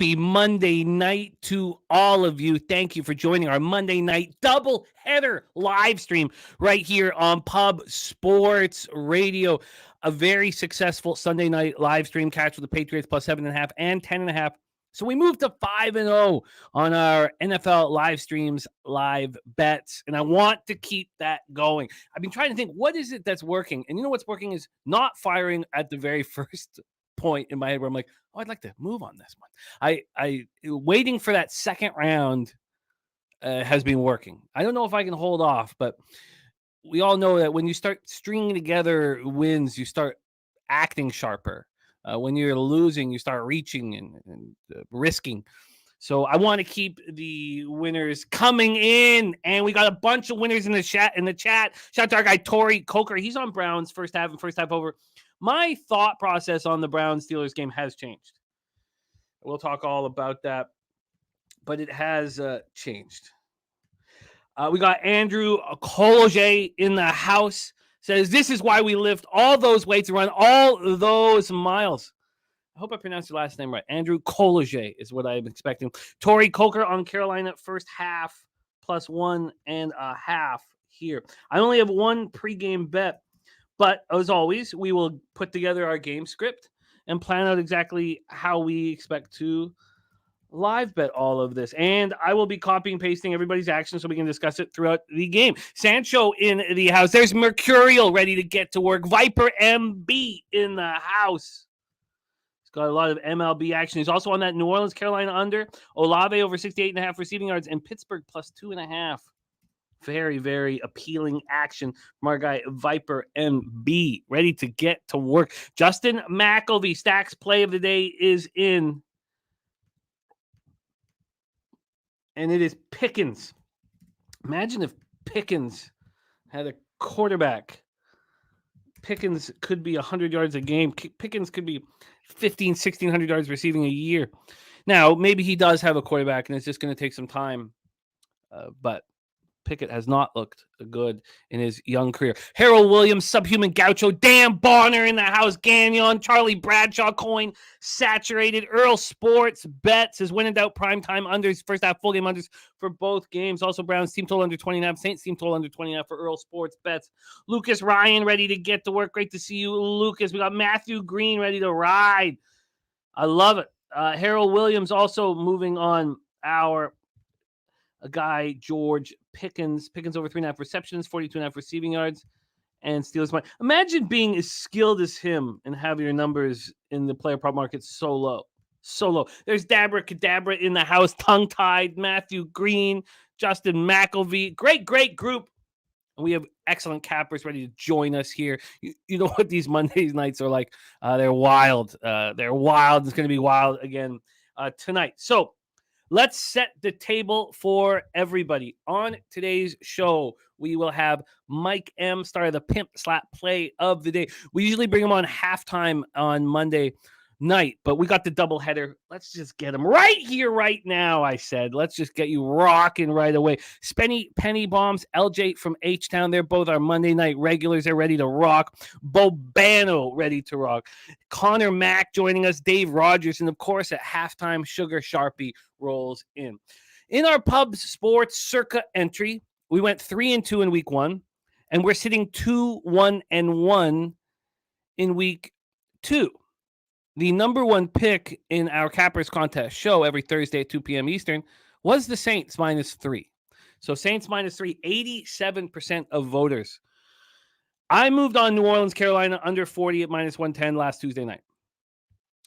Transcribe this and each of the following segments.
Happy Monday night to all of you. Thank you for joining our Monday night double header live stream right here on Pub Sports Radio. A very successful Sunday night live stream catch with the Patriots plus 7.5 and 10.5. So we moved to 5-0 on our NFL live streams, live bets, and I want to keep that going. I've been trying to think, what is it that's working? And you know what's working is not firing at the very first point in my head where I'm like, oh, I'd like to move on this one. I waiting for that second round has been working. I don't know if I can hold off, but we all know that when you start stringing together wins, you start acting sharper. When you're losing, you start reaching and risking. So I want to keep the winners coming in, and we got a bunch of winners in the chat. Shout out to our guy Tori Coker. He's on Browns first half and first half over. My thought process on the Browns-Steelers game has changed. We'll talk all about that, but it has changed. We got Andrew Colge in the house. Says, this is why we lift all those weights and run all those miles. I hope I pronounced your last name right. Andrew Colge is what I'm expecting. Tori Coker on Carolina first half plus 1.5 here. I only have one pregame bet. But as always, we will put together our game script and plan out exactly how we expect to live bet all of this. And I will be copying and pasting everybody's actions so we can discuss it throughout the game. Sancho in the house. There's Mercurial ready to get to work. Viper MB in the house. He's got a lot of MLB action. He's also on that New Orleans, Carolina under. Olave over 68.5 receiving yards. And Pittsburgh plus 2.5. Very, very appealing action from our guy Viper MB, ready to get to work. Justin McElvey, Stacks play of the day is in. And it is Pickens. Imagine if Pickens had a quarterback. Pickens could be 100 yards a game. Pickens could be 1,600 yards receiving a year. Now, maybe he does have a quarterback, and it's just going to take some time. But Pickett has not looked good in his young career. Harold Williams, Subhuman Gaucho, Dan Bonner in the house, Gagnon, Charlie Bradshaw coin, saturated. Earl Sports bets is winning out primetime unders, first half full game unders for both games. Also Browns team total under 20.5, Saints team total under 20.5 for Earl Sports bets. Lucas Ryan ready to get to work. Great to see you, Lucas. We got Matthew Green ready to ride. I love it. Harold Williams also moving on our guy, George Pickens. Pickens over 3.5 receptions, 42.5 receiving yards, and steals money. Imagine being as skilled as him and having your numbers in the player prop market so low. So low. There's Dabra Cadabra in the house, tongue-tied, Matthew Green, Justin McElvey. Great group. And we have excellent cappers ready to join us here. You know what these Monday nights are like. They're wild. They're wild. It's going to be wild again tonight. So let's set the table for everybody. On today's show, we will have Mike M, star of the Pimp Slap Play of the Day. We usually bring him on halftime on Monday night, but we got the doubleheader. Let's just get him right here, right now, I said. Let's just get you rocking right away. Penny Bombs, LJ from H-Town, they're both our Monday night regulars. They're ready to rock. Bobano ready to rock. Connor Mack joining us, Dave Rogers, and of course at halftime, Sugar Sharpie rolls in. In our Pub Sports Circa entry, we went 3-2 in week 1, and we're sitting 2-1-1 in week 2. The number one pick in our Cappers Contest show every Thursday at 2 p.m. Eastern was the Saints -3. So Saints -3, 87% of voters. I moved on New Orleans, Carolina under 40 at -110 last Tuesday night.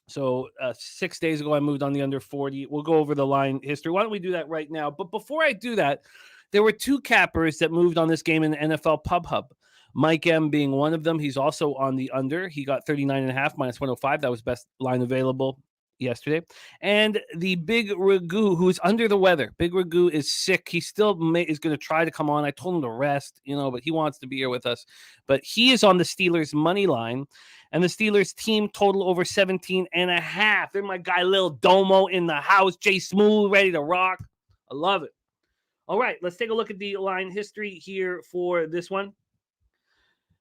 So 6 days ago, I moved on the under 40. We'll go over the line history. Why don't we do that right now? But before I do that, there were two cappers that moved on this game in the NFL Pub Hub. Mike M being one of them. He's also on the under. He got 39.5 -105. That was best line available yesterday. And the Big Ragu, who's under the weather. Big Ragu is sick. He still is going to try to come on. I told him to rest, but he wants to be here with us. But he is on the Steelers money line. And the Steelers team total over 17.5. They're my guy, Lil Domo in the house. Jay Smooth ready to rock. I love it. All right, let's take a look at the line history here for this one.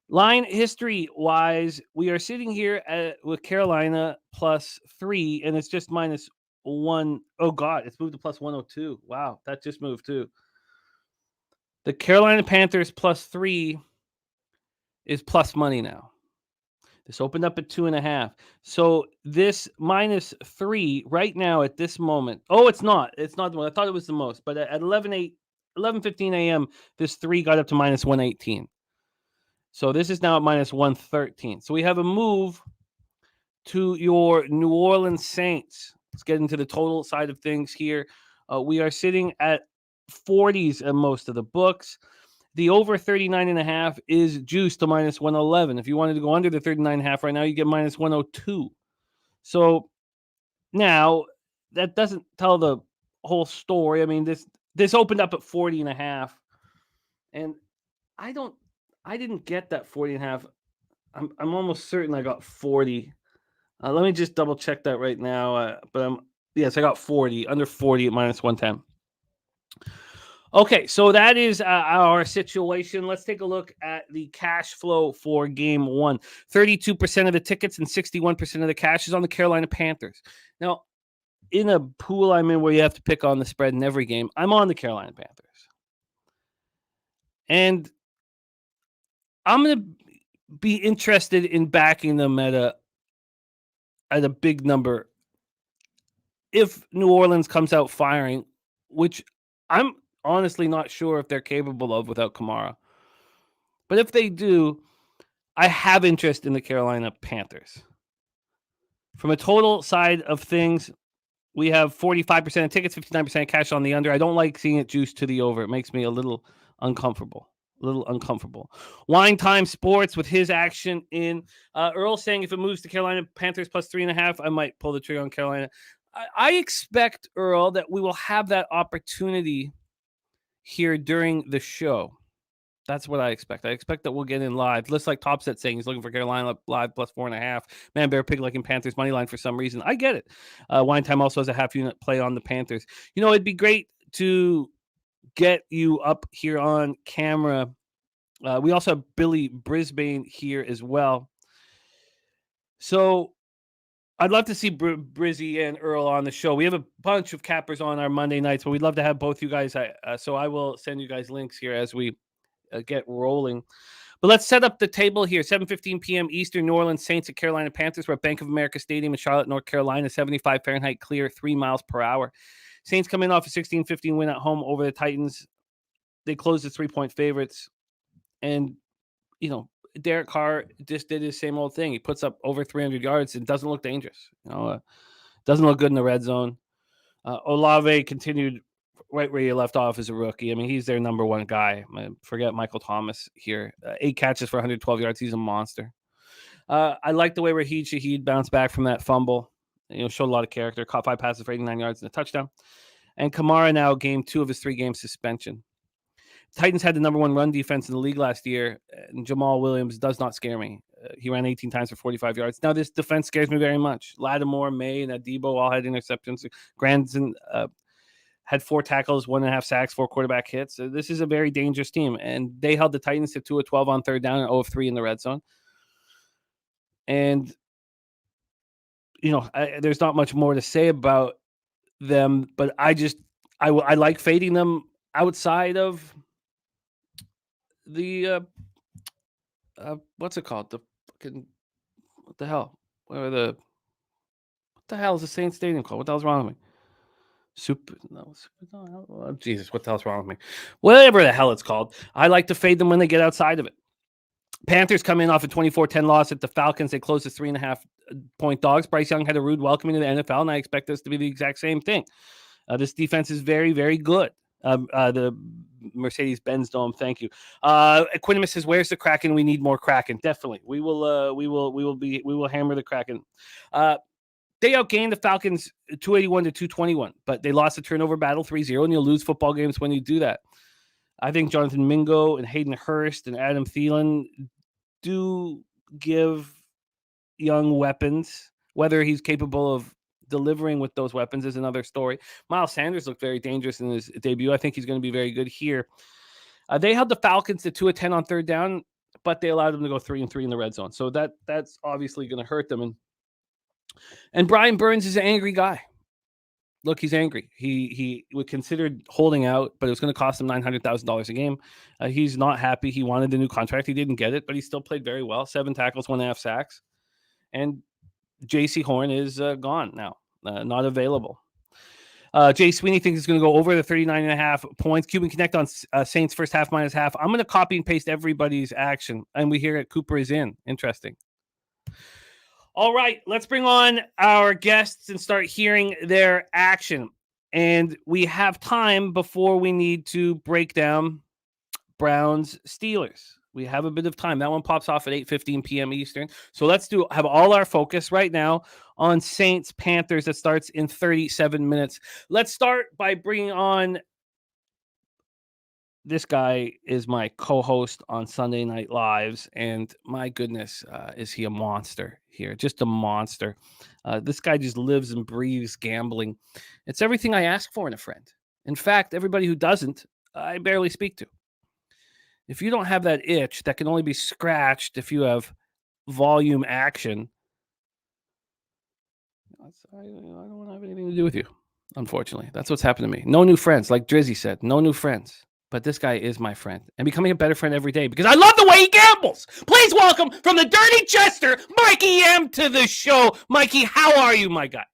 Line history-wise, we are sitting here with Carolina +3, and it's just 1. Oh, God, it's moved to plus 102. Wow, that just moved too. The Carolina Panthers plus 3 is plus money now. This opened up at 2.5. So this minus 3 right now at this moment. Oh, it's not. It's not the one. I thought it was the most. But at 11:15 a.m., this 3 got up to minus 118. So this is now at minus 113. So we have a move to your New Orleans Saints. Let's get into the total side of things here. We are sitting at 40s in most of the books. The over 39.5 is juiced to minus 111. If you wanted to go under the 39.5 right now, you get minus 102. So now that doesn't tell the whole story. I mean, this opened up at 40.5, and I didn't get that 40.5. I'm almost certain I got 40. Let me just double check that right now. But yes, I got 40, under 40 at minus 110. Okay, so that is our situation. Let's take a look at the cash flow for game 1. 32% of the tickets and 61% of the cash is on the Carolina Panthers. Now, in a pool I'm in where you have to pick on the spread in every game, I'm on the Carolina Panthers. And I'm going to be interested in backing them at a big number if New Orleans comes out firing, which I'm honestly not sure if they're capable of without Kamara. But if they do, I have interest in the Carolina Panthers. From a total side of things, we have 45% of tickets, 59% cash on the under. I don't like seeing it juiced to the over. It makes me a little uncomfortable. Wine Time Sports with his action in. Earl saying if it moves to Carolina Panthers plus 3.5, I might pull the trigger on Carolina. I expect, Earl, that we will have that opportunity here during the show. That's what I expect. I expect that we'll get in live. Looks like Topset saying he's looking for Carolina live plus 4.5. Man, Bear Pig liking Panthers money line for some reason. I get it. Wine Time also has a half unit play on the Panthers. You know, it'd be great to get you up here on camera. We also have Billy Brisbane here as well. So I'd love to see Brizzy and Earl on the show. We have a bunch of cappers on our Monday nights, but we'd love to have both you guys. So I will send you guys links here as we get rolling. But let's set up the table here. 7:15 p.m. Eastern, New Orleans Saints at Carolina Panthers. We're at Bank of America Stadium in Charlotte, North Carolina. 75 Fahrenheit clear, 3 miles per hour. Saints come in off a 16-15 win at home over the Titans. They closed as 3-point favorites. And, you know, Derek Carr just did his same old thing. He puts up over 300 yards and doesn't look dangerous. Doesn't look good in the red zone. Olave continued right where you left off as a rookie. I mean, he's their number one guy. Forget Michael Thomas here. 8 catches for 112 yards. He's a monster. I like the way Raheed Shaheed bounced back from that fumble. Showed a lot of character. Caught 5 passes for 89 yards and a touchdown. And Kamara now game 2 of his 3-game suspension. Titans had the number 1 run defense in the league last year, and Jamal Williams does not scare me. He ran 18 times for 45 yards. Now, this defense scares me very much. Lattimore, May, and Adebo all had interceptions. Granson had 4 tackles, 1.5 sacks, 4 quarterback hits. So this is a very dangerous team, and they held the Titans to 2 of 12 on third down and 0 of 3 in the red zone. And, there's not much more to say about them, but I like fading them outside of the what's it called? What the hell? What the hell is the Saints Stadium called? What the hell's wrong with me? Oh, Jesus, what the hell's wrong with me? Whatever the hell it's called. I like to fade them when they get outside of it. Panthers come in off a 24-10 loss at the Falcons. They closed as 3.5-point dogs. Bryce Young had a rude welcoming to the NFL, and I expect this to be the exact same thing. This defense is very, very good. The Mercedes-Benz Dome. Thank you. Equinimus says, "Where's the Kraken? We need more Kraken." Definitely, we will hammer the Kraken. They outgained the Falcons 281 to 221, but they lost the turnover battle 3-0, and you'll lose football games when you do that. I think Jonathan Mingo and Hayden Hurst and Adam Thielen do give Young weapons. Whether he's capable of delivering with those weapons is another story. Miles Sanders looked very dangerous in his debut. I think he's going to be very good here. They held the Falcons to 2 of 10 on third down, but they allowed them to go 3 of 3 in the red zone. So that's obviously going to hurt them. And Brian Burns is an angry guy. Look, he's angry. He considered holding out, but it was going to cost him $900,000 a game. He's not happy. He wanted a new contract. He didn't get it, but he still played very well. 7 tackles, 1.5 sacks. And J.C. Horn is gone now, not available. Jay Sweeney thinks it's going to go over the 39.5 points. Cuban Connect on Saints first half minus half. I'm going to copy and paste everybody's action, and we hear it. Cooper is in. Interesting. All right, let's bring on our guests and start hearing their action. And we have time before we need to break down Browns Steelers. We have a bit of time. That one pops off at 8:15 p.m. Eastern. So let's have all our focus right now on Saints Panthers. That starts in 37 minutes. Let's start by bringing on. This guy is my co-host on Sunday Night Lives, and my goodness, is he a monster here? Just a monster. This guy just lives and breathes gambling. It's everything I ask for in a friend. In fact, everybody who doesn't, I barely speak to. If you don't have that itch that can only be scratched if you have volume action, I don't want to have anything to do with you, unfortunately. That's what's happened to me. No new friends, like Drizzy said, no new friends. But this guy is my friend and becoming a better friend every day because I love the way he gambles. Please welcome from the Dirty Chester, Mikey M to the show. Mikey, how are you, my guy?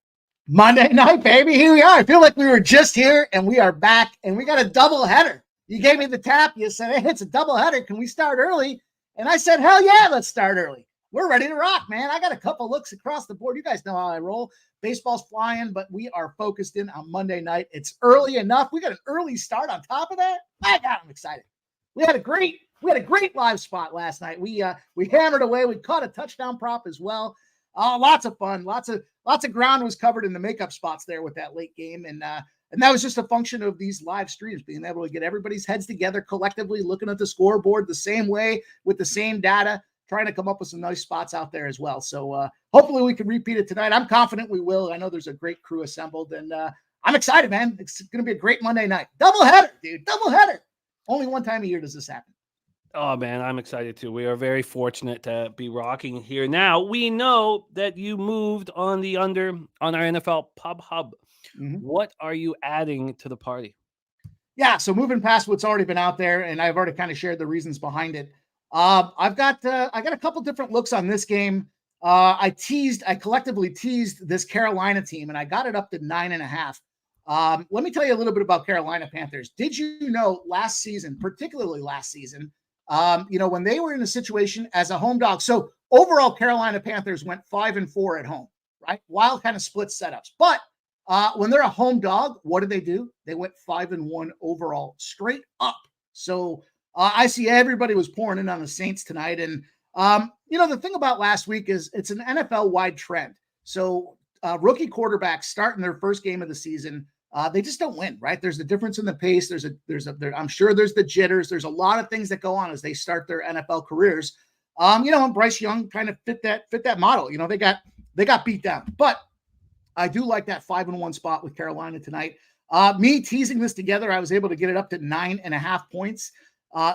Monday night, baby. Here we are. I feel like we were just here and we are back and we got a double header. You gave me the tap. You said, hey, it's a double header. Can we start early? And I said, hell yeah, let's start early. We're ready to rock, man. I got a couple looks across the board. You guys know how I roll. Baseball's flying, but we are focused in on Monday night. It's early enough. We got an early start on top of that. My God, I'm excited. We had a great live spot last night. We hammered away. We caught a touchdown prop as well. Lots of fun. Lots of ground was covered in the makeup spots there with that late game. And that was just a function of these live streams, being able to get everybody's heads together collectively, looking at the scoreboard the same way with the same data, trying to come up with some nice spots out there as well. So hopefully we can repeat it tonight. I'm confident we will. I know there's a great crew assembled, and I'm excited, man. It's going to be a great Monday night. Double header, dude. Double header. Only one time a year does this happen. Oh, man, I'm excited too. We are very fortunate to be rocking here. Now, we know that you moved on the under on our NFL Pub Hub. Mm-hmm. What are you adding to the party? Yeah, so moving past what's already been out there, and I've already kind of shared the reasons behind it. I got a couple different looks on this game. I collectively teased this Carolina team, and I got it up to 9.5. Let me tell you a little bit about Carolina Panthers. Did you know last season, particularly last season, when they were in a situation as a home dog? So overall, Carolina Panthers went 5-4 at home, right? Wild kind of split setups, but when they're a home dog, what did they do? They went 5-1 overall, straight up. So I see everybody was pouring in on the Saints tonight. And, the thing about last week is it's an NFL-wide trend. So rookie quarterbacks starting their first game of the season, they just don't win, right? There's a difference in the pace. I'm sure there's the jitters. There's a lot of things that go on as they start their NFL careers. And Bryce Young kind of fit that model. They got beat down. But I do like that 5-1 spot with Carolina tonight. Me teasing this together, I was able to get it up to 9.5 points.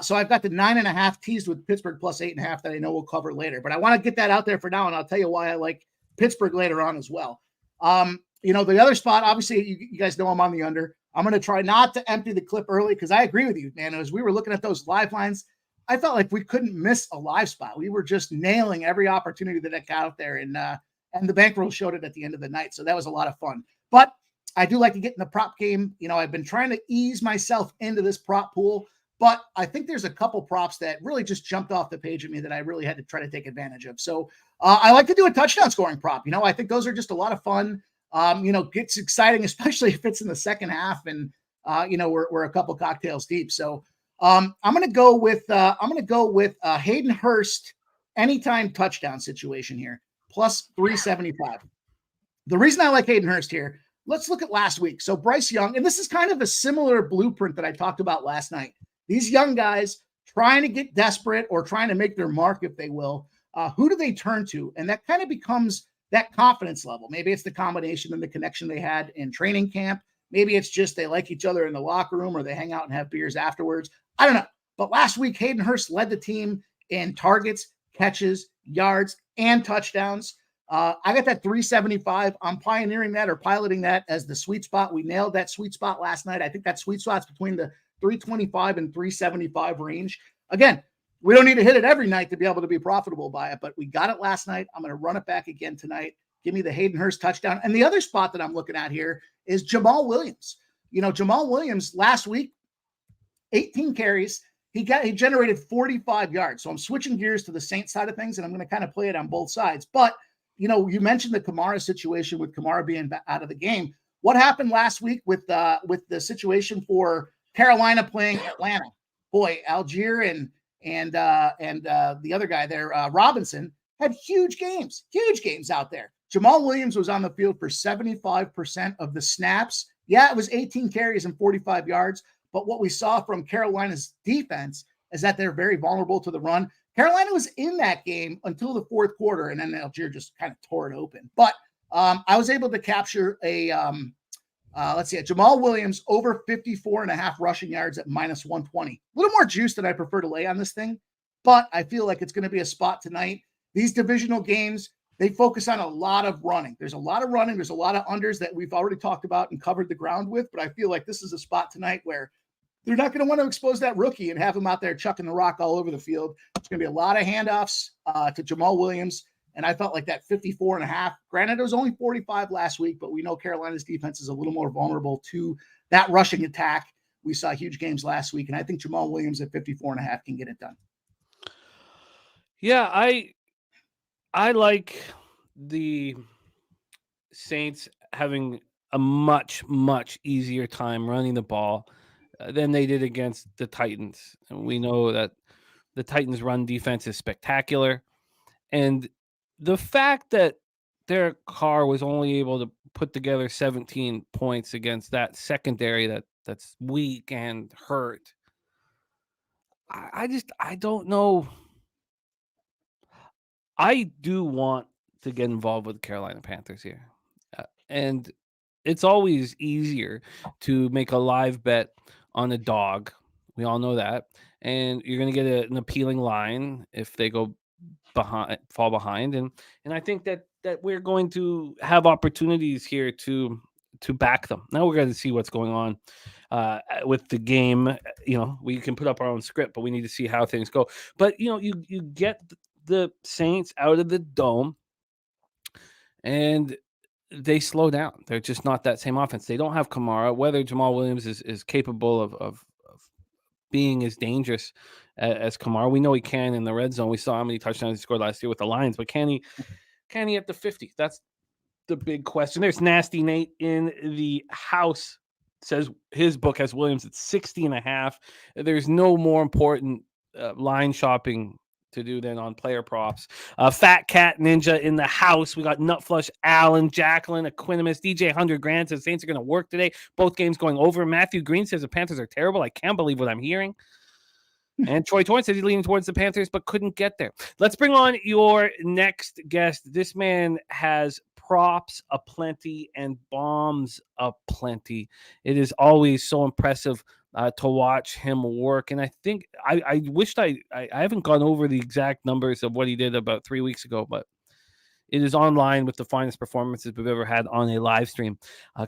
So I've got the 9.5 teased with Pittsburgh plus 8.5 that I know we'll cover later. But I want to get that out there for now, and I'll tell you why I like Pittsburgh later on as well. The other spot, obviously, you guys know I'm on the under. I'm going to try not to empty the clip early because I agree with you, man. As we were looking at those live lines, I felt like we couldn't miss a live spot. We were just nailing every opportunity that got out there, and the bankroll showed it at the end of the night. So that was a lot of fun. But I do like to get in the prop game. I've been trying to ease myself into this prop pool, but I think there's a couple props that really just jumped off the page of me that I really had to try to take advantage of. So I like to do a touchdown scoring prop. I think those are just a lot of fun. Gets exciting, especially if it's in the second half and, we're a couple cocktails deep. So I'm going to go with Hayden Hurst anytime touchdown situation here, plus 375. The reason I like Hayden Hurst here, let's look at last week. So Bryce Young, and this is kind of a similar blueprint that I talked about last night. These young guys trying to get desperate or trying to make their mark, if they will. Who do they turn to? And that kind of becomes that confidence level. Maybe it's the combination and the connection they had in training camp. Maybe it's just they like each other in the locker room or they hang out and have beers afterwards. I don't know. But last week, Hayden Hurst led the team in targets, catches, yards, and touchdowns. I got that 375. I'm pioneering that or piloting that as the sweet spot. We nailed that sweet spot last night. I think that sweet spot's between the 325 and 375 range. Again, we don't need to hit it every night to be able to be profitable by it, but we got it last night. I'm going to run it back again tonight. Give me the Hayden Hurst touchdown. And the other spot that I'm looking at here is Jamal Williams. Jamal Williams last week, 18 carries. He generated 45 yards. So I'm switching gears to the Saints side of things, and I'm going to kind of play it on both sides. But, you mentioned the Kamara situation with Kamara being out of the game. What happened last week with the situation for Carolina playing Atlanta? Boy, Algier and the other guy there, Robinson, had huge games out there. Jamal Williams was on the field for 75% of the snaps. Yeah, it was 18 carries and 45 yards. But what we saw from Carolina's defense is that they're very vulnerable to the run. Carolina was in that game until the fourth quarter, and then Algier just kind of tore it open. But I was able to capture a Jamal Williams over 54.5 rushing yards at minus 120. A little more juice than I prefer to lay on this thing, but I feel like it's going to be a spot tonight. These divisional games, they focus on a lot of running. There's a lot of running. There's a lot of unders that we've already talked about and covered the ground with, but I feel like this is a spot tonight where they're not going to want to expose that rookie and have him out there chucking the rock all over the field. It's going to be a lot of handoffs to Jamal Williams. And I felt like that 54.5, granted, it was only 45 last week, but we know Carolina's defense is a little more vulnerable to that rushing attack. We saw huge games last week, and I think Jamal Williams at 54.5 can get it done. Yeah, I like the Saints having a much, much easier time running the ball than they did against the Titans. And we know that the Titans' run defense is spectacular. And the fact that Derek Carr was only able to put together 17 points against that secondary that's weak and hurt, I don't know. I do want to get involved with the Carolina Panthers here. And it's always easier to make a live bet on a dog. We all know that. And you're going to get an appealing line if they fall behind. And I think that we're going to have opportunities here to back them. Now we're going to see what's going on with the game. We can put up our own script, but we need to see how things go. But, you get the Saints out of the dome and they slow down. They're just not that same offense. They don't have Kamara. Whether Jamal Williams is capable of being as dangerous as Kamara, we know he can in the red zone. We saw how many touchdowns he scored last year with the Lions, but can he at the 50? That's the big question. There's Nasty Nate in the house. Says his book has Williams at 60.5. There's no more important line shopping to do than on player props. Fat Cat Ninja in the house. We got Nutflush, Allen, Jacqueline, Equinimus, DJ 100 Grand says Saints are going to work today. Both games going over. Matthew Green says the Panthers are terrible. I can't believe what I'm hearing. And Troy Torrance says he's leaning towards the Panthers but couldn't get there. Let's bring on your next guest. This man has props aplenty and bombs aplenty. It is always so impressive to watch him work. And I think I wished I haven't gone over the exact numbers of what he did about 3 weeks ago, but it is online with the finest performances we've ever had on a live stream.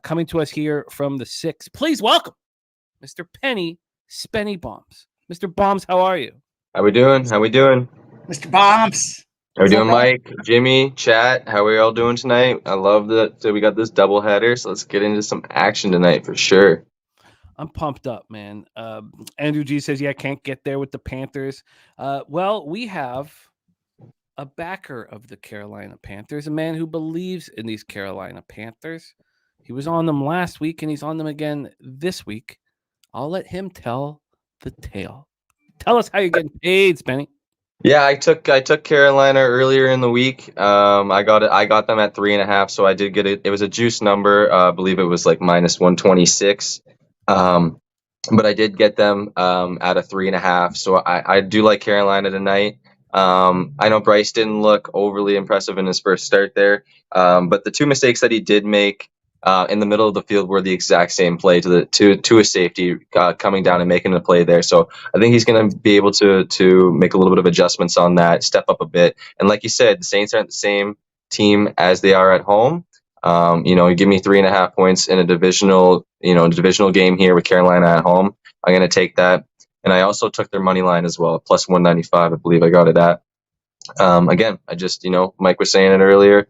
Coming to us here from the 6, please welcome Mr. Penny Spenny Bombs. Mr. Bombs, how are you? How we doing? Mr. Bombs. How we doing, Mike, Jimmy, chat? How are we all doing tonight? I love that we got this doubleheader, so let's get into some action tonight for sure. I'm pumped up, man. Andrew G says, yeah, can't get there with the Panthers. Well, we have a backer of the Carolina Panthers, a man who believes in these Carolina Panthers. He was on them last week, and he's on them again this week. I'll let him tell the tale. Tell us how you're getting paid, Spenny. Yeah, I took Carolina earlier in the week. I got them at 3.5, so I did get it. It was a juice number. I believe it was like minus 126. But I did get them at a 3.5. So I do like Carolina tonight. I know Bryce didn't look overly impressive in his first start there. But the two mistakes that he did make in the middle of the field were the exact same play to a safety coming down and making a play there. So I think he's going to be able to make a little bit of adjustments on that, step up a bit. And like you said, the Saints aren't the same team as they are at home. You give me 3.5 points in a divisional game here with Carolina at home. I'm going to take that. And I also took their money line as well, plus 195, I believe I got it at. Again, I just, Mike was saying it earlier,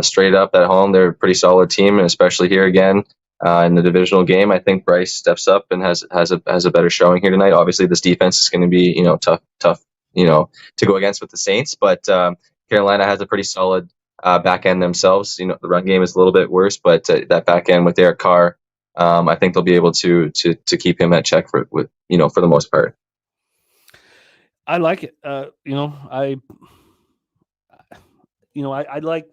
straight up at home, they're a pretty solid team, and especially here again in the divisional game, I think Bryce steps up and has a better showing here tonight. Obviously, this defense is going to be, tough, to go against with the Saints, but Carolina has a pretty solid back end themselves. The run game is a little bit worse, but that back end with Derek Carr, I think they'll be able to keep him at check for the most part. I like it. I like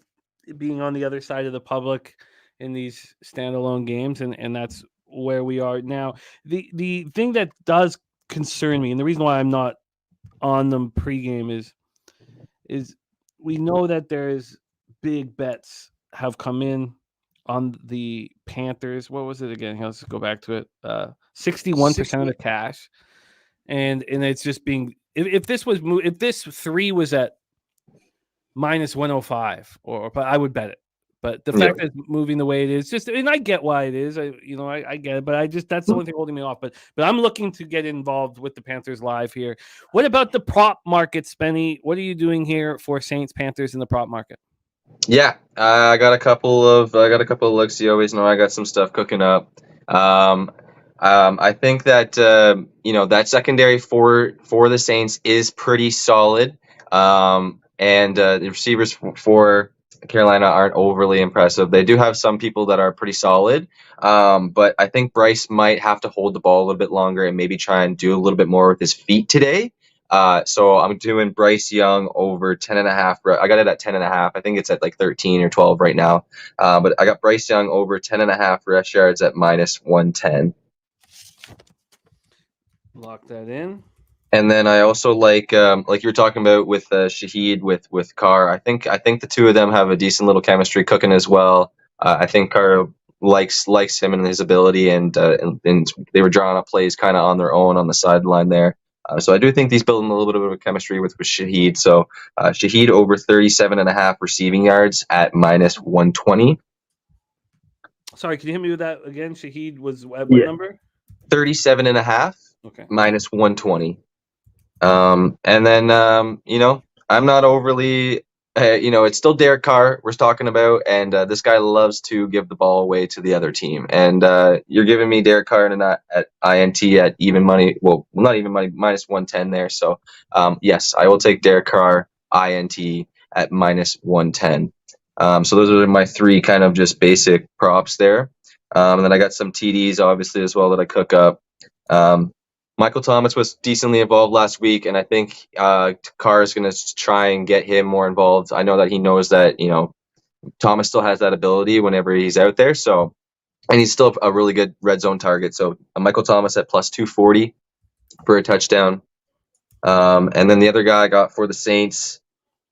being on the other side of the public in these standalone games, and that's where we are now. The thing that does concern me, and the reason why I'm not on them pregame is we know that there's big bets have come in on the Panthers. What was it again? Let's go back to it. 61% of the cash, and it's just being if this 3 was at minus 105 but I would bet it. But the fact that it's moving the way it is, and I get why it is. I get it, but that's the only thing holding me off. But I'm looking to get involved with the Panthers live here. What about the prop market, Spenny? What are you doing here for Saints Panthers in the prop market? Yeah, I got a couple of looks. You always know I got some stuff cooking up. I think that that secondary for the Saints is pretty solid. And the receivers for Carolina aren't overly impressive. They do have some people that are pretty solid, but I think Bryce might have to hold the ball a little bit longer and maybe try and do a little bit more with his feet today. So I'm doing Bryce Young over 10.5. I got it at 10.5. I think it's at like 13 or 12 right now. But I got Bryce Young over 10.5 rush yards at minus 110. Lock that in. And then I also like you were talking about with Shaheed with Carr. I think the two of them have a decent little chemistry cooking as well. I think Carr likes him and his ability, and they were drawing up plays kind of on their own on the sideline there. So I do think he's building a little bit of a chemistry with Shaheed. So Shaheed over 37.5 receiving yards at minus 120. Sorry, can you hit me with that again? Shaheed was at what number? 37.5. Okay. Minus 120. And then, I'm not overly, it's still Derek Carr we're talking about, and this guy loves to give the ball away to the other team. And you're giving me Derek Carr at INT at even money. Well, not even money, minus 110 there. So, yes, I will take Derek Carr INT at minus 110. So those are my 3 kind of just basic props there. And then I got some TDs, obviously, as well that I cook up. Michael Thomas was decently involved last week, and I think Carr is going to try and get him more involved. I know that he knows that, Thomas still has that ability whenever he's out there. So, and he's still a really good red zone target. So Michael Thomas at plus 240 for a touchdown. And then the other guy I got for the Saints,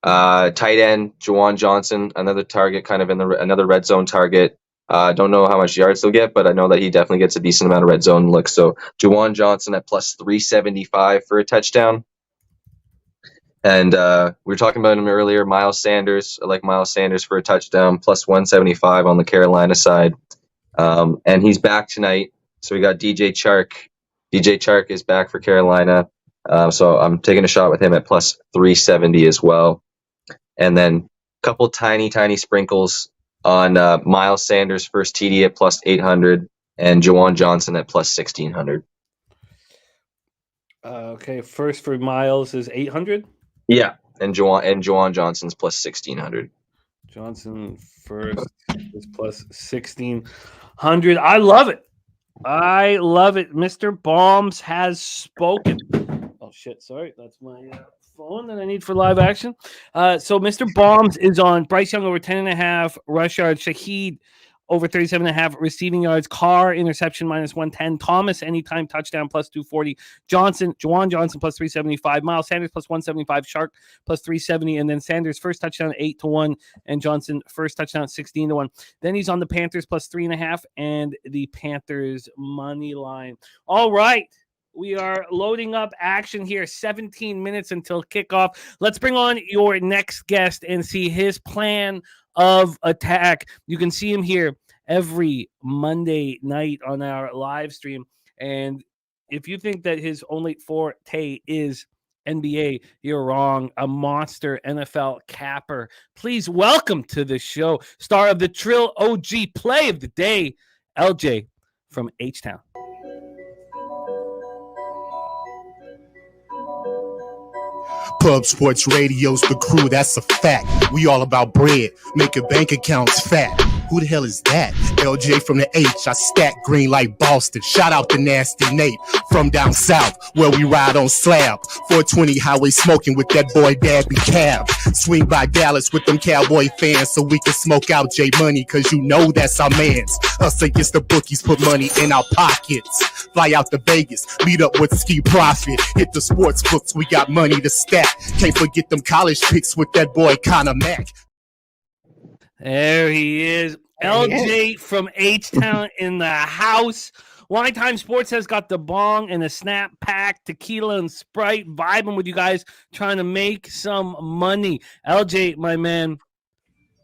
tight end, Juwan Johnson, another target, kind of another red zone target. Don't know how much yards they'll get, but I know that he definitely gets a decent amount of red zone looks. So Juwan Johnson at plus 375 for a touchdown. And we were talking about him earlier, Miles Sanders. I like Miles Sanders for a touchdown, plus 175 on the Carolina side. And he's back tonight. So we got DJ Chark. DJ Chark is back for Carolina. So I'm taking a shot with him at plus 370 as well. And then a couple tiny sprinkles on Miles Sanders first TD at plus 800 and Juwan Johnson at plus 1600. Okay, first for Miles is 800. Yeah, and Juwan Johnson's plus 1600. Johnson first is plus 1600. I love it. Mr. Bombs has spoken. Oh shit! Sorry, that's my phone that I need for live action. So Mr. Bombs is on Bryce Young over 10.5 rush yards. Shaheed over 37.5 receiving yards. Carr interception minus 110. Thomas anytime touchdown plus 240. Juwan Johnson plus 375. Miles Sanders plus 175. Chark plus 370. And then Sanders first touchdown 8-1 and Johnson first touchdown 16-1. Then he's on the Panthers plus 3.5 and the Panthers money line. All right. We are loading up action here. 17 minutes until kickoff. Let's bring on your next guest and see his plan of attack. You can see him here every Monday night on our live stream. And if you think that his only forte is NBA, you're wrong. A monster NFL capper. Please welcome to the show, star of the Trill OG play of the day, LJ from H-Town. Pub Sports Radio's the crew, that's a fact. We all about bread, making bank accounts fat. Who the hell is that? LJ from the H, I stack green like Boston. Shout out to Nasty Nate from down south, where we ride on slab. 420 highway smoking with that boy Dabby Cab. Swing by Dallas with them Cowboy fans so we can smoke out J Money, cause you know that's our mans. Us against the bookies, put money in our pockets. Fly out to Vegas, meet up with Ski Profit. Hit the sports books, we got money to stack. Can't forget them college picks with that boy Connor Mack. There he is. LJ from H-Town in the house. Wine Time Sports has got the bong and a snap pack, tequila and Sprite, vibing with you guys, trying to make some money. LJ, my man,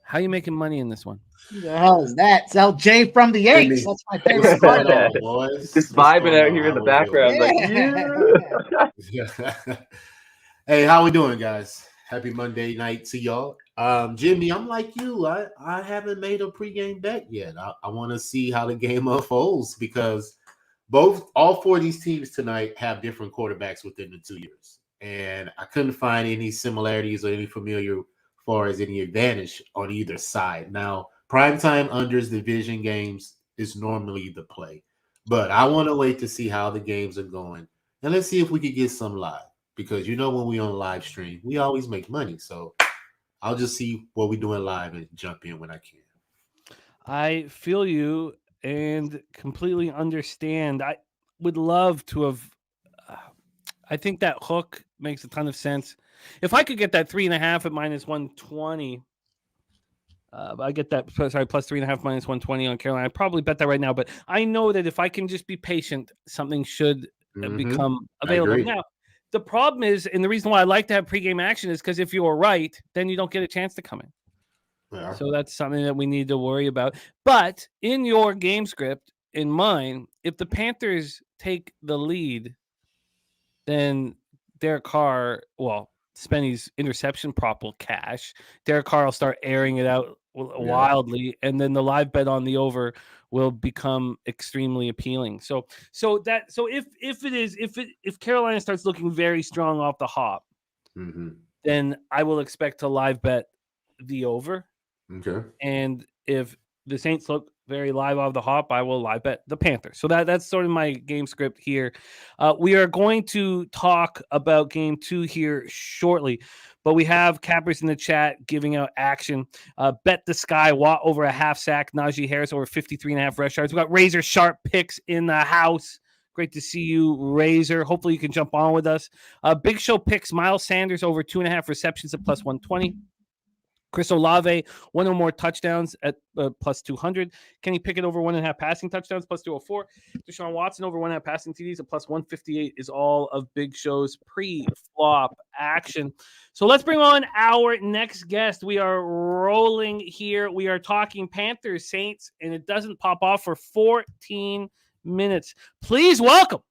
how you making money in this one? Who the hell is that? It's LJ from the H. That's my favorite part. Just vibing out here in the background. Yeah. Hey, how we doing, guys? Happy Monday night to y'all. Jimmy, I'm like you. I haven't made a pregame bet yet. I want to see how the game unfolds because all four of these teams tonight have different quarterbacks within the 2 years. And I couldn't find any similarities or any familiar as far as any advantage on either side. Now, primetime unders division games is normally the play. But I want to wait to see how the games are going. And let's see if we can get some live. Because when we on live stream, we always make money. So I'll just see what we're doing live and jump in when I can. I feel you and completely understand. I would love to have. I think that hook makes a ton of sense. If I could get that 3.5 at -120, I get that. Sorry, plus 3.5 -120 on Carolina. I'd probably bet that right now. But I know that if I can just be patient, something should become available. Now, the problem is, and the reason why I like to have pregame action is because if you're right, then you don't get a chance to come in. Yeah. So that's something that we need to worry about. But in your game script, in mine, if the Panthers take the lead, then Derek Carr, Spenny's interception prop will cash. Derek Carr will start airing it out wildly, and then the live bet on the over will become extremely appealing. So if Carolina starts looking very strong off the hop, then I will expect to live bet the over. Okay. And if the Saints look very live off the hop, I will live bet the Panthers. So that's sort of my game script here. We are going to talk about game 2 here shortly, but we have cappers in the chat giving out action. Bet the Sky, Watt over a half sack, Najee Harris over 53.5 rush yards. We got Razor Sharp picks in the house. Great to see you, Razor. Hopefully you can jump on with us. Big Show picks Miles Sanders over 2.5 receptions at plus 120. Chris Olave, one or more touchdowns at plus 200. Kenny Pickett over 1.5 passing touchdowns, plus 204. Deshaun Watson over 1.5 passing TDs at plus 158 is all of Big Show's pre-flop action. So let's bring on our next guest. We are rolling here. We are talking Panthers, Saints, and it doesn't pop off for 14 minutes. Please welcome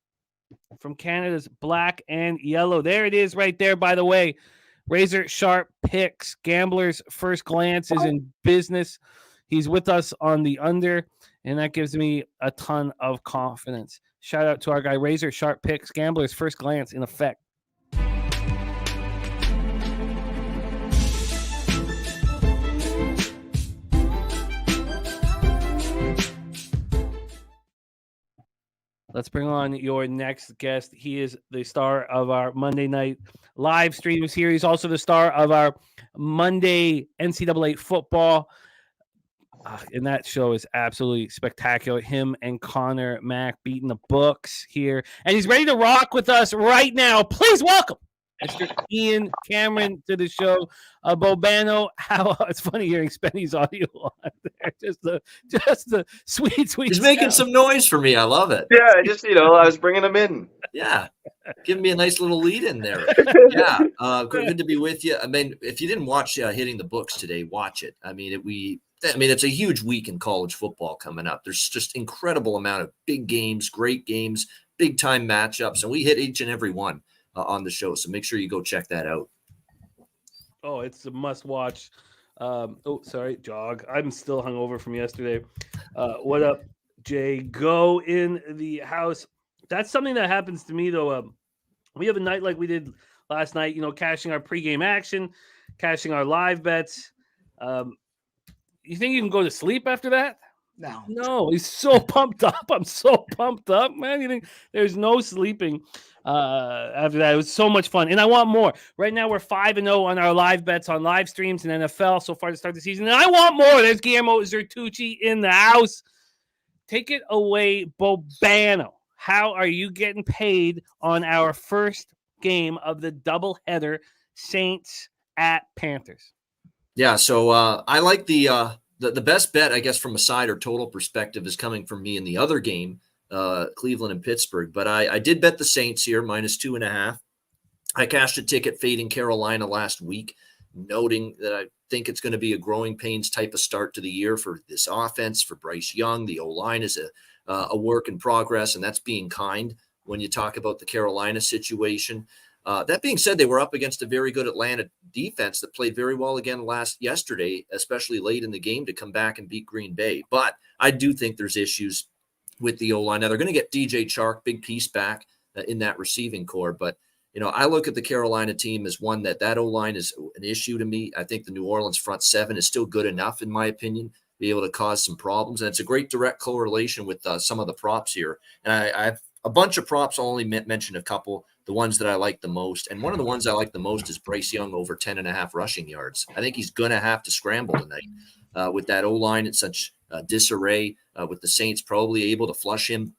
from Canada's black and yellow. There it is right there, by the way. Razor Sharp picks. Gambler's first glance is in business. He's with us on the under, and that gives me a ton of confidence. Shout out to our guy, Razor Sharp picks. Gambler's first glance in effect. Let's bring on your next guest. He is the star of our Monday night live streams here. He's also the star of our Monday NCAA football. And that show is absolutely spectacular. Him and Connor Mack beating the books here. And he's ready to rock with us right now. Please welcome Mr. Ian Cameron to the show. Bobano, how it's funny hearing Spenny's audio on there. Just the sweet. He's making sound. some noise for me. I love it. Yeah, I just I was bringing them in. Yeah. Give me a nice little lead in there. Yeah. Good to be with you. I mean, if you didn't watch Hitting the Books today, watch it. I mean, it's a huge week in college football coming up. There's just incredible amount of big games, great games, big time matchups, and we hit each and every one on the show. So make sure you go check that out. Oh, it's a must watch. Jog. I'm still hungover from yesterday. What up, Jay? Go in the house. That's something that happens to me though. We have a night like we did last night, cashing our pregame action, cashing our live bets. You think you can go to sleep after that? No, he's so pumped up. I'm so pumped up, man. You think there's no sleeping after that? It was so much fun, and I want more. Right now, we're 5-0 on our live bets on live streams and NFL so far to start the season, and I want more. There's Guillermo Zertucci in the house. Take it away, Bobano. How are you getting paid on our first game of the doubleheader, Saints at Panthers? Yeah, so I like the best bet, I guess, from a side or total perspective is coming from me in the other game, Cleveland and Pittsburgh. But I did bet the Saints here, -2.5. I cashed a ticket fading Carolina last week, noting that I think it's going to be a growing pains type of start to the year for this offense, for Bryce Young. The O-line is a work in progress, and that's being kind when you talk about the Carolina situation. That being said, they were up against a very good Atlanta defense that played very well again yesterday, especially late in the game to come back and beat Green Bay. But I do think there's issues with the O-line. Now, they're going to get DJ Chark, big piece back in that receiving core. But, I look at the Carolina team as one that O-line is an issue to me. I think the New Orleans front seven is still good enough, in my opinion, to be able to cause some problems. And it's a great direct correlation with some of the props here. And I have a bunch of props. I'll only mention a couple. The ones that I like the most. And one of the ones I like the most is Bryce Young over 10.5 rushing yards. I think he's going to have to scramble tonight with that O-line in such disarray, with the Saints probably able to flush him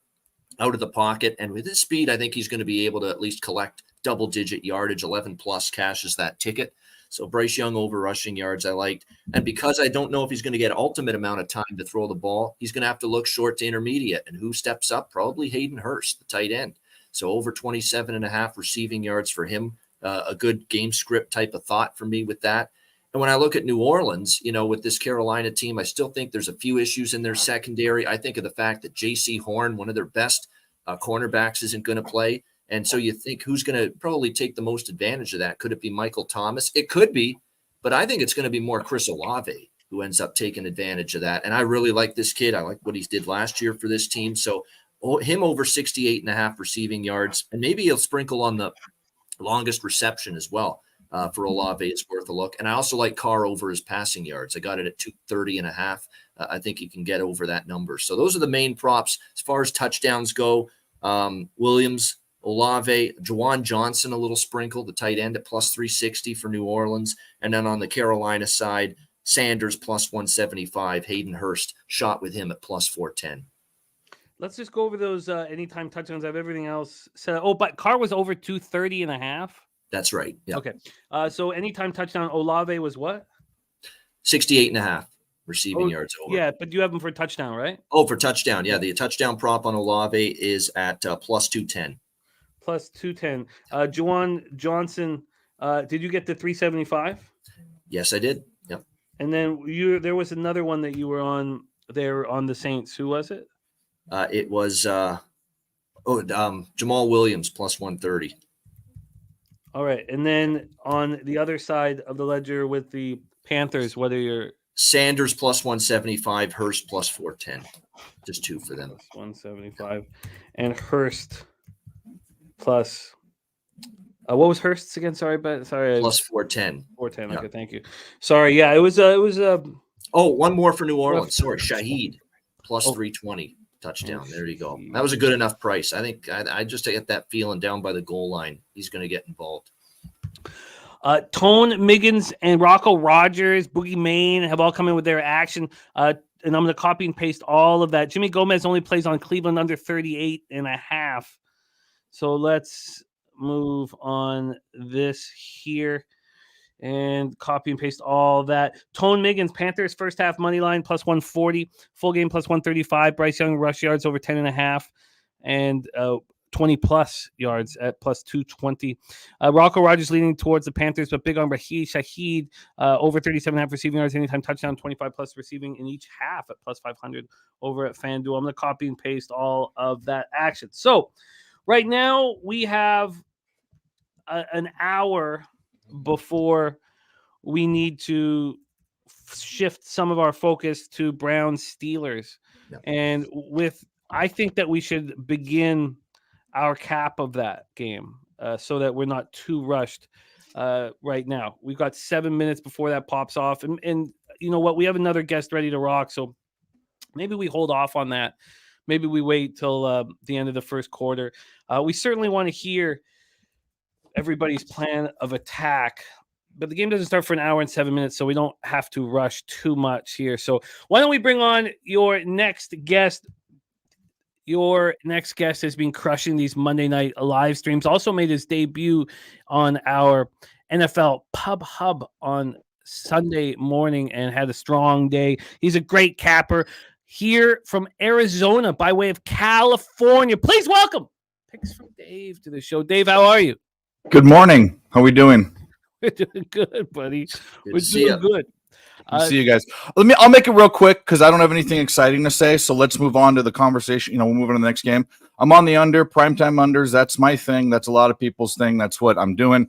out of the pocket. And with his speed, I think he's going to be able to at least collect double-digit yardage, 11-plus cashes that ticket. So Bryce Young over rushing yards I liked. And because I don't know if he's going to get ultimate amount of time to throw the ball, he's going to have to look short to intermediate. And who steps up? Probably Hayden Hurst, the tight end. So over 27.5 receiving yards for him, a good game script type of thought for me with that. And when I look at New Orleans, with this Carolina team, I still think there's a few issues in their secondary. I think of the fact that J.C. Horn, one of their best cornerbacks, isn't going to play. And so you think who's going to probably take the most advantage of that? Could it be Michael Thomas? It could be, but I think it's going to be more Chris Olave who ends up taking advantage of that. And I really like this kid. I like what he did last year for this team. So him over 68.5 receiving yards, and maybe he'll sprinkle on the longest reception as well for Olave. It's worth a look. And I also like Carr over his passing yards. I got it at 230.5. I think you can get over that number. So those are the main props. As far as touchdowns go, Williams, Olave, Juwan Johnson, a little sprinkle, the tight end at +360 for New Orleans. And then on the Carolina side, Sanders +175, Hayden Hurst shot with him at +410. Let's just go over those anytime touchdowns. I have everything else set. Oh, but Carr was over 230.5. That's right. Yeah. Okay. So anytime touchdown, Olave was what? 68.5 receiving yards over. Yeah, but you have him for touchdown, right? Oh, for touchdown. Yeah, the touchdown prop on Olave is at +210. +210. Juwan Johnson, did you get the 375? Yes, I did. Yep. And then there was another one that you were on there on the Saints. Who was it? It was Jamal Williams +130. All right. And then on the other side of the ledger with the Panthers, whether you're Sanders +175, Hurst +410. Just two for them. 175. And Hurst plus what was Hurst's again? Sorry. +410. 410. Yeah. Okay, thank you. Sorry. Yeah, it was one more for New Orleans. Sorry, Shaheed +320 touchdown. There you go. That was a good enough price. I think I just get that feeling down by the goal line. He's going to get involved. Tone Miggins and Rocco Rogers, Boogie Main have all come in with their action. And I'm going to copy and paste all of that. Jimmy Gomez only plays on Cleveland under 38.5. So let's move on this here and copy and paste all that. Tone Miggins, Panthers first half money line plus 140, full game plus 135. Bryce Young rush yards over 10.5 and 20 plus yards at plus 220. Rocco Rogers leaning towards the Panthers, but big on Raheem Shaheed over 37.5 receiving yards, anytime touchdown, 25 plus receiving in each half at plus 500 over at FanDuel. I'm going to copy and paste all of that action. So right now we have an hour before we need to shift some of our focus to Browns Steelers. Yep. And I think that we should begin our cap of that game so that we're not too rushed right now. We've got 7 minutes before that pops off. And you know what? We have another guest ready to rock. So maybe we hold off on that. Maybe we wait till the end of the first quarter. We certainly want to hear everybody's plan of attack, but the game doesn't start for an hour and 7 minutes, so we don't have to rush too much here. So why don't we bring on your next guest? Your next guest has been crushing these Monday night live streams. Also made his debut on our NFL Pub Hub on Sunday morning and had a strong day. He's a great capper here from Arizona by way of California. Please welcome Picks from Dave to the show. Dave, how are you? Good morning. How we doing? We're doing good, buddy. We're see doing good. See you guys. I'll make it real quick because I don't have anything exciting to say. So let's move on to the conversation. We'll move on to the next game. I'm on the under, primetime unders. That's my thing. That's a lot of people's thing. That's what I'm doing.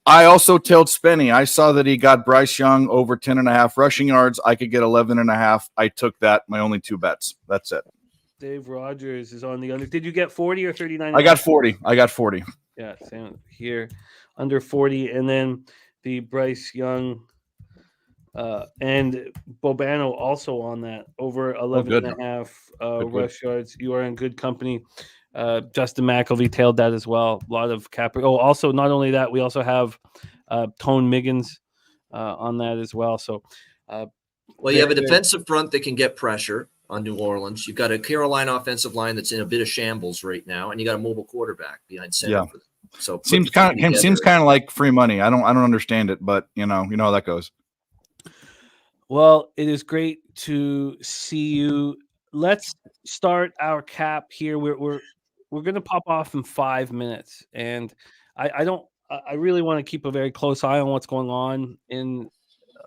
I also tailed Spenny. I saw that he got Bryce Young over 10.5 rushing yards. I could get 11.5. I took that. My only 2 bets. That's it. Dave Rogers is on the under. Did you get 40 or 39? I got 40. Yeah, same here. Under 40. And then the Bryce Young and Bobano also on that over 11.5 rush yards. You are in good company. Justin McElvey tailed that as well. A lot of capper. Oh, also, not only that, we also have Tone Miggins on that as well. So, well, you have a defensive front that can get pressure on New Orleans. You've got a Carolina offensive line that's in a bit of shambles right now, and you got a mobile quarterback behind center. Yeah. For them. So seems kind of like free money. I don't understand it, but you know how that goes. Well, it is great to see you. Let's start our cap here. We're going to pop off in 5 minutes, and I really want to keep a very close eye on what's going on in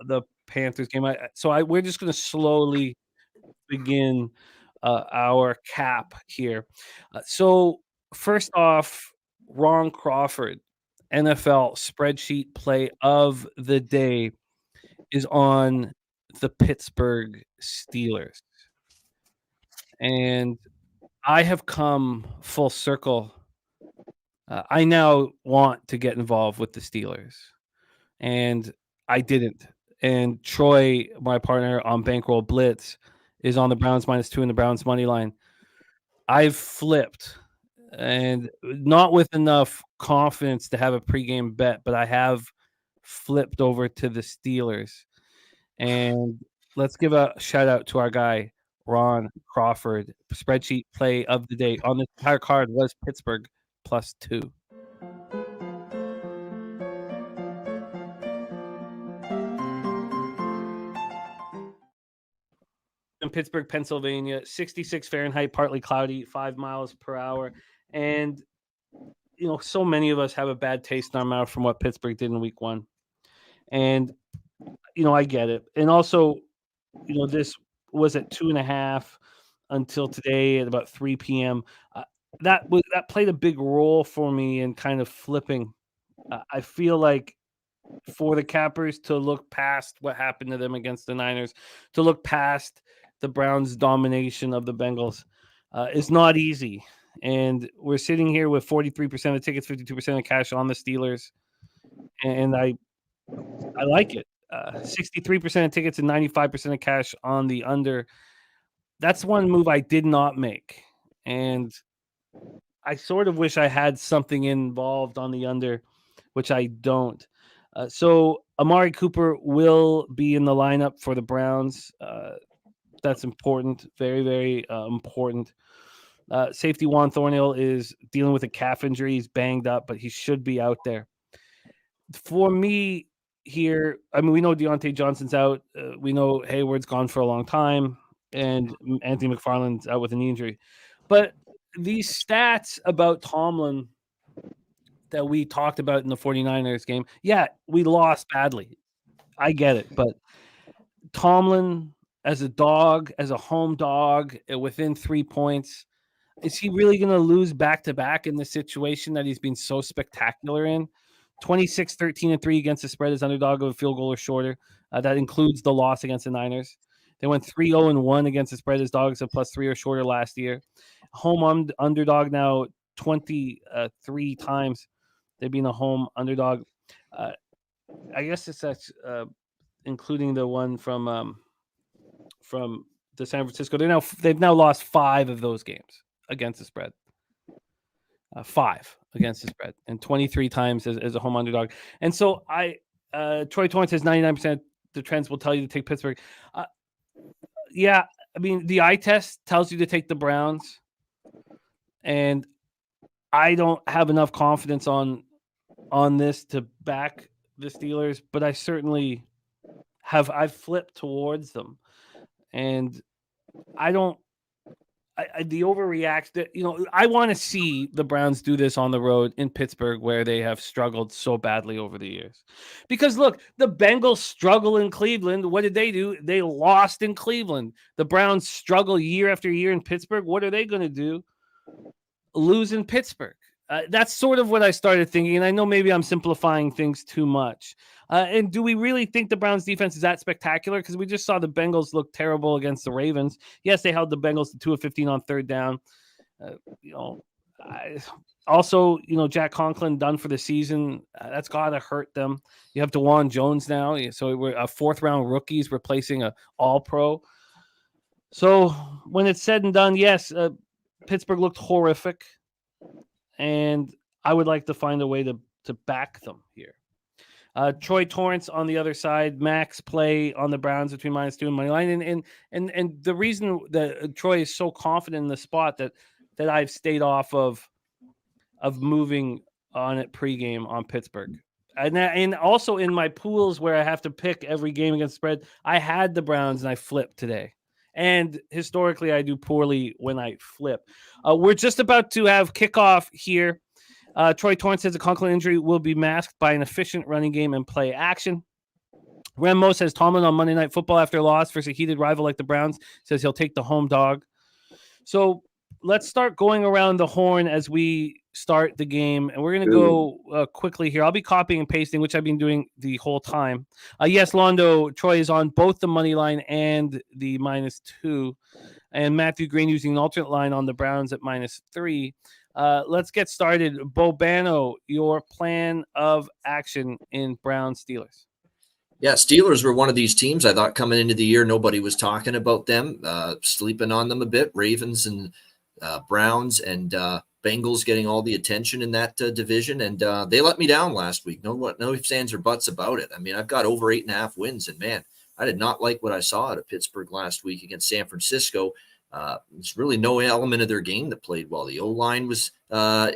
the Panthers game. We're just going to slowly begin our cap here. So first off, Ron Crawford, NFL spreadsheet play of the day is on the Pittsburgh Steelers. And I have come full circle. I now want to get involved with the Steelers. And I didn't. And Troy, my partner on Bankroll Blitz, is on the Browns -2 in the Browns money line. I've flipped, and not with enough confidence to have a pregame bet, but I have flipped over to the Steelers. And let's give a shout out to our guy, Ron Crawford. Spreadsheet play of the day on the entire card was Pittsburgh +2. In Pittsburgh, Pennsylvania, 66 Fahrenheit, partly cloudy, 5 miles per hour. And, so many of us have a bad taste in our mouth from what Pittsburgh did in week 1. And, I get it. And also, this was at 2.5 until today at about 3 p.m. That played a big role for me in kind of flipping. I feel like for the Cappers to look past what happened to them against the Niners, to look past the Browns' domination of the Bengals is not easy. And we're sitting here with 43% of tickets, 52% of cash on the Steelers. And I like it. 63% of tickets and 95% of cash on the under. That's one move I did not make. And I sort of wish I had something involved on the under, which I don't. So Amari Cooper will be in the lineup for the Browns. That's important. Very, very important. Safety Juan Thornhill is dealing with a calf injury. He's banged up, but he should be out there. For me here, I mean, we know Deontay Johnson's out. We know Hayward's gone for a long time, and Anthony McFarland's out with an knee injury. But these stats about Tomlin that we talked about in the 49ers game, yeah, we lost badly. I get it. But Tomlin as a dog, as a home dog, within 3 points, is he really going to lose back-to-back in the situation that he's been so spectacular in? 26, 13, and 3 against the spread as underdog of a field goal or shorter. That includes the loss against the Niners. They went 3-0 and 1 against the spread as dogs of +3 or shorter last year. Home underdog now 23 times. They've been a home underdog. I guess it's including the one from the San Francisco. They've now lost 5 of those games against the spread. 5 against the spread, and 23 times as a home underdog. And so Troy Torrance says 99% the trends will tell you to take Pittsburgh. Yeah, I mean, the eye test tells you to take the Browns, and I don't have enough confidence on this to back the Steelers, but I certainly I've flipped towards them, and the overreact. I want to see the Browns do this on the road in Pittsburgh, where they have struggled so badly over the years. Because look, the Bengals struggle in Cleveland. What did they do? They lost in Cleveland. The Browns struggle year after year in Pittsburgh. What are they going to do? Lose in Pittsburgh. That's sort of what I started thinking, and I know maybe I'm simplifying things too much. And do we really think the Browns defense is that spectacular? Because we just saw the Bengals look terrible against the Ravens. Yes, they held the Bengals to 2 of 15 on third down. Jack Conklin done for the season. That's got to hurt them. You have DeJuan Jones now, so we're a 4th-round rookies replacing a All-Pro. So when it's said and done, yes, Pittsburgh looked horrific, and I would like to find a way to back them here. Troy Torrance on the other side, max play on the Browns between -2 and money line, and the reason that Troy is so confident in the spot that I've stayed off of moving on it pregame on Pittsburgh, and also in my pools where I have to pick every game against spread, I had the Browns and I flipped today. And historically, I do poorly when I flip. We're just about to have kickoff here. Troy Torrance says a Conklin injury will be masked by an efficient running game and play action. Remo says Tomlin on Monday Night Football after a loss versus a heated rival like the Browns says he'll take the home dog. So let's start going around the horn as we start the game. And we're going to go quickly here. I'll be copying and pasting, which I've been doing the whole time. Yes, Londo, Troy is on both the money line and the -2. And Matthew Green using an alternate line on the Browns at -3. Let's get started. Bobano, your plan of action in Browns Steelers. Yeah, Steelers were one of these teams I thought coming into the year, nobody was talking about them, sleeping on them a bit. Ravens and Browns and Bengals getting all the attention in that division, and they let me down last week. No ifs, ands, or buts about it. I mean, I've got over 8.5 wins, and man, I did not like what I saw out of Pittsburgh last week against San Francisco. There's really no element of their game that played well. The O-line was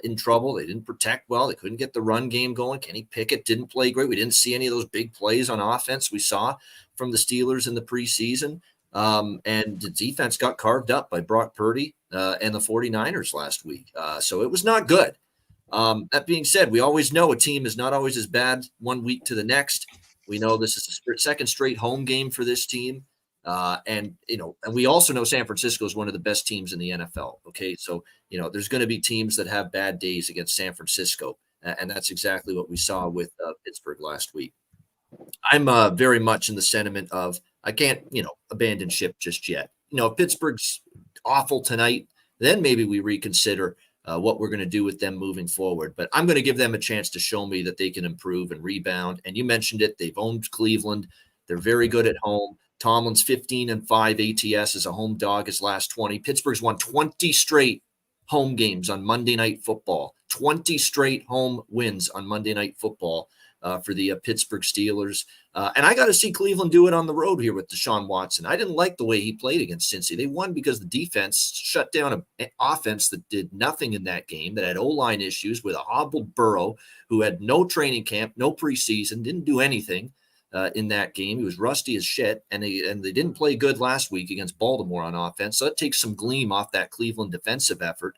in trouble. They didn't protect well. They couldn't get the run game going. Kenny Pickett didn't play great. We didn't see any of those big plays on offense we saw from the Steelers in the preseason. And the defense got carved up by Brock Purdy and the 49ers last week. So it was not good. That being said, we always know a team is not always as bad one week to the next. We know this is the second straight home game for this team. And we also know San Francisco is one of the best teams in the NFL. Okay. So, there's going to be teams that have bad days against San Francisco. And that's exactly what we saw with Pittsburgh last week. I'm very much in the sentiment of, I can't, abandon ship just yet. If Pittsburgh's awful tonight, then maybe we reconsider what we're going to do with them moving forward. But I'm going to give them a chance to show me that they can improve and rebound. And you mentioned it. They've owned Cleveland. They're very good at home. Tomlin's 15-5 ATS as a home dog his last 20. Pittsburgh's won 20 straight home games on Monday Night Football. 20 straight home wins on Monday Night Football for the Pittsburgh Steelers. And I got to see Cleveland do it on the road here with Deshaun Watson. I didn't like the way he played against Cincy. They won because the defense shut down an offense that did nothing in that game, that had O-line issues with a hobbled Burrow who had no training camp, no preseason, didn't do anything in that game. He was rusty as shit, and they didn't play good last week against Baltimore on offense. So that takes some gleam off that Cleveland defensive effort,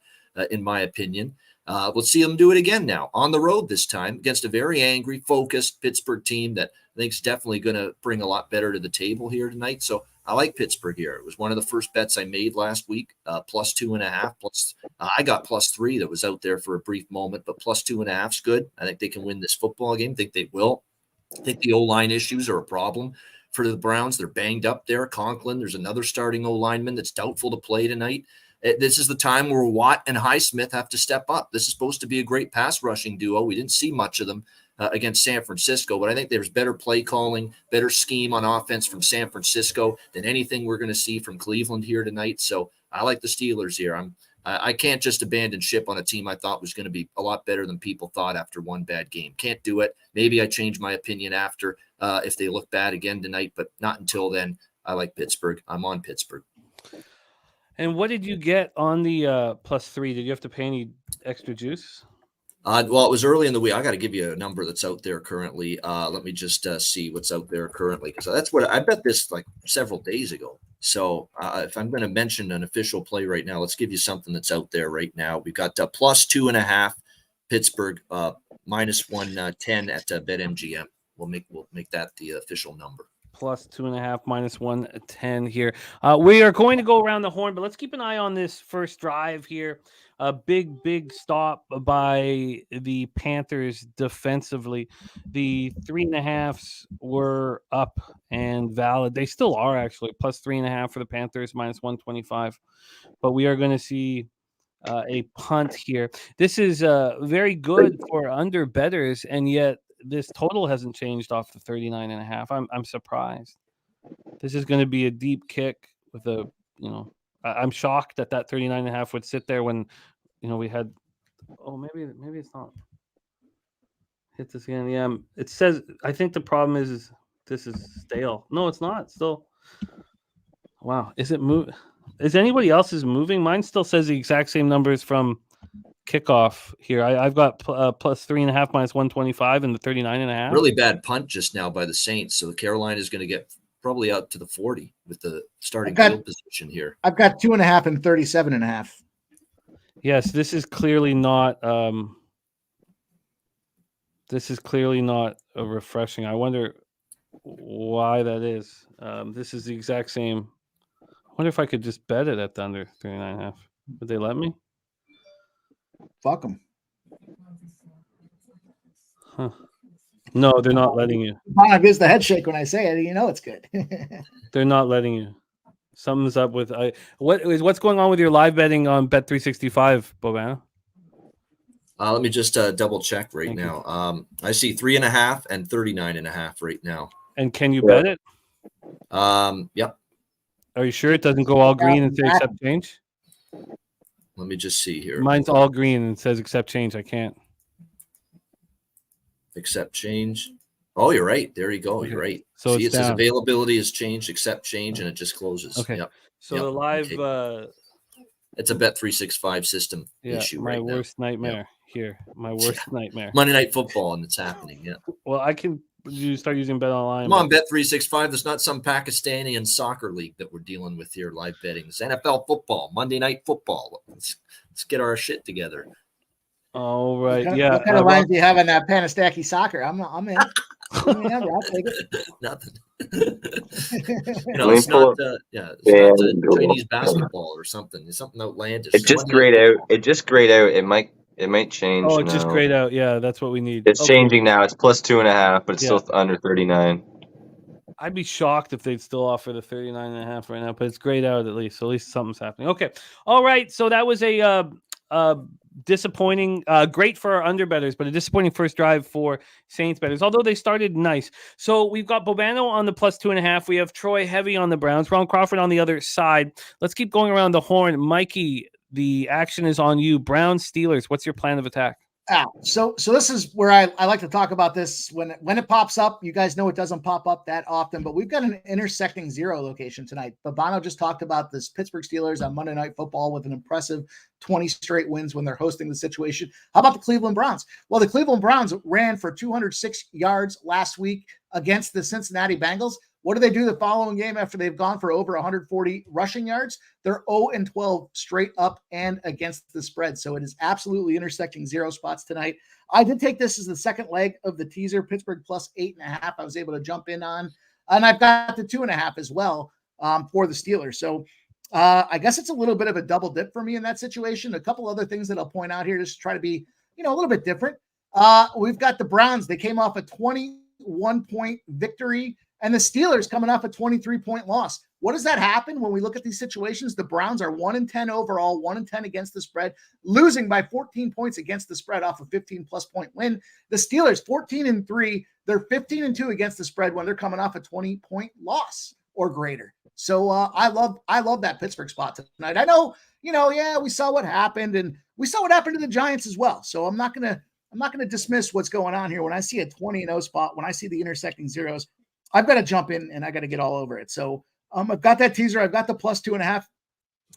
in my opinion. We'll see them do it again now on the road this time against a very angry, focused Pittsburgh team that I think is definitely going to bring a lot better to the table here tonight. So I like Pittsburgh here. It was one of the first bets I made last week, plus 2.5. Plus, I got plus 3 that was out there for a brief moment, but plus 2.5 is good. I think they can win this football game. I think they will. I think the O-line issues are a problem for the Browns. They're banged up there. Conklin, there's another starting O-lineman that's doubtful to play tonight. This is the time where Watt and Highsmith have to step up. This is supposed to be a great pass rushing duo. We didn't see much of them against San Francisco, but I think there's better play calling, better scheme on offense from San Francisco than anything we're going to see from Cleveland here tonight. So I like the Steelers here. I can't just abandon ship on a team I thought was going to be a lot better than people thought after one bad game. Can't do it. Maybe I change my opinion after if they look bad again tonight, but not until then. I like Pittsburgh. I'm on Pittsburgh. And what did you get on the plus 3? Did you have to pay any extra juice? Well, it was early in the week. I got to give you a number that's out there currently. Let me just see what's out there currently, because that's what I bet this like several days ago. So if I'm going to mention an official play right now, let's give you something that's out there right now. We've got plus 2.5 Pittsburgh, minus 110 at BetMGM. We'll make that the official number. Plus 2.5, minus 110 here. We are going to go around the horn, but let's keep an eye on this first drive here. A big stop by the Panthers defensively. The 3.5s were up and valid. They still are actually plus 3.5 for the Panthers, minus 125. But we are going to see a punt here. This is very good for under bettors, and yet this total hasn't changed off the 39.5. I'm surprised. This is going to be a deep kick with a, I'm shocked that 39.5 would sit there when, we had, maybe it's not. Hit this again. Yeah. It says, I think the problem is this is stale. No, it's not. Still. Wow. Is it move? Is anybody else's moving? Mine still says the exact same numbers from kickoff here. I've got plus 3.5, minus 125, and the 39.5. Really bad punt just now by the Saints. So Carolina is going to get probably out to the 40 with the starting field position here. I've got 2.5 and 37.5. Yes, this is clearly not. This is clearly not refreshing. I wonder why that is. This is the exact same. I wonder if I could just bet it at the under 39.5. Would they let me? Fuck them. Huh. No, they're not letting you. Bob gives the head shake when I say it. It's good. They're not letting you. Something's up with what's going on with your live betting on Bet365, Bobana? Let me just double check right now. I see 3.5 and 39.5 right now. And can you bet it? Yep. Are you sure it doesn't go all green and say accept change? Let me just see here. Mine's all green and says accept change. I can't. Accept change. Oh, you're right. There you go. You're right. So it says availability has changed, accept change, and it just closes. Okay. Yep. So the live it's a Bet365 system issue my right now. Worst nightmare here. My worst nightmare. Monday Night Football, and it's happening. Yeah. Well, I can start using Bet Online. Come on, Bet365. There's not some Pakistani and soccer league that we're dealing with here. Live betting. It's NFL football, Monday Night Football. Let's get our shit together. All right. What kind of lines do you have on that Panastaki soccer? I'm in. I'll take it. Nothing. It's not. It's not Chinese basketball or something. It's something outlandish. It just grayed out. It might change. Oh, it just grayed out. Yeah, that's what we need. It's changing now. It's plus 2.5, but it's still under 39. I'd be shocked if they'd still offer the 39.5 right now, but it's grayed out at least. So at least something's happening. Okay. All right. So that was a disappointing, great for our underbettors, but a disappointing first drive for Saints bettors, although they started nice. So we've got Bobano on the plus 2.5. We have Troy heavy on the Browns, Ron Crawford on the other side. Let's keep going around the horn. Mikey, the action is on you. Browns, Steelers. What's your plan of attack? So this is where I like to talk about this when it pops up. You guys know it doesn't pop up that often, but we've got an intersecting zero location tonight. Babano just talked about this Pittsburgh Steelers on Monday Night Football with an impressive 20 straight wins when they're hosting the situation. How about the Cleveland Browns? Well, the Cleveland Browns ran for 206 yards last week against the Cincinnati Bengals. What do they do the following game after they've gone for over 140 rushing yards? They're 0-12 straight up and against the spread. So it is absolutely intersecting zero spots tonight. I did take this as the second leg of the teaser, Pittsburgh plus 8.5. I was able to jump in on, and I've got the 2.5 as well for the Steelers. So I guess it's a little bit of a double dip for me in that situation. A couple other things that I'll point out here just to try to be, a little bit different. We've got the Browns. They came off a 21-point victory. And the Steelers coming off a 23-point loss. What does that happen when we look at these situations? The Browns are 1-10 overall, 1-10 against the spread, losing by 14 points against the spread off a 15-plus point win. The Steelers 14-3, they're 15-2 against the spread when they're coming off a 20-point loss or greater. So I love that Pittsburgh spot tonight. I know, we saw what happened, and we saw what happened to the Giants as well. So I'm not gonna dismiss what's going on here. When I see a 20-0 spot, when I see the intersecting zeros, I've got to jump in and I got to get all over it. So I've got that teaser. I've got the plus 2.5.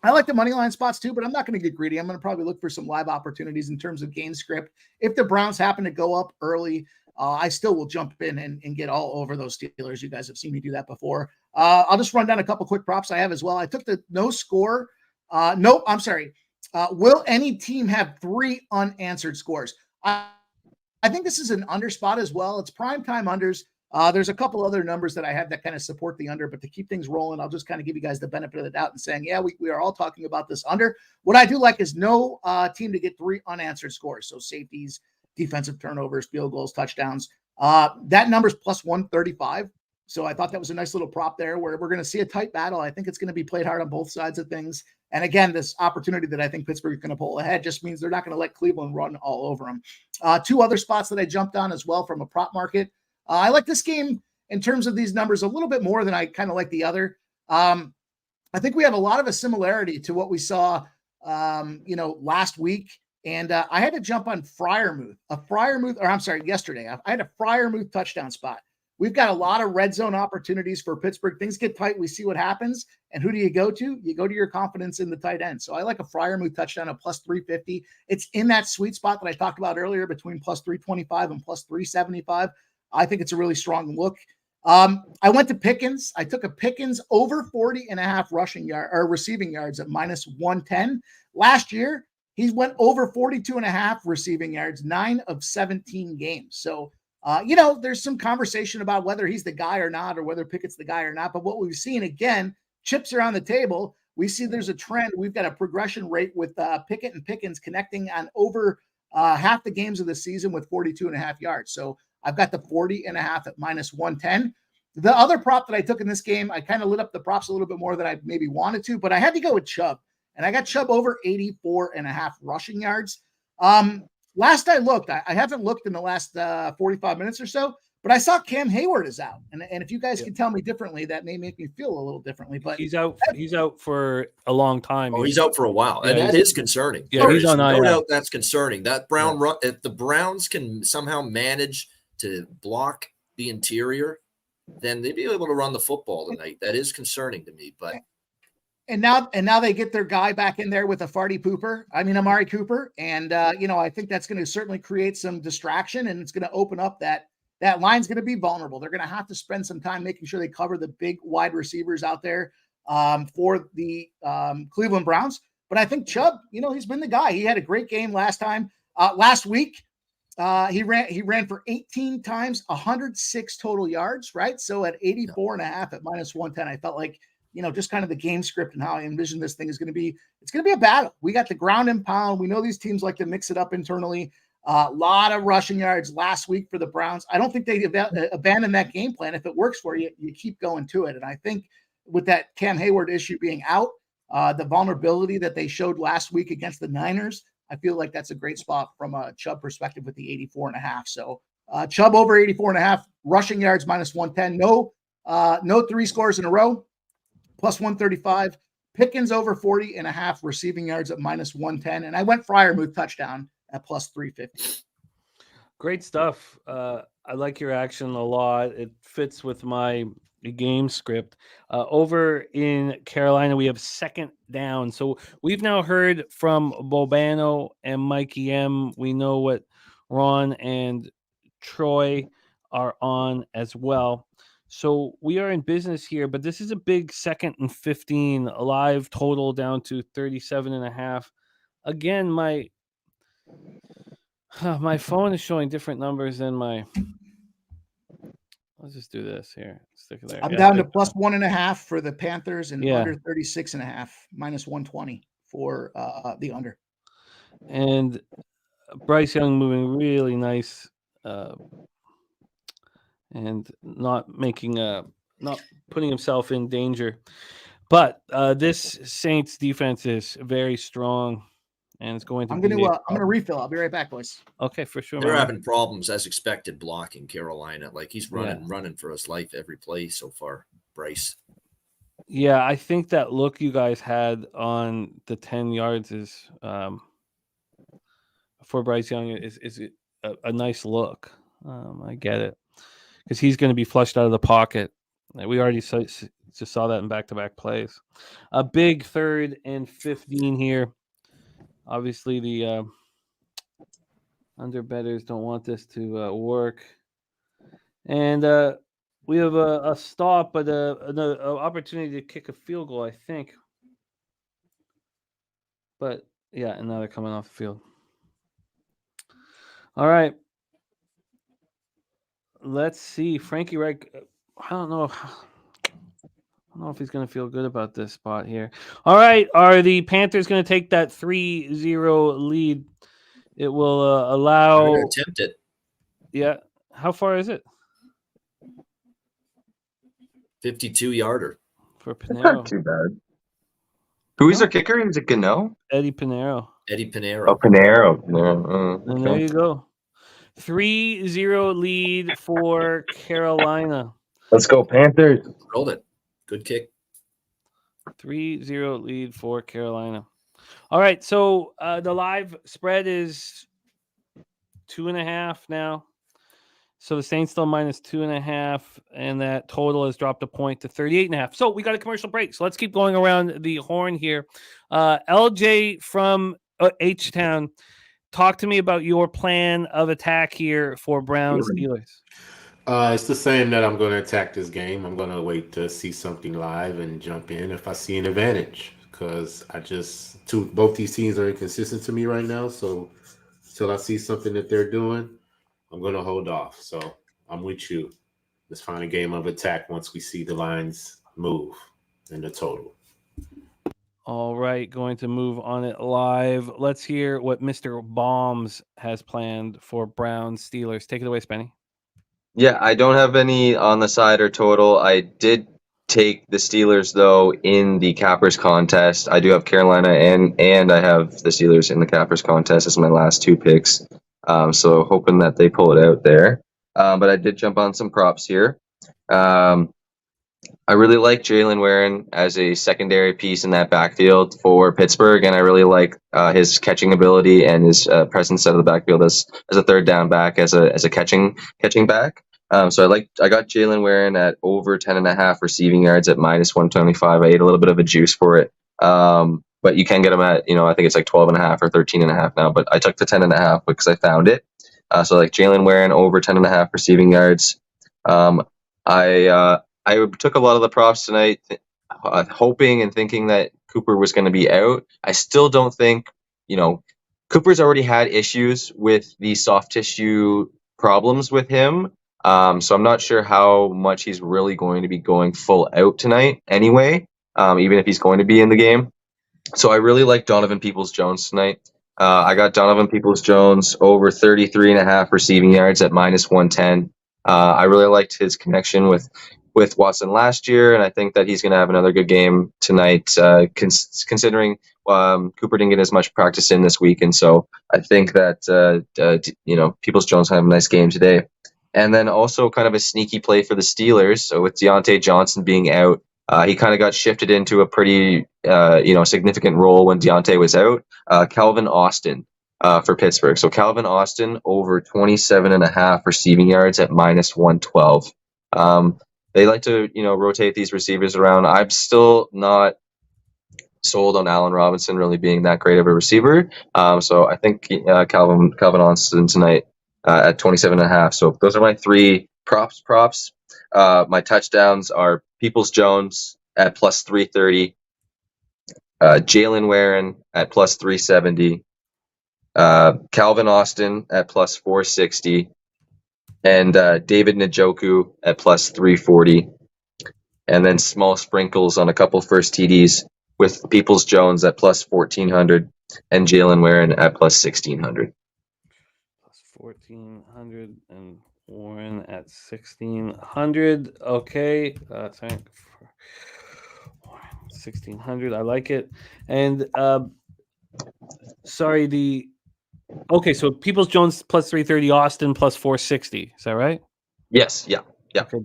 I like the money line spots too, but I'm not going to get greedy. I'm going to probably look for some live opportunities in terms of game script. If the Browns happen to go up early, I still will jump in and get all over those Steelers. You guys have seen me do that before. I'll just run down a couple quick props I have as well. I took the no score. Nope, I'm sorry. Will any team have 3 unanswered scores? I think this is an under spot as well. It's primetime unders. There's a couple other numbers that I have that kind of support the under, but to keep things rolling, I'll just kind of give you guys the benefit of the doubt and saying, yeah, we are all talking about this under. What I do like is no team to get 3 unanswered scores. So safeties, defensive turnovers, field goals, touchdowns. That number's plus 135. So I thought that was a nice little prop there where we're going to see a tight battle. I think it's going to be played hard on both sides of things. And again, this opportunity that I think Pittsburgh is going to pull ahead just means they're not going to let Cleveland run all over them. 2 other spots that I jumped on as well from a prop market. I like this game in terms of these numbers a little bit more than I kind of like the other. I think we have a lot of a similarity to what we saw, last week. And I had to jump on yesterday. I had a Freiermuth touchdown spot. We've got a lot of red zone opportunities for Pittsburgh. Things get tight. We see what happens. And who do you go to? You go to your confidence in the tight end. So I like a Freiermuth touchdown at plus 350. It's in that sweet spot that I talked about earlier between plus 325 and plus 375. I think it's a really strong look. I went to Pickens. I took a Pickens over 40.5 receiving yards at minus 110. Last year, he went over 42.5 receiving yards, 9 of 17 games. So, there's some conversation about whether he's the guy or not, or whether Pickett's the guy or not. But what we've seen, again, chips are on the table. We see there's a trend. We've got a progression rate with Pickett and Pickens connecting on over half the games of the season with 42.5 yards. So I've got the 40.5 at minus 110. The other prop that I took in this game, I kind of lit up the props a little bit more than I maybe wanted to, but I had to go with Chubb. And I got Chubb over 84.5 rushing yards. Last I looked, I haven't looked in the last 45 minutes or so, but I saw Cam Hayward is out. And if you guys can tell me differently, that may make me feel a little differently. But he's out for a long time. Oh, he's out for a while. Yeah, and that is concerning. Yeah, he's on no IR. doubt that's concerning. That run, if the Browns can somehow manage to block the interior, then they'd be able to run the football tonight. That is concerning to me. But And now they get their guy back in there with Amari Cooper. And, I think that's going to certainly create some distraction, and it's going to open up that line's going to be vulnerable. They're going to have to spend some time making sure they cover the big wide receivers out there for the Cleveland Browns. But I think Chubb, he's been the guy. He had a great game last week. He ran for 18 times, 106 total yards, right? So at 84.5 at minus 110, I felt like, just kind of the game script and how I envision this thing is going to be. It's going to be a battle. We got the ground and pound. We know these teams like to mix it up internally. A lot of rushing yards last week for the Browns. I don't think they abandon that game plan. If it works for you, you keep going to it. And I think with that Cam Hayward issue being out, the vulnerability that they showed last week against the Niners, I feel like that's a great spot from a Chubb perspective with the 84.5. So Chubb over 84.5 rushing yards minus 110. No 3 scores in a row. Plus 135, Pickens over 40.5 receiving yards at minus 110. And I went Freiermuth touchdown at plus 350. Great stuff. I like your action a lot. It fits with my game script. Over in Carolina, we have second down. So we've now heard from Bobano and Mikey M. We know what Ron and Troy are on as well. So we are in business here, but this is a big 2nd and 15, a live total down to 37.5. Again, my phone is showing different numbers than my. Let's just do this here. Stick it there. I'm down to plus 1.5 for the Panthers and Yeah. under 36.5, minus 120 for the under. And Bryce Young moving really nice, and not putting himself in danger. But this Saints defense is very strong, and it's going to. I'm gonna refill. I'll be right back, boys. Okay, for sure. They're having problems as expected blocking Carolina. Like he's running for his life every play so far, Bryce. Yeah, I think that look you guys had on the 10 yards is for Bryce Young is a nice look. I get it because he's going to be flushed out of the pocket. We already just saw that in back-to-back plays. A big 3rd and 15 here. Obviously, the underbettors don't want this to work. And we have a stop, but an opportunity to kick a field goal, I think. But, yeah, and now they're coming off the field. All right. Let's see. Frankie Reich, I don't know if he's going to feel good about this spot here. All right. Are the Panthers going to take that 3-0 lead? It will allow. They're going to attempt it. Yeah. How far is it? 52-yarder. For That's Pinero. not too bad. Who's their kicker? Is it Gano? Eddie Pinero. Eddie Pinero. Oh, Pinero. And there you go. 3-0 lead for Carolina. Let's go, Panthers. Rolled it. Good kick. 3-0 lead for Carolina. All right, so the live spread is 2.5 now. So the Saints still minus 2.5, and that total has dropped a point to 38.5. So we got a commercial break. So let's keep going around the horn here. LJ from H-Town, talk to me about your plan of attack here for Browns Steelers. It's the same that I'm going to attack this game. I'm going to wait to see something live and jump in if I see an advantage, because both these teams are inconsistent to me right now. So until I see something that they're doing, I'm going to hold off. So I'm with you. Let's find a game of attack once we see the lines move in the total. All right, going to move on it live. Let's hear what Mr. Bombs has planned for Browns Steelers. Take it away, Spenny. Yeah, I don't have any on the side or total. I did take the Steelers, though, in the Cappers contest. I do have Carolina and I have the Steelers in the Cappers contest as my last 2 picks. So hoping that they pull it out there. But I did jump on some props here. I really like Jalen Warren as a secondary piece in that backfield for Pittsburgh, and I really like his catching ability and his presence out of the backfield as a 3rd down back, as a catching back. So I got Jalen Warren at over 10.5 receiving yards at minus 125. I ate a little bit of a juice for it. But you can get them at, I think it's like 12.5 or 13.5 now, but I took the 10.5 because I found it. So like Jalen Warren over 10.5 receiving yards. I took a lot of the props tonight, hoping and thinking that Cooper was going to be out. I still don't think, Cooper's already had issues with the soft tissue problems with him. So I'm not sure how much he's really going to be going full out tonight anyway, even if he's going to be in the game. So I really like Donovan Peoples-Jones tonight. I got Donovan Peoples-Jones over 33.5 receiving yards at minus 110. I really liked his connection with Watson last year, and I think that he's going to have another good game tonight, considering Cooper didn't get as much practice in this week. And so I think that, Peoples-Jones have a nice game today. And then also kind of a sneaky play for the Steelers. So with Deontay Johnson being out, he kind of got shifted into a pretty, significant role when Deontay was out. Calvin Austin for Pittsburgh. So Calvin Austin over 27.5 receiving yards at minus 112. They like to, rotate these receivers around. I'm still not sold on Allen Robinson really being that great of a receiver. So I think Calvin Austin tonight at 27.5. So those are my three props. My touchdowns are Peoples-Jones at plus 330, Jalen Warren at plus 370, Calvin Austin at plus 460, and David Njoku at plus 340. And then small sprinkles on a couple first TDs with Peoples-Jones at plus 1,400 and Jalen Warren at plus 1,600. Plus 1,400 and Warren at 1,600. Okay. Sorry. 1,600. I like it. And okay, so Peoples-Jones plus 330, Austin plus 460. Is that right? Yes. Yeah. Okay.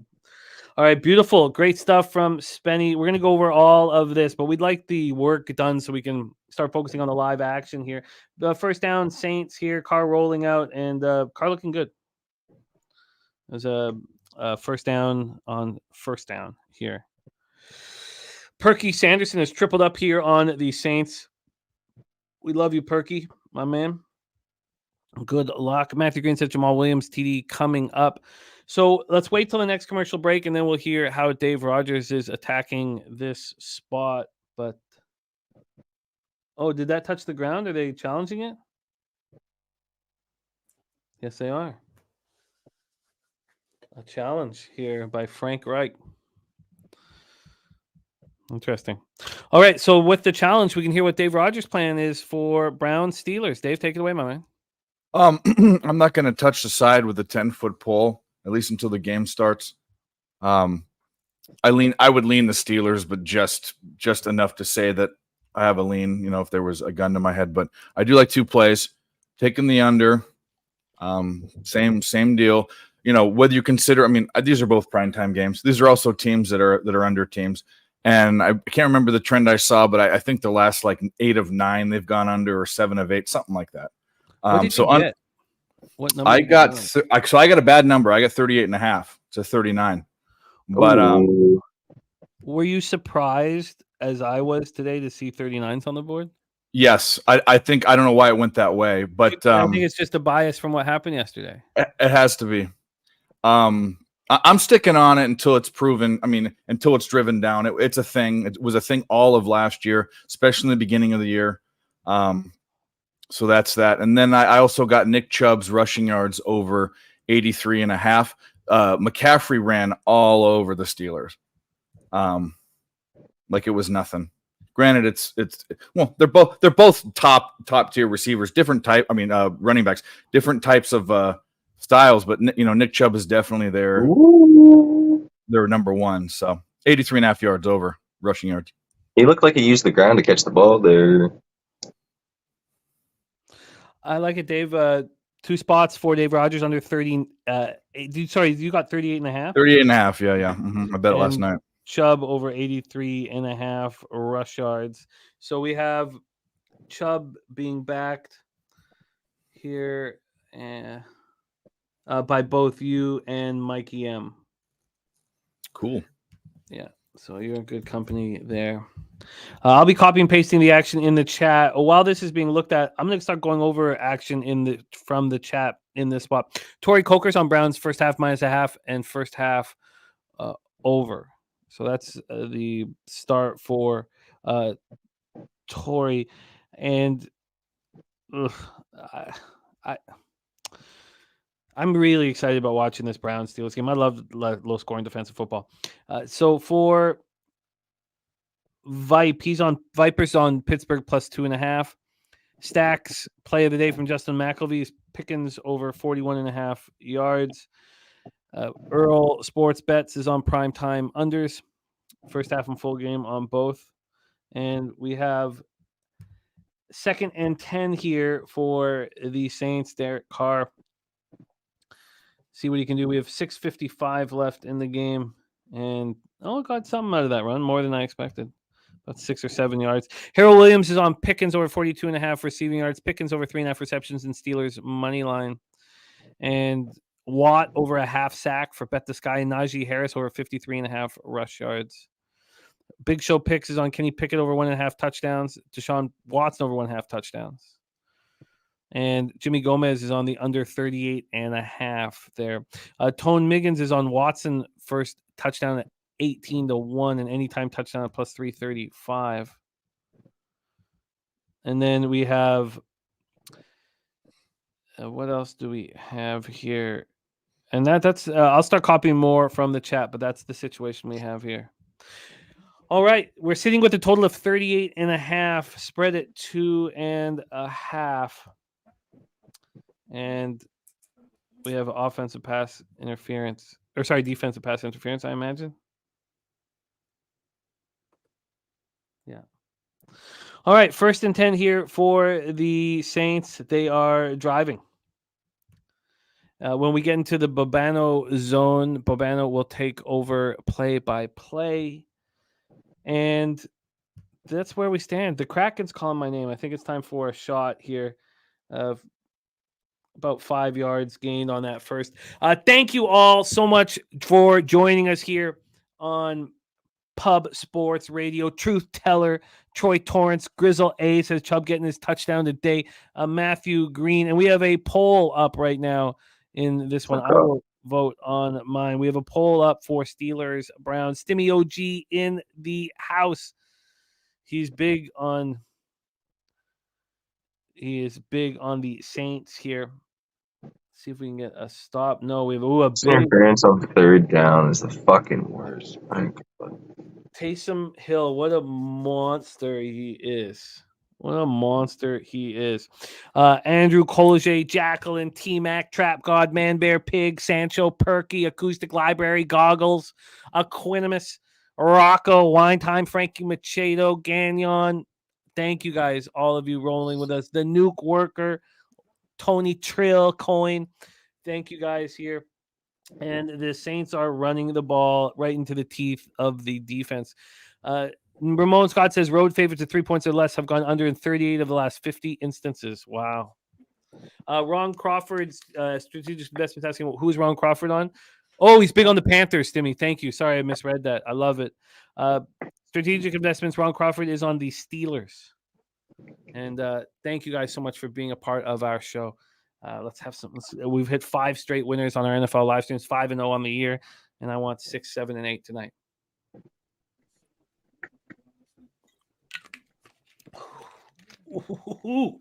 All right, beautiful. Great stuff from Spenny. We're going to go over all of this, but we'd like the work done so we can start focusing on the live action here. The first down, Saints here, Carr rolling out, and Carr looking good. There's a first down on first down here. Perky Sanderson has tripled up here on the Saints. We love you, Perky, my man. Good luck. Matthew Green said Jamal Williams TD coming up. So let's wait till the next commercial break, and then we'll hear how Dave Rogers is attacking this spot. But, did that touch the ground? Are they challenging it? Yes, they are. A challenge here by Frank Reich. Interesting. All right, so with the challenge, we can hear what Dave Rogers' plan is for Browns Steelers. Dave, take it away, my man. I'm not going to touch the side with a 10-foot pole, at least until the game starts. I would lean the Steelers, but just enough to say that I have a lean, if there was a gun to my head. But I do like two plays. Taking the under, same deal. Whether you consider, these are both primetime games. These are also teams that are under teams. And I can't remember the trend I saw, but I think the last 8 of 9 they've gone under, or 7 of 8, something like that. What did you get? What number? I got so I got a bad number. I got 38.5 to 39. But were you surprised as I was today to see 39s on the board? Yes, I think I don't know why it went that way, but I think it's just a bias from what happened yesterday. It has to be. I'm sticking on it until it's proven. Until it's driven down. It's a thing. It was a thing all of last year, especially in the beginning of the year. So that's that. And then I also got Nick Chubb's rushing yards over 83.5. McCaffrey ran all over the Steelers. Like it was nothing. Granted, it's they're both top tier receivers, different type. Running backs, different types of styles. But Nick Chubb is definitely their number one. So 83.5 yards over rushing yards. He looked like he used the ground to catch the ball there. I like it, Dave. 2 spots for Dave Rogers under 30. You got 38.5? 38.5, yeah. I bet it last night. Chubb over 83.5 rush yards. So we have Chubb being backed here by both you and Mikey M. Cool. Yeah, so you're in good company there. I'll be copy and pasting the action in the chat. While this is being looked at, I'm going to start going over action from the chat in this spot. Tory Coker's on Browns first half -0.5 and first half over. So that's the start for Tory. And I'm really excited about watching this Browns Steelers game. I love low scoring defensive football. So for Vipers on Pittsburgh plus 2.5. Stacks play of the day from Justin McElvey. Pickens over 41.5 yards. Earl Sports Bets is on primetime unders. First half and full game on both. And we have 2nd and 10 here for the Saints. Derek Carr. See what he can do. We have 6:55 left in the game. And got something out of that run, more than I expected. about 6 or 7 yards. Harold Williams is on Pickens over 42.5 receiving yards. Pickens over 3.5 receptions in Steelers money line. And Watt over a half sack for Bet the Sky. Najee Harris over 53.5 rush yards. Big Show Picks is on Kenny Pickett over 1.5 touchdowns. Deshaun Watson over 1.5 touchdowns. And Jimmy Gomez is on the under 38.5 there. Tone Miggins is on Watson first touchdown at 18-1 and anytime touchdown at plus 335. And then we have what else do we have here? And that's I'll start copying more from the chat, but that's the situation we have here. All right, we're sitting with a total of 38.5, spread at 2.5. And we have offensive pass interference, defensive pass interference, I imagine. Yeah. All right, 1st and 10 here for the Saints. They are driving. When we get into the Bobano zone, Bobano will take over play-by-play. And that's where we stand. The Kraken's calling my name. I think it's time for a shot here of about 5 yards gained on that first. Thank you all so much for joining us here on Pub Sports Radio. Truth Teller, Troy Torrance, Grizzle A says Chubb getting his touchdown today. Matthew Green. And we have a poll up right now in this one. I will vote on mine. We have a poll up for Steelers Browns. Stimmy OG in the house. He is big on the Saints here. See if we can get a stop. No, we have a big interference on 3rd down is the fucking worst. Taysom Hill. What a monster he is. What a monster he is. Andrew Collier, Jacqueline, T-Mac, Trap God, Man Bear, Pig, Sancho, Perky, Acoustic Library, Goggles, Aquinimus, Rocco, Wine Time, Frankie Machado, Gagnon. Thank you guys, all of you rolling with us. The Nuke Worker, Tony Trill, Coin. Thank you guys here. And the Saints are running the ball right into the teeth of the defense. Ramon Scott says road favorites at 3 points or less have gone under in 38 of the last 50 instances. Wow. Ron Crawford's strategic investment asking, who's Ron Crawford on? Oh, he's big on the Panthers, Timmy. Thank you. Sorry, I misread that. I love it. Strategic investments, Ron Crawford is on the Steelers. And thank you guys so much for being a part of our show. Let's have some. We've hit 5 straight winners on our NFL live streams, 5-0 on the year, and I want 6, 7, and 8 tonight. Woo!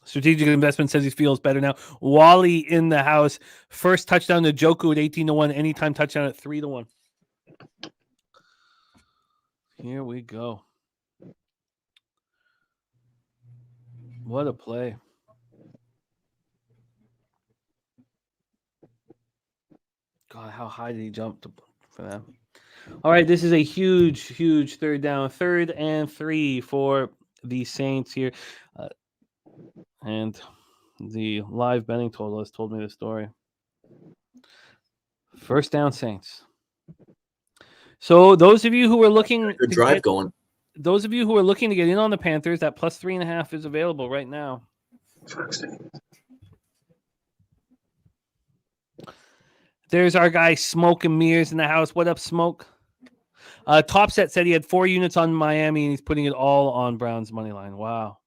Strategic investment says he feels better now. Wally in the house. First touchdown to Joku at 18-1. Anytime touchdown at 3-1. Here we go. What a play. God, how high did he jump for that? All right, this is a huge, huge 3rd down. 3rd and 3 for the Saints here. And the live betting total has told me the story. 1st down, Saints. So those of you who are looking good drive going. Those of you who are looking to get in on the Panthers, that plus 3.5 is available right now. There's our guy Smoke and Mears in the house. What up, Smoke? Topset said he had 4 units on Miami and he's putting it all on Browns money line. Wow.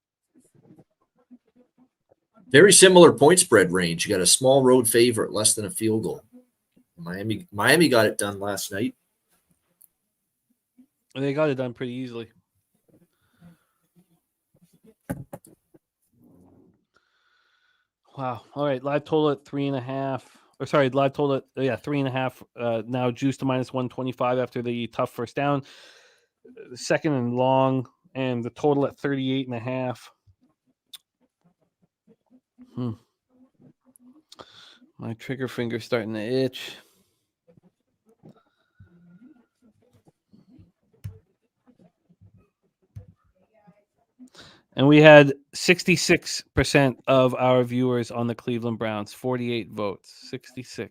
Very similar point spread range. You got a small road favorite, less than a field goal. Miami got it done last night. They got it done pretty easily. Wow. All right. Live total at 3.5. Or sorry, live total at 3.5. Now juiced to minus 125 after the tough first down. 2nd and long, and the total at 38.5. My trigger finger's starting to itch. And we had 66% of our viewers on the Cleveland Browns, 48 votes, 66%.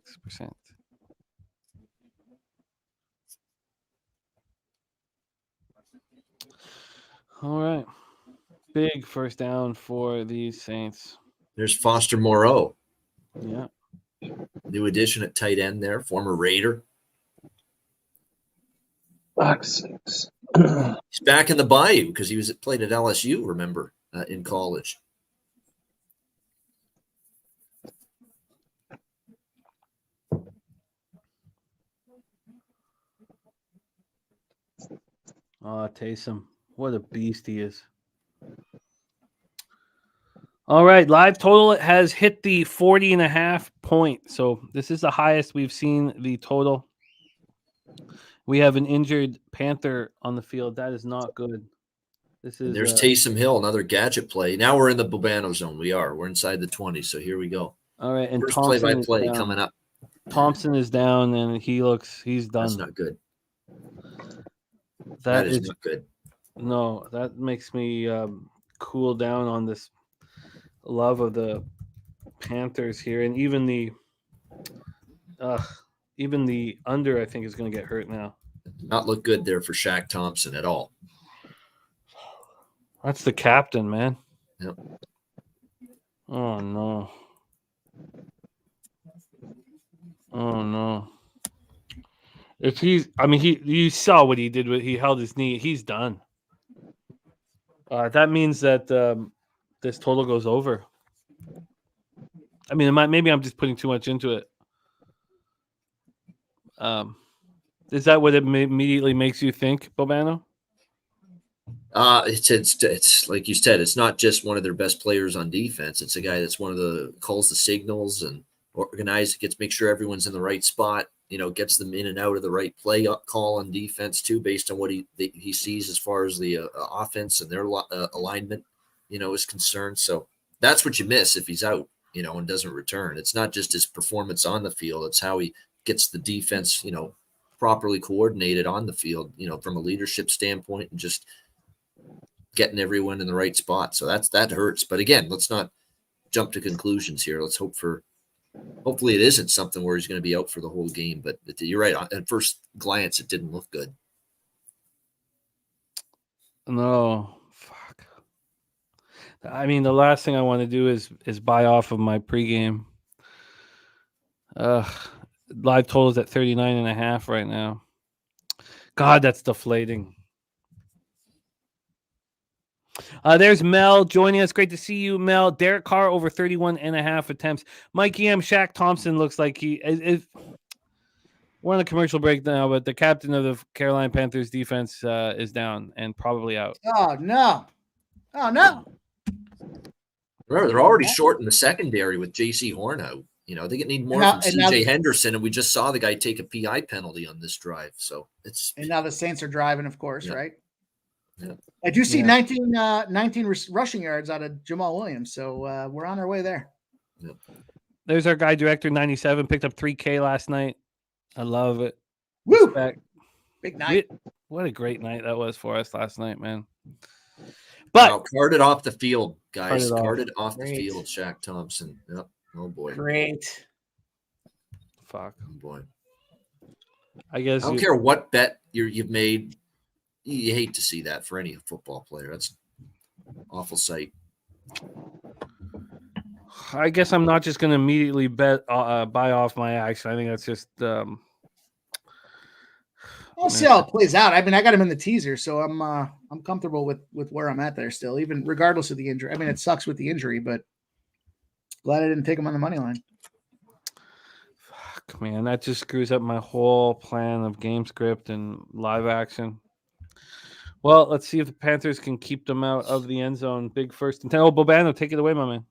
All right. Big first down for the Saints. There's Foster Moreau. Yeah. New addition at tight end there, former Raider. Box 6. He's back in the Bayou because he was played at LSU, remember, in college. Taysom. What a beast he is. All right. Live total has hit the 40.5 point. So this is the highest we've seen the total. We have an injured Panther on the field. That is not good. There's Taysom Hill, another gadget play. Now we're in the Bobano zone. We're inside the 20. So here we go. All right. And first Thompson play-by-play coming up. Thompson is down, and he's done. That's not good. That is not good. No, that makes me cool down on this love of the Panthers here, and even the under I think is going to get hurt now. Not look good there for Shaq Thompson at all. That's the captain, man. Yep. Oh no. Oh no. If you saw what he did with he held his knee. He's done. That means that this total goes over. I mean, maybe I'm just putting too much into it. Is that what it immediately makes you think, Bobano? It's like you said, it's not just one of their best players on defense. It's a guy that's calls the signals and organizes, make sure everyone's in the right spot. Gets them in and out of the right play call on defense too, based on what he sees as far as the offense and their alignment, is concerned. So that's what you miss if he's out, and doesn't return. It's not just his performance on the field; it's how he gets the defense, properly coordinated on the field, from a leadership standpoint, and just getting everyone in the right spot. So that hurts. But again, let's not jump to conclusions here. Let's hopefully it isn't something where he's going to be out for the whole game. But you're right. At first glance, it didn't look good. No, fuck. I mean, the last thing I want to do is buy off of my pregame. Live totals at 39.5 right now. God, that's deflating. There's Mel joining us. Great to see you, Mel. Derek Carr over 31.5 attempts. Mikey M. Shaq Thompson looks like he is. We're on the commercial break now, but the captain of the Carolina Panthers defense is down and probably out. Oh, no. Oh, no. Remember, they're already short in the secondary with J.C. Horn out. They need more from C.J. Henderson, and we just saw the guy take a PI penalty on this drive. So and now the Saints are driving, of course, right? Yeah. I do see 19 rushing yards out of Jamal Williams, so we're on our way there. Yeah. There's our guy, Director 97, picked up 3K last night. I love it. Woo! Big night. What a great night that was for us last night, man. But carted off the field, guys. Carted off the field, Shaq Thompson. Yep. Oh boy. Great. Fuck. Oh boy. I guess I don't care what bet you've made. You hate to see that for any football player. That's an awful sight. I guess I'm not just going to immediately buy off my action. I think that's just. We'll see how it plays out. I mean, I got him in the teaser, so I'm comfortable with where I'm at there still, even regardless of the injury. I mean, it sucks with the injury, but glad I didn't take him on the money line. Fuck, man, that just screws up my whole plan of game script and live action. Well, let's see if the Panthers can keep them out of the end zone. Big 1st and 10. Oh, Bobano, take it away, my man.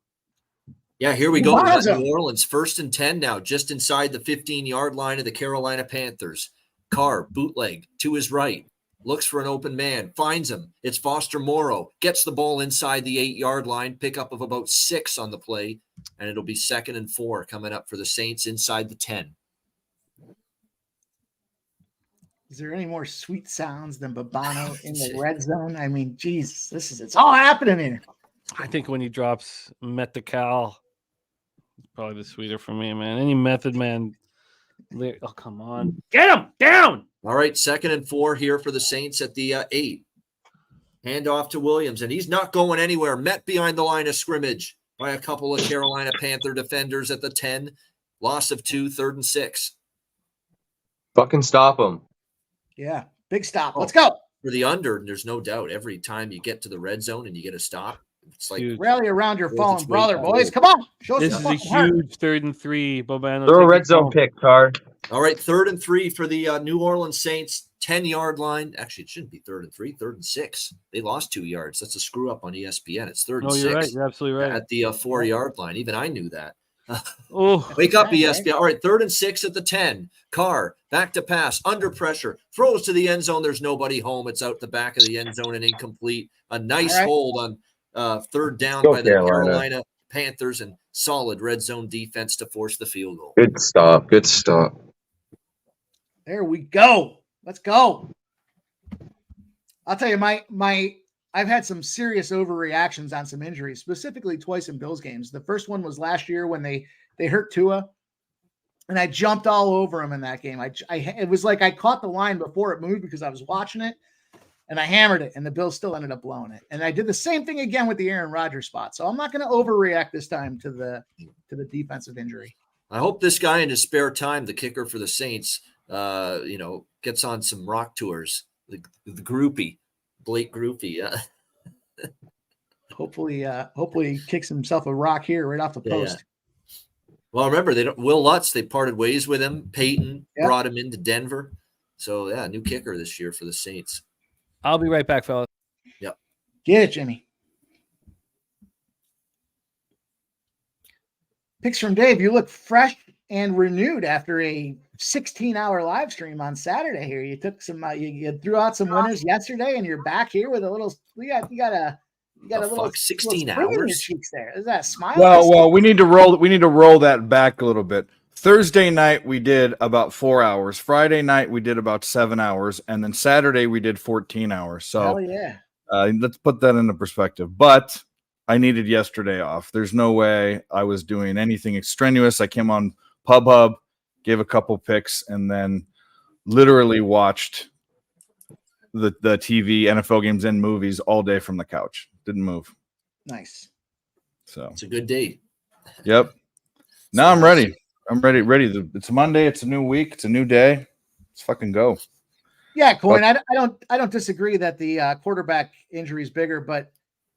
Yeah, here we go. We got New Orleans 1st and 10 now, just inside the 15-yard line of the Carolina Panthers. Carr, bootleg to his right, looks for an open man, finds him. It's Foster Moreau, gets the ball inside the 8-yard line, pickup of about 6 on the play, and it'll be 2nd and 4 coming up for the Saints inside the 10. Is there any more sweet sounds than Bobano in the red zone? I mean, Jesus, it's all happening here. I think when he drops Metacal, it's probably the sweeter for me, man. Any method man. Oh, come on. Get him down. All right, 2nd and 4 here for the Saints at the 8. Hand off to Williams, and he's not going anywhere. Met behind the line of scrimmage by a couple of Carolina Panther defenders at the 10. Loss of 2, 3rd and 6. Fucking stop him. Yeah, big stop. Let's go. For the under, there's no doubt. Every time you get to the red zone and you get a stop, it's like Huge. Rally around your Well, fallen it's brother, way- boys. Come on. Show us This some is a fucking heart. huge 3rd and 3. Bobano, Throw a take red it zone home. pick, Car. all right, 3rd and 3 for the New Orleans Saints, 10-yard line. Actually, it shouldn't be 3rd and 3, 3rd and 6. They lost 2 yards. That's a screw up on ESPN. It's 3rd and No, 6 you're right. You're absolutely right. at the 4-yard line. Even I knew that. Oh, Wake up, Okay. ESPN. All right, 3rd and 6 at the 10. Carr, back to pass, under pressure, throws to the end zone. There's nobody home. It's out the back of the end zone and incomplete. A nice All right. hold on 3rd down Go by the Carolina. Carolina Panthers, and solid red zone defense to force the field goal. Good stop. Good stop. There we go. Let's go. I'll tell you, I've had some serious overreactions on some injuries, specifically twice in Bills games. The first one was last year when they hurt Tua, and I jumped all over him in that game. It was like I caught the line before it moved because I was watching it, and I hammered it, and the Bills still ended up blowing it. And I did the same thing again with the Aaron Rodgers spot. So I'm not going to overreact this time to the defensive injury. I hope this guy in his spare time, the kicker for the Saints, gets on some rock tours. The groupie, Blake Groupie. Hopefully he kicks himself a rock here right off the post. Well, remember, Will Lutz, they parted ways with him. Peyton Yep. brought him into Denver. So, yeah, new kicker this year for the Saints. I'll be right back, fellas. Get it, Jimmy. Picks from Dave. You look fresh and renewed after a 16-hour live stream on Saturday here. You took some, you threw out some winners yesterday, and you're back here with a little. You got a little 16 little spring in your hours? cheeks there. Is that a smile? Well, we need to roll that back a little bit. Thursday night we did about 4 hours. Friday night we did about 7 hours, and then Saturday we did 14 hours. So Hell yeah. let's put that into perspective. But I needed yesterday off. There's no way I was doing anything extraneous. I came on PubHub, gave a couple picks, and then literally watched the TV, NFL games, and movies all day from the couch. Didn't move. Nice. So It's a good day. yep. Now I'm ready. I'm ready. It's Monday. It's a new week. It's a new day. Let's fucking go. Yeah, Coin. I don't disagree that the quarterback injury is bigger, but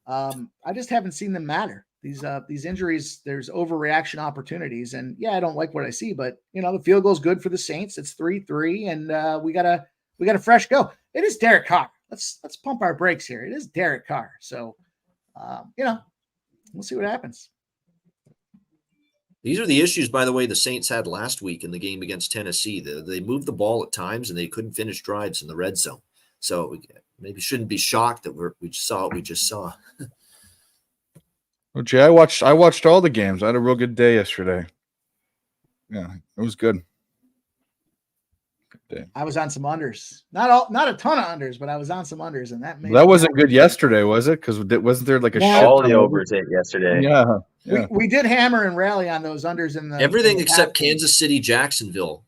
I just haven't seen them matter. These injuries, there's overreaction opportunities, and yeah, I don't like what I see, but the field goal is good for the Saints. It's 3-3, and we got a fresh go. It is Derek Carr. Let's pump our brakes here. It is Derek Carr. So we'll see what happens. These are the issues, by the way, the Saints had last week in the game against Tennessee. They moved the ball at times, and they couldn't finish drives in the red zone. So we maybe shouldn't be shocked that we just saw what we just saw. Well, Jay, I watched all the games. I had a real good day yesterday. Yeah, it was good. Good day. I was on some unders, not a ton of unders, but I was on some unders, and That wasn't good yesterday, was it? Because wasn't there like a No. shit All ton the of- overs hit yesterday. Yeah. Yeah. We did hammer and rally on those unders in the Everything in the except past game, Kansas City, Jacksonville.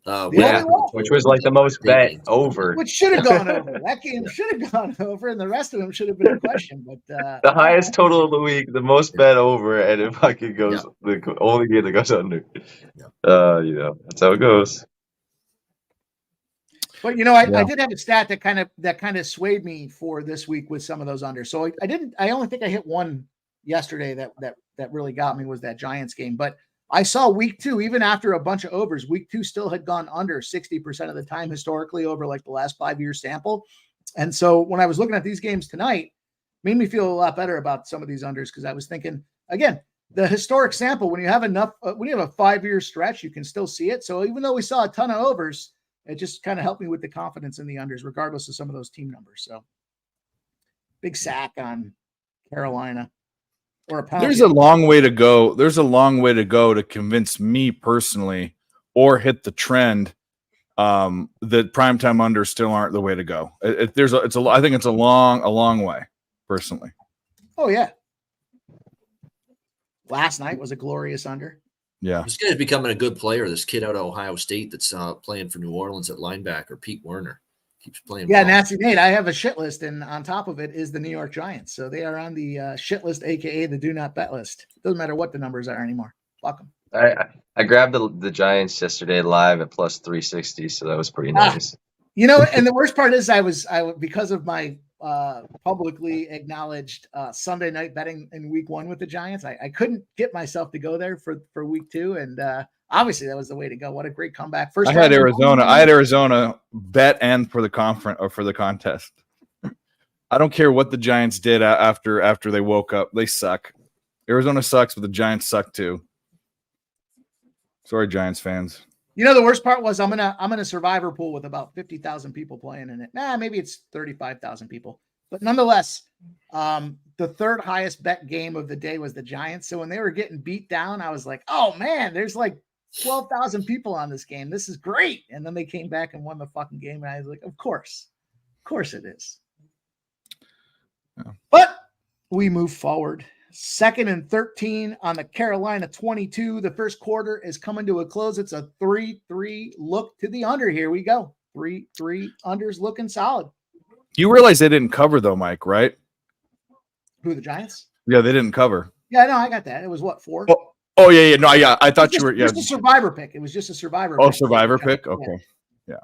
Yeah, which was like the most bet over. which should have gone over. That game should have gone over, and the rest of them should have been a question. But The highest total of the week, the most bet over, and it fucking goes the only game that goes under. That's how it goes. But I did have a stat that kind of swayed me for this week with some of those unders. So I only think I hit one yesterday that really got me was that Giants game. But I saw week 2, even after a bunch of overs, week 2 still had gone under 60% of the time historically over like the last 5-year sample. And so when I was looking at these games tonight, made me feel a lot better about some of these unders because I was thinking, again, the historic sample, when you have enough, when you have a 5-year stretch, you can still see it. So even though we saw a ton of overs, it just kind of helped me with the confidence in the unders, regardless of some of those team numbers. So big sack on Carolina. Or a penalty. There's a long way to go. There's a long way to go to convince me personally or hit the trend that primetime unders still aren't the way to go. I think it's a long way personally. Oh yeah. Last night was a glorious under. Yeah. This guy's becoming a good player. This kid out of Ohio State that's playing for New Orleans at linebacker, Pete Werner. keeps playing. Yeah, well. Nasty Nate, I have a shit list, and on top of it is the New York Giants. So they are on the shit list, aka the do not bet list. Doesn't matter what the numbers are anymore. Fuck them. I grabbed the Giants yesterday live at plus 360, so that was pretty nice. You know, and the worst part is I because of my publicly acknowledged Sunday night betting in week 1 with the Giants, I couldn't get myself to go there for week 2, and obviously that was the way to go. What a great comeback! I had Arizona bet and for the conference or for the contest. I don't care what the Giants did after they woke up. They suck. Arizona sucks, but the Giants suck too. Sorry, Giants fans. You know, the worst part was I'm in a survivor pool with about 50,000 people playing in it. Maybe it's 35,000 people, but nonetheless, the third highest bet game of the day was the Giants. So when they were getting beat down, I was like, oh man, there's like 12,000 people on this game. This is great. And then they came back and won the fucking game. And I was like, of course it is. Yeah. But we move forward. 2nd and 13 on the Carolina 22. The first quarter is coming to a close. It's a 3-3 look to the under. Here we go. 3-3 unders looking solid. You realize they didn't cover though, Mike, right? Who, the Giants? Yeah, they didn't cover. Yeah, no, I got that. It was what, 4? Oh yeah. No, yeah. I thought you were. Yeah, just a survivor pick. It was just a survivor. Oh, pick. survivor pick. Okay. Yeah.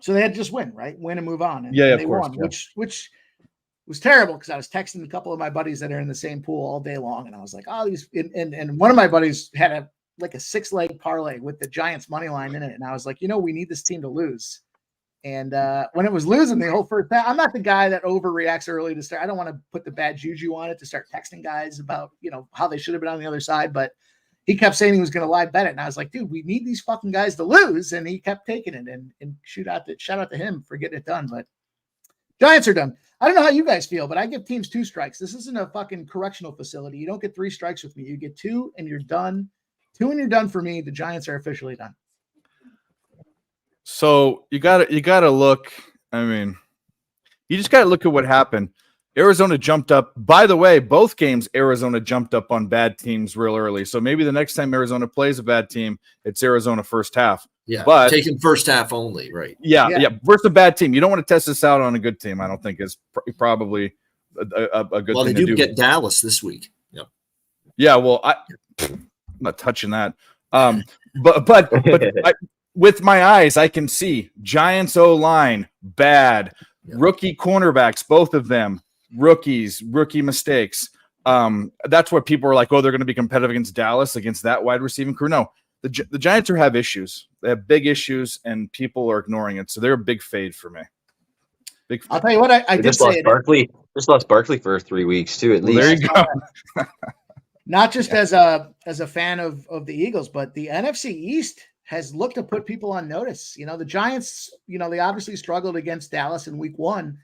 So they had to just win, right? Win and move on. And, yeah, and they of course. won, which was terrible because I was texting a couple of my buddies that are in the same pool all day long, and I was like, "Oh, these." And one of my buddies had a 6-leg parlay with the Giants money line in it, and I was like, we need this team to lose. And when it was losing the whole first half, I'm not the guy that overreacts early to start. I don't want to put the bad juju on it to start texting guys about how they should have been on the other side, but he kept saying he was going to live bet it, and I was like, dude, we need these fucking guys to lose, and he kept taking it. And shout out to him for getting it done, but Giants are done. I don't know how you guys feel, but I give teams 2 strikes. This isn't a fucking correctional facility. You don't get 3 strikes with me. You get 2 and you're done. 2 and you're done for me. The Giants are officially done. So you gotta look. I mean, you just gotta look at what happened. Arizona jumped up. By the way, both games Arizona jumped up on bad teams real early. So maybe the next time Arizona plays a bad team, it's Arizona first half. Yeah, but taking first half only, right? Yeah. Versus a bad team, you don't want to test this out on a good team. I don't think is probably a good. Well, thing they to do get Dallas this week. Yeah. Yeah. Well, I'm not touching that. But with my eyes, I can see Giants O-line bad, rookie cornerbacks, both of them rookie mistakes. That's what people are like. Oh, they're going to be competitive against Dallas, against that wide receiving crew. No. The Giants have issues. They have big issues, and people are ignoring it. So they're a big fade for me. Big. I'll tell you what, I did say. Just lost Barkley for 3 weeks too. At least there you go. Not just as a fan of the Eagles, but the NFC East has looked to put people on notice. The Giants. They obviously struggled against Dallas in week 1,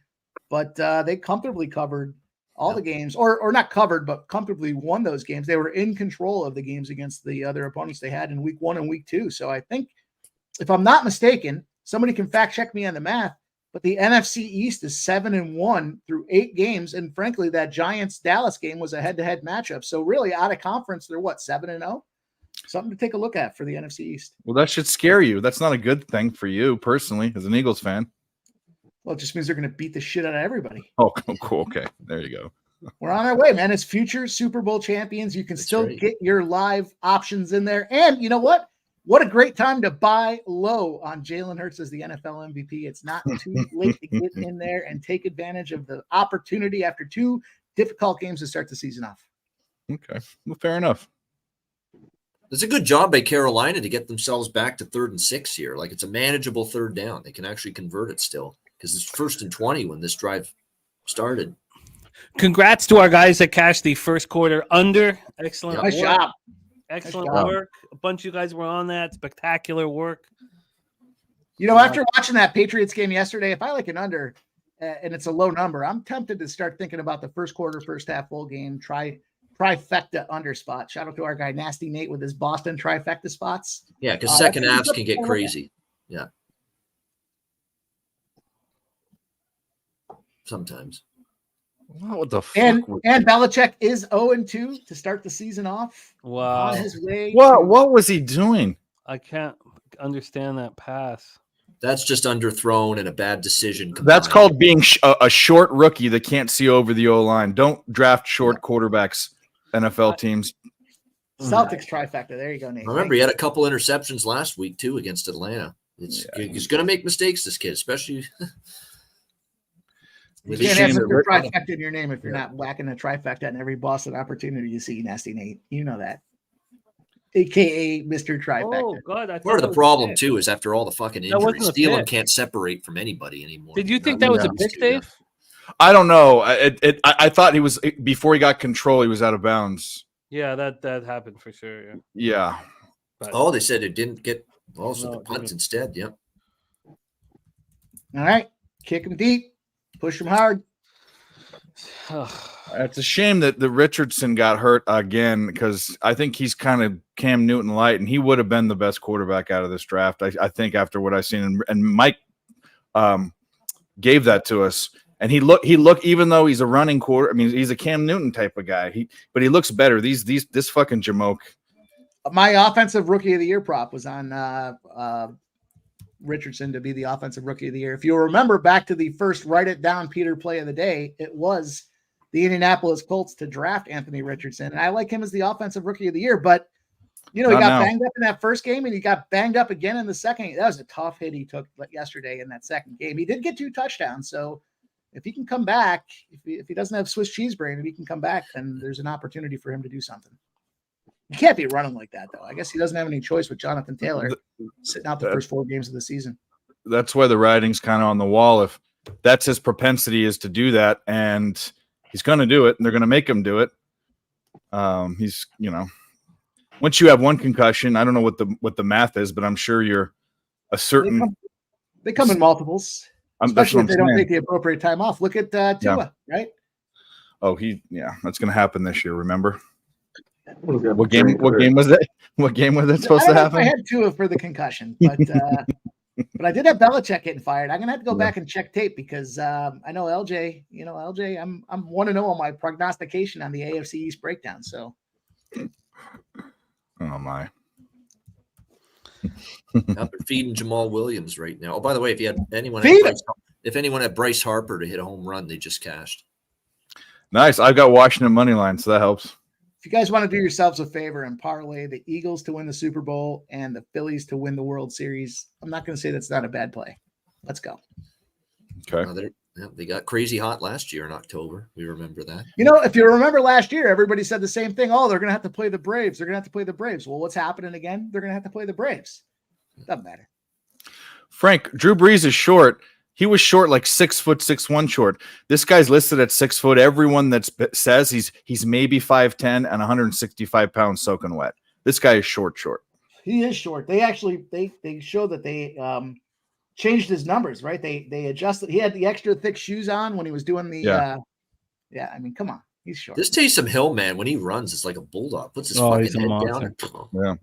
but they comfortably covered all the games, or not covered, but comfortably won those games. They were in control of the games against the other opponents they had in week 1 and week 2. So I think, if I'm not mistaken, somebody can fact check me on the math, but the NFC East is 7-1 through 8 games. And frankly, that Giants Dallas game was a head-to-head matchup. So really out of conference, they're 7-0? Something to take a look at for the NFC East. Well, that should scare you. That's not a good thing for you personally as an Eagles fan. Well, it just means they're going to beat the shit out of everybody. Oh, cool. Okay. There you go. We're on our way, man. As future Super Bowl champions, you can still get your live options in there. And you know what? What a great time to buy low on Jalen Hurts as the NFL MVP. It's not too late to get in there and take advantage of the opportunity after 2 difficult games to start the season off. Okay. Well, fair enough. It's a good job by Carolina to get themselves back to 3rd and 6 here. Like, it's a manageable 3rd down. They can actually convert it still because it's 1st and 20 when this drive started. Congrats to our guys that cashed the first quarter under. Excellent Nice job. Excellent work. A bunch of you guys were on that. Spectacular work. After watching that Patriots game yesterday, if I like an under and it's a low number, I'm tempted to start thinking about the first quarter, first half full game, trifecta under spot. Shout out to our guy Nasty Nate with his Boston trifecta spots. Yeah, because second halves can get crazy. Yeah. Sometimes. What the fuck? And Belichick is 0-2 to start the season off. Wow. On his way. What was he doing? I can't understand that pass. That's just underthrown and a bad decision. That's combined. called being a short rookie that can't see over the O-line. Don't draft short quarterbacks, NFL teams. Celtics trifecta. There you go, Nate. Remember, he had a couple interceptions last week too against Atlanta. He's going to make mistakes, this kid, especially. You can't have Mr. Trifecta in your name if you're not whacking a trifecta in every Boston opportunity you see, Nasty Nate. You know that. AKA Mr. Trifecta. Oh, God. Part of the problem, too, is after all the fucking injuries, Thielen pick. can't separate from anybody anymore. Did you think that was a pick, Dave? I don't know. I thought he was, before he got control, he was out of bounds. Yeah, that happened for sure. Yeah. But, they said it didn't get also the punt instead. Yep. All right. Kick him deep. Push him hard. It's a shame that the Richardson got hurt again, because I think he's kind of Cam Newton light, and he would have been the best quarterback out of this draft. I think after what I've seen, and Mike gave that to us, and he looked even though he's a running quarter. I mean, he's a Cam Newton type of guy. But he looks better. This fucking Jamoke. My offensive rookie of the year prop was on Richardson to be the offensive rookie of the year. If you'll remember back to the first write it down Peter play of the day, it was the Indianapolis Colts to draft Anthony Richardson. And I like him as the offensive rookie of the year, but he got banged up in that first game and he got banged up again in the second. That was a tough hit he took yesterday in that second game. He did get 2 touchdowns. So if he can come back, if he doesn't have Swiss cheese brain, if he can come back, then there's an opportunity for him to do something. He can't be running like that, though. I guess he doesn't have any choice with Jonathan Taylor sitting out the first 4 games of the season. That's why the writing's kind of on the wall. If that's his propensity is to do that, and he's going to do it, and they're going to make him do it. He's, once you have 1 concussion, I don't know what the math is, but I'm sure you're a certain. They come in multiples, especially if they don't take the appropriate time off. Look at Tua, right? Oh, that's going to happen this year. Remember. What game was it? What game was it supposed to happen? I had Tua for the concussion, but but I did have Belichick getting fired. I'm gonna have to go back and check tape because I know LJ. LJ. I'm 1-0 on my prognostication on the AFC East breakdown. So, oh my! I've been feeding Jamal Williams right now. Oh, by the way, if anyone had Bryce Harper to hit a home run, they just cashed. Nice. I've got Washington money line, so that helps. If you guys want to do yourselves a favor and parlay the Eagles to win the Super Bowl and the Phillies to win the World Series, I'm not going to say that's not a bad play. Let's go. Okay. They got crazy hot last year in October. We remember that. If you remember last year, everybody said the same thing. Oh, they're going to have to play the Braves. They're going to have to play the Braves. Well, what's happening again? They're going to have to play the Braves. Doesn't matter. Frank, Drew Brees is short. He was short, like 6'6" short. This guy's listed at 6 foot. Everyone that says he's maybe 5'10" and 165 pounds soaking wet. This guy is short. He is short. They actually they show that they changed his numbers, right? They adjusted. He had the extra thick shoes on when he was doing the. I mean, come on, he's short. This Taysom Hill, man, when he runs, it's like a bulldog. Puts his fucking head down. Yeah.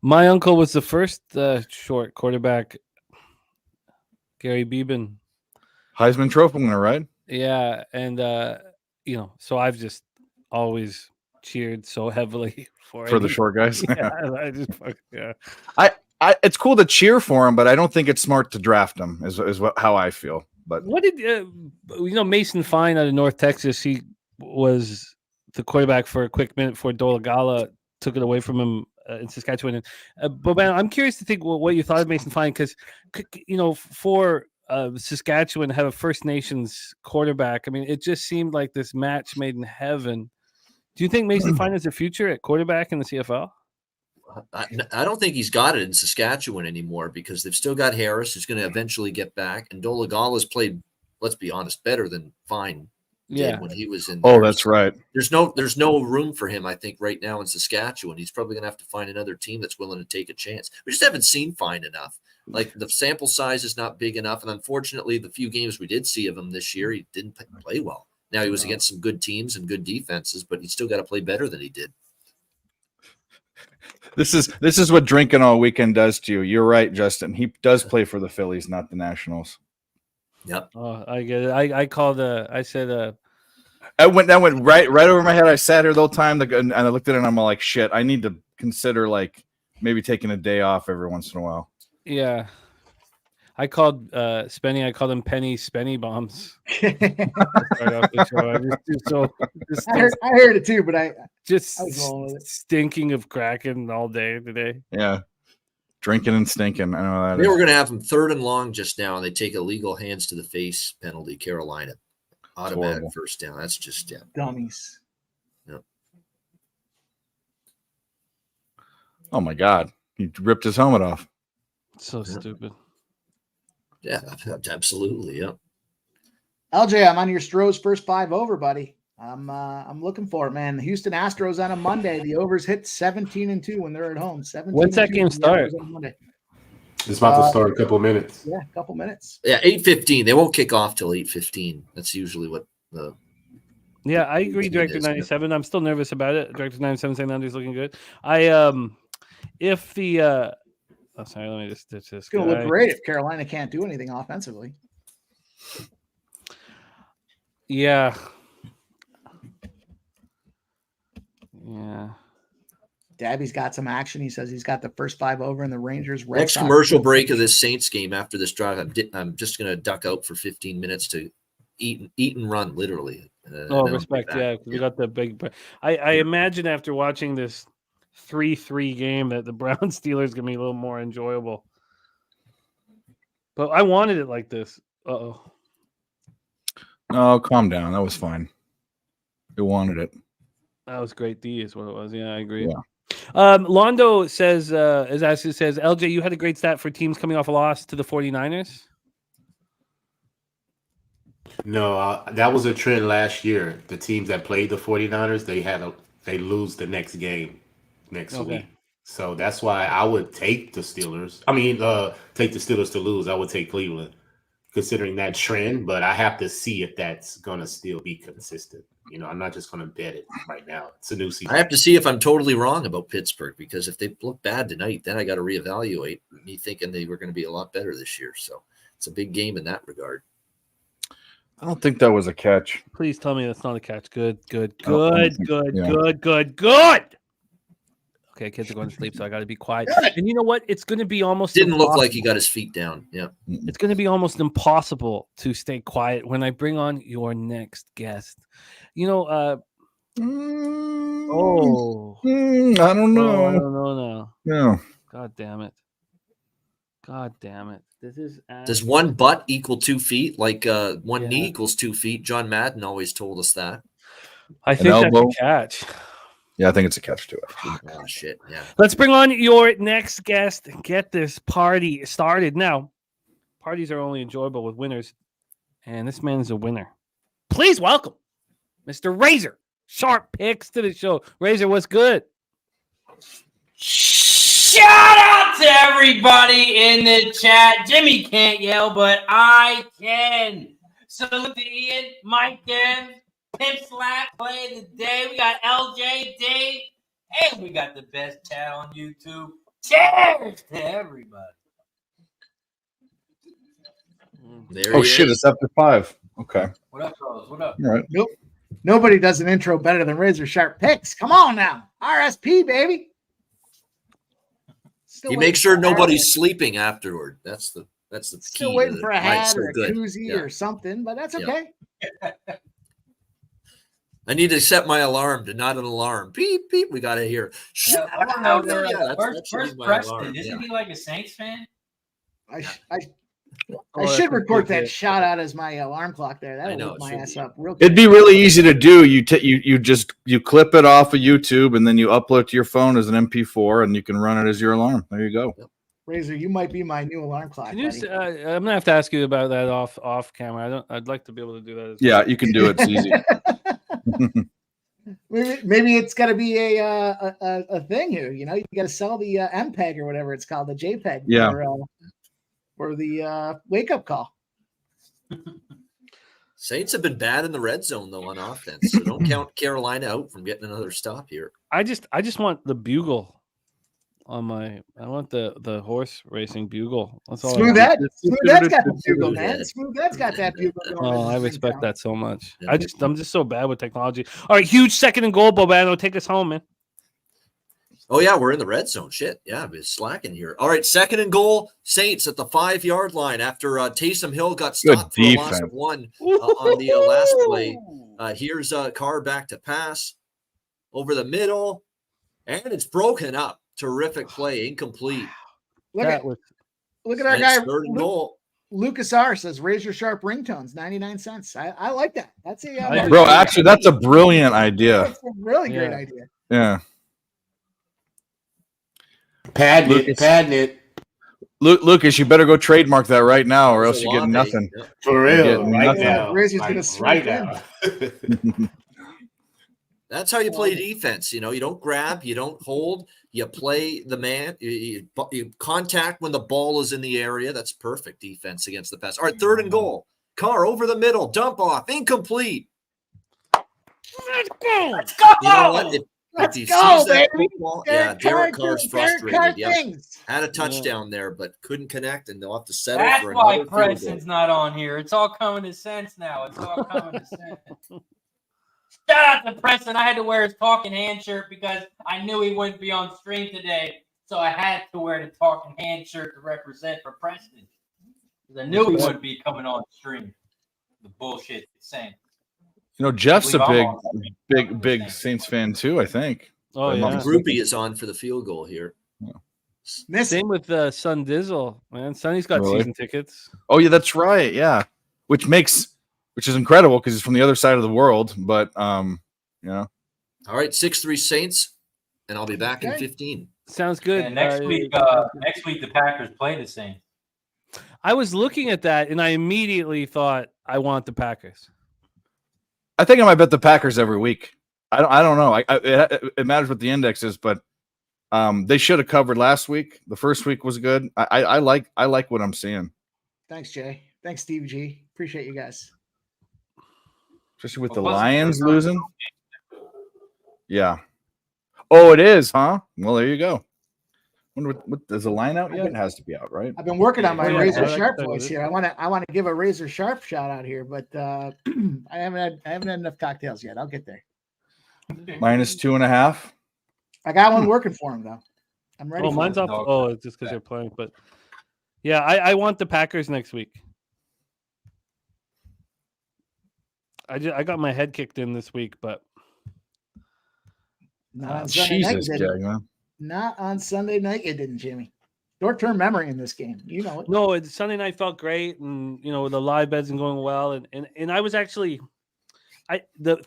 My uncle was the first short quarterback. Gary Beeben, Heisman Trophy winner, right? Yeah, and so I've just always cheered so heavily for the short guys. Yeah, it's cool to cheer for him, but I don't think it's smart to draft him. Is how I feel. But what did Mason Fine out of North Texas? He was the quarterback for a quick minute before Dolagala took it away from him in Saskatchewan. But man, I'm curious to think what you thought of Mason Fine, because for Saskatchewan to have a First Nations quarterback, I mean, it just seemed like this match made in heaven. Do you think Mason Fine has a future at quarterback in the CFL? I don't think he's got it in Saskatchewan anymore, because they've still got Harris, who's going to eventually get back, and Dolagala's played, let's be honest, better than Fine did when he was in there. Oh, that's right. There's no room for him, I think, right now in Saskatchewan. He's probably going to have to find another team that's willing to take a chance. We just haven't seen Fine enough. Like, the sample size is not big enough, and unfortunately, the few games we did see of him this year, he didn't play well. Now, he was against some good teams and good defenses, but he's still got to play better than he did. This is what drinking all weekend does to you. You're right, Justin. He does play for the Phillies, not the Nationals. Yep. Oh, I get it. I said that went right over my head. I sat here the whole time and I looked at it and I'm all like, shit, I need to consider like maybe taking a day off every once in a while. Yeah. I called Spenny. I called him Penny Spenny bombs. Start off the show. I heard it too, but I just was rolling with it. stinking of Kraken all day today. Yeah. Drinking and stinking. I know that. They were going to have them 3rd and long just now, and they take a legal hands to the face penalty. Carolina, automatic first down. That's just dummies. Yep. Oh my God, he ripped his helmet off. So stupid. Yeah, absolutely. Yeah. LJ, I'm on your Stroh's first 5 over, buddy. I'm looking for it, man. The Houston Astros on a Monday. The overs hit 17-2 when they're at home. 17. When's that game start? It's about to start in a couple of minutes. Yeah, a couple minutes. Yeah, 8:15. They won't kick off till 8:15. That's usually what the. Yeah, I agree, Director 97. I'm still nervous about it. Director 97 saying Andy's looking good. If the sorry, let me just ditch this. It's gonna look great if Carolina can't do anything offensively. Yeah. Yeah. Dabby's got some action. He says he's got the first 5 over in the Rangers. Next commercial break of this Saints game after this drive, I'm just going to duck out for 15 minutes to eat and run, literally. Respect. Yeah, we got the big. I imagine after watching this 3-3 game that the Browns Steelers going to be a little more enjoyable. But I wanted it like this. Uh-oh. No, calm down. That was fine. You wanted it. That was great D is what it was. Yeah, I agree. Yeah. Londo says, LJ, you had a great stat for teams coming off a loss to the 49ers. No, that was a trend last year. The teams that played the 49ers, they lose the next game next week. So that's why I would take the Steelers. Take the Steelers to lose. I would take Cleveland, considering that trend. But I have to see if that's gonna still be consistent. I'm not just gonna bet it right now. It's a new season. I have to see if I'm totally wrong about Pittsburgh, because if they look bad tonight, then I got to reevaluate me thinking they were going to be a lot better this year. So it's a big game in that regard. I don't think that was a catch. Please tell me that's not a catch. Good. Okay, kids are going to sleep, so I got to be quiet. And you know what? It's going to be almost didn't look like he got his feet down. Yeah. It's going to be almost impossible to stay quiet when I bring on your next guest. I don't know. No. Yeah. God damn it. This is Does one butt equal 2 feet? Like one knee equals 2 feet. John Madden always told us that. I think that's a catch. Yeah, I think it's a catch too. Oh, shit. Yeah. Let's bring on your next guest and get this party started. Now, parties are only enjoyable with winners, and this man is a winner. Please welcome Mr. Razor Sharp Picks to the show. Razor, what's good? Shout out to everybody in the chat. Jimmy can't yell, but I can. Salute to Ian, Mike, Dev, Pimp Slap, play of the day. We got LJ, Dave, and we got the best chat on YouTube. Cheers to everybody. Shit, it's after 5. Okay. What up, fellas? What up? All right. Nope. Nobody does an intro better than Razor Sharp Picks. Come on now. RSP, baby. You make sure nobody's sleeping afterward. That's the Still key. waiting for a hat or a good. koozie or something, but that's okay. I need to set my alarm to not an alarm. Beep, beep. We got to hear. Where's Preston? Isn't he like a Saints fan? I should record that shout out as my alarm clock there. That'll wake my ass up real quick. It'd be really easy to do. You clip it off of YouTube and then you upload to your phone as an MP4 and you can run it as your alarm. There you go. Razor, you might be my new alarm clock. I'm gonna have to ask you about that off camera. I'd like to be able to do that. Yeah, you can do it. It's easy. Maybe it's got to be a thing here. You got to sell the MPEG or whatever it's called, the JPEG. Yeah. For the wake up call. Saints have been bad in the red zone though on offense, so don't count Carolina out from getting another stop here. I just want the bugle on my. I want the horse racing bugle. That's all. Smooth that's got the bugle, man. Smooth that's got that bugle. Oh, I respect that so much. Yeah. I'm just so bad with technology. All right, huge 2nd and goal, Bobano. Take us home, man. Oh, yeah, we're in the red zone. Shit. Yeah, I've been slacking here. All right, 2nd and goal, Saints at the 5-yard line after Taysom Hill got stopped for a loss of 1 on the last play. Here's Carr back to pass over the middle, and it's broken up. Terrific play, incomplete. Look at our And guy. it's 3rd and goal. Lucas R says razor sharp ringtones, 99 cents. I like that. That's a Bro, actually, that's a brilliant idea. That's a really great idea. Yeah. Patent it. Lucas, you better go trademark that right now, or else you get Olave. nothing. Yep. For real, Getting right nothing. now. Razor's Like, gonna swoop right in. now. That's how you play defense. You don't grab, you don't hold, you play the man, you contact when the ball is in the area. That's perfect defense against the pass. All right, 3rd and goal. Carr over the middle, dump off, incomplete. Let's go. You know what? If he go, sees that baby. football, Derek Derek Carr Carr's doing Derek frustrated. Carr Yep. things. Had a touchdown there, but couldn't connect, and they'll have to settle That's for why another field goal. Preston's not on here. It's all coming to sense now. It's all coming to sense. Shout out to Preston. I had to wear his talking hand shirt because I knew he wouldn't be on stream today. So I had to wear the talking hand shirt to represent for Preston. Because I knew he wouldn't be coming on stream. The bullshit he's saying. Jeff's a Believe I'm on. big Saints fan too, I think. Oh, I'm yeah. not Groupie is on for the field goal here. Same with Son Dizzle, man. Sonny's got Really? season tickets. Oh, yeah, that's right. Yeah. Which is incredible because he's from the other side of the world. But, All right, 6-3 Saints, and I'll be back in 15. Sounds good. And next week the Packers play the Saints. I was looking at that, and I immediately thought, I want the Packers. I think I might bet the Packers every week. I don't know. It matters what the index is, but they should have covered last week. The first week was good. I like what I'm seeing. Thanks, Jay. Thanks, Steve G. Appreciate you guys. Especially with But the wasn't Lions the- losing. Yeah. Oh, it is, huh? Well, there you go. Wonder what is the line out yet? It has to be out, right? I've been working on my Yeah, razor yeah, sharp that voice was here. I want to give a razor sharp shout out here, but I haven't had enough cocktails yet. I'll get there. -2.5. I got one working for him though. I'm ready. Oh, for mine's it. off. Oh, it's just because they're playing. But yeah, I want the Packers next week. I got my head kicked in this week, but Not on Sunday night, Jesus, you didn't. Jag, man. Not on Sunday night, you didn't, Jimmy. Short-term memory in this game. You know it. no, Sunday night felt great, and the live bets and going well, and I was actually,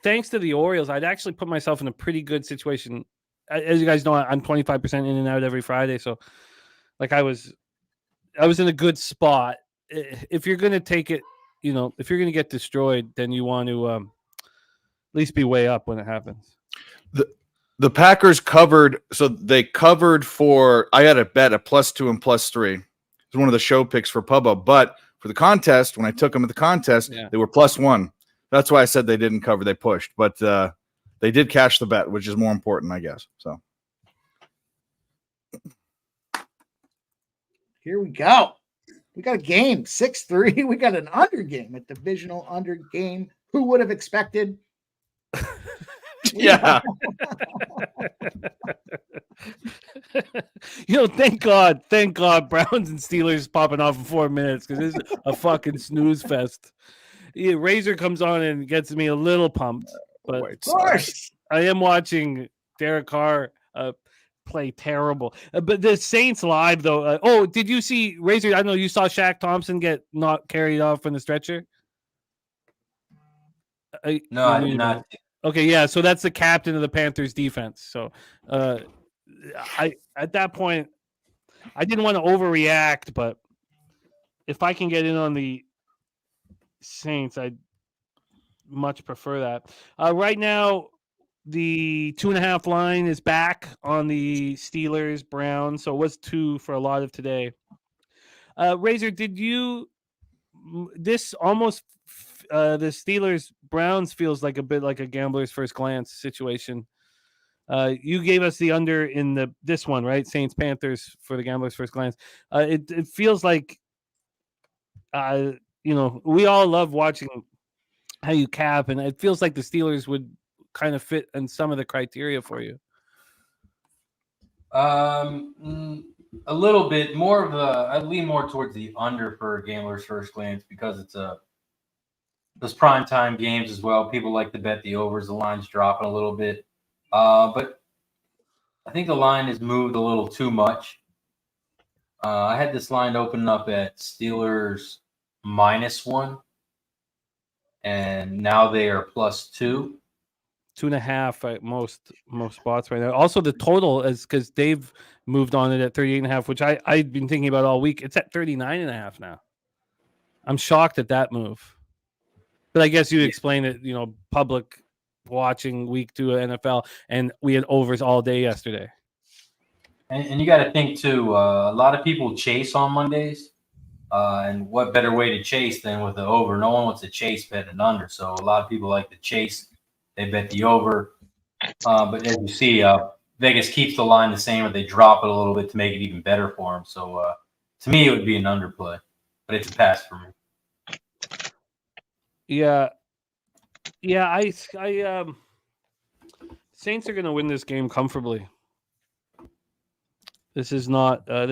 thanks to the Orioles, I'd actually put myself in a pretty good situation. As you guys know, I'm 25% in and out every Friday, so like I was in a good spot. If you're gonna take it, if you're gonna get destroyed, then you want to at least be way up when it happens. The Packers covered, so they covered for. I had a bet at +2 and +3. It's one of the show picks for Pubbo, but for the contest, when I took them at the contest, they were +1. That's why I said they didn't cover; they pushed, but they did cash the bet, which is more important, I guess. So Here we go. We got a game 6-3. We got an under game, a divisional under game. Who would have expected? yeah, Thank God, Browns and Steelers popping off in 4 minutes because this is a fucking snooze fest. Yeah, Razor comes on and gets me a little pumped, but Of course. I am watching Derek Carr play terrible. But the Saints live though. Did you see Razor? I know you saw Shaq Thompson get not carried off from the stretcher. No, I did not. Okay, yeah. So that's the captain of the Panthers defense. So, at that point, I didn't want to overreact, but if I can get in on the Saints, I'd much prefer that. Right now, the 2.5 line is back on the Steelers Browns, so it was 2 for a lot of today. Razor, did you? This almost the Steelers Browns feels like a bit like a gambler's first glance situation. You gave us the under in this one, right? Saints Panthers for the gambler's first glance. It feels like we all love watching how you cap, and it feels like the Steelers would kind of fit in some of the criteria for you. A little bit more of I lean more towards the under for Gambler's First Glance because it's those primetime games as well. People like to bet the overs. The line's dropping a little bit, but I think the line has moved a little too much. I had this line open up at Steelers -1, and now they are +2. 2.5 at most spots right now. Also, the total is because Dave moved on it at 38.5, which I've been thinking about all week. It's at 39.5 now. I'm shocked at that move. But I guess you'd explain it, public watching week 2 of NFL, and we had overs all day yesterday. And you got to think, too, a lot of people chase on Mondays. And what better way to chase than with the over? No one wants to chase bet an under. So a lot of people like to chase. They bet the over. But as you see, Vegas keeps the line the same, or they drop it a little bit to make it even better for them. So to me, it would be an underplay. But it's a pass for me. Yeah. I Saints are going to win this game comfortably. This is not. But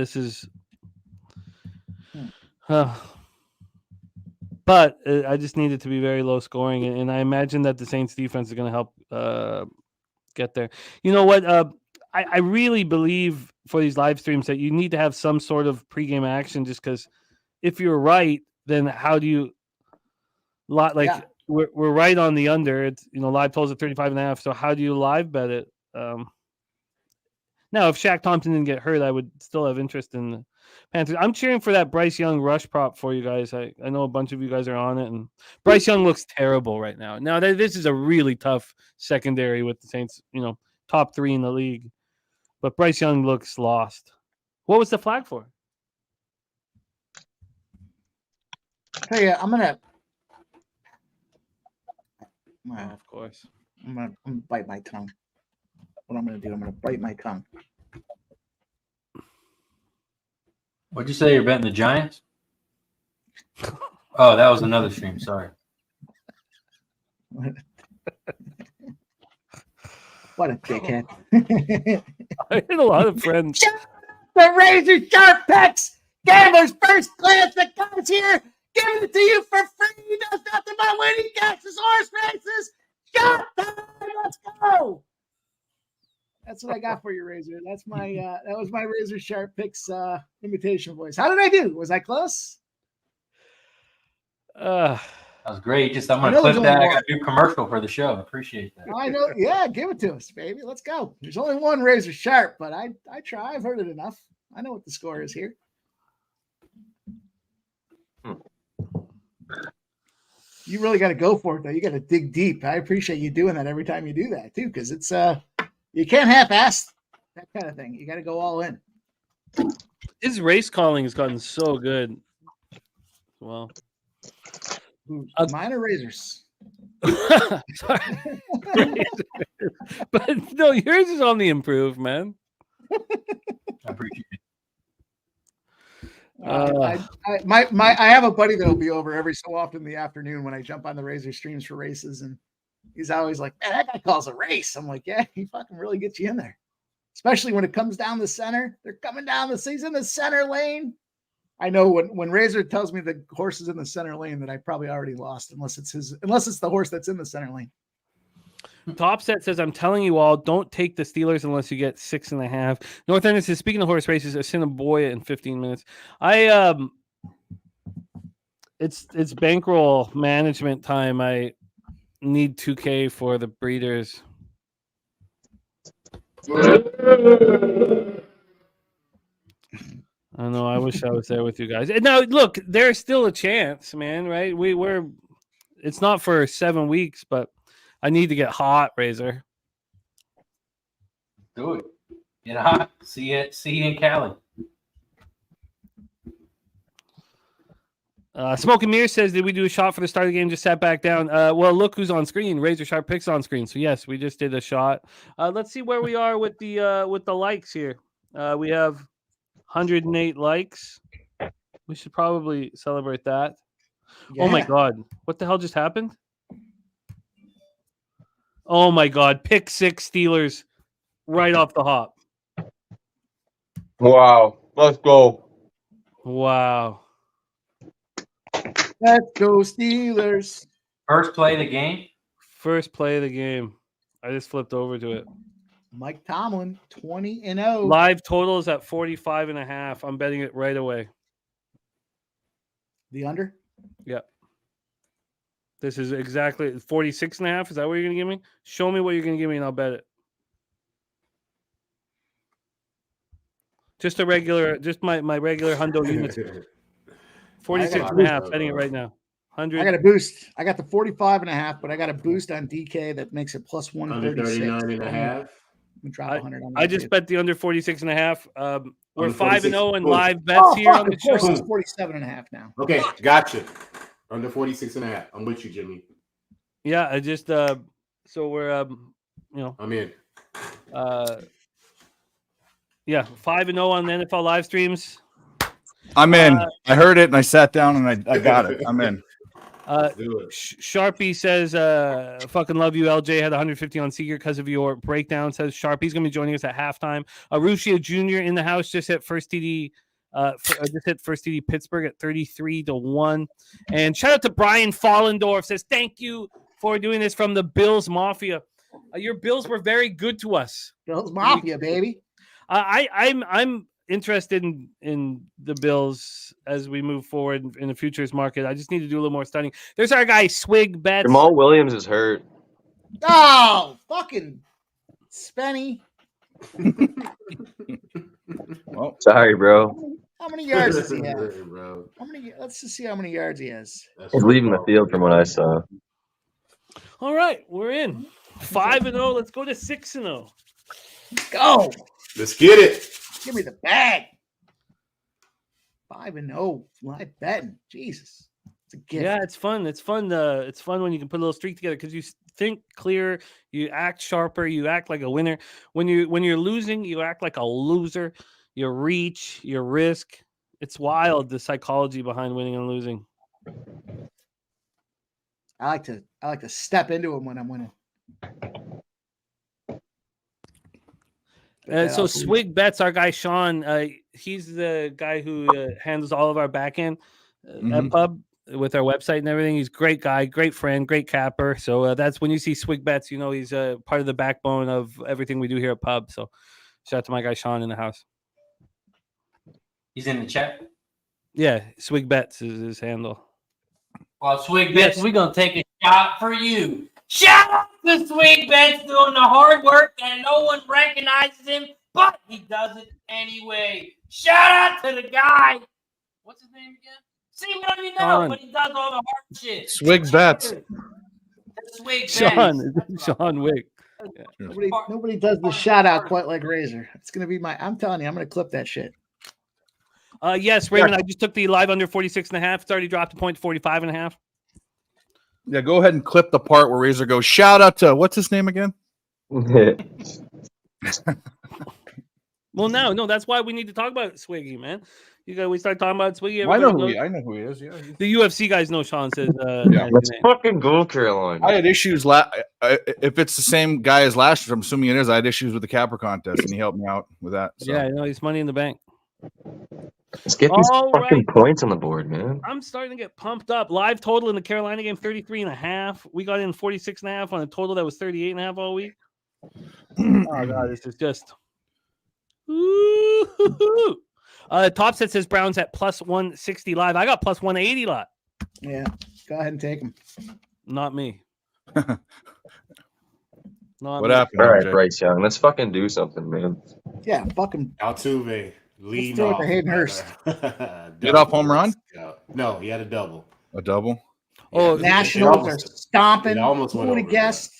I just need it to be very low scoring, and I imagine that the Saints defense is going to help get there. You know what? I really believe for these live streams that you need to have some sort of pregame action, just because if you're right, then how do you we're right on the under. It's live totals at 35.5. So how do you live bet it? Now, if Shaq Thompson didn't get hurt, I would still have interest in the Panthers. I'm cheering for that Bryce Young rush prop for you guys. I know a bunch of you guys are on it, and Bryce Young looks terrible right now. Now, this is a really tough secondary with the Saints, top 3 in the league. But Bryce Young looks lost. What was the flag for? Hey, I'm gonna of course. I'm gonna bite my tongue. What I'm gonna do? I'm gonna bite my tongue. What'd you say? You're betting the Giants? Oh, that was another stream. Sorry. What a dickhead. I had a lot of friends. The razor sharp picks. Gambler's First Glance. The guys here giving it to you for free. He does nothing but winning catches horse races. Shot time. Let's go. That's what I got for you, Razor. That's my that was my Razor Sharp Picks imitation voice. How did I do? Was I close? That was great. I'm going to clip that. I got a new commercial for the show. Appreciate that. I know. Yeah, give it to us, baby. Let's go. There's only one Razor Sharp, but I try. I've heard it enough. I know what the score is here. You really got to go for it, though. You got to dig deep. I appreciate you doing that every time you do that, too, because it's you can't half-ass that kind of thing. You got to go all in. His race calling has gotten so good. Well, mine are razors. Sorry. But no, yours is on the improve, man. I appreciate it. I have a buddy that'll be over every so often in the afternoon when I jump on the Razor streams for races, and he's always like, "Man, that guy calls a race." I'm like, "Yeah, he fucking really gets you in there." Especially when it comes down the center. They're coming down he's in the center lane. I know when Razor tells me the horse is in the center lane that I probably already lost unless it's the horse that's in the center lane. Top Set says, I'm telling you all, don't take the Steelers unless you get 6.5. North End says, speaking of horse races, Assiniboia in 15 minutes. It's bankroll management time. I need 2K for the breeders. I know. I wish I was there with you guys. And now, look, there's still a chance, man. Right? It's not for 7 weeks, but I need to get hot, Razor. Do it. Get hot. See you in Cali. Smoke and Mirror says, did we do a shot for the start of the game? Just sat back down. Well, look who's on screen. Razor Sharp Picks on screen. So yes, we just did a shot. Let's see where we are with the likes here. We have 108 likes. We should probably celebrate that. Yeah. Oh my God. What the hell just happened? Oh my God. Pick 6 Steelers right off the hop. Wow. Let's go. Wow. Let's go Steelers. First play of the game. First play of the game. I just flipped over to it. Mike Tomlin, 20-0. Live total is at 45.5. I'm betting it right away. The under? Yep. This is exactly 46.5. Is that what you're going to give me? Show me what you're going to give me and I'll bet it. Just a regular, just my regular hundo units. 46.5. Betting it right now. 100. I got a boost. I got the 45.5, but I got a boost on DK that makes it plus 136. 139.5. Drop 100 on that. I just bet the under 46.5. We're Under 5-0 in Boom. live bets here on the Of course, show. it's 47.5 now. Okay, gotcha. Under 46.5. I'm with you, Jimmy. Yeah, I just so we're I'm in. yeah, 5-0 on the NFL live streams. I'm in. I heard it and I sat down and I got it. I'm in. Do it. Sharpie says, fucking love you, LJ. Had 150 on Seeger because of your breakdown. Says Sharpie's going to be joining us at halftime. Ruscio Jr. in the house just hit first TD. Just hit first TD Pittsburgh at 33-1. And shout out to Brian Follendorf. Says, thank you for doing this from the Bills Mafia. Your Bills were very good to us. Bills Mafia, baby. I'm interested in the Bills as we move forward in the futures market. I just need to do a little more studying. There's our guy Swig Bets. Jamal Williams is hurt. Oh, fucking Spenny. Well, Sorry, bro. How many yards does he have? Bro. How many? Let's just see how many yards he has. He's leaving the field from what I saw. All right, we're in 5-0. Let's go to 6-0. Go. Let's get it. Give me the bag. 5-0. Live betting. Jesus. It's a gift. Yeah, it's fun. It's fun. It's fun when you can put a little streak together because you think clear, you act sharper, you act like a winner. When you're losing, you act like a loser. You reach, you risk. It's wild, the psychology behind winning and losing. I like to step into them when I'm winning. So Swig Bets, our guy Sean, he's the guy who handles all of our back end at Pub with our website and everything. He's a great guy, great friend, great capper. So that's when you see Swig Bets, you know he's part of the backbone of everything we do here at Pub. So shout out to my guy Sean in the house. He's in the chat. Yeah, Swig Bets is his handle. Well, Swig Bets, we're going to take a shot for you. Shout out to Swig Bets doing the hard work and no one recognizes him, but he does it anyway. Shout out to the guy. What's his name again? See, we don't even know, Sean. but he does all the hard shit. Swig Bets. Swig Sean, Bets. Sean Wig. Nobody does the shout out quite like Razor. It's gonna be I'm telling you, I'm gonna clip that shit. Yes, Raymond, I just took the live under 46.5. It's already dropped a point to 45.5. Yeah, go ahead and clip the part where Razor goes, shout out to, what's his name again? Well, no, that's why we need to talk about Swiggy, man. We start talking about Swiggy. I know who he is. Yeah, the UFC guys know Sean says. Yeah. Let's fucking go, Carolina. I had issues. If it's the same guy as last year, I'm assuming it is. I had issues with the capper contest, and he helped me out with that. So. Yeah, I know he's money in the bank. Let's get these All fucking right. points on the board, man. I'm starting to get pumped up. Live total in the Carolina game, 33.5. We got in 46.5 on a total that was 38.5 all week. Oh, God, this is just... Ooh. Top set says Browns at plus 160 live. I got plus 180 live. Yeah, go ahead and take them. Not me. What happened? All right, RJ? Bryce Young. Let's fucking do something, man. Yeah, fucking Altuve. Lead throw it off. to Hayden Hurst. Get off home run? No, he had a double. A double? Oh, Nationals are stomping. It almost went Who would have over, guessed?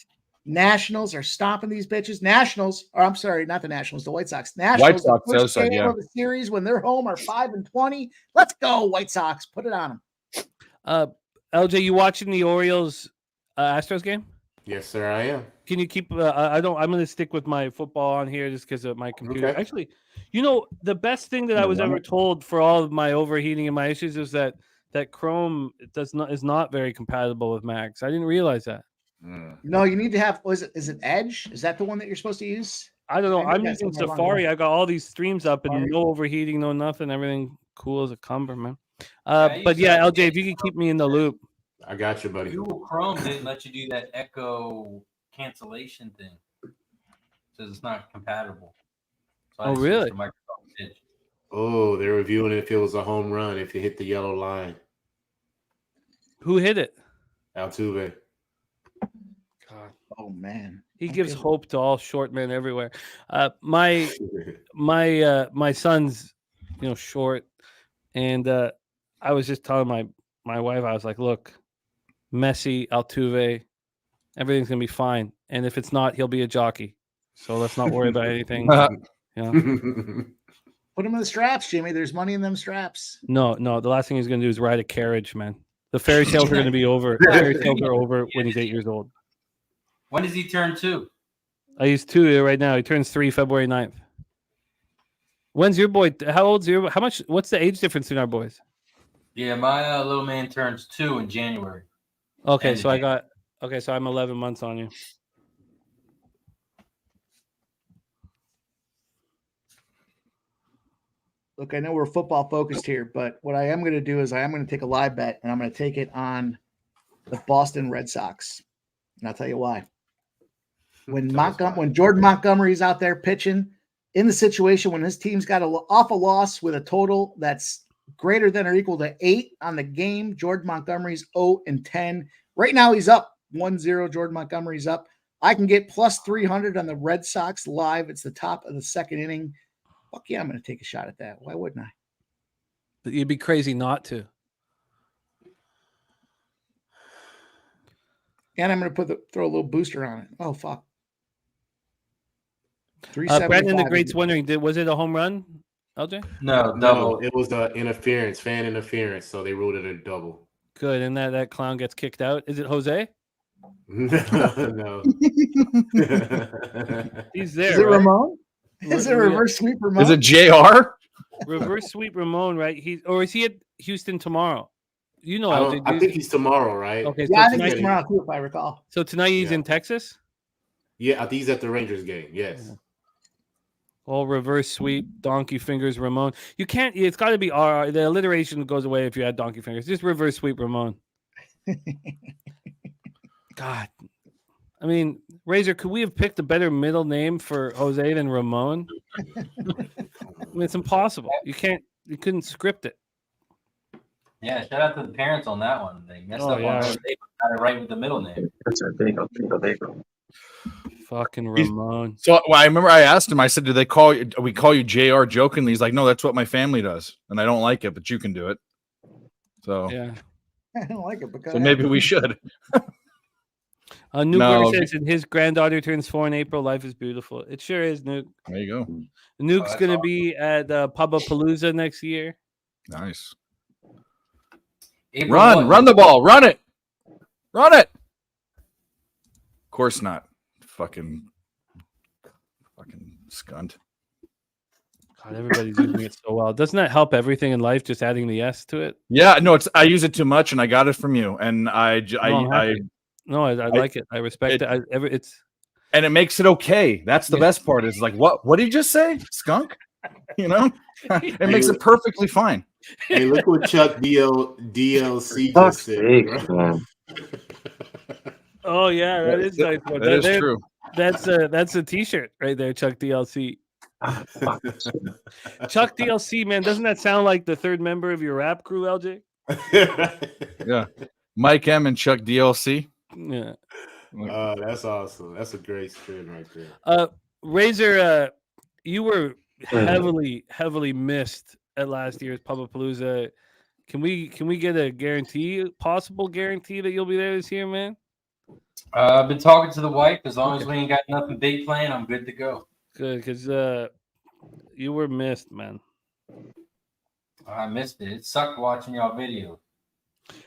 Nationals are stomping these bitches. Nationals, or I'm sorry, not the Nationals, the White Sox. Nationals, White Sox, the the first other side, game yeah. of the series when they're home are 5-20. Let's go, White Sox. Put it on them. LJ, you watching the Orioles Astros game? Yes, sir, I am. Can you keep? I'm going to stick with my football on here just because of my computer. Okay. Actually, the best thing that I was ever told for all of my overheating and my issues is that Chrome is not very compatible with Macs. I didn't realize that. No, you need to have. Is it Edge? Is that the one that you're supposed to use? I don't know. I I'm got using somewhere along the Safari. line. I got all these streams up and Safari. no overheating, no nothing. Everything cool as a cumber, man. I But used yeah, to- LJ, if you could keep me in the loop. I got you, buddy. Google Chrome didn't let you do that echo cancellation thing. Says it's not compatible. So I Oh, switched really? to Microsoft Edge. Oh, they're reviewing if it was a home run if you hit the yellow line. Who hit it? Altuve. God. Oh man, He gives Okay. hope to all short men everywhere. My son's, short, and I was just telling my wife, I was like, look, Messi, Altuve, everything's gonna be fine, and if it's not, he'll be a jockey. So let's not worry about anything. Put him in the straps, Jimmy. There's money in them straps. No, the last thing he's gonna do is ride a carriage, man. The fairy tales are gonna be over. The fairy tales are over when he's 8 years old. When does he turn 2? He's 2 right now. He turns 3 February 9th. When's your boy? How old's your? How much? What's the age difference in our boys? Yeah, my little man turns 2 in January. Okay, End of so January. so I'm 11 months on you. Look, I know we're football focused here, but what I am going to do is I am going to take a live bet, and I'm going to take it on the Boston Red Sox. And I'll tell you why. When Jordan Montgomery's out there pitching in the situation when his team's got off a loss with a total that's greater than or equal to 8 on the game, Jordan Montgomery's 0-10. Right now he's up 1-0. Jordan Montgomery's up. I can get plus 300 on the Red Sox live. It's the top of the second inning. Fuck yeah, I'm going to take a shot at that. Why wouldn't I? But you'd be crazy not to. And I'm going to throw a little booster on it. Oh, fuck. Brandon the Great's wondering, was it a home run, LJ? No, No, double. it was the interference, fan interference, so they ruled it a double. Good, and that clown gets kicked out. Is it Jose? No. He's there. Is it right? Ramon? Is it reverse sweep Ramon? Is it JR? Reverse sweep Ramon, right? Is he at Houston tomorrow? You know, LJ, I think he's tomorrow, right? Okay, Yeah, I so think tonight, it's tomorrow too, if I recall. so tonight he's Yeah. in Texas. Yeah, I think he's at the Rangers game. Yes. All reverse sweep, donkey fingers, Ramon. You can't. It's got to be R. The alliteration goes away if you add donkey fingers. Just reverse sweep Ramon. God, I mean, Razor, could we have picked a better middle name for Jose than Ramon? I mean, it's impossible. You couldn't script it. Yeah, shout out to the parents on that one. They messed up yeah. on it. They got it right with the middle name. There you go. Fucking Ramon. So I remember I asked him, I said, "Do they call you? We call you JR jokingly?" He's like, "No, that's what my family does, and I don't like it, but you can do it." So Yeah. I don't like it because so maybe we should. Nuke No, says that his granddaughter turns 4 in April. Life is beautiful. It sure is, Nuke. There you go. Nuke's that's gonna awesome. be at Pubapalooza next year. Nice. April Run 1. the ball, run it. Of course not. Fucking scunt. God, everybody's using it so well. Doesn't that help everything in life? Just adding the S to it. Yeah, no, I use it too much, and I got it from you, and I like it. I respect it. It's and it makes it okay. That's the best part. Is like, what did you just say? Skunk? You know, it makes it perfectly fine. Hey, look what Chuck DLC just said. Bro. Oh yeah, that is nice. That is true. That's a T-shirt right there, Chuck DLC. Chuck DLC, man, doesn't that sound like the third member of your rap crew, LJ? Yeah, Mike M and Chuck DLC. Yeah. That's awesome. That's a great spin right there. Razor, you were heavily missed at last year's Pubapalooza. Can we get a possible guarantee that you'll be there this year, man? I've been talking to the wife. As long as we ain't got nothing big planned, I'm good to go. Good, because you were missed, man. I missed it. It sucked watching y'all video.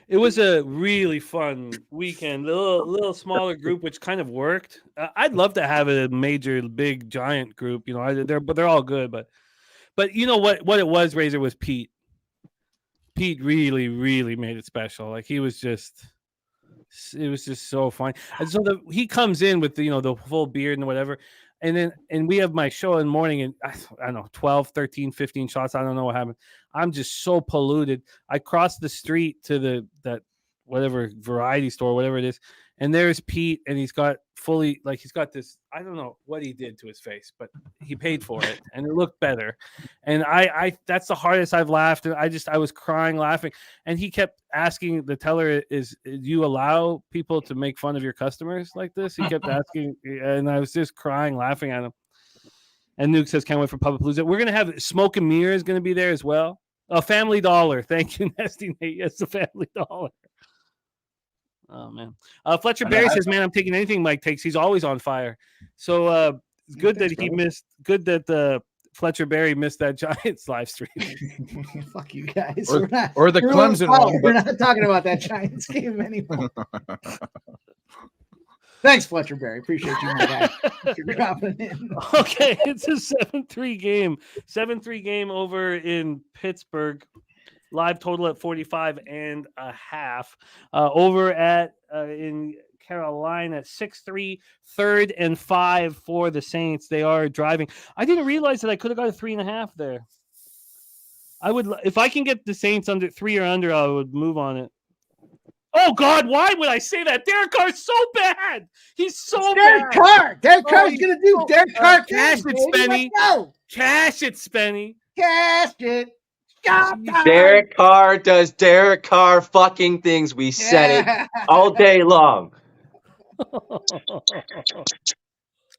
It was a really fun weekend. Little smaller group, which kind of worked. I'd love to have a major, big, giant group. You know, they're all good, but you know what it was. Razor was Pete. Pete really made it special. Like it was just so fun. And so he comes in with the full beard and whatever, and we have my show in the morning, and I don't know, 12, 13, 15 shots. I don't know what happened. I'm just so polluted. I crossed the street to that whatever variety store, whatever it is, and there's Pete, and he's got this. I don't know what he did to his face, but he paid for it, and it looked better. And I that's the hardest I've laughed, and I was crying laughing. And he kept asking the teller, do you allow people to make fun of your customers like this? He kept asking, and I was just crying laughing at him. And Nuke says, can't wait for Puppapalooza. We're going to have Smoke and Mirror is going to be there as well. A Family Dollar. Thank you, Nesty Nate. Yes, the Family Dollar. Oh, man. Fletcher Berry says, man, I'm taking anything Mike takes. He's always on fire. So it's good that he missed. Good that Fletcher Berry missed that Giants live stream. Fuck you guys. Or the Clemson one. We're not talking about that Giants game anymore. Thanks, Fletcher Berry. Appreciate you, my guy. You're dropping in. Okay, it's a 7-3 game. 7-3 game over in Pittsburgh. Live total at 45.5. Over at in Carolina, 6-3, 3rd and 5 for the Saints. They are driving. I didn't realize that I could have got a 3.5 there. I would, if I can get the Saints under 3 or under, I would move on it. Oh God, why would I say that? Derek Carr's so bad. He's so Derek bad. Carr. Derek Carr's gonna do Derek Carr. Cash it, Spenny. Cash it, Spenny. Cash it. Derek Carr does Derek Carr fucking things. We said it all day long.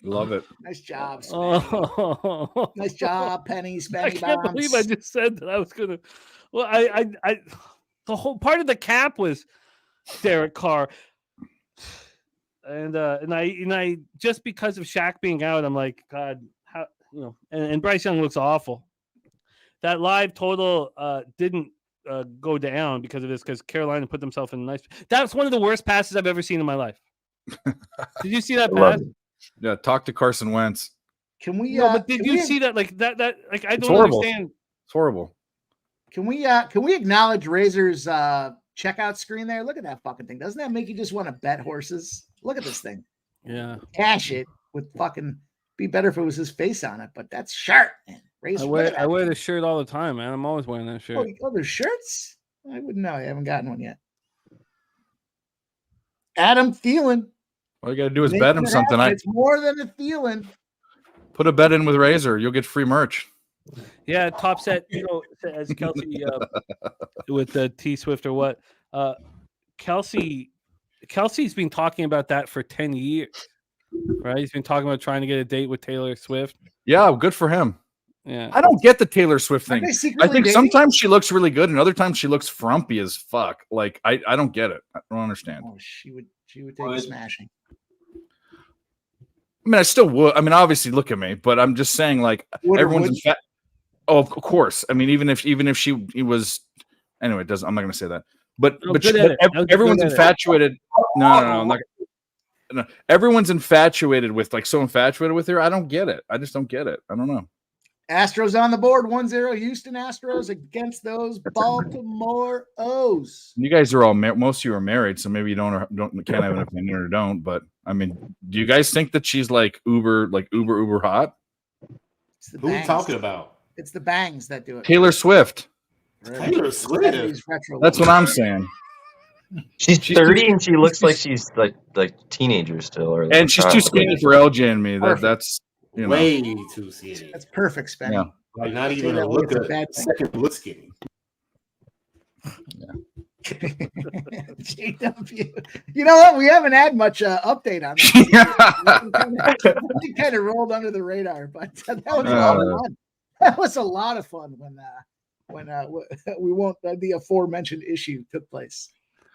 Love it. Nice job, Spenny. Nice job, Penny. Spenny I can't believe I just said that I was gonna. Well, I the whole part of the cap was Derek Carr, and I just because of Shaq being out, I'm like, God, how and Bryce Young looks awful. That live total didn't go down because of this, because Carolina put themselves in a nice. That's one of the worst passes I've ever seen in my life. Did you see that pass? Yeah, talk to Carson Wentz. Can we? No, but did you see that? Like that like I don't understand. It's horrible. Can we acknowledge Razor's checkout screen there? Look at that fucking thing. Doesn't that make you just want to bet horses? Look at this thing. Yeah. Cash it with fucking. Be better if it was his face on it, but that's sharp, man. Razor, I wear this shirt all the time, man. I'm always wearing that shirt. Oh, there's shirts? I wouldn't know. I haven't gotten one yet. Adam Thielen. All you got to do is bet him something. It's more than a Thielen. Put a bet in with Razor. You'll get free merch. Yeah, top set, as Kelsey with the T Swift or what. Kelsey's been talking about that for 10 years. Right? He's been talking about trying to get a date with Taylor Swift. Yeah, good for him. Yeah. I don't get the Taylor Swift thing. I think dating? sometimes she looks really good and other times she looks frumpy as fuck. Like I don't get it. I don't understand. Oh, she would take a smashing. I mean, I still would. I mean, obviously look at me, but I'm just saying like everyone's Oh, of course. I mean, even if she was anyway, it doesn't. I'm not going to say that. But everyone's infatuated. No, I'm not. No, everyone's infatuated with so infatuated with her. I don't get it. I just don't get it. I don't know. Astros on the board, 1-0. Houston Astros against those Baltimore O's. You guys are all most of you are married, so maybe you can't have an opinion or don't. But I mean, do you guys think that she's uber hot? Who are you talking about? It's the bangs that do it. Taylor Swift. Taylor Swift. That's what I'm saying. She's 30 and she looks like she's like teenager still, and she's too skinny for LJ and me. That's way too skinny. That's perfect, Spenny. Yeah. Like not even a look at second look skinny. Yeah. JW. You know what? We haven't had much update on that. We kind of rolled under the radar, but that was a lot of fun. That was a lot of fun when we won't the aforementioned issue took place.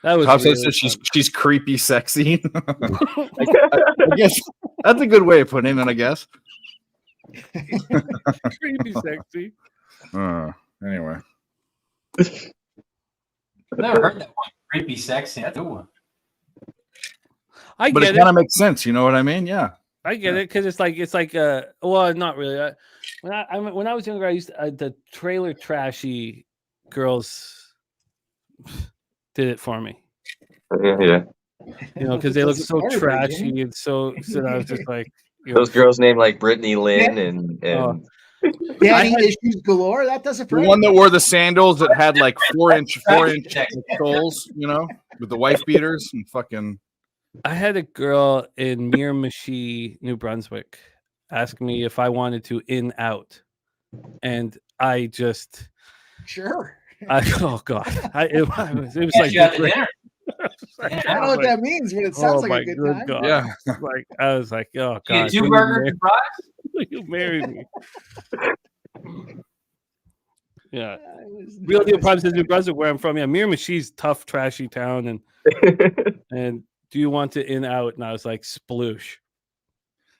That was Top says she's creepy sexy. I guess that's a good way of putting it, I guess. Creepy sexy. Anyway. I've never heard that one. Creepy sexy. That's a good one. But it kind of makes sense, you know what I mean? Yeah. I get it, because it's like well, not really. When I was younger, I used to, the trailer trashy girls did it for me. Yeah. Because they look so trashy and so I was just like, Those girls named like Brittany Lynn and Daddy issues galore. That does it for The one that wore the sandals that had like 4-inch soles, you know, with the wife beaters and fucking. I had a girl in Miramichi, New Brunswick, ask me if I wanted to in out, and I just sure. Oh god, it was like you at the dinner. I don't know what that means, but it sounds like a good time. God. Yeah, like I was like, oh You god, get 2 burgers and fries. you married me. Yeah, Real Deal Prime says New Brunswick, where I'm from. Yeah, Miramichi's tough, trashy town, and do you want to in out? And I was like, sploosh.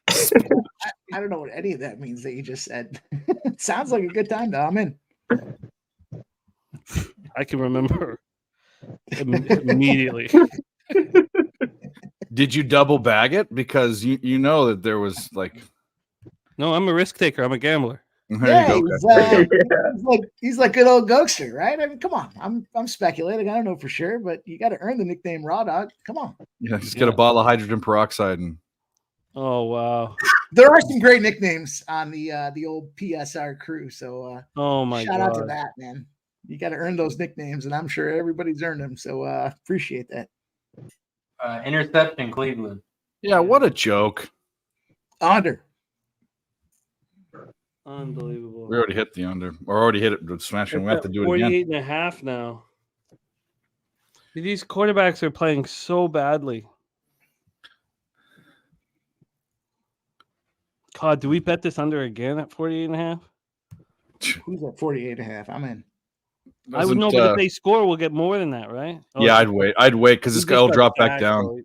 I don't know what any of that means that you just said. It sounds like a good time, though. I'm in. I can remember immediately. Did you double bag it? Because you know that there was like. No, I'm a risk taker. I'm a gambler. Yeah, he's like good old Gokster, right? I mean, come on. I'm speculating. I don't know for sure, but you got to earn the nickname Raw Dog. Come on. Yeah, just get a bottle of hydrogen peroxide and. Oh wow! There are some great nicknames on the old PSR crew. So oh my shout god, out to that, man. You got to earn those nicknames, and I'm sure everybody's earned them. So appreciate that. Interception, Cleveland. Yeah, what a joke. Under. unbelievable. We already hit the under, or already hit it with smashing. We have to do it again. 48.5 now. These quarterbacks are playing so badly. God, do we bet this under again at 48.5? Who's at 48.5? I'm in. I would know, but if they score, we'll get more than that, right? Oh, yeah, I'd wait because this guy will drop back down. So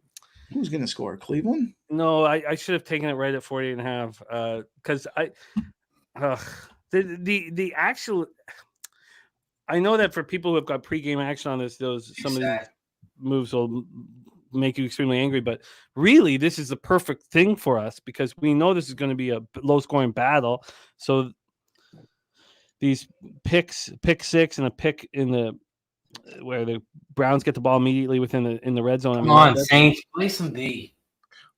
Who's going to score? Cleveland? no, I should have taken it right at 48.5 because the actual. I know that for people who have got pregame action on this, some of these moves will make you extremely angry. But really, this is the perfect thing for us because we know this is going to be a low-scoring battle. So these pick six and a pick in the where the Browns get the ball immediately in the red zone. Come on, Saints, play some D.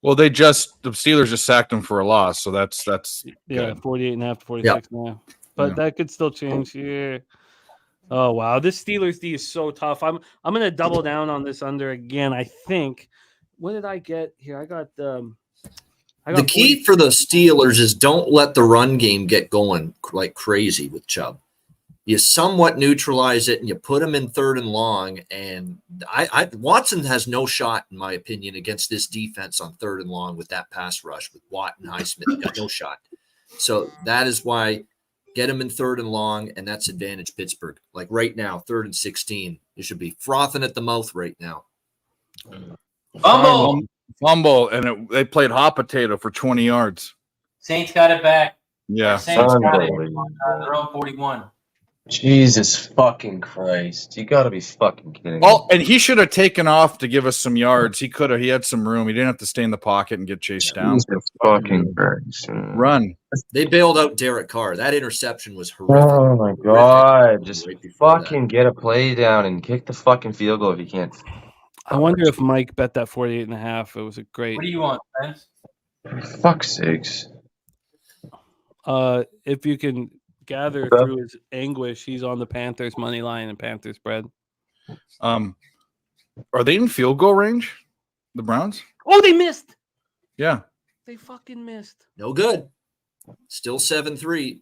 Well, the Steelers just sacked him for a loss, so that's 48.5 to 46.5. But that could still change here. Oh wow, this Steelers D is so tough. I'm gonna double down on this under again. I think. What did I get here? I got the key for the Steelers is don't let the run game get going like crazy with Chubb. You somewhat neutralize it and you put him in 3rd and long. And Watson has no shot, in my opinion, against this defense on 3rd and long with that pass rush with Watt and Highsmith. Got no shot. So that is why get him in 3rd and long, and that's advantage Pittsburgh. Like right now, 3rd and 16. You should be frothing at the mouth right now. Fumble, and they played hot potato for 20 yards. Saints got it back. Yeah. Saints got it on their own 41. Jesus fucking Christ. You got to be fucking kidding me. Well, and he should have taken off to give us some yards. He could have. He had some room. He didn't have to stay in the pocket and get chased down. Jesus fucking Christ. Run. They bailed out Derek Carr. That interception was horrific. Oh my God. Just Right before fucking get a play down and kick the fucking field goal if you can't. I wonder if Mike bet that 48.5. It was a great. What do you want, Spence? For fuck's sakes. If you can gather through his anguish, he's on the Panthers money line and Panthers spread. Are they in field goal range? The Browns? Oh, they missed. Yeah. They fucking missed. No good. Still 7-3.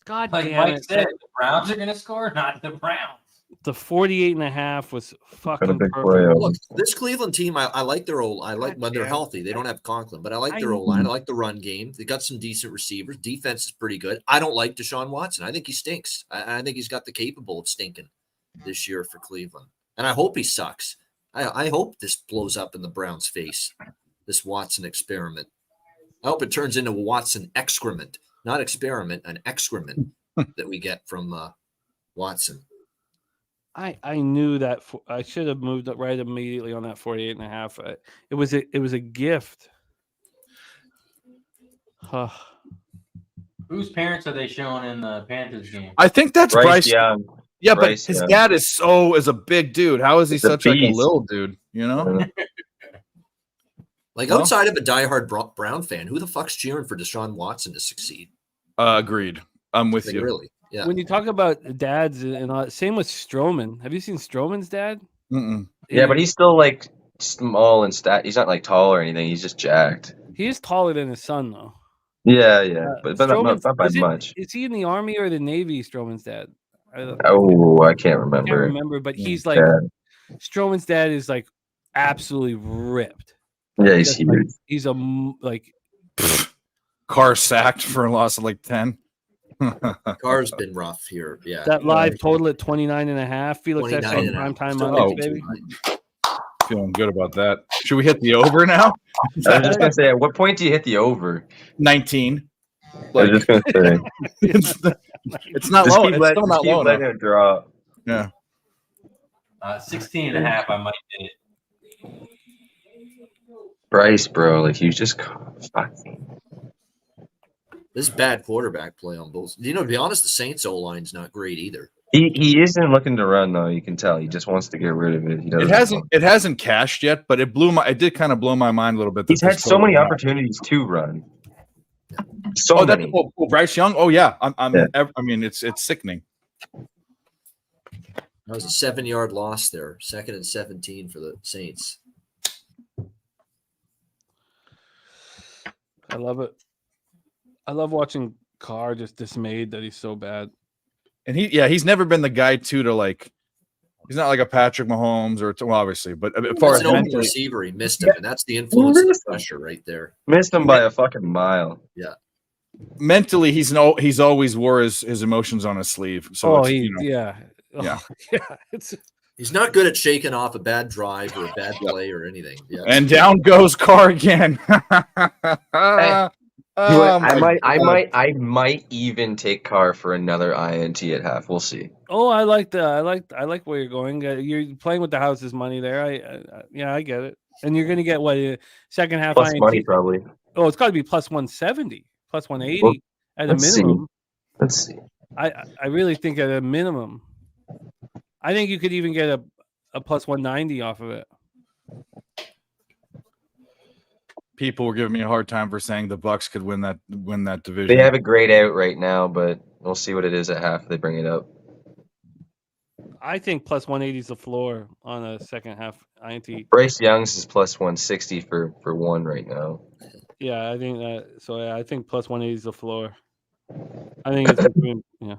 God Like damn Mike it. said, the Browns are going to score, not the Browns. The 48.5 was fucking big perfect. play. Look, this Cleveland team, I like their old. I like when they're healthy. They don't have Conklin, but I like their old line. I like the run game. They got some decent receivers. Defense is pretty good. I don't like Deshaun Watson. I think he stinks. I think he's got the capable of stinking this year for Cleveland, and I hope he sucks. I hope this blows up in the Browns' face. This Watson experiment. I hope it turns into a Watson excrement, not experiment, an excrement that we get from Watson. I knew that I should have moved up right immediately on that 48.5. It was a gift. Whose parents are they showing in the Panthers game? I think that's Bryce. Young. Yeah, Bryce but his Young. dad is a big dude. How is he It's a such like a beast. little dude? You know? Like Well- outside of a diehard Brown fan, who the fuck's cheering for Deshaun Watson to succeed? Agreed. I'm with Like, you. really? Yeah. When you talk about dads and all, same with Strowman. Have you seen Strowman's dad? Mm-mm. Yeah, but he's still like small and he's not like tall or anything. He's just jacked. He is taller than his son, though. Yeah, but Strowman's- not by is it- much. Is he in the Army or the Navy? Strowman's dad. I Oh, I can't can't remember. remember, but he's like Strowman's dad is like absolutely ripped. Yeah, he's Just, like, huge. he's like Car sacked for a loss of like 10. Car's been rough here. Yeah. that live total at 29.5. Felix, that's on 29.5. primetime Still Mondays, making baby. too high. Feeling good about that. Should we hit the over now? I was just gonna say, at what point do you hit the over? 19. I Like, was just gonna say, it's not just low. keep It's letting, still not low letting enough. it drop. Yeah. 16.5, I might hit it. Bryce, bro, like you just fuck. This is bad quarterback play on both. To be honest, the Saints O-line's not great either. He isn't looking to run though. You can tell he just wants to get rid of it. He doesn't. It hasn't cashed yet, but it did kind of blow my mind a little bit. that He's had this so many total- opportunities to run. So That's many. Bryce Young. Oh yeah, Yeah. I mean, it's sickening. That was a 7-yard loss there. 2nd and 17 for the Saints. I love it. I love watching Carr just dismayed that he's so bad. And he's never been the guy to like. He's not like a Patrick Mahomes or well, obviously, but as far As as an open mentally, receiver, he missed him, and that's the influence of the pressure right there. Missed him by a fucking mile. mentally he's always wore his emotions on his sleeve. So yeah. Yeah. It's He's not good at shaking off a bad drive or a bad play or anything. Yeah. and down goes Carr again. I might even take Carr for another INT at half. We'll see. Oh, I like where you're going. You're playing with the house's money there. I get it. And you're going to get what second half Plus INT? money probably. Oh, it's got to be plus 170, plus 180 Well, at a let's see. minimum. Let's see. I really think at a minimum. I think you could even get a plus 190 off of it. People were giving me a hard time for saying the Bucks could win that division. They have a grade out right now, but we'll see what it is at half if they bring it up. I think plus 180 is the floor on a second half INT. Bryce Young's is plus 160 for one right now. Yeah, I think that. So yeah, I think plus 180 is the floor. I think it's yeah.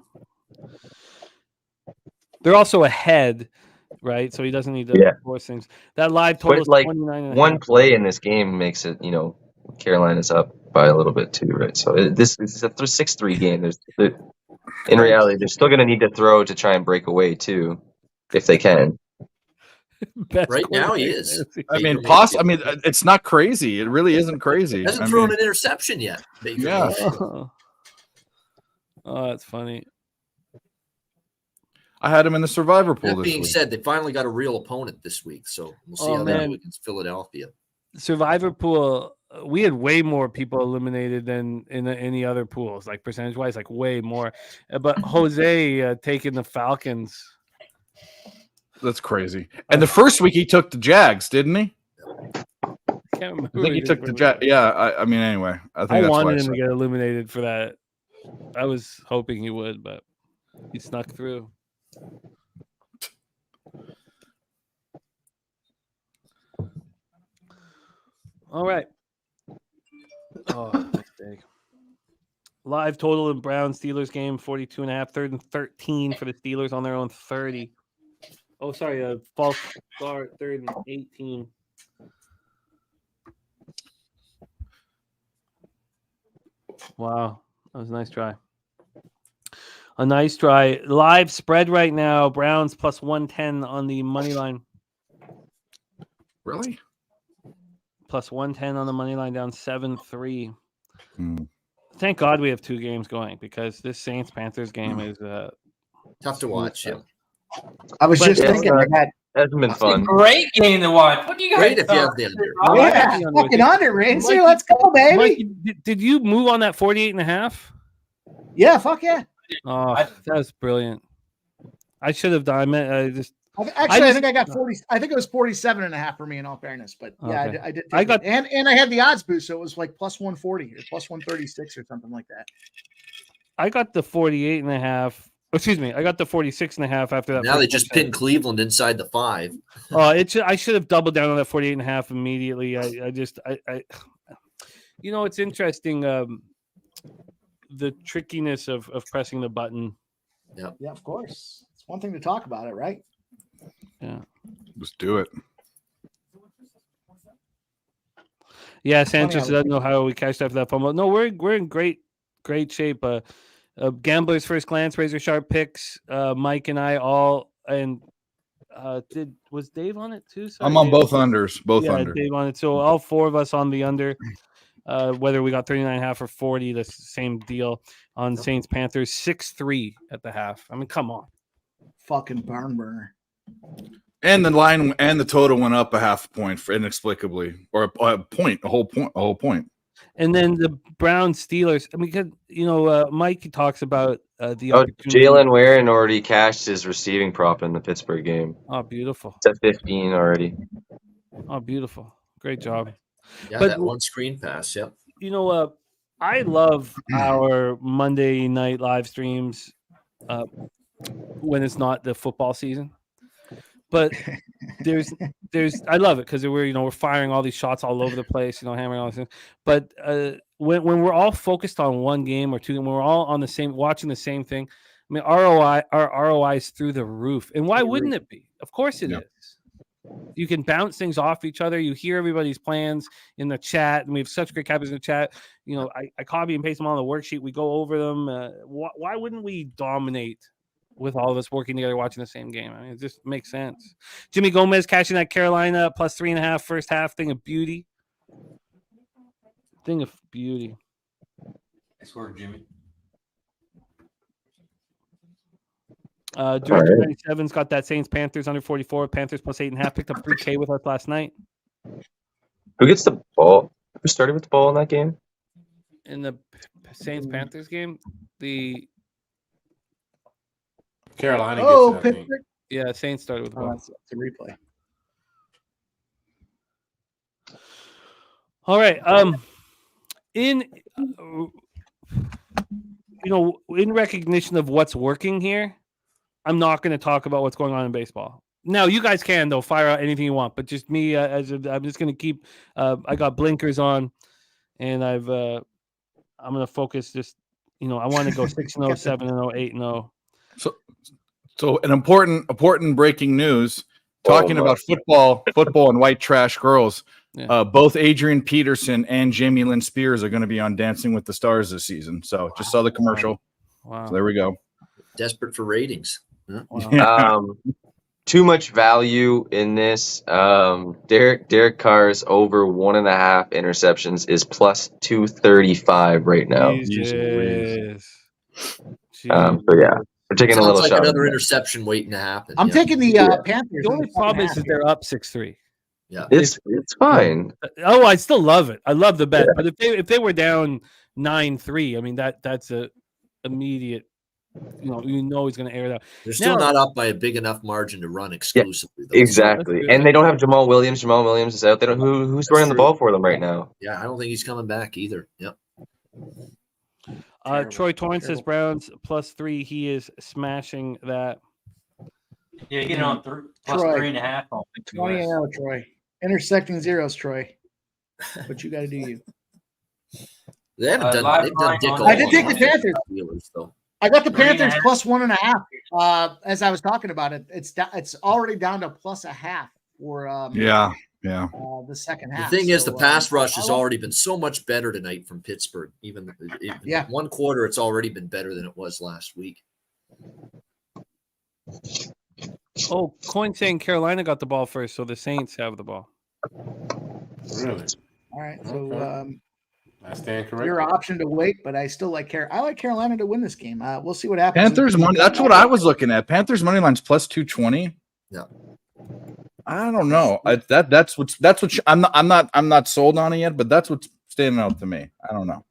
They're also ahead, right? So he doesn't need to force things. That live total is But like 29.5. one play in this game makes it, Carolina's up by a little bit too, right? So this is a 6-3 game. In reality, they're still going to need to throw to try and break away too, if they can. Right now he is. I mean, it's not crazy. It really isn't crazy. He hasn't thrown an interception yet. Baker. Yeah. Oh, that's funny. I had him in the survivor pool That this being week. said, they finally got a real opponent this week, so we'll see how they do against Philadelphia. Survivor pool, we had way more people eliminated than in any other pools, like percentage wise, like way more. But Jose taking the Falcons. That's crazy. And the first week he took the Jags, didn't he? Can't remember. I think he took the Jags. Yeah, I mean, anyway, I think I that's wanted why him to get eliminated for that. I was hoping he would, but he snuck through. All right. Oh, next day. Live total in Browns Steelers game 42.5, 3rd and 13 for the Steelers on their own 30. Oh, sorry, false start, 3rd and 18. Wow, that was a nice try. A nice try. Live spread right now. Browns plus 110 on the money line. Really? Plus 110 on the money line, down 7-3. Hmm. Thank God we have two games going because this Saints Panthers game is Tough to watch. Yeah. I was just yeah, thinking, I had Hasn't been fun. Great game to watch. What do you guys Great if you have the under. yeah, fucking under, Ramsey. Let's go, baby. Mike, did you move on that 48.5? Yeah, fuck yeah. Oh, that's brilliant. I should have done. I I think I got 40. I think it was 47.5 for me in all fairness, but yeah, Okay. I did. I got and I had the odds boost, so it was like plus 140 or plus 136 or something like that. I got the 48.5. Excuse me, I got the 46.5 after that. Now they first just touchdown. pinned Cleveland inside the 5. I should have doubled down on that 48.5 immediately. I it's interesting. The trickiness of pressing the button. Yeah, of course. It's one thing to talk about it, right? Yeah. Just do it. Yeah, Sanchez doesn't know how we cashed after that fumble. No, we're in great shape. Gambler's first glance, razor sharp picks. Mike and I all, and was Dave on it too? Sorry, I'm on Dave. both unders. Both Yeah, under. Dave on it. So all four of us on the under. Whether we got 39.5 or 40, the same deal on Saints Panthers. 6-3 at the half. I mean, come on. Fucking barn burner. And the line and the total went up a half point inexplicably, or a whole point. And then the Browns Steelers. I mean, because Mike talks about the opportunity. Jalen Warren already cashed his receiving prop in the Pittsburgh game. Oh, beautiful! It's at 15 already. Oh, beautiful! Great job. Yeah, that one screen pass. Yep. I love our Monday night live streams when it's not the football season. But I love it because we're firing all these shots all over the place, hammering all this. But when we're all focused on one game or two, and we're all on watching the same thing, I mean, our ROI is through the roof. And why wouldn't it be? Of course it is. You can bounce things off each other. You hear everybody's plans in the chat, and we have such great captains in the chat. I copy and paste them on the worksheet. We go over them. Why wouldn't we dominate with all of us working together, watching the same game? I mean, it just makes sense. Jimmy Gomez cashing that Carolina plus 3.5 first half. Thing of beauty. Nice work, Jimmy. Director 97's got that Saints Panthers under 44. Panthers plus 8.5. Picked up 3K with us last night. Who gets the ball? Who started with the ball in that game? In the Saints Panthers game, the Carolina. Oh, Pittsburgh. Yeah, Saints started with the ball. It's a replay. All right. In recognition of what's working here, I'm not going to talk about what's going on in baseball. Now, you guys can, though, fire out anything you want, but just me, I'm just going to keep, I got blinkers on, and I'm going to focus just, I want to go 6-0, 7-0, 8-0. So an important breaking news, talking about football and white trash girls. Yeah. Both Adrian Peterson and Jamie Lynn Spears are going to be on Dancing with the Stars this season. So just saw the commercial. Wow. So there we go. Desperate for ratings. Wow. Too much value in this. Derek Carr's over 1.5 interceptions is plus 235 right now. Jesus. So yeah, we're taking a little shot. Another interception waiting to happen. I'm taking the Panthers. The only problem is that they're up 6-3. Yeah, it's fine. Oh, I still love it. I love the bet. Yeah. But if they were down 9-3, I mean that's a immediate. He's going to air it out. They're still not up by a big enough margin to run exclusively. Yeah, exactly, and they don't have Jamal Williams. Jamal Williams is out. They don't. Who's running the ball for them right now? Yeah, I don't think he's coming back either. Yep. Troy Torrance says Browns plus 3. He is smashing that. Yeah, get on plus 3.5. 20 an hour, Troy. Intersecting zeros, Troy. What you got to do, you. They haven't done. They've done dick all I did take the Panthers. Though. I got the Panthers plus 1.5. As I was talking about it, it's already down to plus 0.5 for the second half. The thing is, the pass rush has already been so much better tonight from Pittsburgh. Even one quarter, it's already been better than it was last week. Oh, Coin saying Carolina got the ball first, so the Saints have the ball. Really? All right. So I stand corrected. Your option to wait, but I still like Carolina to win this game. We'll see what happens. Panthers money. That's what I was looking at. Panthers money line's plus 220. Yeah. I don't know. That's what I'm not sold on it yet, but that's what's standing out to me. I don't know.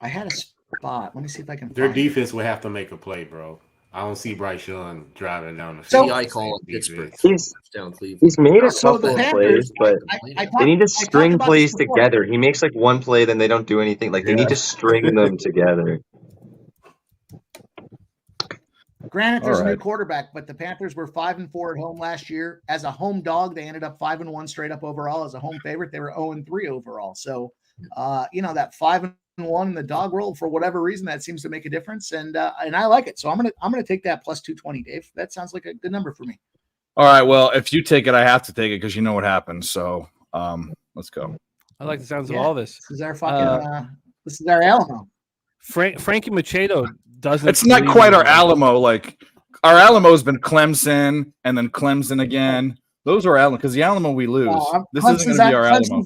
I had a spot. Let me see if I can. Their defense will have to make a play, bro. I don't see Bryce Young driving down the So- field. I call it Pittsburgh. He's Down Cleveland. he's made a So couple the of plays, Panthers, but I they need to talked string about plays this before. together. He makes like one play, then they don't do anything. Like they need to string them together. Granted, there's a new Alright. quarterback, but the Panthers were 5-4 at home last year. As a home dog, they ended up 5-1 straight up overall. As a home favorite, they were 0-3 overall. So, that 5-1 in the dog world, for whatever reason, that seems to make a difference, and I like it. So I'm gonna take that plus 220, Dave. That sounds like a good number for me. All right. Well, if you take it, I have to take it because you know what happens. So let's go. I like the sounds Yeah. of all this. This is our fucking. This is our Alamo. Frankie Machado doesn't. It's not believe quite in our it. Alamo. Like our Alamo's been Clemson and then Clemson again. Those are Alamo because the Alamo we lose. This isn't going to be our Alamo.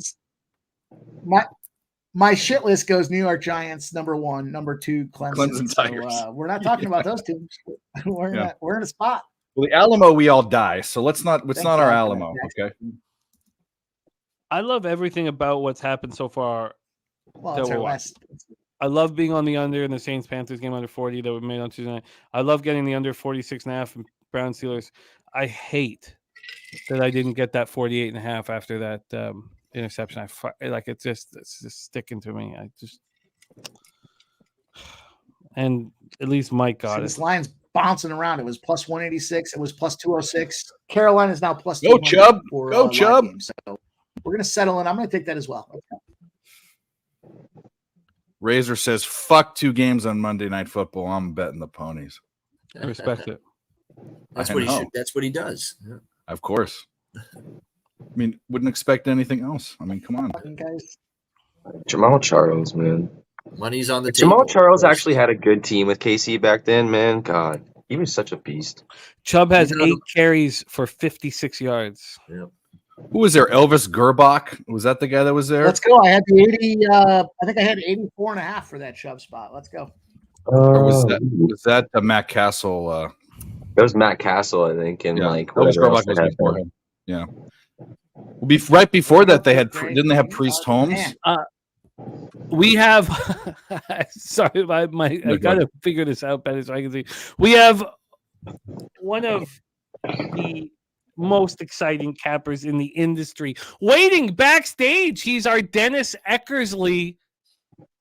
My shit list goes New York Giants number 1, number 2 Clemson. Tigers. So, we're not talking about those two. We're in a spot. Well, the Alamo we all die. So let's not. It's Thank not our God for Alamo. that. Okay. I love everything about what's happened so far. Well, that it's our we're West. I love being on the under in the Saints Panthers game under 40 that we made on Tuesday night. I love getting the under 46.5 and Brown Steelers. I hate that I didn't get that 48.5 after that interception. It's just sticking to me. And at least Mike got See, it. this line's bouncing around. It was plus 186. It was plus 206. Carolina's now plus Go 200 Chubb. for, Go live Chubb. games. So we're going to settle in. I'm going to take that as well. Razor says, "Fuck 2 games on Monday Night Football. I'm betting the ponies." I respect it. That's I what he know. should. That's what he does. Yeah. Of course. I mean, wouldn't expect anything else. I mean, come on. Fucking guys. Jamal Charles, man. Money's on the table. Jamal Charles actually had a good team with KC back then, man. God, he was such a beast. Chubb has He's another- 8 carries for 56 yards. Yeah. Who was there? Elvis Gerbach? Was that the guy that was there? Let's go. I had the 80. I think I had 84.5 for that Chubb spot. Let's go. Or was that the Matt Castle? That was Matt Castle, I think, and Yeah, like Elvis whatever else Gerbach they was had before there. him. Yeah. Right before that, they had didn't they have Priest Holmes? Man. We have sorry, I gotta figure this out better so I can see. We have one of the most exciting cappers in the industry waiting backstage. He's our Dennis Eckersley,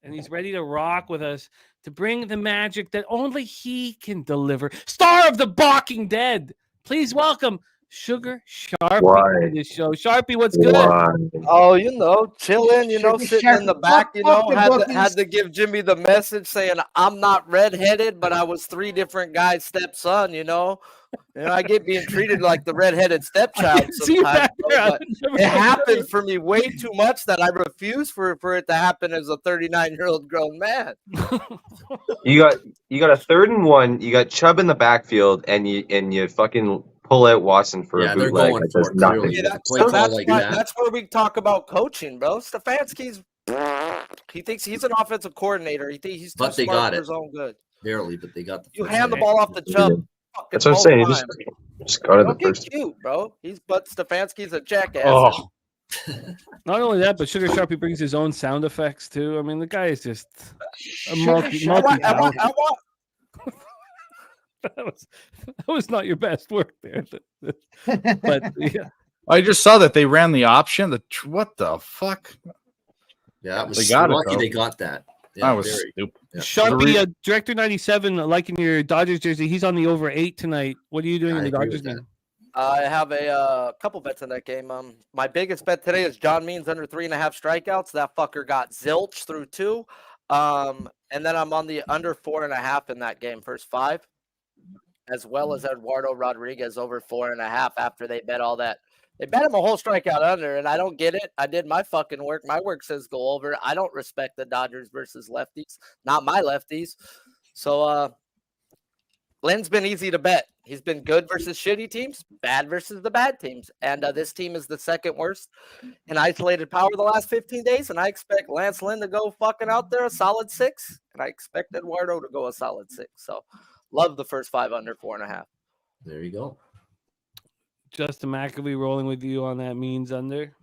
and he's ready to rock with us to bring the magic that only he can deliver. Star of the Walking Dead. Please welcome Sugar Sharpie Why? to the show. Sharpie, what's good? Why? Oh, chilling, Sugar sitting in the Sharpie. back, Fuck the had bookies. to give Jimmy the message saying I'm not redheaded, but I was 3 different guys' stepson, I get being treated like the redheaded stepchild See you sometimes, back there. but it happened for me way too much that I refuse for it to happen as a 39-year-old grown man. You got a 3rd and 1. You got Chubb in the backfield, and you fucking pull out Watson for Yeah, a they're bootleg. going That for does it, nothing. clearly. Yeah, Play call like that. that's where we talk about coaching, bro. Stefanski's he thinks he's an offensive coordinator. He thinks he's too But they smart got for it. his own good. Barely, but they got the. You first hand the down. ball off to Chubb. That's what I'm saying. You Time. just got it the Don't get first. cute, bro. But Stefanski's a jackass. Oh, Not only that, but Sugar Sharpie brings his own sound effects too. I mean, the guy is just a Sugar multi. Sharpie. I want That was not your best work there, but yeah. I just saw that they ran the option. What the fuck? Yeah, it was They got it, lucky though. they got that. Yeah, That was very. stupid. Yeah. Sharpie, Director 97, liking your Dodgers jersey. He's on the over 8 tonight. What are you doing I in the agree Dodgers with game? I have a couple bets in that game. My biggest bet today is John Means under 3.5 strikeouts. That fucker got zilch through 2. And then I'm on the under 4.5 in that game, first 5, as well as Eduardo Rodriguez over 4.5 after they bet all that. They bet him a whole strikeout under, and I don't get it. I did my fucking work. My work says go over. I don't respect the Dodgers versus lefties, not my lefties. So Lynn's been easy to bet. He's been good versus shitty teams, bad versus the bad teams. And this team is the second worst in isolated power the last 15 days. And I expect Lance Lynn to go fucking out there a solid 6. And I expect Eduardo to go a solid 6. So love the first 5 under 4.5. There you go. Justin McAvee rolling with you on that Means under.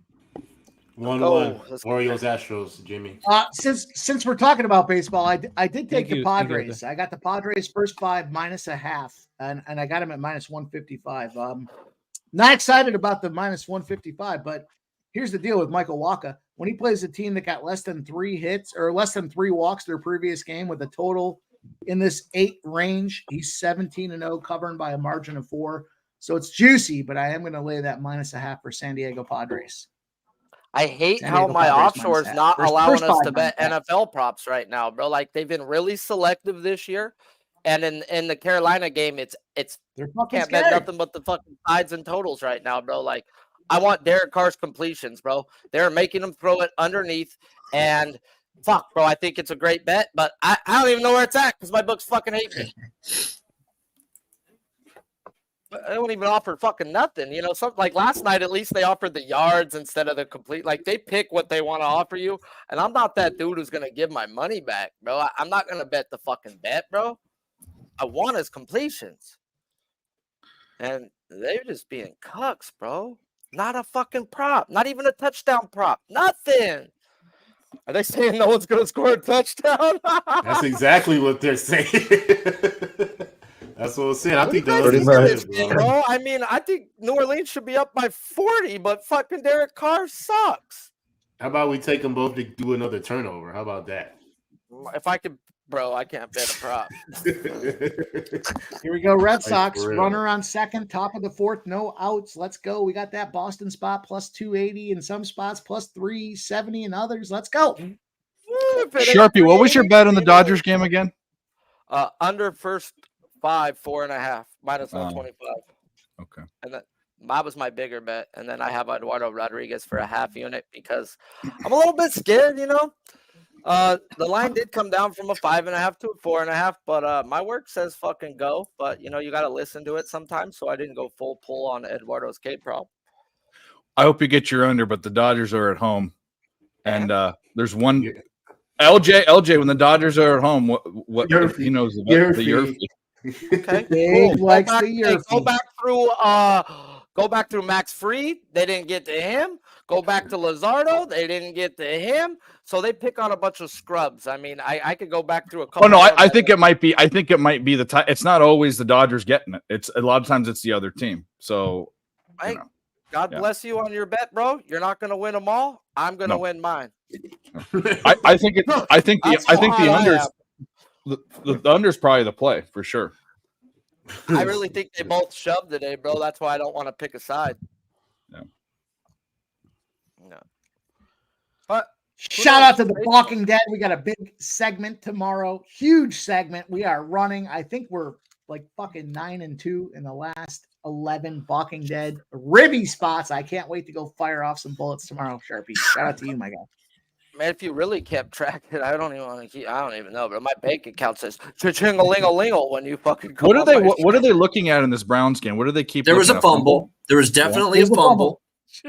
1-1. Let's go. Orioles Astros, Jimmy. Since we're talking about baseball, I did take Thank the you. Padres. I got the Padres first 5 -0.5, and I got them at -155. Not excited about the -155, but here's the deal with Michael Wacha. When he plays a team that got less than 3 hits or less than 3 walks their previous game with a total in this 8 range, he's 17-0, covering by a margin of 4. So it's juicy, but I am going to lay that -0.5 for San Diego Padres. I hate San how Diego my Padres offshore is -1.5. not allowing us to bet -5. NFL props right now, bro. Like they've been really selective this year. And in the Carolina game, They're fucking can't scared. bet nothing but the fucking sides and totals right now, bro. Like I want Derek Carr's completions, bro. They're making him throw it underneath, and fuck, bro. I think it's a great bet, but I don't even know where it's at because my books fucking hate me. They don't even offer fucking nothing, you know. Something like last night, at least they offered the yards instead of the complete. Like they pick what they want to offer you, and I'm not that dude who's gonna give my money back, bro. I'm not gonna bet the fucking bet, bro. I want his completions, and they're just being cucks, bro. Not a fucking prop, not even a touchdown prop, nothing. Are they saying no one's gonna score a touchdown? That's exactly what they're saying. That's what I'm saying. I think What do you that's guys it, think, bro. bro. I mean, I think New Orleans should be up by 40, but fucking Derek Carr sucks. How about we take them both to do another turnover? How about that? If I could, bro, I can't bet a prop. Here we go. Red Like, Sox, for real. runner on second, top of the 4th, no outs. Let's go. We got that Boston spot +280 in some spots, +370 in others. Let's go. Sharpie, what was your bet on the Dodgers game again? Under first 5, 4.5, -125. Okay. And that was my bigger bet. And then I have Eduardo Rodriguez for a half unit because I'm a little bit scared, you know. The line did come down from a 5.5 to a 4.5, but my work says fucking go. But you know, you got to listen to it sometimes. So I didn't go full pull on Eduardo's K prop. I hope you get your under, but the Dodgers are at home, and there's one LJ. When the Dodgers are at home, what he knows the Yerfie. Okay, Big cool. likes Go back, the year. go back through Max Fried. They didn't get to him. Go back to Luzardo. They didn't get to him. So they pick on a bunch of scrubs. I mean, I could go back through a couple. Oh no, I think it might be. I think it might be the time. It's not always the Dodgers getting it. It's a lot of times it's the other team. So, hey, God bless you on your bet, bro. You're not going to win them all. I'm going to win mine. I think it. I think the unders. The under's probably the play for sure. I really think they both shoved today, bro. That's why I don't want to pick a side. Yeah. No. But Shout out to the Walking Dead. We got a big segment tomorrow. Huge segment. We are running. I think we're like fucking 9-2 in the last 11 Walking Dead ribby spots. I can't wait to go fire off some bullets tomorrow, Sharpie. Shout out to you, my guy. Man, if you really kept track of it, I don't even know, but my bank account says cha-ching-a-ling-a-lingle when you fucking What are they looking at in this Browns game? What do they keep? There was a looking at? fumble. There was definitely a fumble.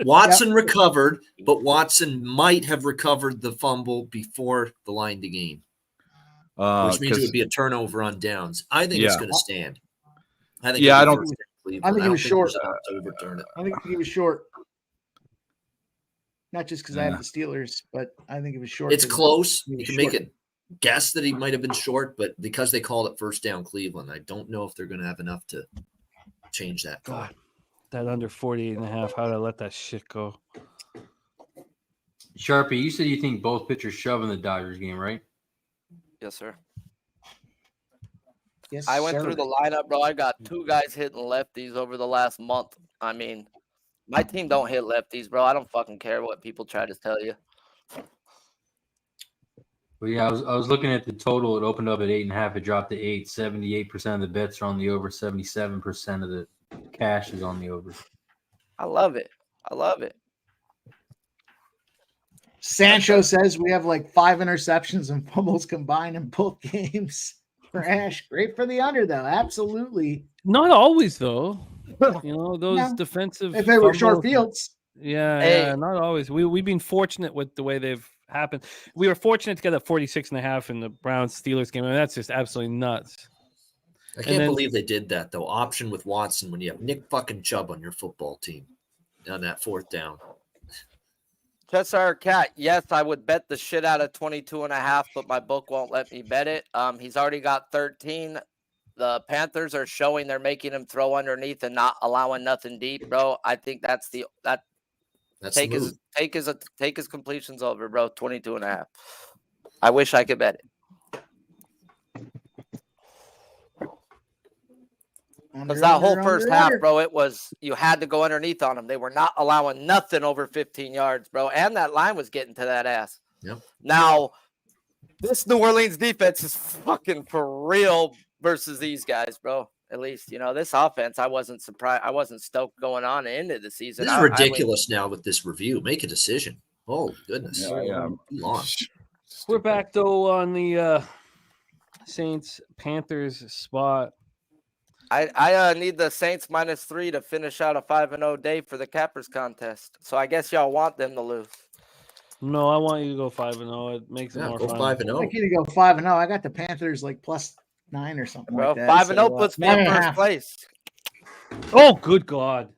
Watson Yep. recovered, but Watson might have recovered the fumble before the line to gain, which means it would be a turnover on downs. I think it's going to stand. I think. I think he was short. To overturn it. I think he was short. Not just because I have the Steelers, but I think it was short. It's close. You can make a guess that he might have been short, but because they called it first down Cleveland, I don't know if they're going to have enough to change that. God, that under 48.5. How did I let that shit go? Sharpie, you said you think both pitchers shove in the Dodgers game, right? Yes, sir. Yes, I went sir. through the lineup, bro. I got 2 guys hitting lefties over the last month. I mean, my team don't hit lefties, bro. I don't fucking care what people try to tell you. Well, yeah, I was looking at the total. It opened up at 8.5. It dropped to 8. 78% of the bets are on the over. 77% of the cash is on the over. I love it. I love it. Sancho says we have like 5 interceptions and fumbles combined in both games. Trash. Great for the under, though. Absolutely. Not always, though. You know, those defensive. If they were short fumbles- fields. Yeah, Hey. yeah, not always. We've been fortunate with the way they've happened. We were fortunate to get a 46.5 in the Browns Steelers game. I mean, that's just absolutely nuts. I can't believe they did that though. Option with Watson when you have Nick fucking Chubb on your football team on that 4th down. Cheshire Cat, yes, I would bet the shit out of 22.5, but my book won't let me bet it. He's already got 13. The Panthers are showing they're making him throw underneath and not allowing nothing deep, bro. I think that's take his completions over, bro. 22.5. I wish I could bet it. Because that whole first half, bro, it was you had to go underneath on them. They were not allowing nothing over 15 yards, bro. And that line was getting to that ass. Yep. Now, this New Orleans defense is fucking for real versus these guys, bro. At least, this offense, I wasn't surprised. I wasn't stoked going on into the season. This is ridiculous now with this review. Make a decision. Oh, goodness. Yeah. We're back, though, on the Saints-Panthers spot. I need the Saints -3 to finish out a 5-0 day for the Cappers contest. So I guess y'all want them to lose. No, I want you to go 5-0. It makes it more go fun. 5-0. I like you to go 5-0. I got the Panthers like +9 or something Bro, like that. 5-0 puts me in first place. Oh, good God.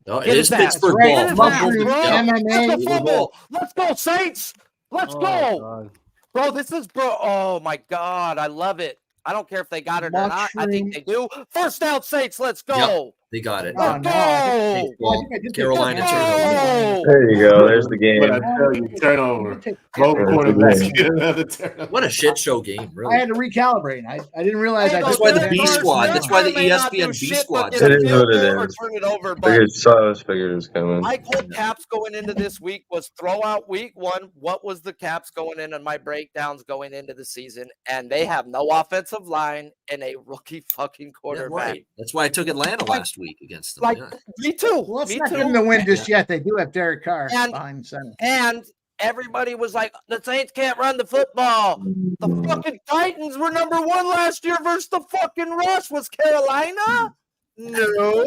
No, Get it is his ass, Pittsburgh right. ball. Mushroom, Yeah. MMA. That's a fumble. Let's go, Saints. Let's Oh, go. God. Bro, this is Oh my God. I love it. I don't care if they got it or not. I think they do. First down, Saints. Let's go. They got it. Oh, no. Saints ball. Carolina turnover. There you go. There's the game. But I tell you, turnover. Both quarterbacks get another turnover. What a shit show game, I really. had to recalibrate. I didn't realize. That's why the B squad. That's why the ESPN B squad. It is what it is. Turn it over, Figured it was coming. my whole caps going into this week was throw out week 1. What was the caps going in and my breakdowns going into the season? And they have no offensive line and a rookie fucking Yeah, quarterback. right. That's why I took Atlanta last week against them. Like, yeah. me too. Well, let's Me not too. give them the win just yet. They do have Derek Carr And- behind center. And everybody was like, the Saints can't run the football. The fucking Titans were number 1 last year versus the fucking rush. Was Carolina? No.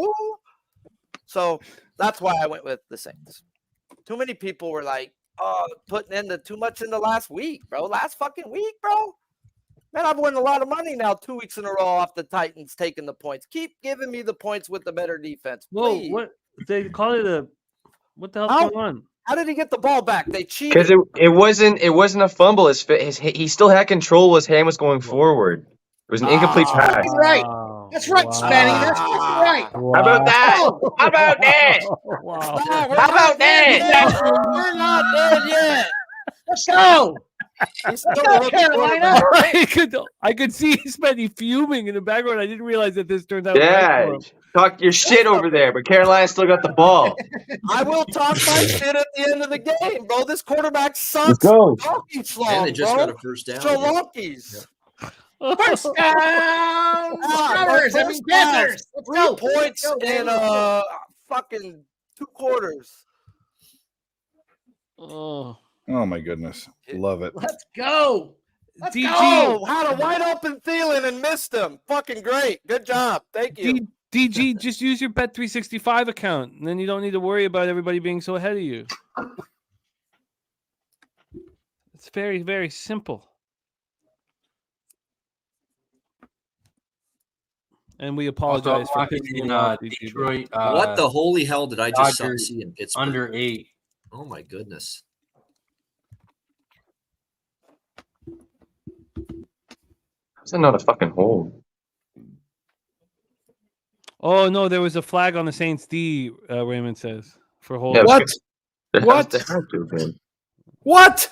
So that's why I went with the Saints. Too many people were like, putting in too much in the last week, bro. Last fucking week, bro. Man, I've won a lot of money now 2 weeks in a row off the Titans taking the points. Keep giving me the points with the better defense. Whoa, Please. what? They call it a. What the hell's How? going on? How did he get the ball back? They cheated. Because it wasn't a fumble. He still had control. His hand was going forward. It was an incomplete pass. That's right. Wow. That's right, Spanny. That's right. Wow. How about that? How about that? Wow. No, we're How not about dead that? yet. We're not dead yet. Let's go. He's still Go, a rookie Carolina. quarterback. I could see Spenny fuming in the background. I didn't realize that this turned out. Yeah, right for him. talk your shit over there, but Carolina still got the ball. I will talk my shit at the end of the game, bro. This quarterback sucks. Let's go. Donkey And slong, they just bro. got a first down. Shalonkies. First down. Covers. I mean, Panthers. Let's 3 go. points Let's go, in baby. fucking 2 quarters. Oh, Oh my goodness, love it. Let's go. Let's DG. go. Oh, had a wide open Thielen and missed him. Fucking great. Good job. Thank you. DG, just use your Bet365 account, and then you don't need to worry about everybody being so ahead of you. It's very, very simple. And we apologize for Also, pissing in you off, DG. Detroit. What the holy hell did I just Dodgers see in Pittsburgh? under 8. Oh my goodness. How's that not a fucking hold? Oh no, there was a flag on the Saints D. Raymond says for hold. Yeah, What? What? What? What?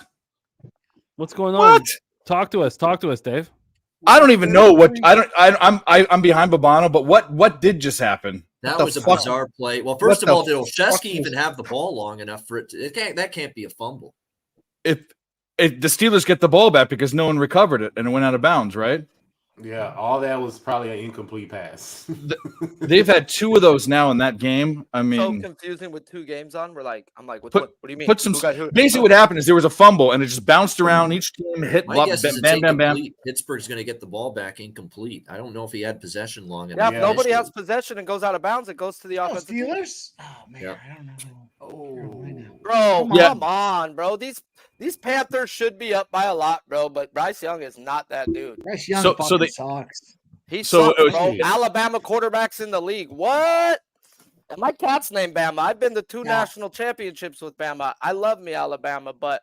What's going on? What? Talk to us, Dave. I don't even know what I'm behind Babano, but what did just happen? That What the was a fuck? bizarre play. Well, first What of all, the did fuck Olszewski was- even have the ball long enough for it? That can't be a fumble. If the Steelers get the ball back because no one recovered it and it went out of bounds, right? Yeah, all that was probably an incomplete pass. They've had 2 of those now in that game. I So mean, confusing with 2 games on. I'm like, what Put- do you mean? put some. Who got who? Basically, what happened is there was a fumble and it just bounced around. Each team hit My guess is bam, it's bam, bam, bam. incomplete. Pittsburgh's going to get the ball back incomplete. I don't know if he had possession long Yeah, enough. if nobody has possession and goes out of bounds, it goes to the Oh, offensive team. Steelers. Oh man, Yeah. I don't know. Oh, Bro, Yeah. come on, bro. These Panthers should be up by a lot, bro. But Bryce Young is not that dude. Bryce Young So fucking they- sucks. He So sucks, it was- bro. Alabama quarterbacks in the league. What? And my cat's named Bama. I've been to 2 Yeah. national championships with Bama. I love me Alabama, but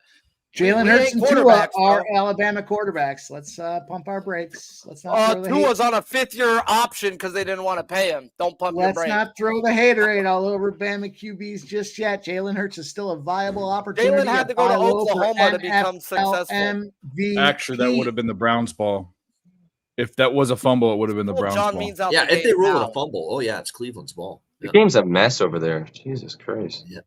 Jalen we Hurts ain't and Tua quarterbacks, are bro. Alabama quarterbacks. Let's pump our brakes. Let's not throw the hate. Tua's on a 5th-year option because they didn't want to pay him. Don't pump your Let's brakes. not throw the haterade all over Bama QBs just yet. Jalen Hurts is still a viable opportunity. Jalen had to go to Oklahoma to become successful. MVP. Actually, that would have been the Browns' ball. If that was a fumble, it would have been the Browns' John ball. Means out Yeah, the if they gate rule it now. a fumble, oh yeah, it's Cleveland's ball. The Yeah. game's a mess over there. Jesus Christ. Yeah.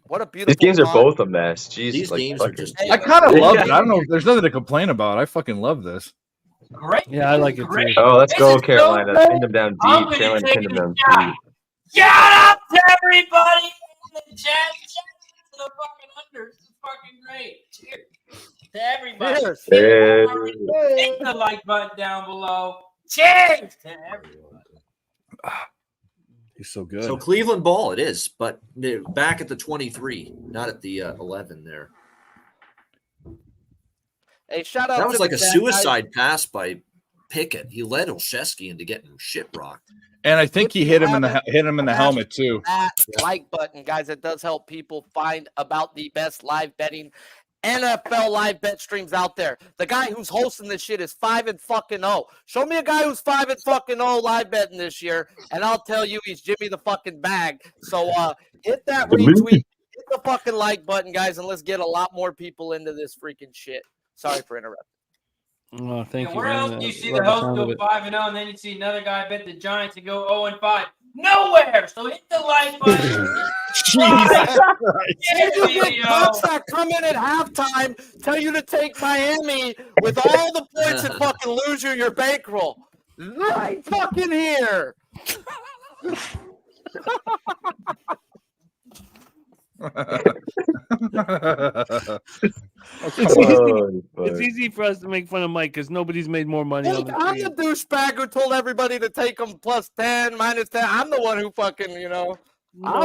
What a beautiful These games are punt. both a mess. Jesus, These like, games are fucking- just. Hey, I kind of Yeah. love it. I don't know. There's nothing to complain about. I fucking love this. Great. Yeah, I like it too. Great. Oh, let's This go, is so Carolina. good. Pin them down I'm deep. gonna Carolina take pinned them a down shot. deep. Shout out to everybody in the chat. Shout out to the fucking unders. It's fucking great. Cheers to everybody. Cheers. Hit the like button down below. Cheers to everybody. He's so good. So Cleveland ball it is, but they're back at the 23, not at the 11 there. Hey, shout out That to was like the a chat, suicide pass by Pickett. He led Olszewski into getting shit rocked. And I think he hit him in the helmet too. That like button, guys. It does help people find about the best live betting NFL live bet streams out there. The guy who's hosting this shit is 5-0. Show me a guy who's 5-0 live betting this year, and I'll tell you he's Jimmy the fucking bag. So hit that retweet, hit the fucking like button, guys, and let's get a lot more people into this freaking shit. Sorry for interrupting. Oh, thank And you. where man. else do you see Love the host sound go of it. 5-0, and then you see another guy bet the Giants and go 0-5? Nowhere. So hit the like button. Did you get punts that come in at halftime, tell you to take Miami with all the points and fucking lose your bankroll? Right fucking here. It's easy for us to make fun of Mike because nobody's made more money on Look, the I'm the douchebag who told everybody to take them +10, -10. I'm the one who fucking, I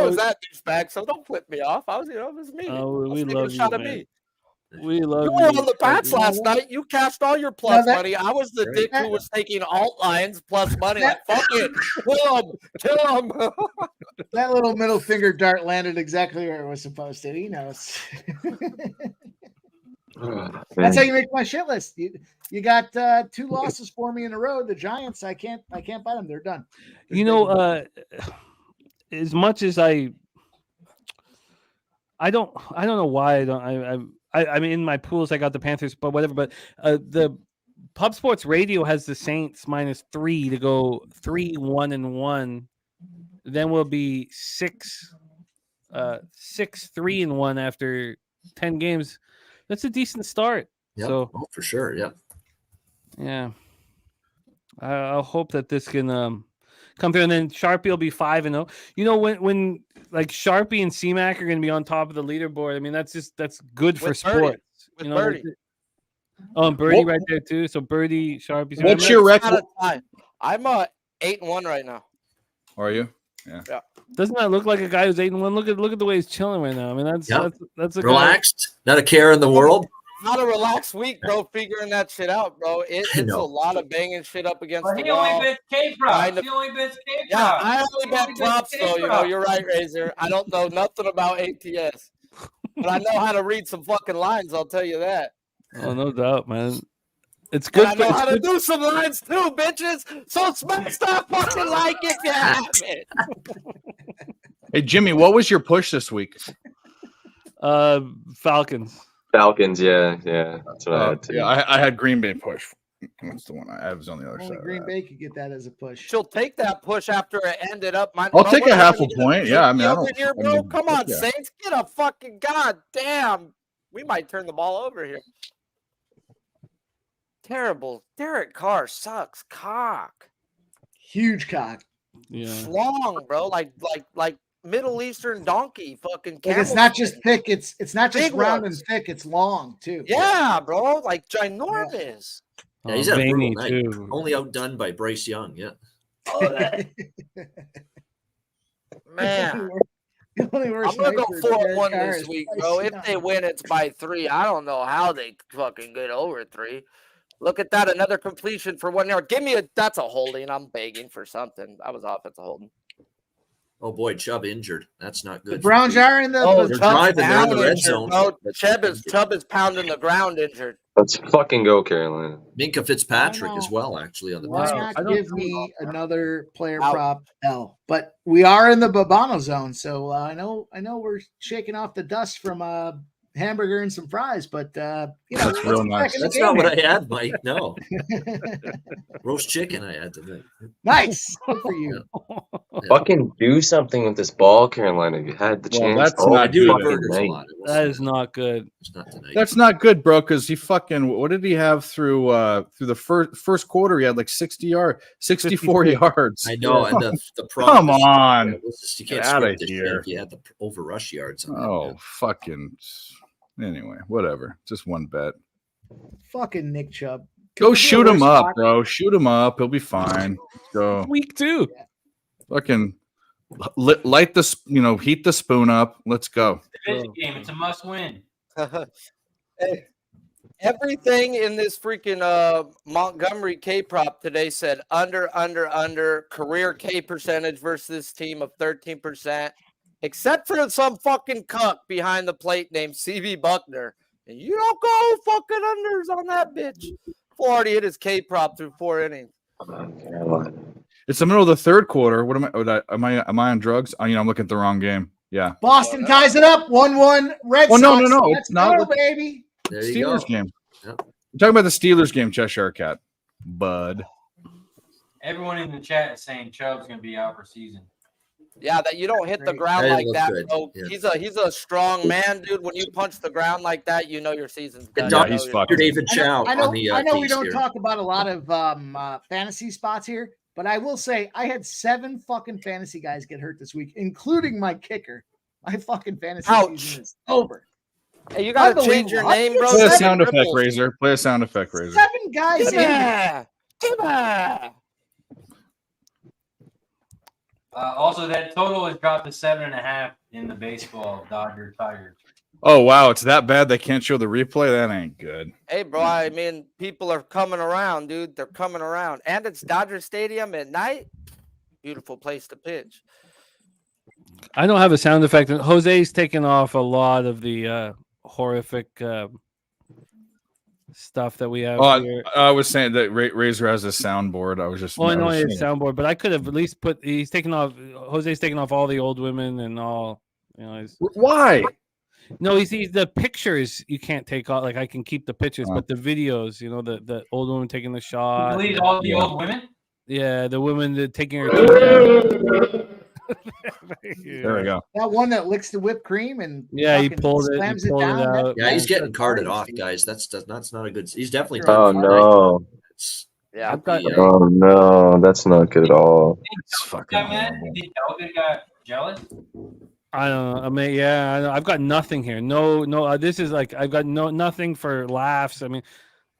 was that douchebag, so don't flip me off. I was, it was me. Oh, I was we taking love a shot you, at man. me. We love You you. were on the bats last night. You cashed all your plus that- money. I was the Right. dick who was taking alt lines plus money. Like, fuck it. Kill him. That little middle finger dart landed exactly where it was supposed to. He knows. That's how you make my shit list. You got 2 losses for me in a row. The Giants, I can't buy them. They're done. You know, as much as I don't know why I mean in my pools I got the Panthers, but whatever. But the Pub Sports Radio has the Saints -3 to go 3-1-1. Then we'll be 6-3-1 after 10 games. That's a decent start. Yep. So Oh, for sure. Yeah. yeah, I'll hope that this can come through, and then Sharpie will be 5-0. You know, when like Sharpie and CMAC are going to be on top of the leaderboard. I mean, that's good for With Birdie. sports. With You know, Birdie. oh, and Birdie What- right there too. So Birdie, Sharpie. What's CMAC. your It's not record? a tie. I'm 8-1 right now. Are you? Doesn't that look like a guy who's 8-1? Look at the way he's chilling right now. I mean, that's Yep. that's a guy. Relaxed, not a care in the world. Not a relaxed week, bro. Figuring that shit out, bro. It's a know. lot of banging shit up against But the he only wall. bets K-props. Kind of- He only bets K-props. Yeah, I only bet bets props though. K-props. You're right, Razor. I don't know nothing about ATS, but I know how to read some fucking lines. I'll tell you that. Oh, no doubt, man. It's And good. I know how to do some lines too, bitches. So smash that fucking like if you have it. Hey Jimmy, what was your push this week? Falcons. Falcons, yeah. That's what I had too. Yeah, I had Green Bay push. That's the one I was on the other Only side. of Green that. Bay could get that as a push. She'll take that push after it ended up. I'll take a half a point. Yeah, I mean, I over don't. here, I bro. mean, Come on, yeah. Saints, get a fucking goddamn. We might turn the ball over here. Terrible. Derek Carr sucks cock. Huge cock. Yeah. Long, bro. Like Middle Eastern donkey. Fucking. Like it's camel not skin. just thick. It's not just Big round ones. and thick. It's long too. Yeah, bro. Like ginormous. Yeah, he's had a veiny brutal night. too. Only outdone by Bryce Young. Yeah. Man. The only worst I'm gonna go night for Derek 4-1 Carr this is week, Bryce bro. If Young. they win, it's by 3. I don't know how they fucking get over 3. Look at that, another completion for 1 yard. Give me that's a holding. I'm begging for something. I was offensive holding. Oh boy, Chubb injured. That's not good. The Browns are in the. Oh, They're Chubb's driving. They're in down the red injured, zone. bro. Chubb is pounding the ground injured. Let's fucking go, Carolina. Minka Fitzpatrick Why as not? well, actually, on the Why Pittsburgh. not give me another player Out. prop L? But we are in the Babano zone, so I know we're shaking off the dust from hamburger and some fries, but That's real nice. That's not what I had, Mike. No. Roast chicken I had today. Nice. Good for you. Yeah. Fucking do something with this ball, Carolina. You had the Well, chance. that's all not I do eat good. fucking burgers a night. lot. It That wasn't- is not good. It's not tonight. That's not good, bro. Because he fucking what did he have through the first quarter? He had like 64 yards. I know, and the prop Come is- on. yeah, this is- you can't Get outta script this shit here. if you had the over rush yards. On that, Oh, man. fucking. Anyway, whatever. Just one bet. Fucking Nick Chubb. Go Could we shoot do a him worse up, spot? bro. Shoot him up. He'll be fine. Go. Week 2. Fucking light the heat the spoon up. Let's go. Division game. It's a must win. Hey, everything in this freaking Montgomery K prop today said under career K percentage versus this team of 13%, except for some fucking cuck behind the plate named CB Buckner. And you don't go fucking unders on that bitch. Florida hit his K prop through 4 innings. Come on, Carolina. It's the middle of the third quarter. What am I on drugs? I'm looking at the wrong game. Yeah. Boston ties it up 1-1. Red Oh, Sox. no. Let's It's not go, the- baby. There you Steelers go. game. Yep. We're talking about the Steelers game, Cheshire Cat. Bud. Everyone in the chat is saying Chubb's going to be out for season. Yeah, that you don't hit the Great. ground That like looks that, good. bro. Yeah. He's a strong man, dude. When you punch the ground like that, you know your season's done. Yeah, You know he's your- fucking- David Chow I know on the we piece don't here. talk about a lot of fantasy spots here, but I will say I had 7 fucking fantasy guys get hurt this week, including my kicker. My fucking fantasy Ouch. season is over. Hey, you gotta change your name, bro. Play a Seven sound effect, triples. Razor. Play a sound effect, Razor. 7 guys in. Yeah. Yeah. Also, that total has dropped to 7.5 in the baseball Dodger Tigers. Oh wow, it's that bad they can't show the replay? That ain't good. Hey, bro. I mean, people are coming around, dude. They're coming around, and it's Dodger Stadium at night. Beautiful place to pitch. I don't have a sound effect. Jose's taken off a lot of the horrific stuff that we have here. I was saying that Razor has a soundboard. I was just. Oh, I know was his soundboard, but I could have at least put. He's taken off. Jose's taken off all the old women and all. Why? No, he's the pictures you can't take off. Like I can keep the pictures, Oh. but the videos, the old woman taking the You shot. deleted all the old women? Yeah, the woman taking her teeth out. There we go. That one that licks the whipped cream and Yeah, he fucking pulled it. He slams pulled it down. out. Yeah, he's That's getting the carted garbage, off, dude. guys. That's not a good. He's definitely. Oh done no. It's, Yeah. I've got- yeah. Oh no. That's not good at all. It's fucking Got mad? horrible. Did Delgate got jealous? I don't know. I mean, yeah, I know. I've got nothing here. No. This is like I've got nothing for laughs. I mean,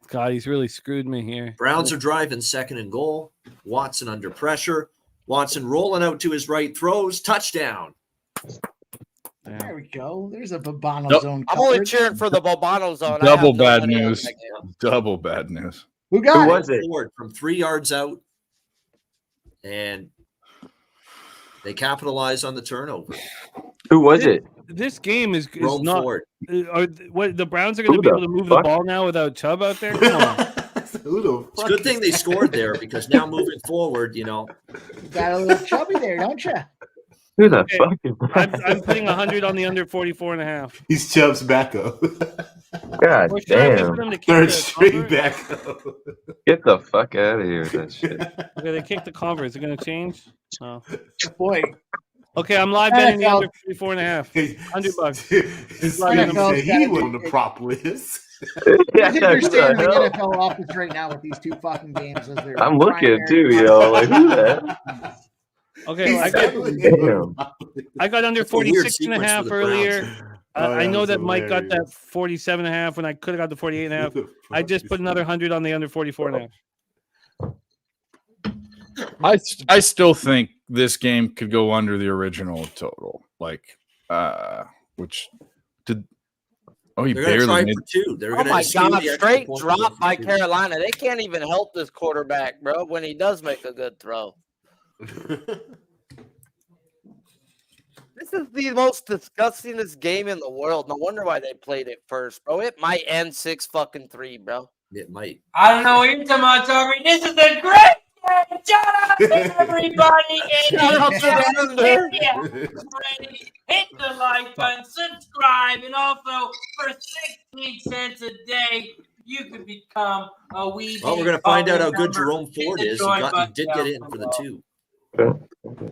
God, he's really screwed me here. Browns are driving 2nd and goal. Watson under pressure. Watson rolling out to his right, throws touchdown. There we go. There's a Babano Nope. zone. I'm only coverage. cheering for the Bobano zone. I Double have no bad money on news. that game. Double bad news. Who got Who it? was it? Forward from 3 yards out, and they capitalize on the turnover. Who was it? This game is Rome not. forward. What the Browns are going to Who be the able to move the fuck? ball now without Chubb out there? Come on. Who the It's a fuck good is thing they that? scored there because now moving forward, you know, Got a little chubby there, don't you? Who the Okay. fuck is I'm putting 100 on the under 44.5. He's Chubb's backup. God Or should I wait for damn. them to kick Third the string cover? backup. Get the fuck out of here with that shit. Okay, they kicked the cover. Is it going to change? No. Boy, Okay, I'm live betting the NFL. under 44.5. $100. His Like friend NFL said he gotta was on do the it. prop list. I think they're Who staying in the the hell? NFL office right now with these 2 fucking games. As their I'm looking primary- too, yo. Like who the Okay, I got under That's a weird 46 and a sequence half for the earlier. Oh, I know was that Mike got that hilarious. 47 and a half when I could have got the 48 and a half. Who the I fuck just is put another that? 100 on the under 44 and a half. I still think this game could go under the original total. Which did he they're going to barely try made for 2. They're Oh going to my steal God! the extra Straight point drop for by 2. Carolina. They can't even help this quarterback, bro. When he does make a good throw. is the most disgustingest game in the world. No wonder why they played it first, bro. It might end 6-3, bro. It might. I don't know what you're talking about, Toby. This is a great game. Shout out to everybody in Shout out the to chat. the under. Hit the like button, subscribe, and also for 16 cents a day, you can become a wee. Well, we're going to find out how good Jerome Ford is. He did get in for the 2.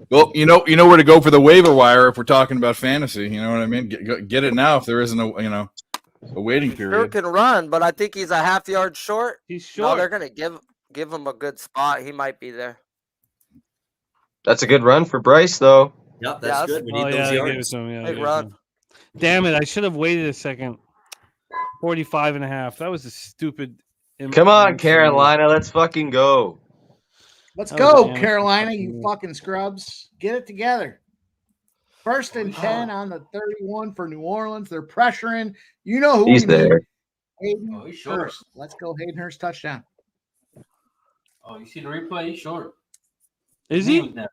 Well, you know where to go for the waiver wire if we're talking about fantasy. You know what I mean? Get it now if there isn't a waiting Sure period. can run, but I think he's a half yard short. He's No, short. they're gonna give him a good spot. He might be there. That's a good run for Bryce, though. Yep, Yeah, that's good. We need Oh, those yeah, they gave it yards. to him. Yeah, they Big gave it to run. him. Damn it! I should have waited a second. 45.5. That was a stupid. Come on, Carolina. Let's fucking go. Let's That go, was amateur Carolina, fucking you move. fucking scrubs. Get it together. 1st and 10 on the 31 for New Orleans. They're pressuring. You know who He's we need. there. Hayden Oh, he's short. Hurst. Let's go, Hayden Hurst touchdown. Oh, you see the replay? He's short. Is He he? was there.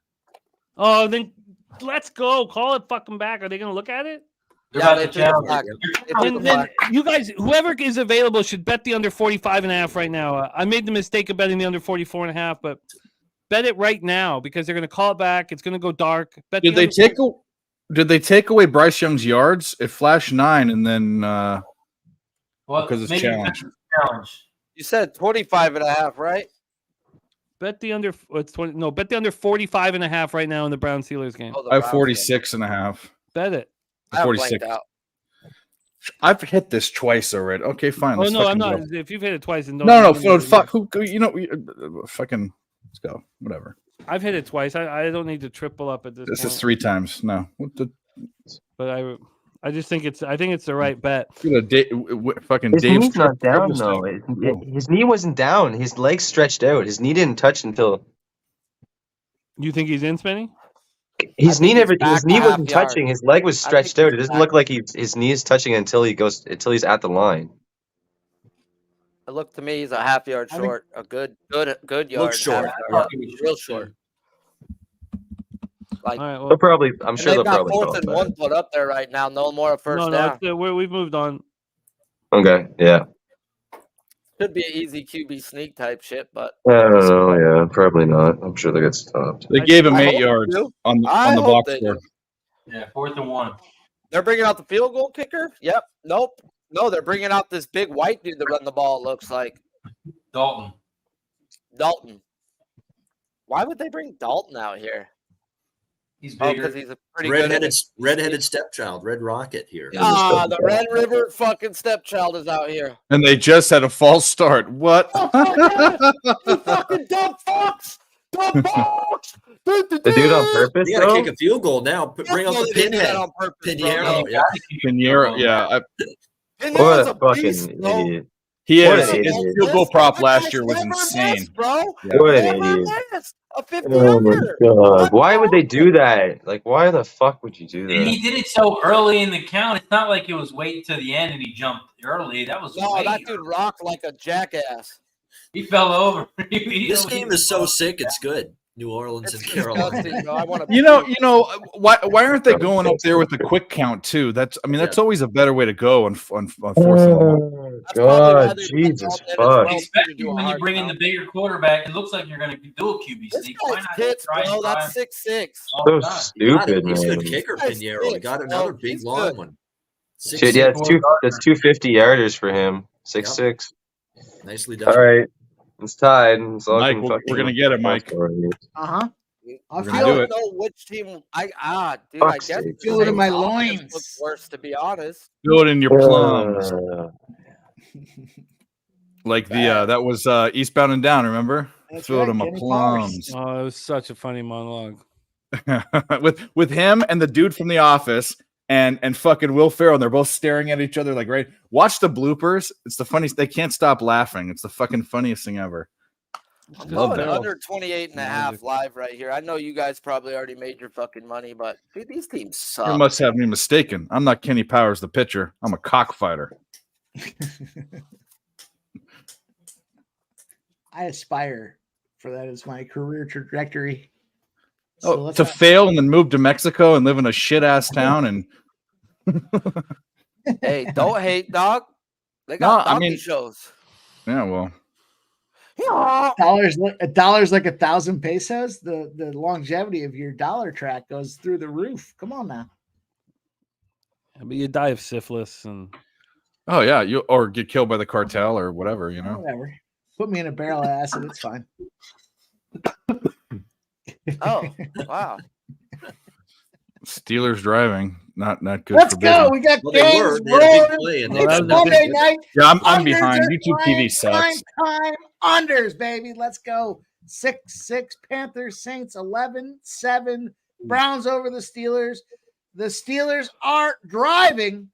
Oh, then let's go. Call it fucking back. Are they going to look at it? They're Yeah, about they to took it challenge back. it. They took And it then back. you guys, whoever is available, should bet the under 45.5 right now. I made the mistake of betting the under 44.5, but bet it right now because they're going to call it back. It's going to go dark. Bet Did the they take away Bryce Young's yards? It flashed 9 and then Well, because it's maybe challenge. challenge. You said 25.5, right? Bet the under. It's 20. No, bet the under 45.5 right now in the Brown Steelers game. Oh, the I have Browns 46.5. Bet it. game. I 46. blanked out. I've hit this twice already. Okay, fine. Oh Let's no, I'm fucking not. go. If you've hit it twice, then No, don't. fuck. Who? Fucking. Let's go. Whatever. I've hit it twice. I don't need to triple up at this. This point. is 3 times. No. What the? But I just think it's the right bet. Fucking His Dave's knee's not down, triple though. stack. His knee wasn't down. His leg stretched out. His knee didn't touch until You think he's in, Spenny? his knee think he's back his knee a wasn't half yard. touching. His leg was I think stretched out. he's It doesn't back. look like his knee is touching until he's at the line. It looked to me he's a half yard I think- short. A good yard. Looks short. half Yeah. yard. Real short. Like, All right. Well, They'll probably. I'm and sure they've they'll got probably call 4th it and back. 1 put up there right now. No more first down. we've moved on. Okay. Yeah. Could be an easy QB sneak type shit, but I don't know. Yeah. Probably not. I'm sure they get stopped. They gave him I 8 hope yards they do. on I the hope box they score. do. Yeah, 4th and 1. They're bringing out the field goal kicker. Yep. Nope. No, they're bringing out this big white dude that run the ball. It looks like Dalton. Dalton. Why would they bring Dalton out here? He's Oh, bigger. because he's a pretty good. Redheaded stepchild, Red Rocket here. Ah, the Red River fucking stepchild is out here. And they just had a false start. What? Oh my God! You fucking dumb fucks! Dumb fucks! They do it on purpose, You got to though? kick a field goal now. Bring out No, the they didn't do that pinhead. on purpose, bro. Pinheiro, yeah. Pinheiro, yeah. Pinheiro's What a a fucking beast, bro. idiot. He What is. an His idiot. field goal prop last year was Never insane. missed, bro. What an Never idiot. missed. A 50 Oh my under. god. Why would they do that? Like, why the fuck would you do And that? he did it so early in the count. It's not like it was waiting to the end and he jumped early. That was No, way that dude rocked like a jackass. He fell over. This game is so sick, it's good. New Orleans It's and Carolina. disgusting, bro. I want to. You know, why aren't they going up there with the quick count too? That's always a better way to go on 4th and 1. Oh god, Jesus fuck. Especially when you bring in the bigger quarterback, it looks like you're going to do a QB This sneak. Why guy's not tits, try and bro. try That's 6'6". all So the time? stupid, He's a good man. kicker, That's Pinheiro. He six, got bro. another big He's long good. one. Shit, yeah, it's 250 yarders for him. 6'6". Nicely done. All right. It's tied. It's all Mike, can we're fucking- gonna get it, Mike. Uh-huh. I We're I gonna feel do don't it. know which team. Dude. I Fuck's guess sake, feel it in my Saints offense loins. looks worse, to be honest. Do it in your plums. Uh, Like the that was Eastbound and Down, remember? That's Feel it right, in my Kenny plums. Oh, it was such a funny monologue. with him and the dude from The Office and fucking Will Ferrell, and they're both staring at each other like right. Watch the bloopers. It's the funniest. They can't stop laughing. It's the fucking funniest thing ever. I'm Love going that. under 28 and a half live right here. I know you guys probably already made your fucking money, but dude, these teams suck. You must have me mistaken. I'm not Kenny Powers, the pitcher. I'm a cockfighter. I aspire for that as my career trajectory. So to fail and then move to Mexico and live in a shit ass town and Hey, don't hate, dog. They got donkey shows. Yeah, well, $1 like 1,000 pesos. The longevity of your dollar track goes through the roof. Come on now. Yeah, but you die of syphilis and oh yeah, you or get killed by the cartel or whatever, you know. Whatever. Put me in a barrel of acid. It's fine. Oh, wow. Steelers driving, not good. Let's for go. business. We got Well, they were. games They had a big rolling. play, and It's they- Monday night. Yeah, I'm Unders behind. are YouTube TV sucks. Prime unders, baby. Let's go. 6-6 Panthers, Saints 11-7. Browns over the Steelers. The Steelers are driving.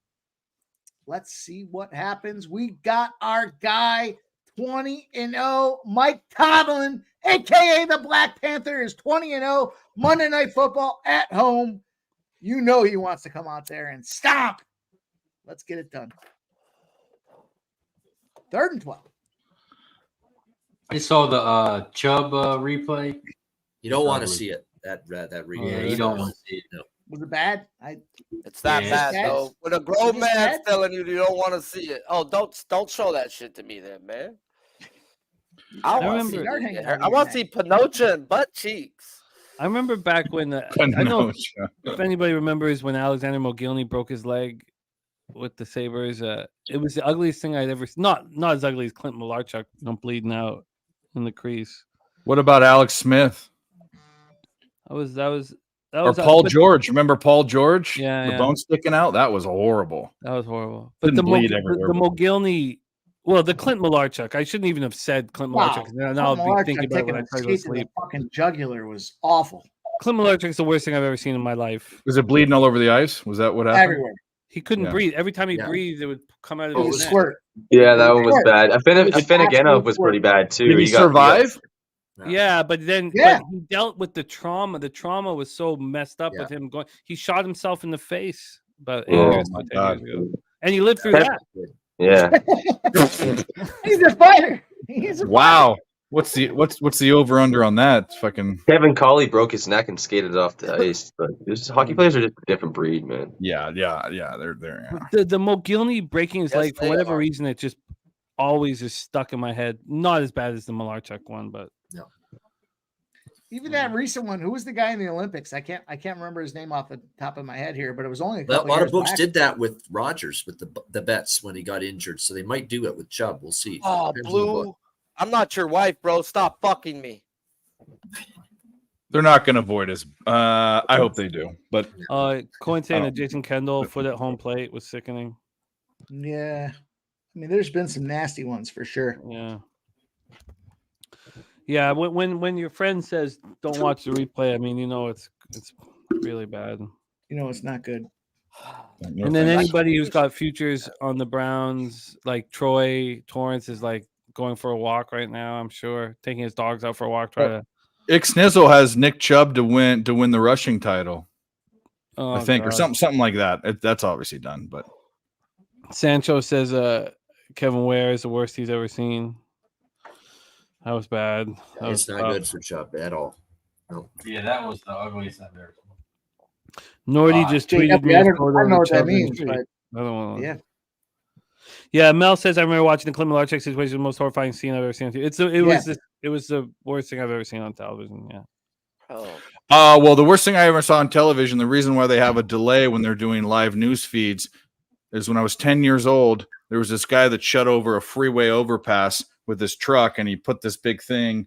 Let's see what happens. We got our guy 20-0, Mike Tomlin, aka the Black Panther, is 20-0. Monday Night Football at home. You know he wants to come out there and stomp. Let's get it done. 3rd and 12. I saw the Chubb replay. You don't want to see it. That replay. Yeah, you don't want to see it. No. Was it bad? It's that Yeah, bad, it's though. When a grown It's man's bad? telling you don't want to see it. Oh, don't show that shit to me then, man. I want to see remember- it. I want to see Pinocha and butt cheeks. I remember back when I know if anybody remembers when Alexander Mogilny broke his leg with the Sabres. It was the ugliest thing I'd ever seen. Not as ugly as Clint Malarchuk, bleeding out in the crease. What about Alex Smith That was or Paul but- George? Remember Paul George? Yeah, the yeah. bone sticking out. That was horrible. That was horrible. Didn't But bleed everywhere. the Mogilny, well, the Clint Malarchuk. I shouldn't even have said Clint Malarchuk. Now I'll be thinking about it when I try to go to skate to the sleep. fucking jugular was awful. Clint Malarchuk's the worst thing I've ever seen in my life. Was it bleeding all over the ice? Was that what happened? Everywhere. He couldn't Yeah. breathe. Every time he Yeah. breathed, it would come out of It his was neck. squirt. Yeah, that one was bad. was Afinogenov was absolute pretty bad too. Did he got- survive? Yeah, but then Yeah. but he dealt with the trauma. The trauma was so messed up with him going. He shot himself in the face about 8 Oh, years, my 10 God. years ago. And he lived through That's- that. Yeah. He's a fighter. He's a Wow. What's the over under on that? It's fucking Kevin Colley broke his neck and skated off the ice. But hockey players are just a different breed, man. yeah. They're there. The Mogilny breaking his Yes, leg, for they whatever are. reason, it just always is stuck in my head. Not as bad as the Malarchuk one, but Even that recent one. Who was the guy in the Olympics? I can't remember his name off the top of my head here, but it was only a Well, couple a lot years of books back. did that with Rogers with the bets when he got injured, so they might do it with Chubb. We'll see. Oh, Depends on the book. Blue. I'm not your wife, bro. Stop fucking me. They're not going to avoid us. I hope they do. But Coin saying Oh. that Jason Kendall foot at home plate was sickening. Yeah. I mean, there's been some nasty ones for sure. Yeah. Yeah, when your friend says don't watch the replay, I mean, it's really bad. You know, it's not good. And then anybody who's got futures on the Browns, like Troy Torrance, is like going for a walk right now. I'm sure taking his dogs out for a walk. Try to. Ixnizzle has Nick Chubb to win the rushing title, Oh, I think, or God. something like that. That's obviously done, but Sancho says Kevin Ware is the worst he's ever seen. That was bad. That It's was not tough. good for Chubb at all. No. Yeah, that was the ugliest I've ever seen. Nordy just Jake, tweeted me I a don't photo of know the what that Chubb means, injury. but Another one. yeah. Yeah, Mel says I remember watching the Clint Malarchuk situation, the most horrifying scene I've ever seen. It was the worst thing I've ever seen on television. Yeah. Oh. well, the worst thing I ever saw on television, the reason why they have a delay when they're doing live news feeds is when I was 10 years old, there was this guy that shut over a freeway overpass with his truck, and he put this big thing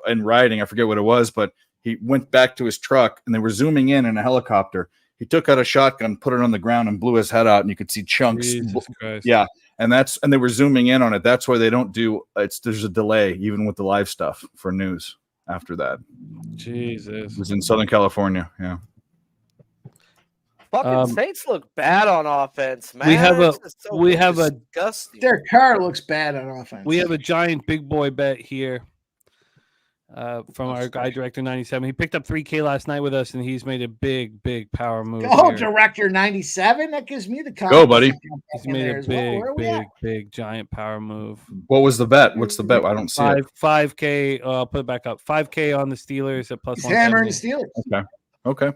in writing. I forget what it was, but he went back to his truck, and they were zooming in a helicopter. He took out a shotgun, put it on the ground, and blew his head out, and you could see chunks. Jesus Christ. Yeah, and they were zooming in on it. That's why they don't do. There's a delay even with the live stuff for news. After that, Jesus, it was in Southern California. Yeah. Fucking Saints look bad on offense, man. We have It's just so disgusting. Their car looks bad on offense. We have a giant big boy bet here. from our guy Director 97. He picked up 3K last night with us, and he's made a big power move. Go, here. Director 97. That gives me the confidence. Go, buddy. He's made a big giant power move. What was the bet? What's the bet? I don't see it. 5K. I'll put it back up. 5K on the Steelers at plus He's hammering the 170. Steelers. Okay.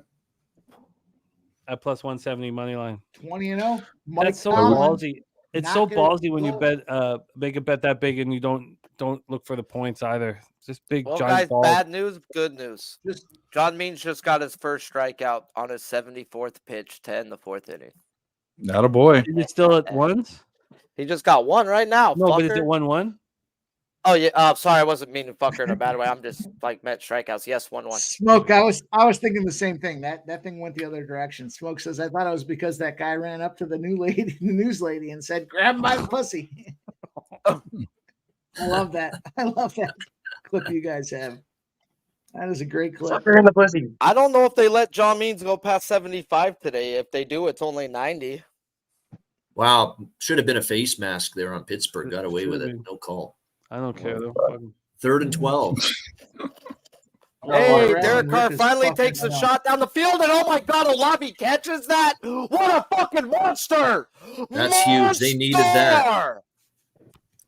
At plus 170 money line. 20-0. That's so ballsy. It's so ballsy when you bet make a bet that big and you don't look for the points either. It's just big Well, giant guys, balls. bad news, good news. John Means just got his first strikeout on his 74th pitch to end the 4th inning. Not a boy. Is it still at ones? He just got one right now. No, but is fucker. it 1-1? Oh yeah. Sorry, I wasn't meaning fucker in a bad way. I'm just like meant strikeouts. Yes, 1-1. Smoke. I was thinking the same thing. That thing went the other direction. Smoke says, I thought it was because that guy ran up to the news lady and said, "Grab my pussy." I love that. I love that clip you guys have. That is a great clip. Sucker in the pussy. I don't know if they let John Means go past 75 today. If they do, it's only 90. Wow, should have been a face mask there on Pittsburgh. Got away with it. No call. I don't care though. 3rd and 12. Hey, Derek Carr finally takes a shot down the field, and oh my God, Olavi catches that! What a fucking monster! That's huge. They needed that.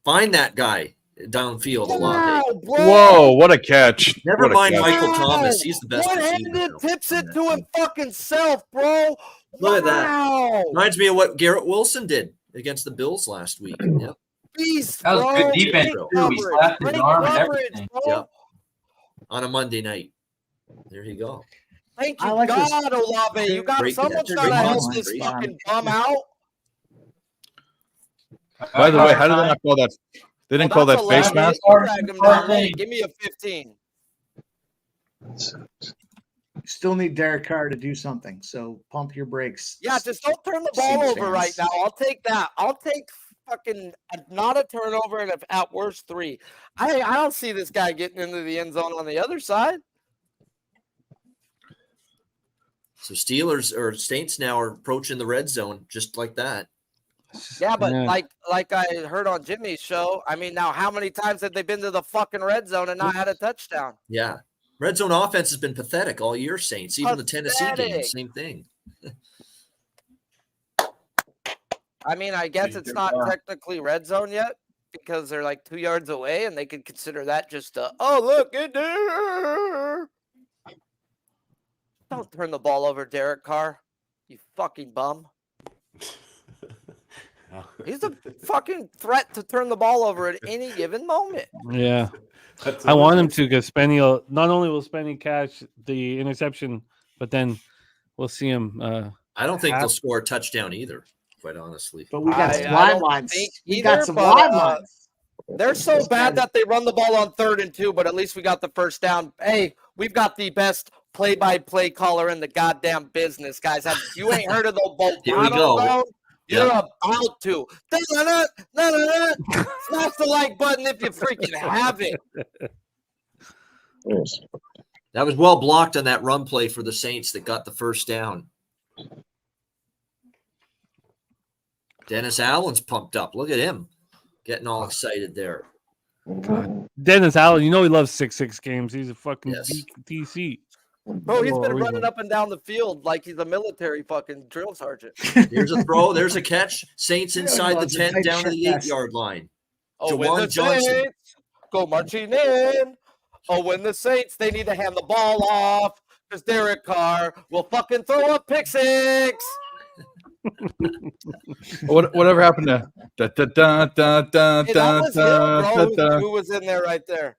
Find that guy downfield, Olave. Whoa, what a catch. Never What a mind catch. Michael Thomas. He's the best receiver. One-handed tips it to him fucking self, bro. Look at that. Wow. Reminds me of what Garrett Wilson did against the Bills last week. Yep. Beast, That was bro. good defense, Great too. He slapped his Great arm and coverage, everything. bro. Yep. On a Monday night. There you go. Thank you, I like this. God, Olave. You got Great someone's catch. got to Great help catch. this Great fucking bum out. By the way, how did they not call that? They didn't call that face mask? Give me a 15. Still need Derek Carr to do something. So pump your brakes. Yeah, just don't turn the ball Saints over fans. right now. I'll take that. I'll take fucking not a turnover and at worst 3. I don't see this guy getting into the end zone on the other side. So Steelers or Saints now are approaching the red zone just like that. Yeah, but Yeah. like I heard on Jimmy's show, I mean, now how many times have they been to the fucking red zone and not had a touchdown? Yeah. Red zone offense has been pathetic all year, Saints. Even the Tennessee game, Pathetic. same thing. I mean, I guess it's not technically red zone yet because they're like 2 yards away and they could consider that just look at there. Don't turn the ball over, Derek Carr. You fucking bum. He's a fucking threat to turn the ball over at any given moment. Yeah. I want him to because Spenny not only will Spenny catch the interception, but then we'll see him. I don't think they'll score a touchdown either, quite honestly. But we got some I live don't lines. think We either, got some but, live lines. They're so bad that they run the ball on 3rd and 2, but at least we got the first down. Hey, we've got the best play-by-play caller in the goddamn business, guys. You ain't heard of the Here we go. Bone? You're Yep. about to. Smash the like button if you freaking have it. That was well blocked on that run play for the Saints that got the first down. Dennis Allen's pumped up. Look at him getting all excited there. Dennis Allen, you know he loves 6-6 games. He's a fucking Yes. DC. Bro, he's Oh, been we running will. up and down the field like he's a military fucking drill sergeant. There's a throw. There's a catch. Saints inside the loves a 10 tight down to the shirt 8-yard line. Oh, when Jawan the Johnson. Saints go marching in. Oh, when the Saints, they need to hand the ball off because Derek Carr will fucking throw a pick six. Whatever happened to da da da da da Hey, that da was da him, da? bro. Who was in there right there?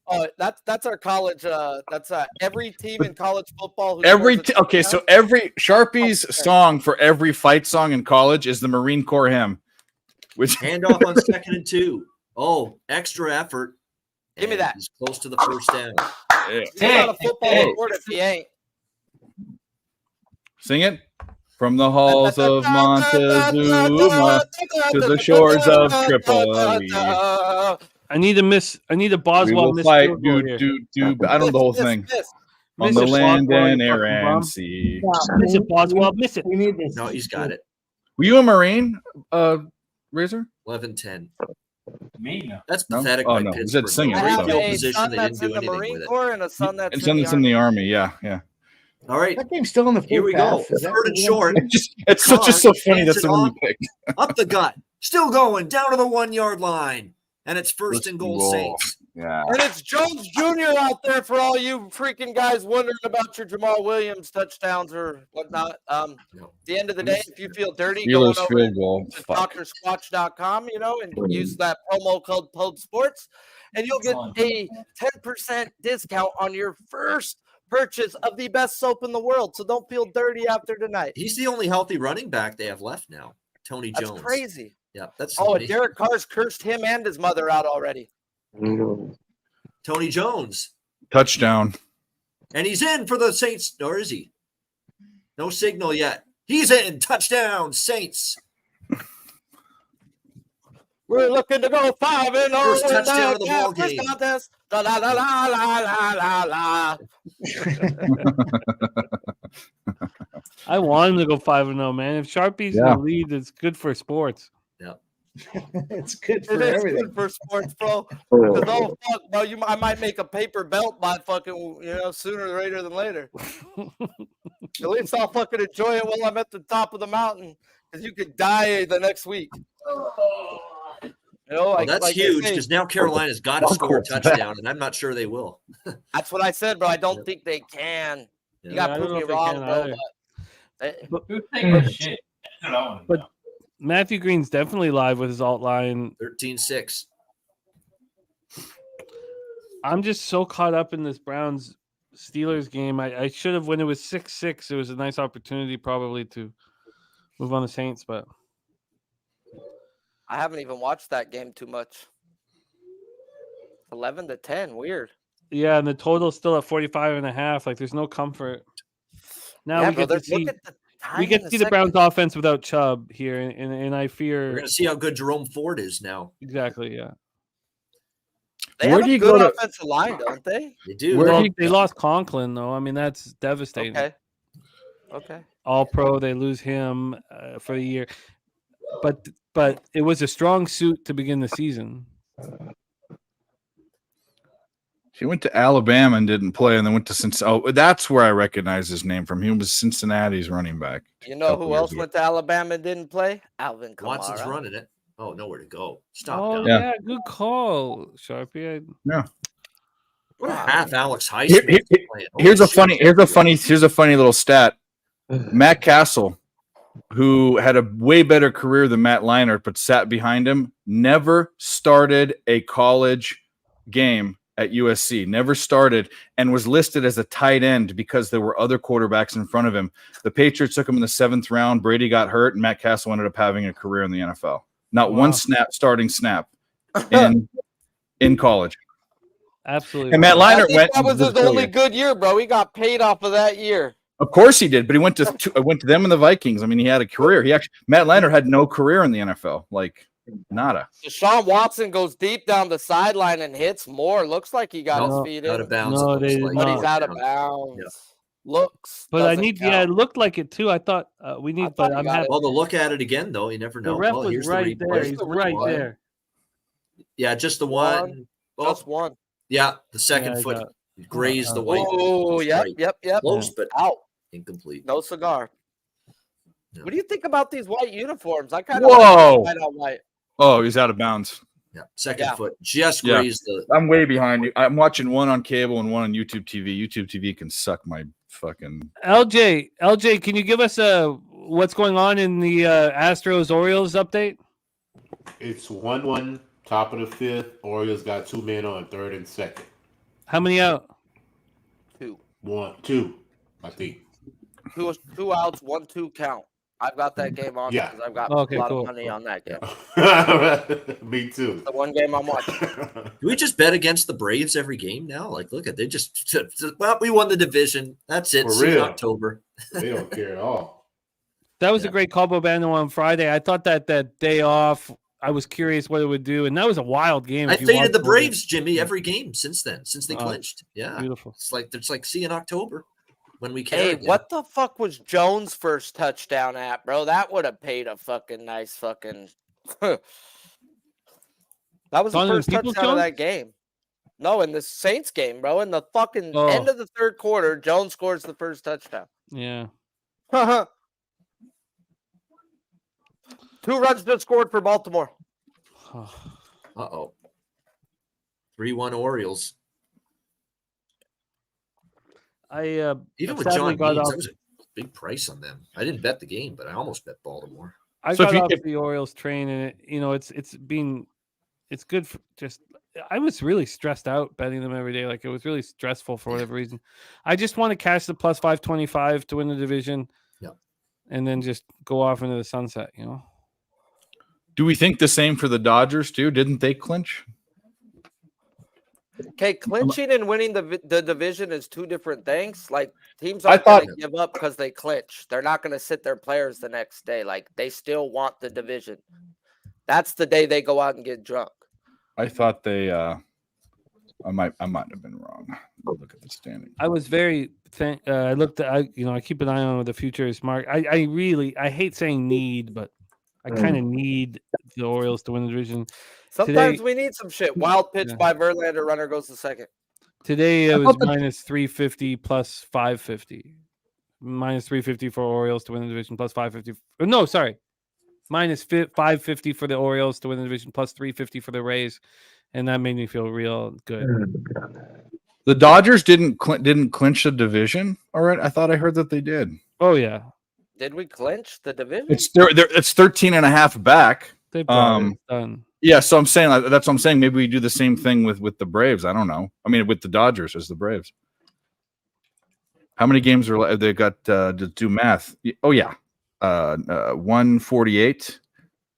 Oh, that's our college. That's every team in college football. Who Every scores a okay, so touchdown. every Sharpie's song for every fight song in college is the Marine Corps hymn. Which Handoff on 2nd and 2. Oh, extra effort. Give me And that. He's close to the first down. He's not a football report if he ain't. sing it from the halls of Montezuma to the shores of Tripoli. I need a We Boswell will miss fight. field goal here. I don't know the whole thing. On Miss the it, land Boswell, and you air fucking and bum. sea. Miss it, Boswell. Miss it. We need this. No, he's got it. Were you a Marine, Razor? 11-10. Me no. That's No? pathetic Oh, by no. He said Pittsburgh. singer, though. I so- have Field a position, son they that's didn't do in the anything Marine with it. Corps and a son that's And in send the this in the army. Yeah, yeah. All right, That game's still in the here we fourth go. half. Is that- Third and is that- short. It's just so funny. Hands That's it the one you off. picked. Up the gut. Still going down to the 1 yard line. And it's first First and and goal, goal. Saints. Yeah. And it's Jones Jr. out there for all you freaking guys wondering about your Jamal Williams touchdowns or whatnot. At the end of the day, if you feel dirty, going Steelers over field goal. to Fuck. drsquatch.com, and use that promo code PODSPORTS, and you'll get a 10% discount on your first purchase of the best soap in the world. So don't feel dirty after tonight. He's the only healthy running back they have left now. Tony That's Jones. crazy. Yeah, that's Oh, and amazing. Derek Carr's cursed him and his mother out already. Tony Jones. Touchdown. And he's in for the Saints. Or is he? No signal yet. He's in. Touchdown, Saints. We're looking to go 5-0. First touchdown of the ball game. Contest. La la la la la la la. I want him to go 5-0, man. If Sharpie's in Yeah. the lead, it's good for sports. It's good It for is everything. good for sports, bro. 'Cause, oh fuck, bro, I might make a paper belt by fucking sooner later than later. At least I'll fucking enjoy it while I'm at the top of the mountain, because you could die the next week. Well, that's like I huge say, because now Carolina's got to score a touchdown, and I'm not sure they will. that's what I said, bro. I don't think they can. You Yeah, got I to don't prove know me if they wrong, can bro. either. But, Who takes shit? That's what I want to But- know. Matthew Green's definitely live with his alt line. 13-6. I'm just so caught up in this Browns Steelers game. I should have, when it was 6-6, it was a nice opportunity probably to move on the Saints, but I haven't even watched that game too much. 11-10, weird. yeah, and the total's still at 45.5. Like there's no comfort. Now Yeah, we bro, get to see look at the time we in get to see the second. Browns offense without Chubb here, and I We're fear going to see how good Jerome Ford is now. exactly, yeah. They Where have do a you good go to- offensive line, don't they? They do. Where Well, do you- they lost Conklin though. I mean that's devastating. Okay. All pro, they lose him for the year, but it was a strong suit to begin the season. He went to Alabama and didn't play, and then went to Cincinnati. Oh, that's where I recognize his name from. He was Cincinnati's running back. You know who else went to Alabama and didn't play? Alvin Kamara. Watson's running it. Oh, nowhere to go. Stop. Oh Down. yeah, good call, Sharpie. What a half Alex Here- Heisman. here- is playing. Here's Holy a shit. funny little stat. Matt Castle, who had a way better career than Matt Leinart, but sat behind him, never started a college game at USC, never started, and was listed as a tight end because there were other quarterbacks in front of him. The Patriots took him in the 7th round. Brady got hurt, and Matt Castle ended up having a career in the NFL. Not one starting snap in college. Absolutely. And Matt I Leinart think went. that was his only good year, bro. He got paid off of that year. Of course he did, but he went to them and the Vikings. I mean, he had a career. Matt Leinart had no career in the NFL, like nada. Deshaun Watson goes deep down the sideline and hits more. Looks like he got No, his feet Out in, of bounds. No, it looks they did like. but not. he's out of bounds. Yeah. Looks. But I doesn't need, count. yeah, it looked like it too. I thought we need, thought but he I'm got happy. it. Well, to look at it again, though, you never know. The ref Well, was here's the right there. replay. He's the right replay. there. Yeah, just the one. Well, Just one. yeah, the second Yeah, I foot got- grazed the white. Oh, yep, Right. yep. Close, but Out. incomplete. No cigar. Yeah. What do you think about these white uniforms? I kind Whoa. of like white on white. Oh, he's out of bounds. Yeah, second Yeah. foot just Yeah. grazed the. I'm way behind you. I'm watching one on cable and one on YouTube TV. YouTube TV can suck my fucking. LJ, can you give us what's going on in the Astros Orioles update? It's 1-1, top of the 5th. Orioles got 2 men on, 3rd and 2nd. How many out? 2, I think. Two outs, 1-2 count. I've got that game on Yeah. because I've got Okay, a lot cool. of money on that game. Me too. The one game I'm watching. Do we just bet against the Braves every game now? Like, look at they just. Well, we won the division. That's it. For See you in real. October. They don't care at all. That was Yeah. a great call, Bobano, on Friday. I thought that day off, I was curious what it would do, and that was a wild game. I if you faded watched the it. Braves, Jimmy, every game since then, since they Oh, clinched. Yeah, Beautiful. it's like see you in October when we care. Hey, again. what the fuck was Jones' first touchdown at, bro? That would have paid a fucking nice fucking. That was the Donovan first touchdown of Peoples-Jones? that game. No, in the Saints game, bro. In the fucking Oh. end of the third quarter, Jones scores the first touchdown. Yeah. 2 runs just scored for Baltimore. Uh-oh. 3-1 Orioles. I Even with sadly John got Means, off. that was a big price on them. I didn't bet the game, but I almost bet Baltimore. I So if got you- off if- the Orioles train, and it's good for just. I was really stressed out betting them every day. Like it was really stressful for whatever reason. I just want to cash the plus 525 to win the division. Yeah. And then just go off into the sunset. Do we think the same for the Dodgers too? Didn't they clinch? Okay, clinching and winning the division is 2 different things. Like teams I aren't thought- going to give up because they clinch. They're not going to sit their players the next day. Like they still want the division. That's the day they go out and get drunk. I thought they. I might have been wrong. Look at the standing. I was very. I looked at. I keep an eye on the futures mark. I really. I hate saying need, but I kind of need the Orioles to win the division. Sometimes Today- we need some shit. Wild pitch Yeah. by Verlander, runner goes to second. Today it I was thought that- minus 350 plus 550. Minus 350 for Orioles to win the division plus 550. No, sorry. Minus 550 for the Orioles to win the division plus 350 for the Rays. And that made me feel real good. The Dodgers didn't clinch the division. All right, I thought I heard that they did. Oh, yeah. Did we clinch the division? It's it's 13.5 back. They've done. Yeah, so I'm saying that's what I'm saying. Maybe we do the same thing with the Braves. I don't know. I mean, with the Dodgers as the Braves. How many games are they got to do math? Oh yeah, 148.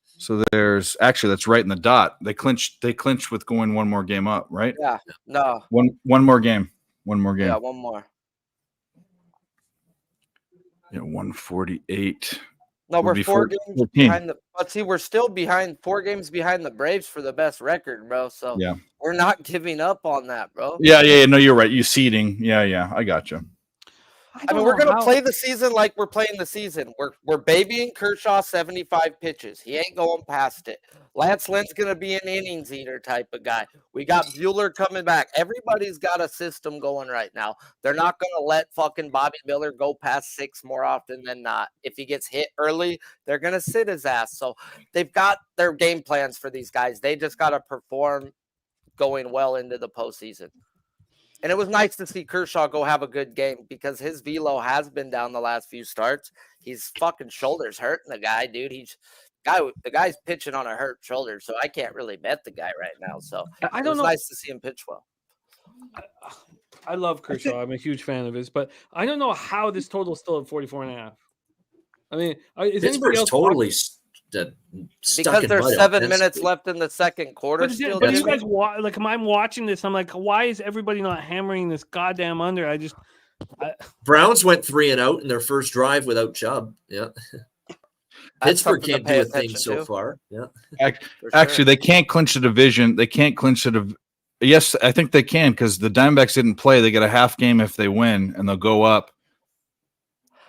So there's actually that's right in the dot. They clinched with going one more game up, right? Yeah. No. One more game. One more game. Yeah, one more. Yeah, 148. No, would we're be 4 games 14. behind but see, we're still behind 4 games behind the Braves for the best record, bro. So Yeah. we're not giving up on that, bro. Yeah. No, you're right. You seeding. Yeah. I got you. I mean, we're gonna play the season like we're playing the season. We're babying Kershaw 75 pitches. He ain't going past it. Lance Lynn's gonna be an innings eater type of guy. We got Bueller coming back. Everybody's got a system going right now. They're not gonna let fucking Bobby Miller go past 6 more often than not. If he gets hit early, they're gonna sit his ass. So they've got their game plans for these guys. They just gotta perform going well into the postseason. And it was nice to see Kershaw go have a good game because his velo has been down the last few starts. He's fucking shoulders hurting the guy, dude. The guy's pitching on a hurt shoulder, so I can't really bet the guy right now. So I it don't was know. nice to see him pitch well. I love Kershaw. I'm a huge fan of his, but I don't know how this total is still at 44.5. I mean, is anybody Pittsburgh's else totally watching? stuck Because in there's mud 7 offensively. minutes left in the second quarter. But, Still, but you dude. guys like, am I watching this? I'm like, why is everybody not hammering this goddamn under? Browns went 3 and out in their first drive without Chubb. Yeah. That's Pittsburgh something to can't pay do a thing attention so to. far. Yeah. For Actually, sure. they can't clinch the division. They can't clinch it. Yes, I think they can because the Diamondbacks didn't play. They get a half game if they win, and they'll go up.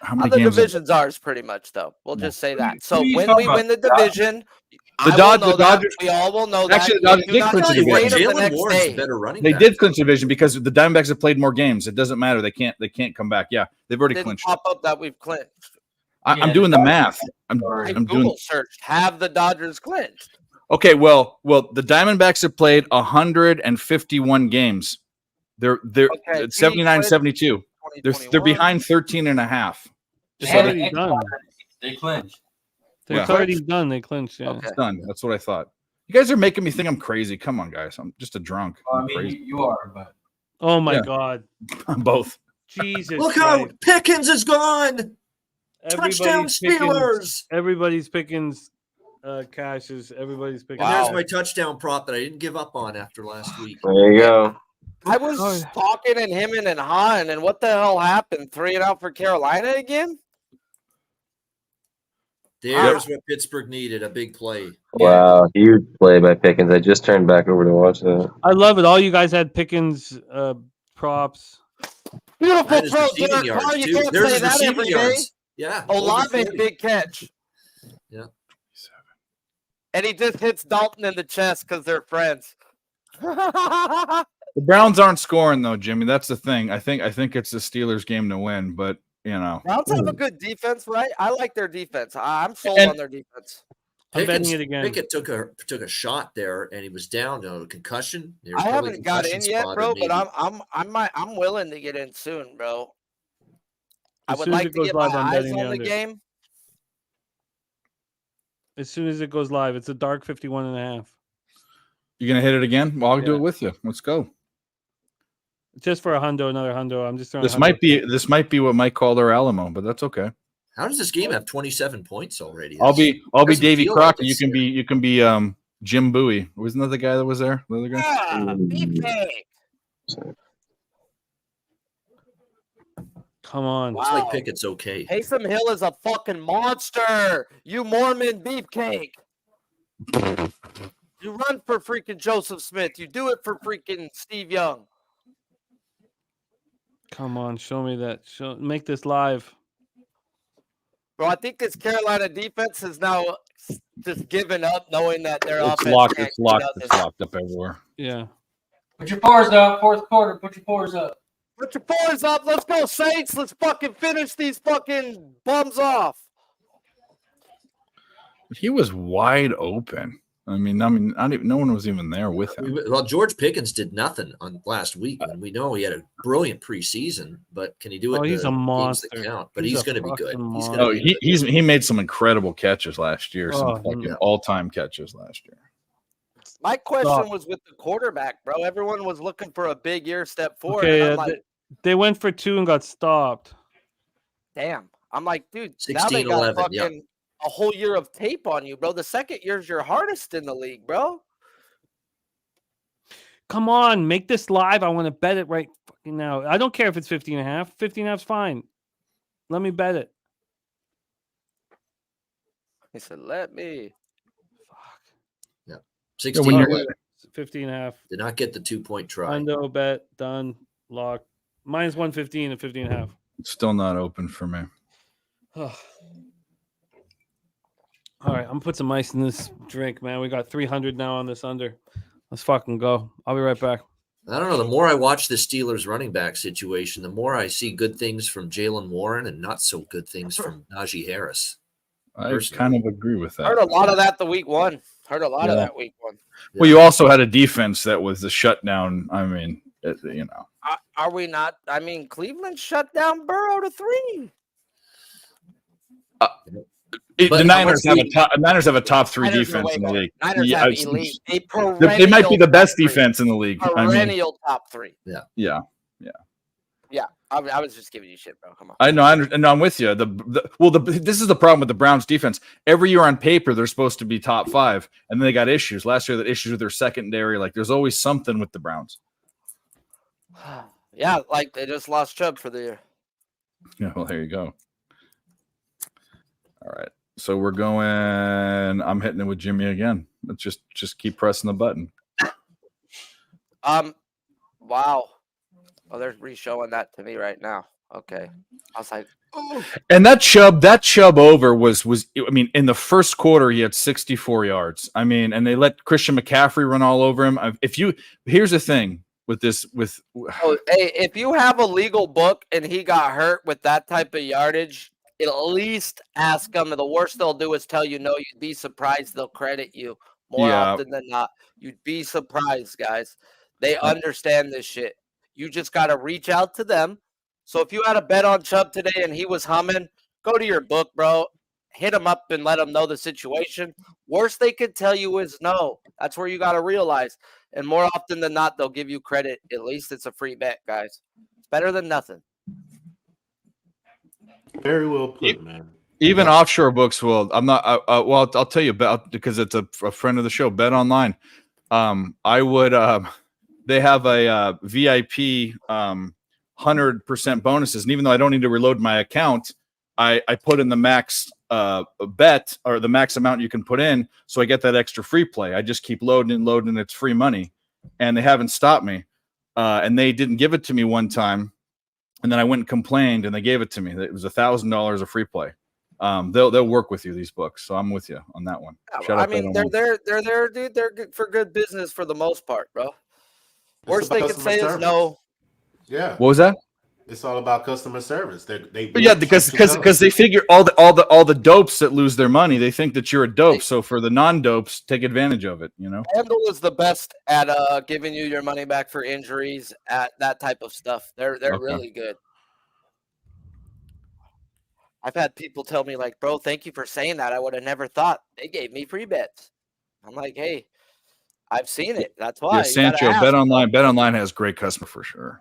How many The games? division's ours, pretty much, though. We'll just say that. So Who are you when talking we win the about? division, The I will Dodgers- know the that. Dodgers- We all will know Actually, that. the Dodgers Do did not clinch the just division. wait till the Jalen next Warren's day. a better running They back. did clinch the division because the Diamondbacks have played more games. It doesn't matter. They can't come back. Yeah, they've already Didn't clinched. pop up that we've clinched. I'm doing the math. I I'm Google doing. searched. Have the Dodgers clinched? Okay, well, the Diamondbacks have played 151 games. They're Okay, it's 79-72. They're 2021. behind 13 and a half. It's They had already an done. They clinched. It's Yeah. already done. They clinched. Yeah. Okay. It's done. That's what I thought. You guys are making me think I'm crazy. Come on, guys. I'm just a drunk. Well, I I'm mean, crazy. you are, but Oh my Yeah. God, I'm both. Jesus! Look Christ. out! Pickens is gone. Touchdown Everybody's picking- Steelers. Everybody's picking cashes. Everybody's picking. And Wow. there's my touchdown prop that I didn't give up on after last week. There you go. I was talking and him and Han, and what the hell happened? 3 and out for Carolina again? There's what Pittsburgh needed, a big play. Wow, huge play by Pickens. I just turned back over to watch that. I love it. All you guys had Pickens props. Beautiful And his throw, receiving Derek yards, Carr. You too. can't There's say his that receiving every day. yards. Yeah. over Olave, 40. big catch. And he just hits Dalton in the chest because they're friends. The Browns aren't scoring though, Jimmy. That's the thing. I think it's the Steelers game to win, but you know. Browns have a good defense, right? I like their defense. I'm sold on their defense. I'm betting it again. Pickett took a shot there, and he was down to a concussion. I haven't got in yet, bro, but I'm willing to get in soon, bro. I would like to get my eyes on the game. As soon as it goes live, it's a dark 51.5. You gonna hit it again? Well, I'll do it with you. Let's go. Just for another hundo. I'm just throwing. This might be what Mike called our Alamo, but that's okay. How does this game have 27 points already? I'll be Davey Crockett. You can be Jim Bowie. Wasn't that the guy that was there? The other guy? Yeah, beefcake. Come on. Looks like Pickett's okay. Taysom Hill is a fucking monster. You Mormon beefcake. You run for freaking Joseph Smith. You do it for freaking Steve Young. Come on, show me that. Make this live. Bro, I think this Carolina defense has now just given up, knowing that their offense It's locked up everywhere. Yeah. Put your fours up. Fourth quarter. Put your fours up. Put your fours up. Let's go, Saints. Let's fucking finish these fucking bums off. He was wide open. I mean, no one was even there with him. Well, George Pickens did nothing on last week, and we know he had a brilliant preseason. But can he do it? He's a monster. That count? But he's going to be good. He made some incredible catches last year. Some fucking all-time catches last year. My question was with the quarterback, bro. Everyone was looking for a big year step forward. Okay, they went for 2 and got stopped. Damn. I'm like, dude, 16, now they got 11, fucking a whole year of tape on you, bro. The second year's your hardest in the league, bro. Come on, make this live. I want to bet it right fucking now. I don't care if it's 15.5. 15.5 is fine. Let me bet it. He said, let me. Fuck. Yeah. 16. 15.5. Did not get the 2-point try. Hundo, bet, done, lock. Mine's 115 and 15.5. It's still not open for me. All right, I'm gonna put some ice in this drink, man. We got 300 now on this under. Let's fucking go. I'll be right back. I don't know. The more I watch the Steelers running back situation, the more I see good things from Jalen Warren and not so good things from Najee Harris. I kind of agree with that. Heard a lot of that the week one. Heard a lot of that week one. Well, you also had a defense that was the shutdown. I mean, you know. Are we not? I mean, Cleveland shut down Burrow to 3. The Niners have a top 3 defense in the league. Niners have elite. They might be the best defense in the league. Perennial top 3. Yeah. I was just giving you shit, bro. Come on. I know. I'm with you. This is the problem with the Browns defense. Every year on paper, they're supposed to be top 5, and then they got issues. Last year, they had issues with their secondary. Like, there's always something with the Browns. Yeah, like they just lost Chubb for the year. Yeah, well, there you go. All right. So we're going. I'm hitting it with Jimmy again. Let's just keep pressing the button. Wow. Oh, they're re-showing that to me right now. Okay. I was like, oh. And that Chubb over was. I mein, in the first quarter, he had 64 yards. I mean, and they let Christian McCaffrey run all over him. Here's the thing with this. Hey, if you have a legal book and he got hurt with that type of yardage, at least ask them. The worst they'll do is tell you no. You'd be surprised they'll credit you more often than not. You'd be surprised, guys. They understand this shit. You just got to reach out to them. So if you had a bet on Chubb today and he was humming, go to your book, bro. Hit him up and let him know the situation. Worst they could tell you is no. That's where you got to realize. And more often than not, they'll give you credit. At least it's a free bet, guys. It's better than nothing. Very well put, man. Even offshore books will. I'm not. Well, I'll tell you about because it's a friend of the show. Bet Online. I would. They have a VIP 100% bonuses, and even though I don't need to reload my account, I put in the max bet or the max amount you can put in, so I get that extra free play. I just keep loading and loading. It's free money, and they haven't stopped me. And they didn't give it to me one time. And then I went and complained, and they gave it to me. It was $1,000 of free play. They'll work with you, these books. So I'm with you on that one. Shout I out mean, Bet they're Online. there, dude. They're good for good business for the most part, bro. Worst about they can customer say is service. no. Yeah, What was that? it's all about customer service. But yeah, because they figure all the dopes that lose their money, they think that you're a dope. So for the non-dopes, take advantage of it. You know, Handle is the best at giving you your money back for injuries, at that type of stuff. They're Okay. really good. I've had people tell me like, bro, thank you for saying that. I would have never thought. They gave me free bets. I'm like, hey, I've seen it. That's why. yeah, Sancho, Bet Online has great customer for sure.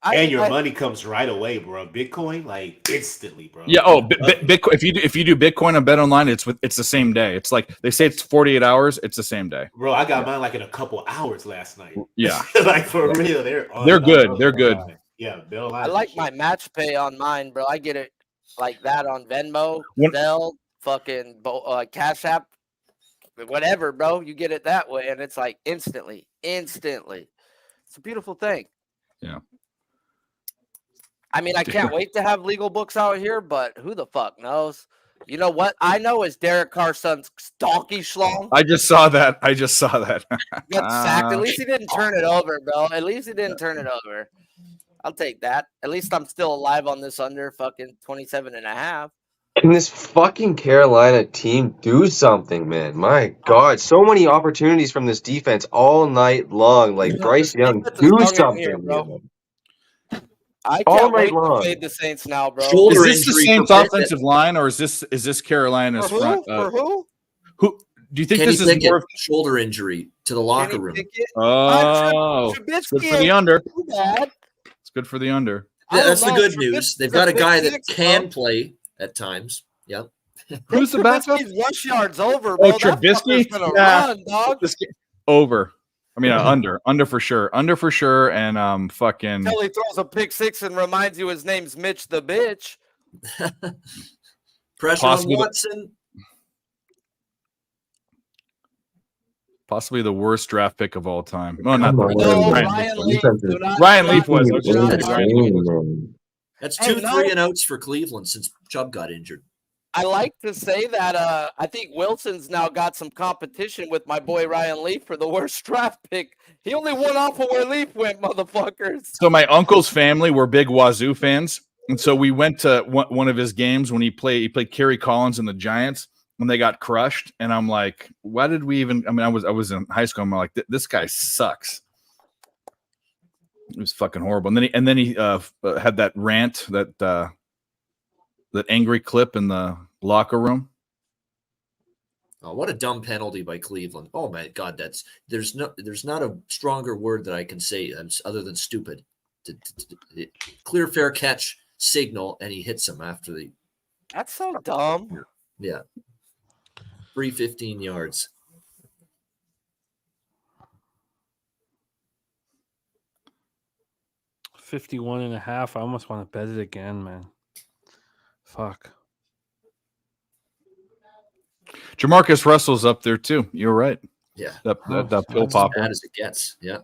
And your money comes right away, bro. Bitcoin, like instantly, bro. Yeah. Oh, Bitcoin. If you do Bitcoin on Bet Online, it's the same day. It's like they say it's 48 hours. It's the same day. Bro, I got mine like in a couple hours last night. Yeah. Like for real, they're good. They're good. Yeah, Bet Online. I like my match pay on mine, bro. I get it like that on Venmo, Zelle, fucking Cash App, whatever, bro. You get it that way, and it's like instantly. It's a beautiful thing. Yeah. I mean, I can't wait to have legal books out here, but who the fuck knows? You know what I know is Derek Carson's donkey schlong. I just saw that. Got sacked. At least he didn't turn it over, bro. At least he didn't turn it over. I'll take that. At least I'm still alive on this under fucking 27.5. Can this fucking Carolina team do something, man? My God, so many opportunities from this defense all night long. Like Bryce Young, do something, here, bro. man. I All can't night wait long. to fade the Saints now, bro. Is this the Saints offensive line, or is this Carolina's For who? front? For who? Who do you think Kenny this is Pickett, more? shoulder injury to the locker room. Oh, it's good for the under. Too bad. It's good for the under. Yeah, that's the know. good news. They've got a guy that Six, can bro. play at times. Yep. Who's the backup? Trubisky's rush yards over, bro. Oh, Trubisky. That fucker's gonna Nah. run, dog. Over. I mean, under for sure. Under for sure. And fucking. Until he throws a pick six and reminds you his name's Mitch the bitch. Pressure on Watson. Possibly the worst draft pick of all time. Oh, not Come the on, Ryan Leaf. do not- Ryan do Leaf not- was. It's insane, That's Hey, 2 no. 3-and-outs for Cleveland since Chubb got injured. I like to say that I think Wilson's now got some competition with my boy Ryan Leaf for the worst draft pick. He only went off of where Leaf went, motherfuckers. So my uncle's family were big Wazoo fans, and so we went to one of his games when he played Kerry Collins and the Giants, and they got crushed. And I'm like, why did we even? I mean, I was in high school. I'm like, this guy sucks. It was fucking horrible. And then he had that rant, that angry clip in the locker room. Oh, what a dumb penalty by Cleveland. Oh my God, there's not a stronger word that I can say other than stupid. Clear fair catch signal, and he hits him after the. That's so dumb. Yeah. Free 15 yards. $51.5. I almost want to bet it again, man. Fuck. Jamarcus Russell's up there too. You're right. Yeah. That pill That's as popper. bad as it gets. Yeah.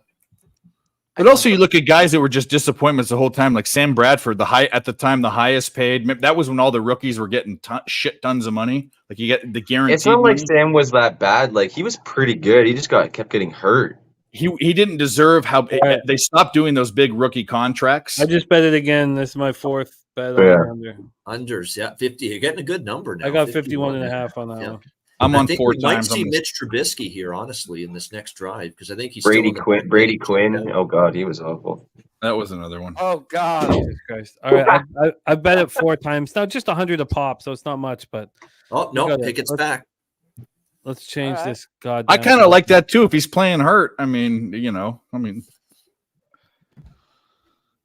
But also, you look at guys that were just disappointments the whole time, like Sam Bradford, the highest paid. That was when all the rookies were getting shit tons of money. Like you get the guaranteed. It's not like money. Sam was that bad. Like he was pretty good. He just kept getting hurt. He didn't deserve how they stopped doing those big rookie contracts. I just bet it again. This is my fourth bet Yeah. on under. Unders, yeah, 50. You're getting a good number now. I got 51.5 on that Yeah. one. I'm I on think 4 we might times. see Mitch Trubisky here, honestly, in this next drive because I think he's Brady still in the- Brady Quinn. Oh God, he was awful. That was another one. Oh God. Jesus Christ. All right. I bet it 4 times. Now just 100 a pop, so it's not much, but Oh no, gotta- Pickett's back. let's change All right. this. God, I kind of like that too. If he's playing hurt, I mean,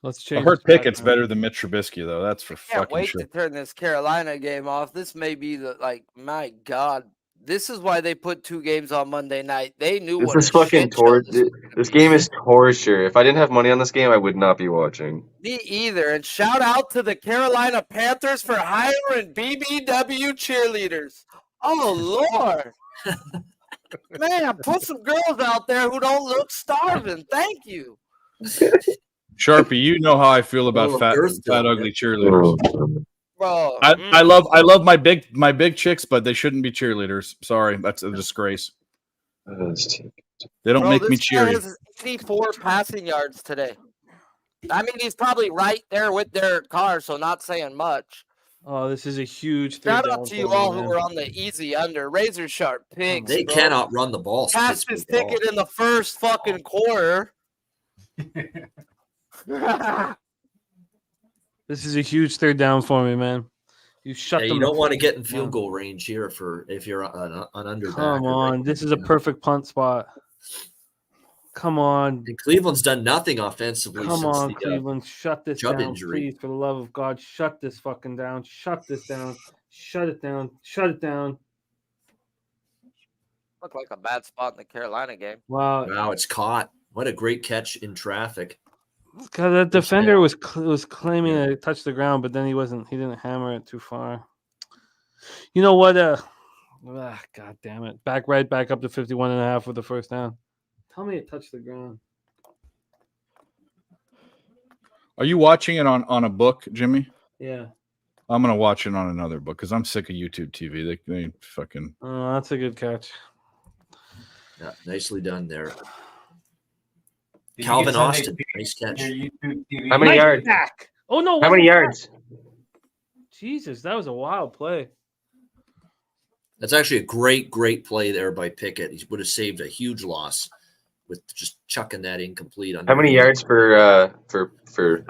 Let's change. hurt this Pickett's goddamn- better than Mitch Trubisky, though. That's for Can't fucking wait sure. to turn this Carolina game off. This may be my God. This is why they put 2 games on Monday night. They knew This what is a fucking shit show this was gonna This be. game is torture. If I didn't have money on this game, I would not be watching. Me either. And shout out to the Carolina Panthers for hiring BBW cheerleaders. Oh Lord. Man, put some girls out there who don't look starving. Thank you. Sharpie, you know how I feel about Oh, fat, girth fat dome, ugly cheerleaders. Bro, I love my big chicks, but they shouldn't be cheerleaders. Sorry, that's a disgrace. They don't make me this guy cheery. has 84 passing yards today. I mean, he's probably right there with their car, so not saying much. Oh, this is a huge third Shout down out to you for me, all man. who were on the easy under. Razor sharp picks. They bro. cannot run the ball. Cast his Pittsburgh, ticket in the first fucking quarter. This is a huge third down for me, man. You shut Yeah, them. you don't want to get in down. field goal range here if you're an underbacker. Come on, this is a perfect punt spot. Come on. And Cleveland's done nothing offensively Come since on, the Cleveland. Shut this Chubb down, injury. please. For the love of God, shut this fucking down. Shut this down. Shut it down. Shut it down. Looked like a bad spot in the Carolina game. Wow. Wow, it's caught. What a great catch in traffic. God, that defender was claiming that it touched the ground, but then he wasn't. He didn't hammer it too far. You know what? God damn it! Back up to 51.5 with the first down. Tell me it touched the ground. Are you watching it on a book, Jimmy? Yeah. I'm gonna watch it on another book because I'm sick of YouTube TV. They fucking. Oh, that's a good catch. Yeah, nicely done there. Did you Calvin get Sunday Austin, Feast nice catch. on your YouTube TV? How many Nice yards? sack. Oh no! How many wasn't yards? that? Jesus, that was a wild play. That's actually a great play there by Pickett. He would have saved a huge loss with just chucking that incomplete. How many yards for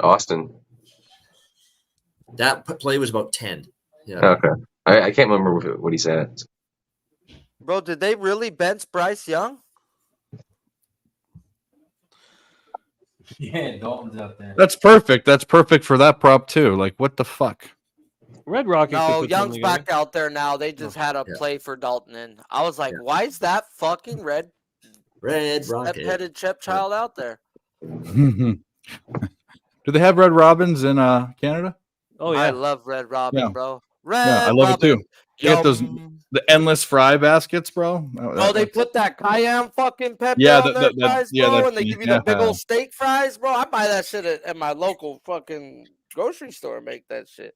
Austin? That play was about 10. Yeah. Okay, I can't remember what he said. Bro, did they really bench Bryce Young? Yeah, Dalton's out there. That's perfect. That's perfect for that prop too. Like, what the fuck? Red Rocket. No, could put Young's something together. back out there now. They just had a Yeah. play for Dalton in. I was like, why is that fucking red Rocket. headed Chip child out there? Do they have Red Robins in Canada? Oh I yeah. love Red Robin, Yeah. bro. Red Yeah, I love Robin. it too. You get those Yum. the endless fry baskets, bro. Oh, they put that cayenne fucking pepper Yeah, on their fries, yeah, bro, that- and they give you the big yeah. old steak fries, bro. I buy that shit at my local fucking grocery store. Make that shit.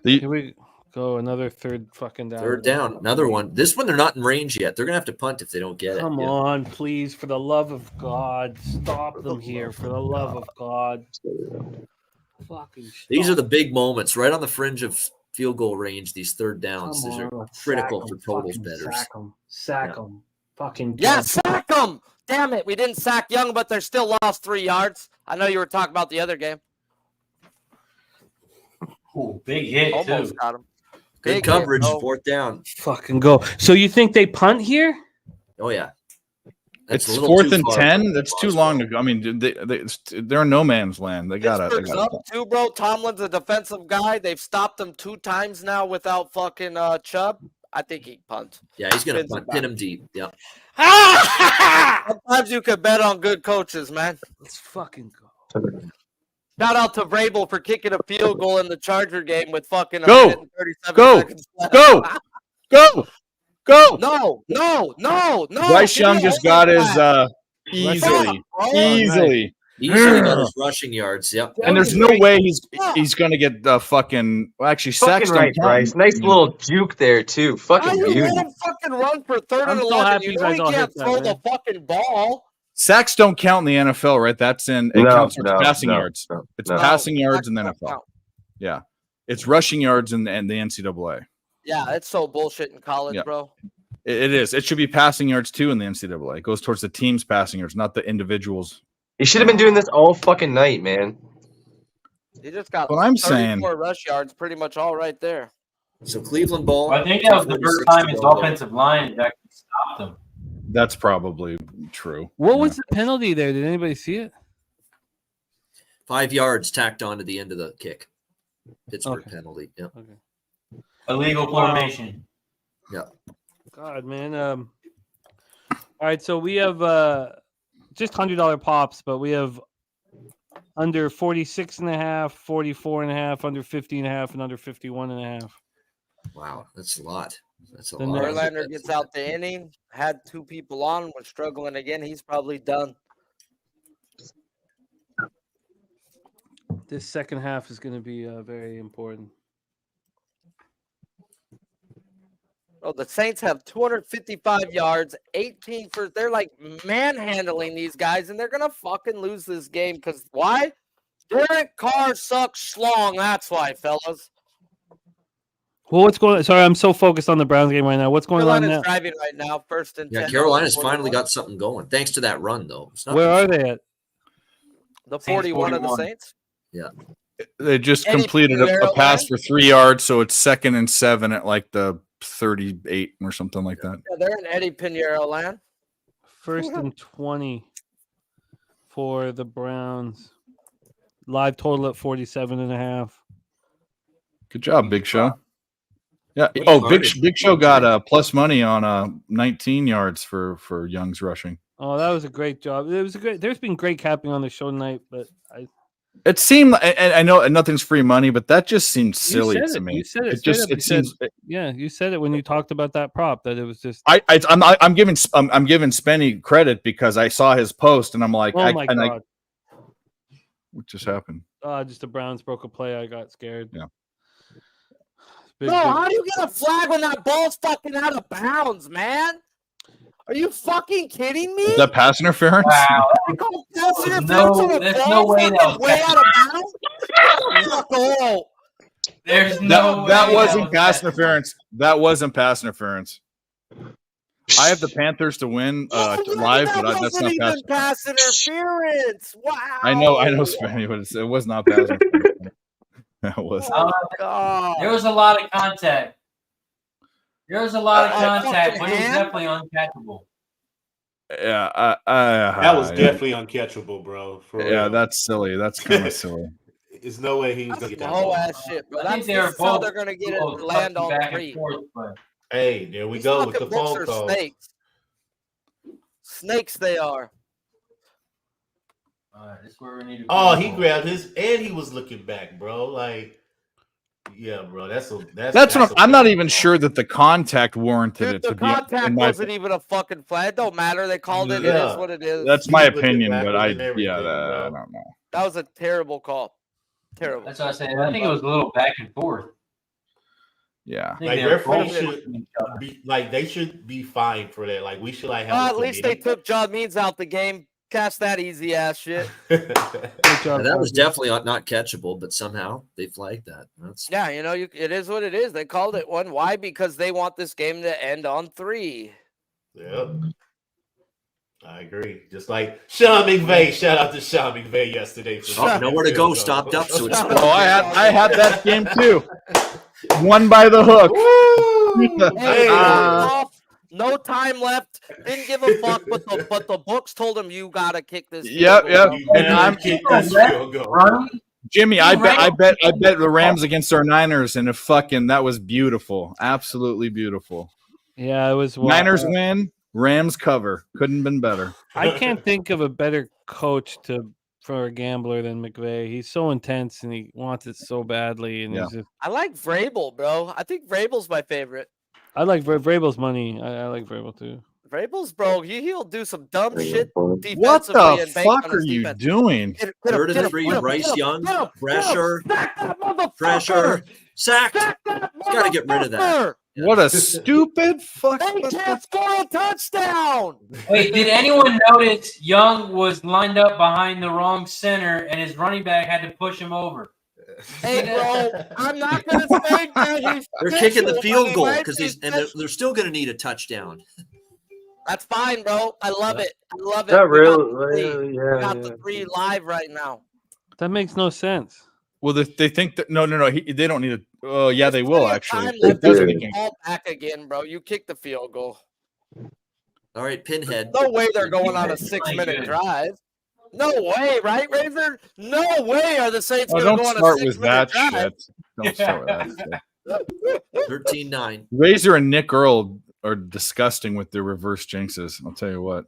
Here we go. Another third fucking down. Third down. Another one. This one, they're not in range yet. They're going to have to punt if they don't get Come it. Yeah. on, please, for the love of God, stop them here. For the love of God, fucking. These stop. are the big moments right on the fringe of field goal range, these third downs. Come These are on, let's critical sack for 'em, totals fucking betters. Sack them. Fucking Yeah, kill 'em. sack them. Damn it, we didn't sack Young, but they're still lost 3 yards. I know you were talking about the other game. Ooh, big hit Almost too. got him. Good Big coverage, hit, bro. fourth down. Fucking go. So you think they punt here? Oh, yeah. That's a It's little fourth too and far 10. for That's too Boswell. long to go. I mean, they're in no man's land. They gotta. Pittsburgh's up too, bro. Tomlin's a defensive guy. They've stopped him 2 times now without fucking Chubb. I think he punts. Yeah, he's going Spins to it pin back. him deep. Yeah. Sometimes you could bet on good coaches, man. Let's fucking go. Shout out to Vrabel for kicking a field goal in the Charger game with fucking a Go. minute and 37 Go. seconds left. Go. Go. Go. No. Bryce Give me Young a just hold got of his that. easily, Fuck, bro. easily. Easily got his rushing yards. Yep. And there's no way he's gonna get the fucking. Well, actually, sacks Fucking don't right, count. Bryce. Nice little juke there too. Why Fucking you beauty. let him fucking run for 3rd I'm and so 11? happy You you know guys he all can't hit that, throw the man. fucking ball. Sacks don't count in the NFL, right? That's in it counts towards passing yards. No, It's no. passing yards in the Sacks don't NFL. count. Yeah, it's rushing yards in the NCAA. Yeah, it's so bullshit in college, Yeah. bro. It is. It should be passing yards too in the NCAA. It goes towards the team's passing yards, not the individuals. You should have been doing this all fucking night, man. He just got What I'm 34 saying. rush yards, pretty much all right there. So Cleveland ball. Well, I think that was the first 46 time to his go there. offensive line actually stopped him. That's probably true. What was the penalty there? Did anybody see it? 5 yards tacked on to the end of the kick. Pittsburgh Okay. penalty. Yep. Okay. Illegal formation. God, man. All right, so we have just $100 pops, but we have under 46.5, 44.5, under 50.5, and under 51.5. Wow, that's a lot. That's a The lot. next- Verlander gets out the inning, had 2 people on, was struggling again. He's probably done. This second half is going to be very important. Oh, the Saints have 255 yards, 18 for. They're like manhandling these guys, and they're gonna fucking lose this game because why? Derek Carr sucks schlong. That's why, fellas. Well, what's going on? Sorry, I'm so focused on the Browns game right now. What's going on Carolina's now? driving right now, first and 10. Yeah, Carolina's finally got something going thanks to that run, though. It's not Where are they at? the Saints 41 of the 41. Saints. Yeah. They just Eddie completed a Pinheiro pass line? for 3 yards, so it's 2nd and 7 at like the 38 or something like that. Yeah, they're in Eddie Pinheiro land. First and 20 for the Browns. Live total at 47.5. Good job, Big Show. Yeah. What Oh, started? Big Show got plus money on 19 yards for Young's rushing. Oh, that was a great job. It was a great. There's been great capping on the show tonight, but It seemed, and I know nothing's free money, but that just seemed silly said to it. me. You said it It straight just up. You it said- seems. yeah, you said it when you talked about that prop that it was just. I'm giving Spenny credit because I saw his post and I'm like, Oh my god! what just happened? Just the Browns broke a play. I got scared. Yeah. Big, No, big- how do you get a flag when that ball's fucking out of bounds, man? Are you fucking kidding me? Is that pass interference? Wow. You call pass There's interference on a there's ball no way fucking that was way out of bounds? Fuck all. There's no way That wasn't was pass that. interference. That wasn't pass interference. I have the Panthers to win live, That but that's wasn't not even pass. pass interference. Wow. I know, Spenny, but it was not pass interference. That was. Oh, God. There was a lot of contact. There was a lot of fucking contact, but it was hand? definitely uncatchable. Yeah, That was yeah. definitely uncatchable, bro. For Yeah, real. that's silly. That's kind of silly. There's no way he was That's gonna get some that whole ball. ass shit, bro. I think That's they were this is how both they're gonna get it both land on back and 3. forth, but Hey, there we These go with the fucking books phone are call. snakes. Snakes they are. this is where we need to. Oh, he grabbed his and he was looking back, bro. Like, yeah, bro. That's That's what I'm not even sure that the contact warranted Dude, it the to be. contact in my wasn't even a fucking flag. It don't matter. They called it. It Yeah. is what it is. That's He my was looking opinion, but backwards and everything, I bro. don't know. That was a terrible call. Terrible. That's what I said. I think it was a little back and forth. Yeah. I think Like they were both referees pushing each other. they should be fined for that. Like we should like have. Well, a at least they committee. took John Means out the game. Catch that easy ass shit. Great job, that was Fozzie. definitely not catchable, but somehow they flagged that. That's Yeah, you know, it is what it is. They called it one. Why? Because they want this game to end on 3. Yep. I agree. Just like Sean McVay. Shout out to Sean McVay yesterday. For nowhere to go. Stopped up, so it's Oh, I had that game too. One by the hook. Woo! Hey, Hey. no time left. Didn't give a fuck, but the books told him you gotta kick this. Yep, field yep. goal. You And never I'm- kick this field goal. Run. Jimmy, I bet the Rams against our Niners, and that was beautiful. Absolutely beautiful. Yeah, it was. Niners win, Rams cover. Couldn't have been better. I can't think of a better coach for a gambler than McVay. He's so intense and he wants it so badly. And he's just, I like Vrabel, bro. I think Vrabel's my favorite. I like Vrabel's money. I like Vrabel too. Vrabel's, bro. He'll do some dumb shit defensively. What the and bank fuck on are his you defense. doing? Get him, third get and him, 3. get him, Bryce get him, Young, get him, pressure, Sack that motherfucker! pressure, sacked. Sack that Gotta get rid of that. motherfucker! What a stupid fuck. They can't score a touchdown. Wait, did anyone notice Young was lined up behind the wrong center and his running back had to push him over? Hey, bro, I'm not gonna say that he's. They're kicking the special, field but goal he might because be they're special. still going to need a touchdown. That's fine, bro. I love it. I love it. Not We got the really. three. We Yeah, got yeah. the 3 live right now. That makes no sense. Well, they think that no. They don't need it. Oh, yeah, they will actually. Time They left. That's do. what Kick they the can. ball back again, bro. You kick the field goal. All right, Pinhead. No way they're going on a Defense is 6-minute playing good. drive. No way, right, Razor? No way are the Saints Oh, going to don't go on a start with 6-minute that drive. shit. Don't start with that shit. 13-9. Razor and Nick Earl are disgusting with their reverse jinxes. I'll tell you what.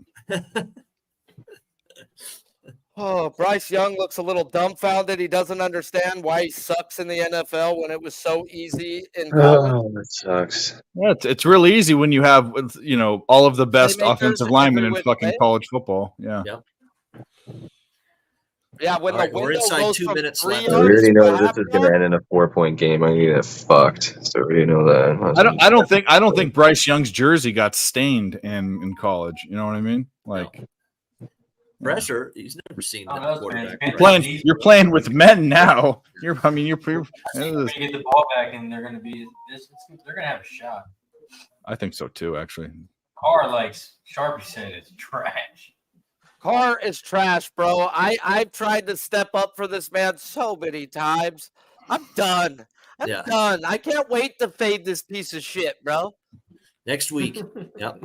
Oh, Bryce Young looks a little dumbfounded. He doesn't understand why he sucks in the NFL when it was so easy in college. Oh, that sucks. Yeah, it's really easy when you have all of the best Playmakers offensive linemen every in which fucking way. college football. Yeah. Yep. Yeah, when All right, the we're window inside goes 2 from minutes 3 left. We yards already to know a this half is going to yard. end in a 4-point game. I'm going to get fucked. So we already know that. I don't think Bryce Young's jersey got stained in college. You know what I mean? Like Pressure. He's never seen Oh, that those quarterback. fans. pressure. you're playing with men now. You're I think when you get the ball back and they're going to be they're going to have a shot. I think so too, actually. Carr, like Sharpie said, is trash. Carr is trash, bro. I've tried to step up for this man so many times. I'm done. I'm Yeah. done. I can't wait to fade this piece of shit, bro. Next week. Yep.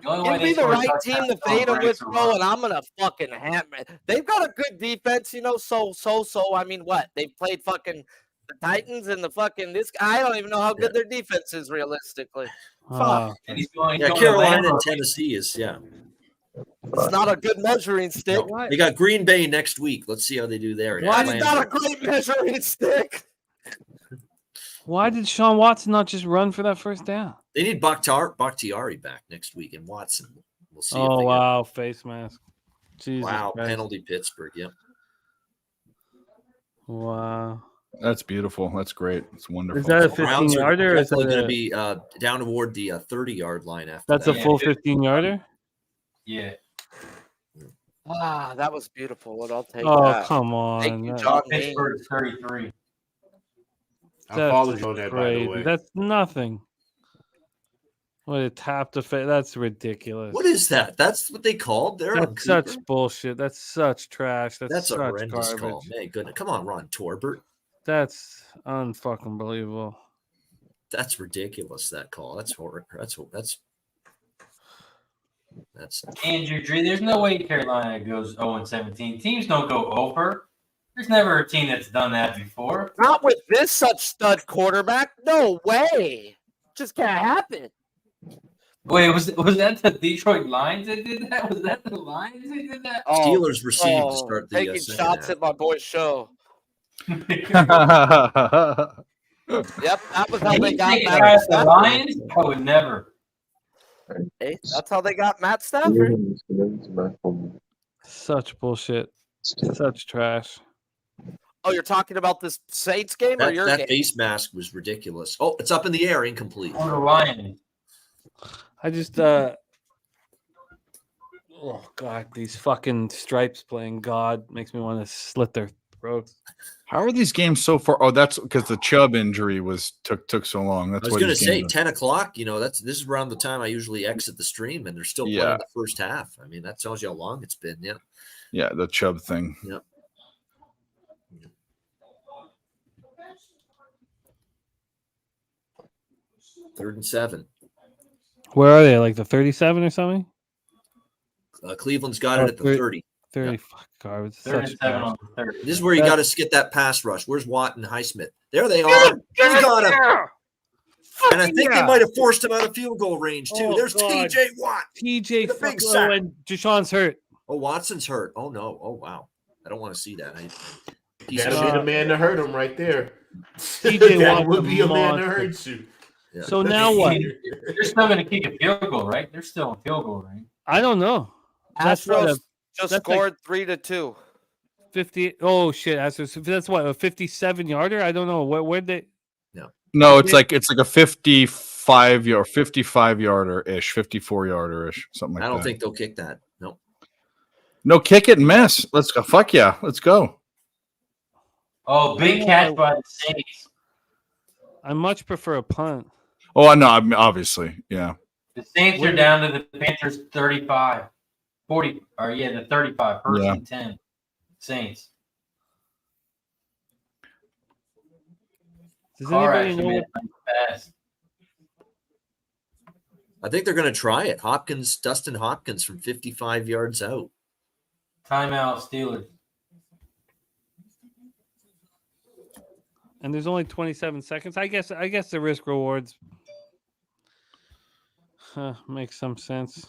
The only way Give they me the score right touchdowns team to is on fade him breaks with, or bro, runs. and I'm gonna fucking hammer it. They've got a good defense, you know. So. I mean, what? They played fucking the Titans and the fucking this. I don't even know how good their defense is realistically. Fuck. And he's going Yeah, to Carolina and Lambeau. Tennessee is It's not a good measuring stick. No, they got Green Bay next week. Let's see how they do there. Why is Atlanta. not a great measuring stick? Why did Sean Watson not just run for that first down? They need Bakhtiari back next week and Watson. We'll see. Oh, if they wow. Face mask. Jesus Wow. Christ. Penalty Pittsburgh. Yep. Wow. That's beautiful. That's great. It's wonderful. Is that a Browns 15 are yarder? Or is definitely that going to a, be down toward the 30-yard line after that's that. a full 15 yarder? Yeah. Ah, that was beautiful. I'll take Oh, that. come on. Thank you, That- John. Pittsburgh 33. I That's followed you on that, by the crazy. way. That's nothing. What a tap to face. That's ridiculous. What is that? That's what they called. They're on That's such Cooper? bullshit. That's such trash. That's That's a such horrendous garbage. call. Man, goodness. Come on, Ron Torbert. That's unfucking believable. That's ridiculous. That call. That's horrible. That's Andrew Dree, there's no way Carolina goes 0-17. Teams don't go over. There's never a team that's done that before. Not with this such stud quarterback. No way. Just can't happen. Wait, was that the Detroit Lions that did that? Was that the Lions that did that? Steelers received to start the taking second shots half. at my boy's show. Yep, that was how Are they you got taking Matt guys the Stafford. Lions? I would never. Hey, that's how they got Matt Stafford. Such bullshit. Such trash. Oh, you're talking about this Saints game or your That game? face mask was ridiculous. Oh, it's up in the air, incomplete. On the Lions. I just oh god, these fucking stripes playing God makes me want to slit their throats. How are these games so far? Oh, that's because the Chubb injury took so long. That's I was what going to these say games 10 o'clock. You know, this is around the time I usually exit the stream, and they're still Yeah. playing the first half. I mean, that tells you how long it's been. Yeah. Yeah, the Chubb thing. Yep. Third and 7. Where are they? Like the 37 or something? Cleveland's got it at the 30. 30 Yeah. fuck garbage. Third Such and 7 trash. on the 30. This is where you got to get that pass rush. Where's Watt and Highsmith? There they are. They got him. And I think they might have forced him out of field goal range, too. Oh, There's God. TJ Watt. TJ The big fuck- sack. oh, and Deshaun's hurt. Oh, Watson's hurt. Oh, no. Oh, wow. I don't want to see that. That'll be the man to hurt him right there. TJ That Watt's would a be a man to monster. hurt you. Yeah. So now what? They're still going to kick a field goal, right? They're still in field goal range. I don't know. That's what Astros a just that's like- scored 3-2. 50. Oh shit! That's what a 57 yarder. I don't know where'd they. No, it's like a 55 or 55 yarder ish, 54 yarder ish, something like that. I don't think they'll kick that. No. No, kick it and miss. Let's go. Fuck yeah, let's go. Oh, big catch by the Saints. I much prefer a punt. Oh, I know. Obviously, yeah. The Saints are down to the Panthers 35. 40, or yeah, the 35. First Yeah. and 10. Saints. Does Carr anybody actually know? made What, a pass. I think they're going to try it. Dustin Hopkins from 55 yards out. Timeout, Steelers. and there's only 27 seconds. I guess the risk rewards makes some sense.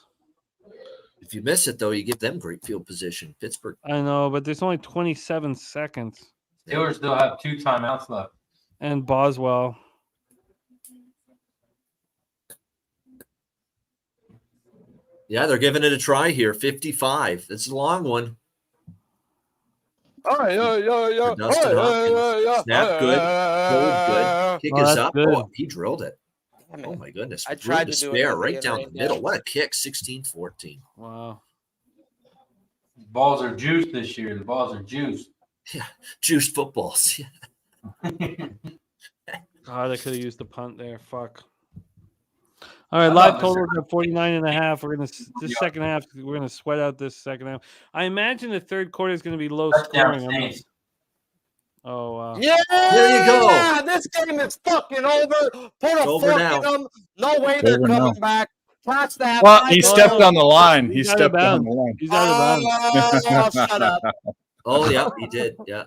If you miss it, though, you give them great field position. Pittsburgh. I know, but there's only 27 seconds. Steelers still have 2 timeouts left. And Boswell. Yeah, they're giving it a try here. 55. That's a long one. For Dustin Hopkins. Snap good. Hold good. Kick is up. good. Oh, he drilled it. Damn Oh, it. my goodness. I tried Room to do spare an right Indian down rain the middle. dance. What a kick. 16-14. Wow. Balls are juiced this year. The balls are juiced. Yeah. Juiced footballs. God, I could have used the punt there. Fuck. All right, How live about total Mr. at 49.5. We're gonna this second half. We're gonna sweat out this second half. I imagine the third quarter is gonna be low Touchdown scoring. I'm gonna, Saints. oh wow. Yeah, There you go. this game is fucking over. Put a over fork now. in them. No way It's they're over coming now. back. Touch that. Well, he five stepped goals. on the line. He He's out of stepped on bounds. the line. He's out of bounds. Oh, shut up. Oh, yeah, he did. Yeah.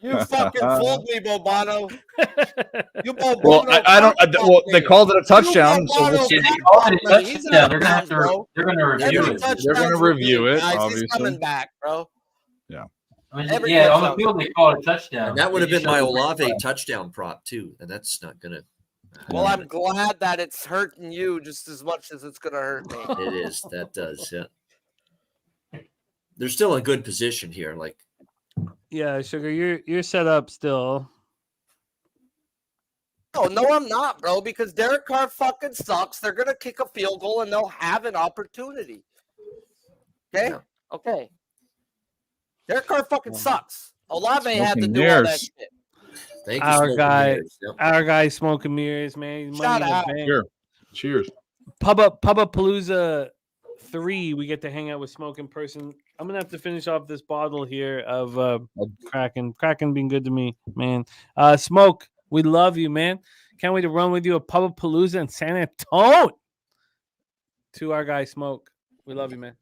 You fucking fooled me, Bobano. You Bobano. Well, I don't. Well, they called it a touchdown, so we'll see. Yeah, they called it a He's touchdown. out They're of gonna have bounds, to. bro. They're gonna review Every it. They're gonna touchdown's review reviewed, it, guys. He's obviously. coming back, bro. I mean, Every yeah, on the touchdown. field they call it a touchdown. And that would have They been my showed the Olave replay. touchdown prop, too. And that's not going to. Well, I'm glad that it's hurting you just as much as it's going to hurt me. It is. That does. Yeah. They're still in good position here. Like, Yeah, Sugar, you're set up still. No, I'm not, bro, because Derek Carr fucking sucks. They're going to kick a field goal and they'll have an opportunity. Okay? Yeah. Okay. Derek Carr fucking sucks. Olave had to Smoking do all that mirrors. shit. thank you, Our Smoking guy- Mirrors. Yep. Our guy smoking mirrors, man. Shut Money in the up. bank. Sure. Cheers. Pubapalooza 3. We get to hang out with Smoke in person. I'm gonna have to finish off this bottle here of Kraken. Kraken being good to me, man. Smoke, we love you, man. Can't wait to run with you at Pubapalooza in San Antonio. To our guy Smoke, we love you, man.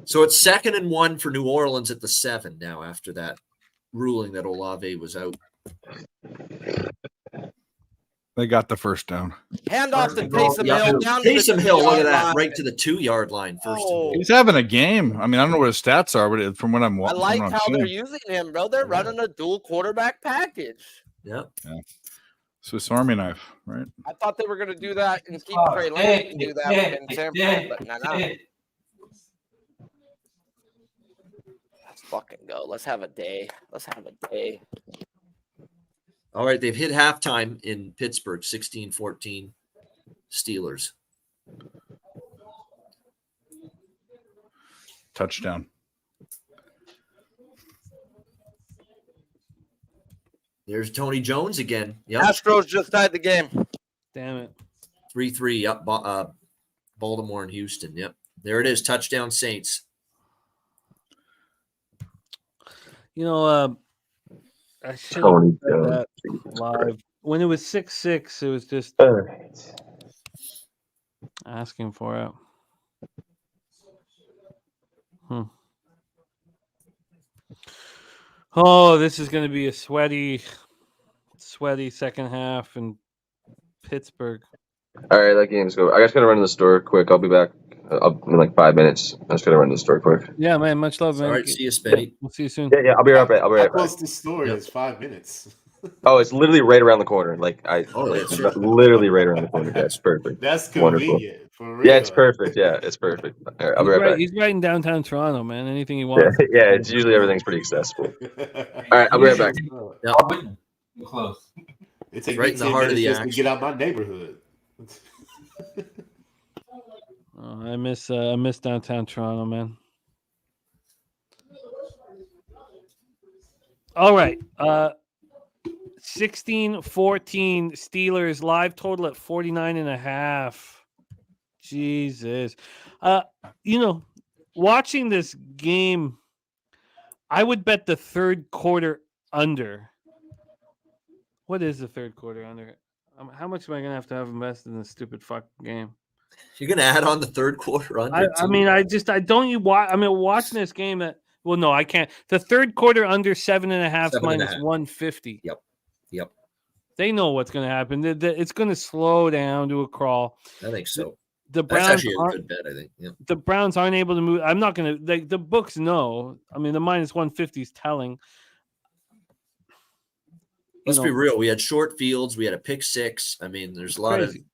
So it's 2nd and 1 for New Orleans at the 7 now after that ruling that Olave was out. They got the first down. Hand off to First and goal. Taysom Yeah. Hill. Down to the Taysom Hill, look at 2-yard that. line. Right to the 2-yard line. First and goal. He's having a game. I mean, I don't know what his stats are, but from what I'm I watching, like how they're using him, bro. They're running a dual quarterback package. Yeah. Swiss Army knife, right? I thought they were going to do that and keep Oh, Trey Lance and do that in San Fran, but nah. Let's fucking go. Let's have a day. All right. They've hit halftime in Pittsburgh, 16-14 Steelers. Touchdown. There's Tony Jones again. Yep. Astros just tied the game. Damn it. 3-3. Yep. Baltimore and Houston. Yep. There it is. Touchdown Saints. You know, I should have Tony said Jones. that live. When it was 6-6, it was just All right. asking for it. Oh, this is going to be a sweaty second half in Pittsburgh. All right, that game's go. I just gotta run to the store quick. I'll be back in like 5 minutes. I just gotta run to the store quick. Yeah, man. Much love, man. All right. See you, Spenny. We'll see you soon. Yeah, I'll be right back. I'll be How right back. close to the store Yep. is 5 minutes. Oh, it's literally right around the corner. Like Oh, it's that's right. literally right around the corner. That's perfect. That's Wonderful. convenient. For real. Yeah, it's perfect. Yeah, it's perfect. All right, I'll be right back. He's right in downtown Toronto, man. Anything he Yeah, wants. yeah, it's usually everything's pretty accessible. All right, I'll be right back. Close. It takes Right me in the 10 heart of minutes the just to action. get out my neighborhood. Oh, I miss downtown Toronto, man. All right. 16-14 Steelers, live total at 49.5. Jesus. Watching this game, I would bet the third quarter under. What is the third quarter under? How much am I going to have invested in this stupid fucking game? You're going to add on the third quarter under. Watching this game no, I can't. The third quarter under 7.5 minus 150. Yep. They know what's going to happen. It's going to slow down to a crawl. I think so. The That's Browns actually a aren't, good bet, I think. Yep. the Browns aren't able to move. I'm not going to. The books know. I mean, the minus 150 is telling. Let's be real. We had short fields. We had a pick six. I mean, there's a lot of Crazy.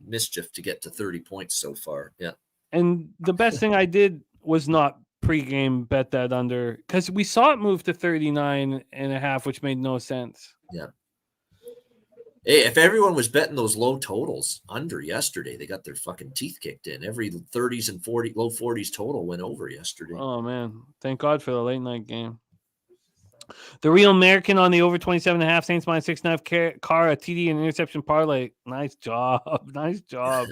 mischief to get to 30 points so far. Yeah. And the best thing I did was not pregame bet that under because we saw it move to 39.5, which made no sense. Yeah. Hey, if everyone was betting those low totals under yesterday, they got their fucking teeth kicked in. Every 30s and low 40s total went over yesterday. Oh man, thank God for the late night game. The Real American on the over 27.5, Saints minus 6.5, Carr, a TD and interception parlay. Nice job. Nice job.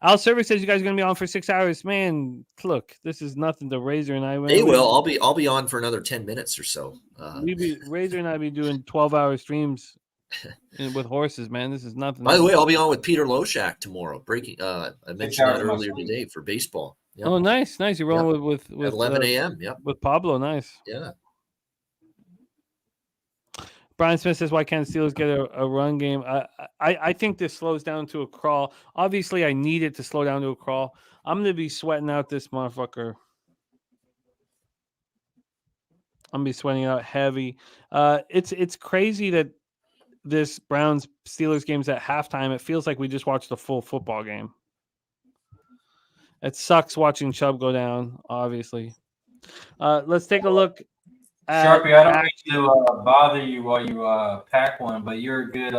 Al Server says you guys are going to be on for 6 hours. Man, look, this is nothing to Razor and I. They will. I'll be on for another 10 minutes or so. Razor and I be doing 12-hour streams with horses, man. This is nothing. By the way, I'll be on with Peter Loshak tomorrow. Breaking. I mentioned that earlier today for baseball. Yep. Oh, nice. You're rolling with at 11 a.m. Yep. With Pablo. Nice. Yeah. Brian Smith says, why can't Steelers get a run game? I think this slows down to a crawl. Obviously, I need it to slow down to a crawl. I'm going to be sweating out this motherfucker. I'm going to be sweating out heavy. It's crazy that this Browns-Steelers game's at halftime. It feels like we just watched a full football game. It sucks watching Chubb go down, obviously. Let's take a look. Sharpie, I don't mean to bother you while you pack one, but you're a good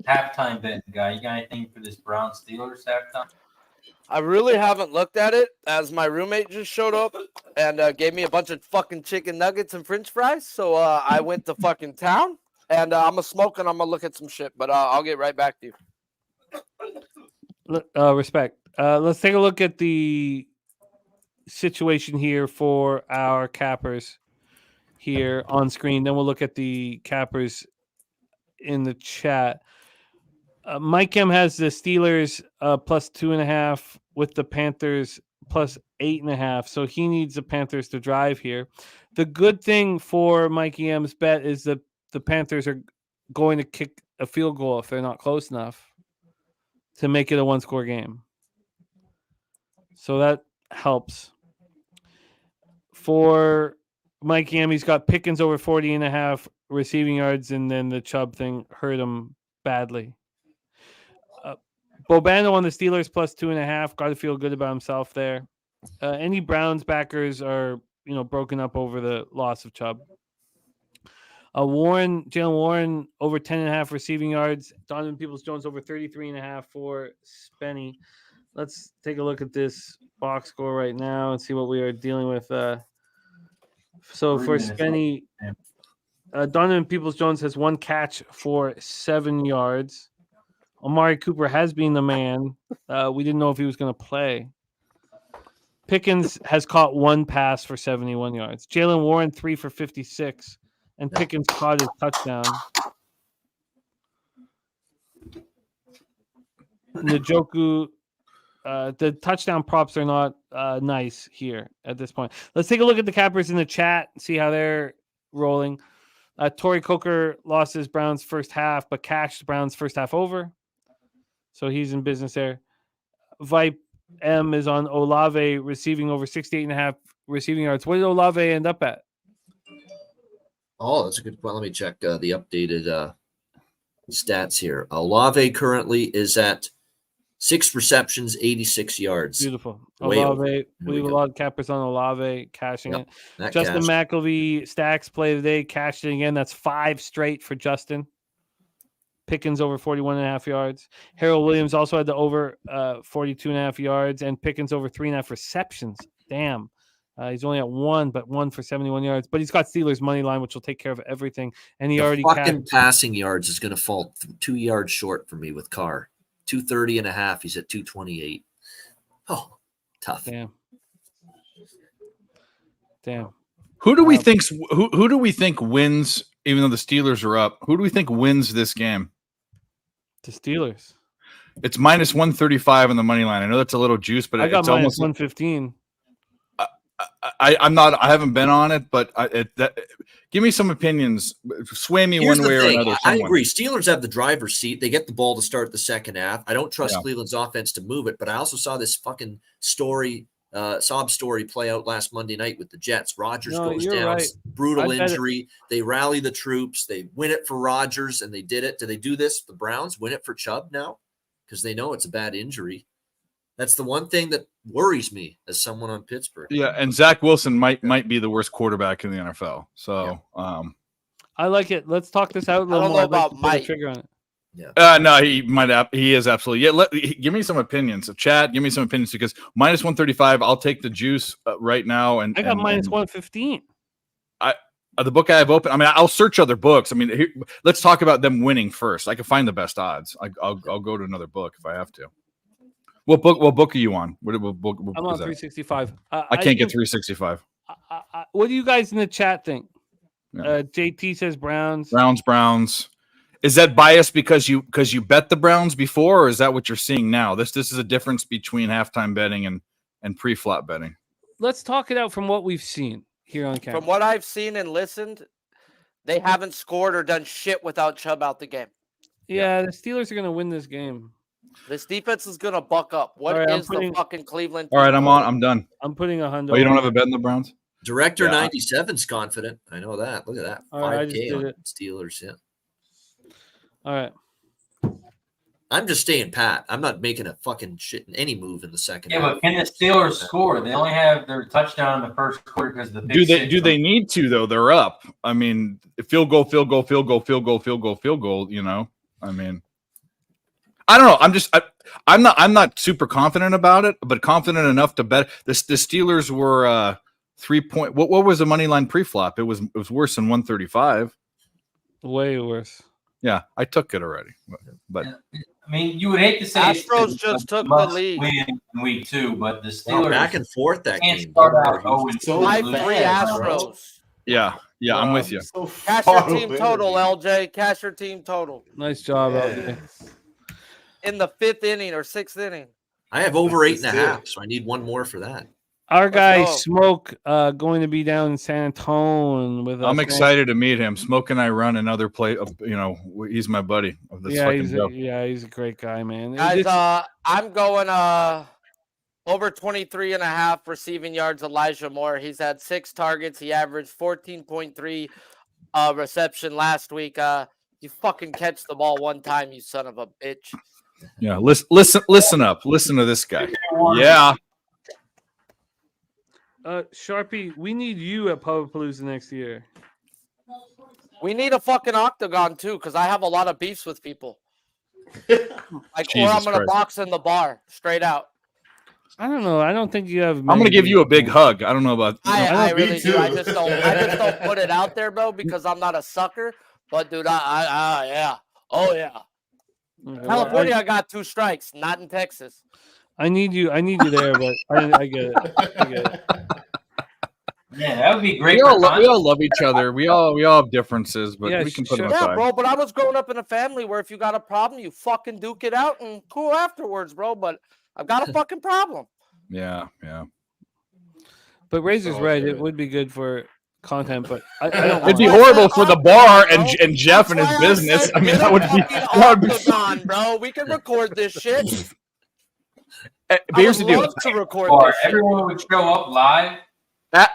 halftime betting guy. You got anything for this Browns-Steelers halftime? I really haven't looked at it, as my roommate just showed up and gave me a bunch of fucking chicken nuggets and french fries. So I went to fucking town, and I'm going to smoke and I'm going to look at some shit, but I'll get right back to you. Respect. Let's take a look at the situation here for our cappers here on screen. Then we'll look at the cappers in the chat. Mike M has the Steelers plus 2.5 with the Panthers plus 8.5. So he needs the Panthers to drive here. The good thing for Mikey M's bet is that the Panthers are going to kick a field goal if they're not close enough to make it a one-score game. So that helps. For Mike Yam, he's got Pickens over 40.5 receiving yards, and then the Chubb thing hurt him badly. Bobano on the Steelers plus 2.5. Got to feel good about himself there. Any Browns backers are, broken up over the loss of Chubb. Jalen Warren over 10.5 receiving yards. Donovan Peoples-Jones over 33.5 for Spenny. Let's take a look at this box score right now and see what we are dealing with. So for Spenny, Donovan Peoples-Jones has one catch for 7 yards. Amari Cooper has been the man. We didn't know if he was going to play. Pickens has caught one pass for 71 yards. Jalen Warren 3 for 56. And Pickens caught his touchdown. Njoku, the touchdown props are not nice here at this point. Let's take a look at the cappers in the chat, see how they're rolling. Torrey Coker lost his Browns first half, but cashed Browns first half over. So he's in business there. Vipe M is on Olave receiving over 68.5 receiving yards. What did Olave end up at? Oh, that's a good point. Let me check the updated stats here. Olave currently is at 6 receptions, 86 yards. Beautiful. Way Olave. We have a lot of cappers on Olave cashing it. Justin McElvey stacks play today, cashed it again. That's 5 straight for Justin. Pickens over 41.5 yards. Harold Williams also had the over 42.5 yards, and Pickens over 3.5 receptions. Damn. He's only at 1, but 1 for 71 yards. But he's got Steelers money line, which will take care of everything. And he already fucking passing yards is going to fall 2 yards short for me with Carr. 230.5. He's at 228. Oh, tough. Damn. Who do we think wins? Even though the Steelers are up, who do we think wins this game? The Steelers. It's minus 135 on the money line. I know that's a little juice, but I got it's minus almost 115. I'm not. I haven't bet on it, but give me some opinions. Sway me one way or another. I agree. Steelers have the driver's seat. They get the ball to start the second half. I don't trust Cleveland's offense to move it, but I also saw this fucking sob story play out last Monday night with the Jets. Rodgers goes down, right. Brutal injury. They rally the troops. They win it for Rodgers, and they did it. Do they do this? The Browns win it for Chubb now because they know it's a bad injury. That's the one thing that worries me as someone on Pittsburgh. Yeah, and Zach Wilson might be the worst quarterback in the NFL. So, I like it. Let's talk this out a little don't more. know I'd like about to put a Mike. trigger on it. no, he might have. He is absolutely. Yeah, give me some opinions. So, chat, give me some opinions because minus 135. I'll take the juice right now. And I got and, minus and 115. the book I have open. I mean, I'll search other books. I mean, let's talk about them winning first. I can find the best odds. I'll go to another book if I have to. What book are you on? What book? I'm on 365. I can't get 365. What do you guys in the chat think? Yeah. JT says Browns. Browns. Is that biased because you bet the Browns before, or is that what you're seeing now? This is a difference between halftime betting and pre-flop betting. Let's talk it out from what we've seen here on camera. From what I've seen and listened, they haven't scored or done shit without Chubb out the game. Yeah, the Steelers are going to win this game. This defense is going to buck up. What All right, is the fucking Cleveland? All right, team I'm done. I'm putting $100. Oh, you don't have a bet in the Browns? Director 97's confident. I know that. Look at that. All right, I just 5K did on it. Steelers. Yeah. All right. I'm just staying pat. I'm not making a fucking shit any move in the second Yeah, half. but can the Steelers score? They only have their touchdown in the first quarter because the Do they need to though? They're up. I mean, field goal. You know, I mean, I don't know. I'm not super confident about it, but confident enough to bet. The Steelers were 3 point. What was the money line pre-flop? It was worse than 135. Way worse. Yeah, I took it already, but. I mean, you would hate to say Astros just took the lead in week 2, but the Steelers back and forth that can't game. start out 0-2. So My bad, three Astros. Yeah, I'm with you. So Cash your far team away. total, LJ. Cash your team total. Nice job out there. In the 5th inning or 6th inning. I have over That's 8.5, so I need one more for that. Our guy go. Smoke going to be down in San Antonio with us. I'm excited to meet him. Smoke and I run another play. You know, he's my buddy of this Yeah, fucking he's a great guy, man. Guys, I'm going over 23.5 receiving yards. Elijah Moore. He's had 6 targets. He averaged 14.3 reception last week. You fucking catch the ball one time, you son of a bitch. Yeah, listen up. Listen to this guy. Yeah. Sharpie, we need you at Palooza next year. We need a fucking octagon too, because I have a lot of beefs with people. Or I'm gonna Christ. box in the bar, straight out. I don't know. I don't think you have. I'm gonna give you a big hug. I don't know about. I me really do. too. I just don't put it out there, bro, because I'm not a sucker. But dude, yeah. Oh yeah. California, I got 2 strikes, not in Texas. I need you there, but I get it. Yeah, that would be great. We all love each other. We all have differences, but Yeah, we can put sure. them Yeah, aside. bro, but I was growing up in a family where if you got a problem, you fucking duke it out and cool afterwards, bro. But I've got a fucking problem. Yeah. But Razor's Oh, right. good. It would be good for content, but I don't It'd be want it. horrible for the bar and Jeff and his That's why business. said I mean, get that a would be. fucking That would be octagon, bro. We can record this shit. but I here's would the deal. love to record Or this shit. everyone would show up live.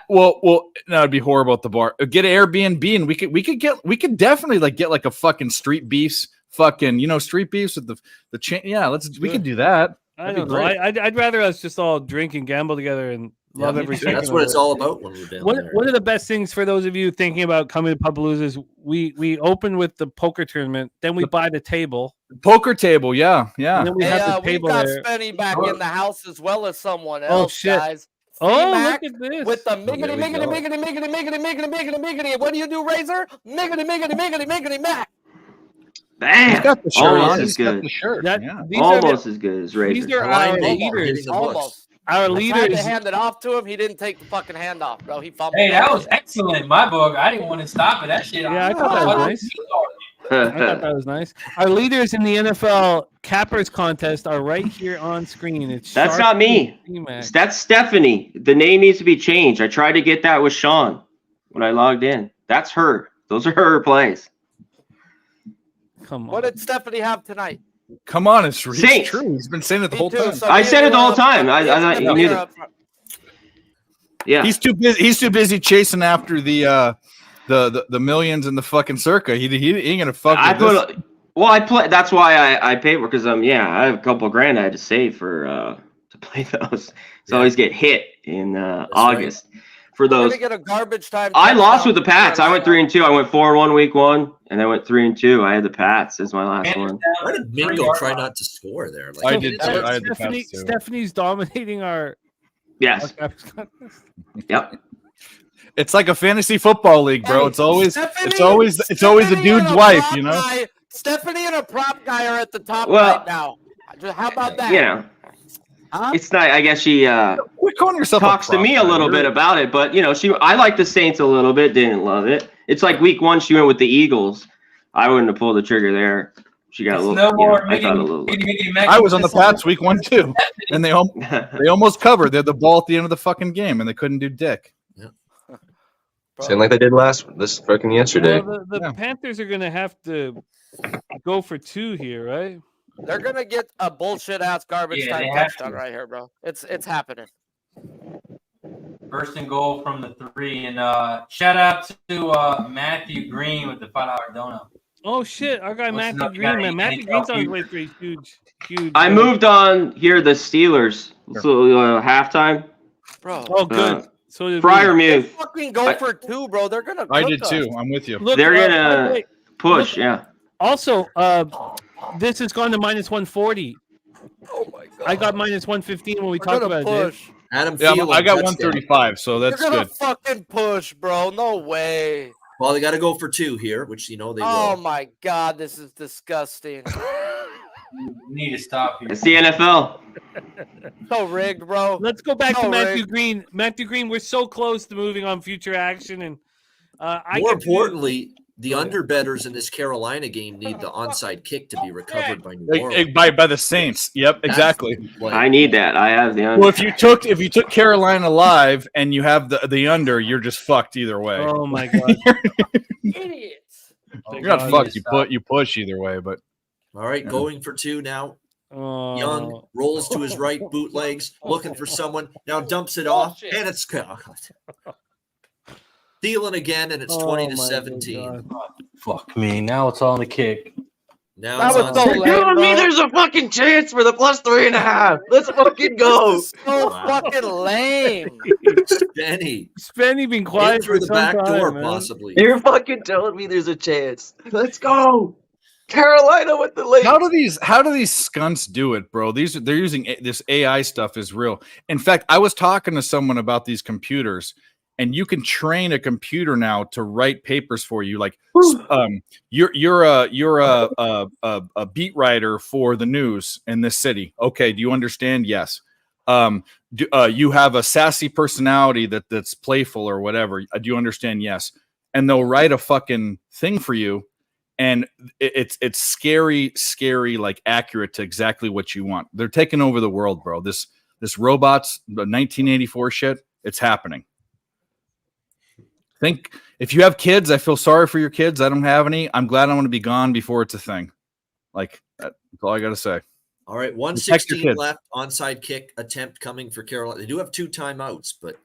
Well, no, it'd be horrible at the bar. Get an Airbnb, and we could definitely get like a fucking street beefs, street beefs with the chain. Yeah, we could do that. I That'd be don't know. great. I'd rather us just all drink and gamble together and love every second. That's of what it. it's all about when we're down there. One of the best things for those of you thinking about coming to Palooza is we open with the poker tournament, then we buy the table, Poker table, yeah. and then we have the We've table got there. Spenny back in the house as well as someone Oh, else, shit. guys. Oh, Mac look at this! with the There miggity, we miggity, go. miggity, miggity, miggity, miggity, miggity, miggity. What do you do, Razor? Miggity, miggity, miggity, miggity, Mac. He's Bam! got the shirt Almost on. as He's got good. the shirt. That- Yeah. these are the- Almost as good as Razor. These are Line our ball, leaders. hitting the books. Almost. Our I tried to leaders. hand it off to him. He didn't take the fucking hand off, bro. He fumbled. Hey, that was excellent in my book. I didn't want to stop it. That shit. Yeah, I thought that was nice. I thought that was nice. Our leaders in the NFL Cappers contest are right here on screen. It's That's Sharpie not me. and T-Mac. That's Stephanie. The name needs to be changed. I tried to get that with Sean when I logged in. That's her. Those are her plays. Come on. What did Stephanie have tonight? Come on, it's Saints. true. He's been saying it the Me whole too, time. so I me said and it the whole up time. front. I thought you knew that. Up front. Yeah. He's too busy. He's too busy chasing after the millions in the fucking circa. He ain't gonna fuck I with this. put. Well, I play. That's why I paid for because I have a couple grand I had to save for to play those. So I always get hit in August for We're those. gonna get a garbage time. I lost with the touchdown Pats. I went 3-2. I went 4-1 week 1, and I went 3-2. I had the Pats as my last one. Why did Mingo try not to score there? I did too. I had the Stephanie, Pats too. Stephanie's dominating our. Yes. Yep. It's like a fantasy football league, bro. It's always a dude's wife, you know. Stephanie and a prop guy are at the top Well, right now. How about that? You know, Huh? it's not. I guess she Quit calling yourself talks to me a little bit about it, but you know, I like the Saints a little bit. Didn't love it. It's like week 1, she went with the Eagles. I wouldn't have pulled the trigger there. She got a little. No more I got a little. I was on the Pats week 1 too, and they almost covered. They had the ball at the end of the fucking game, and they couldn't do dick. Same like they did this fucking yesterday. Well, the Panthers are gonna have to go for 2 here, right? They're gonna get a bullshit ass garbage Yeah, time they have touchdown to. right here, bro. It's happening. First and goal from the 3. And shout out to Matthew Green with the $5 donut. Oh shit, our guy Listen Matthew up, Green, Matty. man. Matthew Green's on his way for a huge. I moved on here. The Steelers. So halftime. Bro. Oh, good. So did Fryer we. Muth. Fucking go for 2, bro. They're gonna. I cook did us. too. I'm with you. Look, They're gonna wait. push. Look, Yeah. Also, this has gone to -140. Oh my god. I got -115 when we We're talked gonna about it. push. Adam Yeah, Thielen, I got touchdown. 135, so They're that's gonna good. fucking push, bro. No way. Well, they got to go for 2 here, which they Oh will. my god, this is disgusting. You need to stop here. It's the NFL. So rigged, bro. Let's go back to No, Matthew Rick. Green. Matthew Green, we're so close to moving on future action, and More importantly, the underbetters in this Carolina game need the onside kick to be recovered by New Orleans. By the Saints. Yep, exactly. That's the play. I need that. I have the under. Well, if you took Carolina live and you have the under, you're just fucked either way. oh my god, Idiots. You're not fucked. You push either way, but All right, going for 2 now. oh. Young rolls to his right, bootlegs, looking for someone. Now dumps it off, Bullshit. and it's Thielen again, and it's 20-17. Fuck me. Now it's on the kick. Now That it's was on so lame, Telling me bro. there's a fucking chance for the +3.5. Let's fucking go. So fucking lame. Benny. Spenny been In quiet through for the some back time, door, man. possibly. You're fucking telling me there's a chance. Let's go. Carolina with the late. how do these skunts do it, bro? They're using this AI stuff is real. In fact, I was talking to someone about these computers, and you can train a computer now to write papers for you. Like, you're a beat writer for the news in this city. Okay, do you understand? Yes. You have a sassy personality that's playful or whatever. Do you understand? Yes. And they'll write a fucking thing for you. And it's scary, like accurate to exactly what you want. They're taking over the world, bro. This robots, the 1984 shit, it's happening. Think if you have kids, I feel sorry for your kids. I don't have any. I'm glad I'm going to be gone before it's a thing. Like that's all I got to say. All right, Protect your 1:16 kids. left. Onside kick attempt coming for Carolina. They do have 2 timeouts, but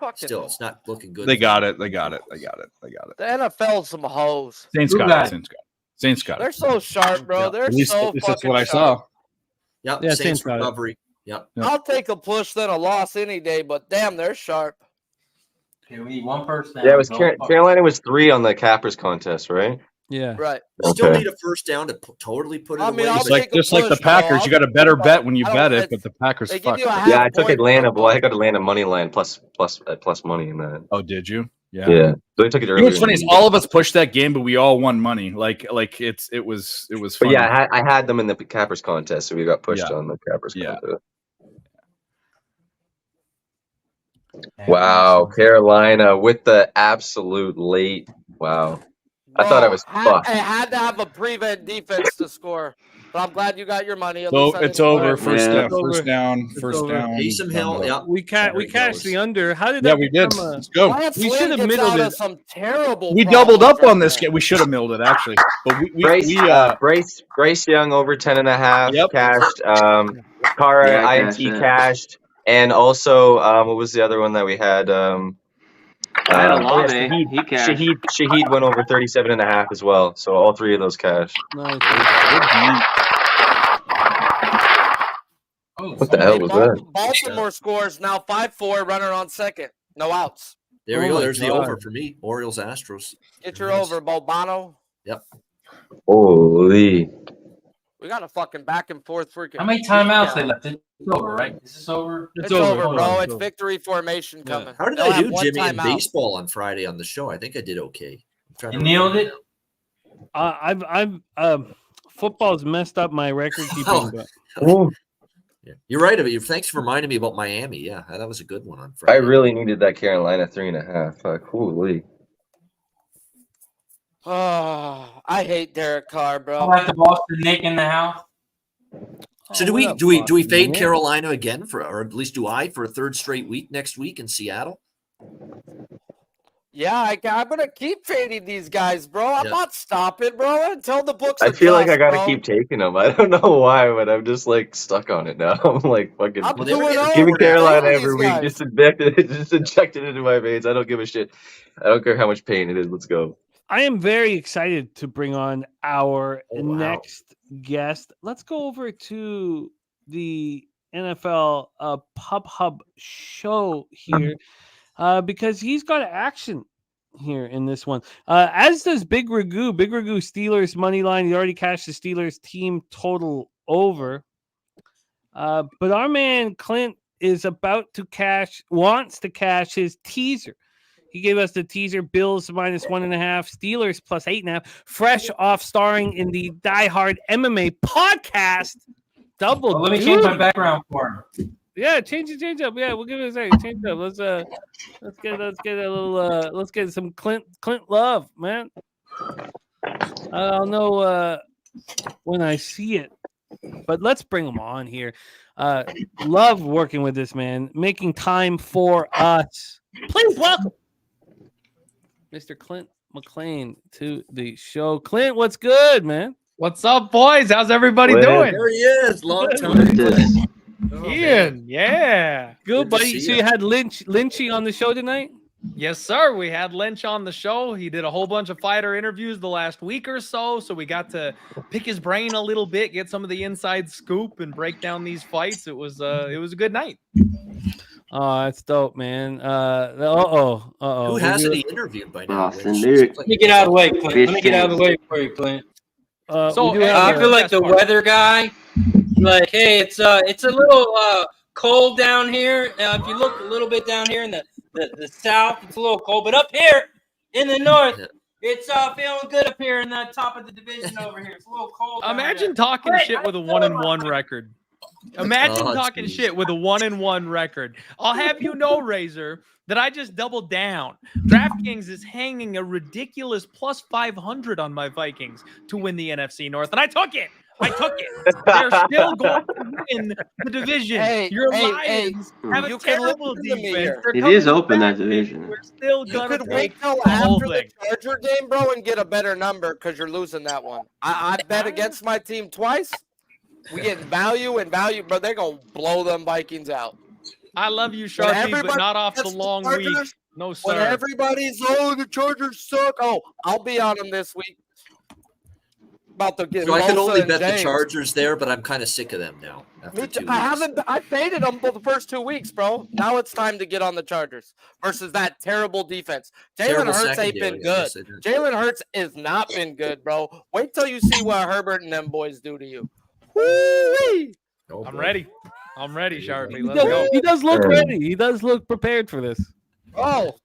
Fucking still, it's not looking good. They got it. the The NFL's some hoes. Saints got it. Saints got They're it. so sharp, bro. They're At least so that's fucking what I sharp. saw. Yep, Yeah, Saints Saints got it. recovery. Yep. Yeah. I'll take a push than a loss any day, but damn, they're sharp. Okay, we need one person. Yeah, it was Carolina was 3 on the Cappers contest, right? Yeah. Right. They still Okay. need a first down to totally put it I mean, away. I'll Just but- take a like the push, bro. Packers, you got a better bet when you I don't- bet it, it's- but the Packers they give fucked you a it. half Yeah, I took point Atlanta. per Well, I point. got Atlanta money line plus money in that. Oh, did you? Yeah. So I took it You know earlier. what's funny is all of us pushed that game, but we all won money. Like it was But funny. yeah, I had them in the Cappers contest, so we got pushed Yeah. on the Cappers Yeah. contest. Wow, Carolina with the absolute late. Wow. I thought I was fucked. I had to have a prevent defense to score, but I'm glad you got your money. At So least I it's didn't over. score. First Yeah. down. It's over. First down. It's First over. down. Taysom Hill, Done. yeah. We There we it cashed goes. the under. How did Yeah, that we did. become a- Let's go. Lance We Lynn should have gets middled out of it. some terrible. We doubled up problems on this right game. We should have milled it actually, but Bryce Young over 10.5 Yep. cashed. Kara Yeah, I INT cashed that. cashed, and also what was the other one that we had? I had a yeah, Olave. He cashed. Shaheed went over 37.5 as well. So all 3 of those cashed. Nice. What the hell was that? Baltimore scores now 5-4, runner on second. No outs. There we Oh go. my There's the God. over for me. Orioles Astros. Get your over, Bobano. Yep. Holy. We got a fucking back and forth freaking. How many timeouts they left? It's over, right? This is over. It's over, Hold bro. on. It's victory formation coming. How did They'll I have do, one Jimmy, in timeout. baseball on Friday on the show? I think I did okay. You nailed it. I've football's messed up my record keeping. Oh. But Yeah. You're right. Thanks for reminding me about Miami. Yeah, that was a good one on I Friday. really needed that Carolina 3.5. Like, holy. Oh, I hate Derek Carr, bro. I'll have the Boston Nick in the house. So Oh, do what we up, do we Boston, fade man? Carolina again or at least do I for a third straight week next week in Seattle? Yeah, I'm gonna keep fading these guys, bro. I'm Yeah. not stopping, bro, until the books. I feel like I adjust, gotta bro. keep taking them. I don't know why, but I'm just like stuck on it now. I'm like fucking I'm Well, they were 2-0. getting giving forward Carolina fading every these week, guys. just injected into my veins. I don't give a shit. I don't care how much pain it is. Let's go. I am very excited to bring on our Oh, wow. next guest. Let's go over to the NFL Pub Hub show here because he's got action here in this one. As does Big Ragu. Big Ragu Steelers money line. He already cashed the Steelers team total over. But our man Clint is wants to cash his teaser. He gave us the teaser: Bills -1.5, Steelers +8.5. Fresh off starring in the Die Hard MMA podcast. Double. Well, let me change my background for him. Yeah, change up. Yeah, we'll give it a second. Change it up. Let's get a little let's get some Clint love, man. I'll know when I see it. But let's bring him on here. Love working with this man, making time for us. Please welcome Mr. Clint McLean to the show. Clint, what's good, man? What's up, boys? How's everybody Clint. doing? There he is. Long time. Oh, Ian, yeah. Good, Good to buddy. see So ya. you had Lynchy on the show tonight? Yes, sir. We had Lynch on the show. He did a whole bunch of fighter interviews the last week or so. So we got to pick his brain a little bit, get some of the inside scoop, and break down these fights. It was a good night. Oh, that's dope, man. Who hasn't he interviewed by now? Boston, Which- dude. Let me get out of the way, Clint. Let me get out of the way for you, Clint. So, we do hey, have I feel like the Best part. weather guy. Like, hey, it's a little cold down here. If you look a little bit down here in the south, it's a little cold. But up here in the north, Yeah. it's feeling good up here in the top of the division over here. It's a little cold. down Imagine there. talking Wait, shit I with a still am 1-1 record. Imagine Oh, talking geez. shit with a 1-1 record. I'll have you know, Razor, that I just doubled down. DraftKings is hanging a ridiculous plus 500 on my Vikings to win the NFC North, and I took it. They're still going to win the division. Hey, Your hey, Lions have a you can terrible listen to me defense. here. They're It coming is open, back, that baby. division. We're still You gonna could take wait till the whole after the thing. Charger game, bro, and get a better number because you're losing that one. I bet against my team twice. We get value, bro. They're gonna blow them Vikings out. I love you, When Sharpie, but everybody not off the gets the long Chargers, week. No, When sir. everybody's the Chargers suck. Oh, I'll be on them this week. About to get. So I can Bosa only and bet the James. Chargers there, but I'm kind of sick of them now. After Me too. 2 I weeks. haven't. I faded them for the first 2 weeks, bro. Now it's time to get on the Chargers versus that terrible defense. Jalen Terrible Hurts ain't secondary, been good. yes, it is. Jalen Hurts has not been good, bro. Wait till you see what Herbert and them boys do to you. Woo-wee. Oh, I'm boy. ready. I'm ready, Sharpie. Let's go. He does look ready. He does look prepared for this. Oh,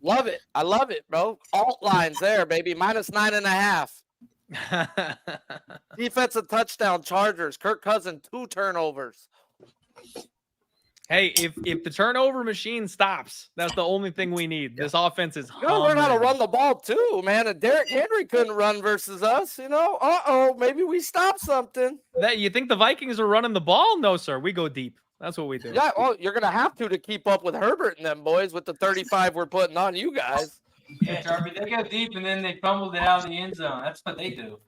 love it. I love it, bro. Alt lines there, baby. -9.5. Defensive touchdown, Chargers. Kirk Cousins, 2 turnovers. Hey, if the turnover machine stops, that's the only thing we need. This offense is You gotta learn how to humming. run the ball too, man. And Derrick Henry couldn't run versus us, you know. Maybe we stop something. That you think the Vikings are running the ball? No, sir. We go deep. That's what we do. Yeah, well, you're gonna have to keep up with Herbert and them boys with the 35 we're putting on you guys. Yeah, Charlie, they go deep and then they fumbled it out of the end zone. That's what they do.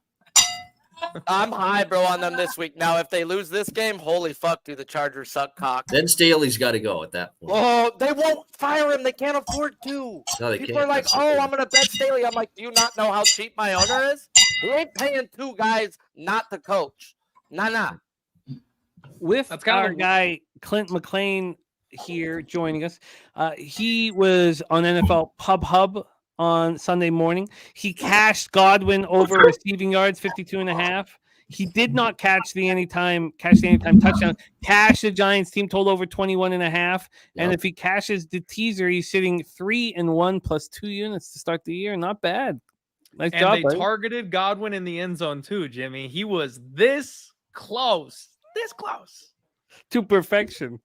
I'm high, bro, on them this week. Now, if they lose this game, holy fuck, do the Chargers suck cock. Then Staley's got to go at that point. Oh, they won't fire him. They can't afford to. No, they People can't. are like, That's the thing. I'm going to bet Staley. I'm like, do you not know how cheap my owner is? He ain't paying 2 guys not to coach. Nah. with That's kind of our guy Clint McLean here joining us. He was on NFL Pub Hub on Sunday morning. He cashed Godwin over receiving yards, 52.5. He did not catch the anytime touchdown. Cash the Giants team total over 21.5. And if he cashes the teaser, he's sitting 3-1 plus 2 units to start the year. Not bad. Nice And job, they buddy. targeted Godwin in the end zone too, Jimmy. He was this close to perfection.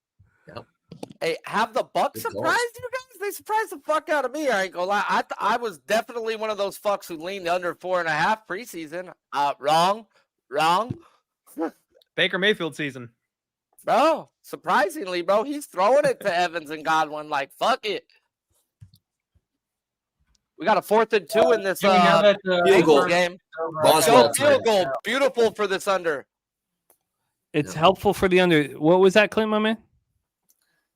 Hey, have the Bucks surprised you guys? They surprised the fuck out of me. I ain't gonna lie. I was definitely one of those fucks who leaned under 4.5 preseason. Wrong. Baker Mayfield season. Bro, surprisingly, bro, he's throwing it to Evans and Godwin like, fuck it. We got a 4th and 2 in this field goal game. Boswell Field goal. Beautiful for this under. It's helpful for the under. What was that, Clint, my man?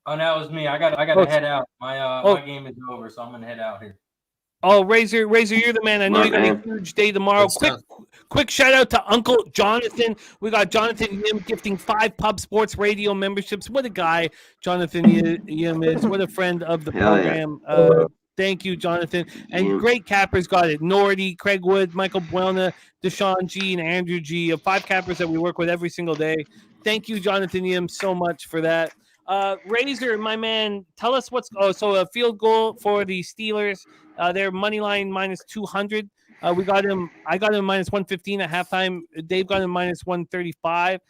Oh, that was me. I got to head out. My game is over, so I'm gonna head out here. Oh, Razor, you're the man. I know you got a huge day tomorrow. Quick shout out to Uncle Jonathan. We got Jonathan Yim gifting 5 Pub Sports Radio memberships. What a guy Jonathan Yim is. What a friend of the program. Thank you, Jonathan. And great cappers got it. Nordy, Craig Wood, Michael Buelna, Deshaun G, and Andrew G. 5 cappers that we work with every single day. Thank you, Jonathan Yim, so much for that. Razor, my man, tell us so a field goal for the Steelers. Their money line minus 200. I got him minus 115 at halftime. Dave got him minus 135.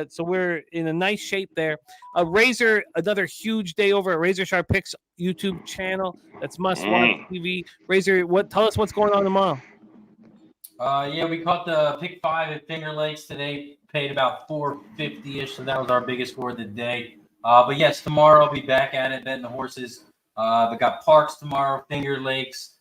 So we're in a nice shape there. Razor, another huge day over at Razor Sharp Picks YouTube channel. That's must watch TV. Razor, tell us what's going on tomorrow. We caught the pick 5 at Finger Lakes today. Paid about $450-ish, so that was our biggest score of the day. But yes, tomorrow I'll be back at it, betting the horses. We got Parks tomorrow, Finger Lakes,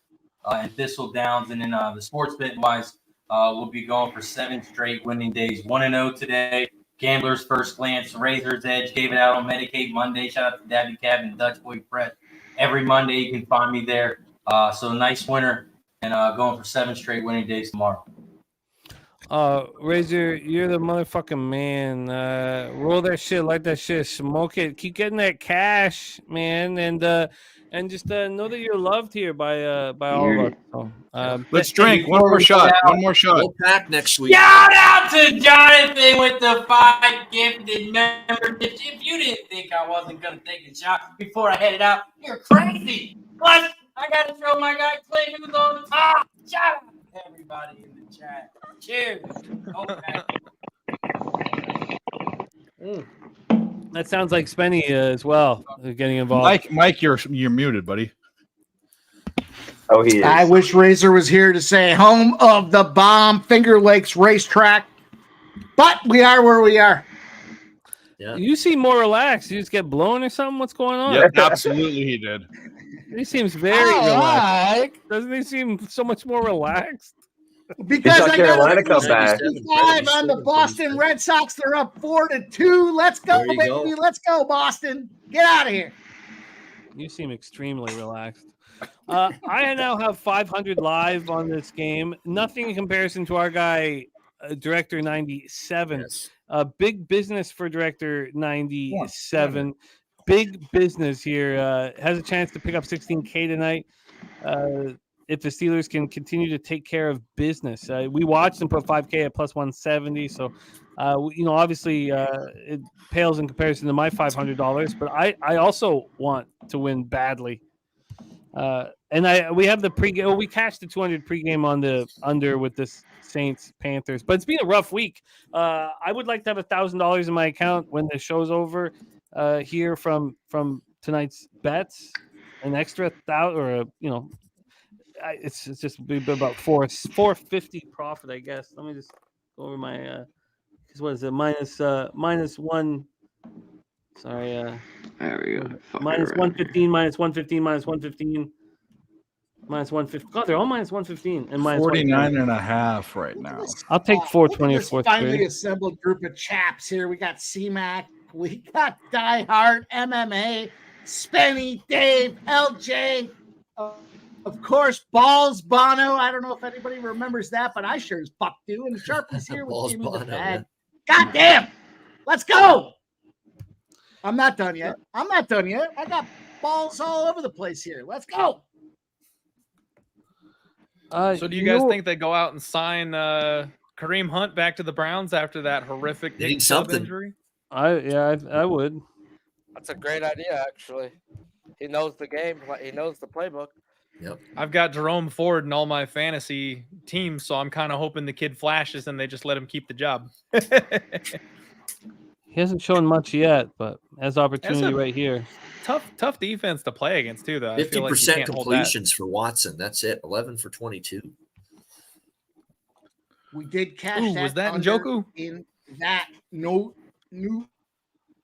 and Thistle Downs. And then the sports betting wise, we'll be going for 7 straight winning days. 1-0 today. Gambler's First Glance, Razor's Edge, gave it out on Medicaid Monday. Shout out to Dabby Cab and Dutch Boy Fred. Every Monday you can find me there. So nice winner, and going for 7 straight winning days tomorrow. Razor, you're the motherfucking man. Roll that shit, like that shit, smoke it, keep getting that cash, man, and just know that you're loved here by all of us. So, let's drink one more shot. We'll pack next week. Shout out to Jonathan with the 5 gifted memberships. If you didn't think I wasn't gonna take a shot before I headed out, you're crazy. Plus, I gotta show my guy Clay who's on the top. Shout out to everybody in the chat. Cheers. Okay. That sounds like Spenny as well, getting involved. Mike, you're muted, buddy. Oh, he is. I wish Razor was here to say home of the bomb, Finger Lakes racetrack, but we are where we are. Yeah. You seem more relaxed. You just get blown or something? What's going on? Yeah, absolutely he did. He seems very relaxed. Doesn't he seem so much more relaxed? Because I Carolina got come back. 5 on the Boston Red Sox. They're up 4-2. Let's go, There you baby. go. Let's go, Boston. Get out of here. You seem extremely relaxed. I now have 500 live on this game. Nothing in comparison to our guy, Director 97. Yes. Big business for Director 97. Big business here. Has a chance to pick up 16K tonight. If the Steelers can continue to take care of business. We watched them put 5K at plus 170. So, obviously it pales in comparison to my $500, but I also want to win badly. We have the pregame. We cashed the 200 pregame on the under with this Saints Panthers, but it's been a rough week. I would like to have $1,000 in my account when the show's over here from tonight's bets, an extra $1,000 or it's just be about $450 profit, I guess. Let me just go over my because what is it minus one. Sorry, There we go. minus 115, minus 115, minus 115, minus 150. God, they're all minus 115 and minus 49.5 right now. I'll take 420 or This 430. finally assembled group of chaps here. We got C-Mac, we got Die Hard, MMA, Spenny, Dave, LJ, of course, Balls Bono. I don't know if anybody remembers that, but I sure as fuck do. And Sharp is here with Balls Jimmy the Bono, Bag. God damn! Let's go. I'm not done yet. I got balls all over the place here. Let's go. So do you guys think they go out and sign Kareem Hunt back to the Browns after that horrific They need Nick Chubb something. injury? I would. That's a great idea, actually. He knows the game. He knows the playbook. Yep. I've got Jerome Ford in all my fantasy teams, so I'm kind of hoping the kid flashes and they just let him keep the job. He hasn't shown much yet, but has opportunity right here. Tough defense to play against too, though. I feel like you 50% can't hold that. completions for Watson. That's it. 11 for 22. We did cash Ooh, that. was that under Njoku? in that New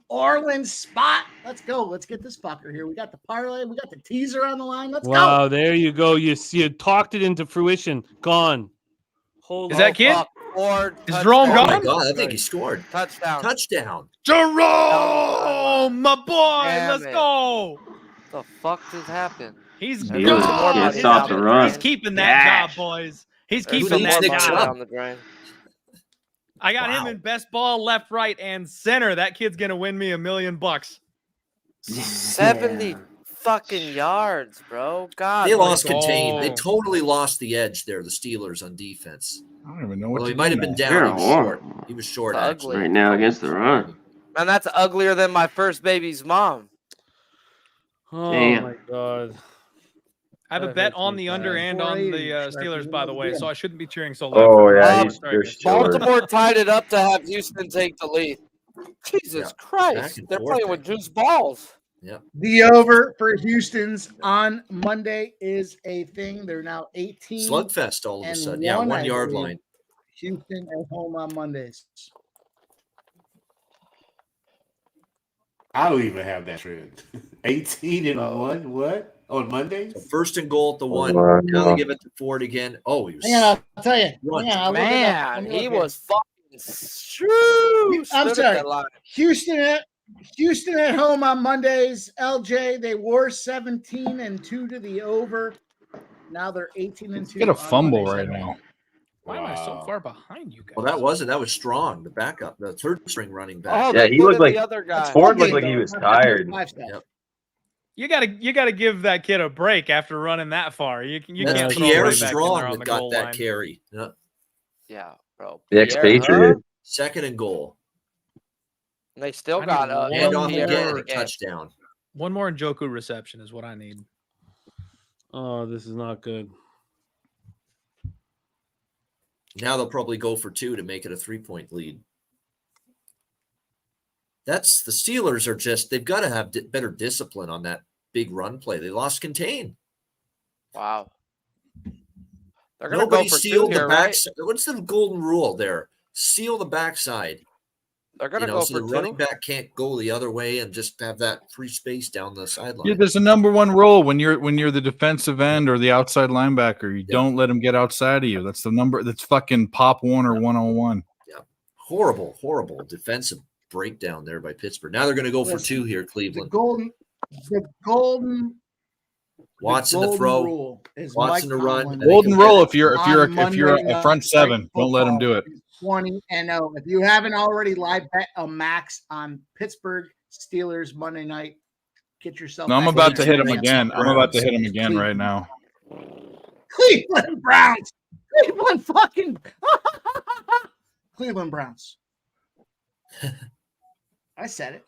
Orleans spot? Let's go. Let's get this fucker here. We got the parlay. We got the teaser on the line. Let's go. Wow, there you go. You talked it into fruition. Gone. Is that kid? Scored, Is Jerome Oh my gone? God, I think he scored. Touchdown. Jerome, my boy, Damn let's it. go. The fuck just happened? He's He really gone. can't stop the run. He's keeping that Dash. job, boys. He's There's keeping some that more Nick money job. Chubb. down the drain. I got him Wow. in best ball, left, right, and center. That kid's gonna win me $1 million. 70 fucking yards, bro. God. They lost go. contain. They totally lost the edge there, the Steelers on defense. I don't even know what Well, he to might do have been now. down. They're He was horrible. short. He was short, It's actually. ugly. Right now against the run. Man, that's uglier than my first baby's mom. Oh Damn. my God. I have a That bet hurts on me the bad. under and on the 480, Steelers, by the way, so I shouldn't be cheering so loud. Oh for yeah, Browns. you're short. Baltimore tied it up to have Houston take the lead. Jesus Yeah. Back Christ. and They're forth playing with there. juice balls. The over for Houston's on Monday is a thing. They're now 18 Slugfest all of a and sudden. Yeah, 1 1 yard believe. line. Houston at home on Mondays. I don't even have that trend. 18 and 1. What? On Mondays? So first and goal at the 1. Wow. Now they give it to Ford again. Oh, he was. Hang on, I'll tell you. Run. Hang on, I'll look it up. Let Man, me he look here. was fucking shoo. I'm Stood at sorry. that line. Houston at home on Mondays. LJ, they were 17 and 2 to the over. Now they're 18 and 2. Get a on fumble Mondays. right now. Why am I so Wow. far behind you guys? Well, that wasn't. That was strong. The backup, the third string running back. Oh, Yeah, they he put looked in like- the other guy. Ford looked Okay, like he though. was tired. Yep. You gotta give that kid a break after running that far. You That's can't throw Pierre right back in there Strong on that the got goal that line. carry. Yeah. Yeah, bro. The Pierre, expatriate. Second and goal. And they still I got need a Hand One off more. again. A touchdown. One more Njoku reception is what I need. Oh, this is not good. Now they'll probably go for 2 to make it a 3-point lead. That's the Steelers are just, they've got to have better discipline on that big run play. They lost contain. Wow. They're gonna Nobody go for 2 sealed the here, right? backside. What's the golden rule there? Seal the backside. They're gonna You know, go so for the 2. running back can't go the other way and just have that free space down the sideline. Yeah, there's a number one rule when you're the defensive end or the outside linebacker. You don't let him get outside of you. That's the number. That's fucking Pop Warner 101. Horrible, horrible defensive breakdown there by Pittsburgh. Now they're going to go for Listen, 2 here, The Cleveland. golden Watson the to throw. rule is Watson Mike to run. Tomlin and they Golden can rule get if you're on Monday a front Night 7, don't let him do it. Football is 20 and 0. If you haven't already live bet a max on Pittsburgh Steelers Monday night, get yourself. No, I'm back about in to there. hit him again. I'm about to hit him again right now. Cleveland Browns. Cleveland fucking Cleveland Browns. I said it.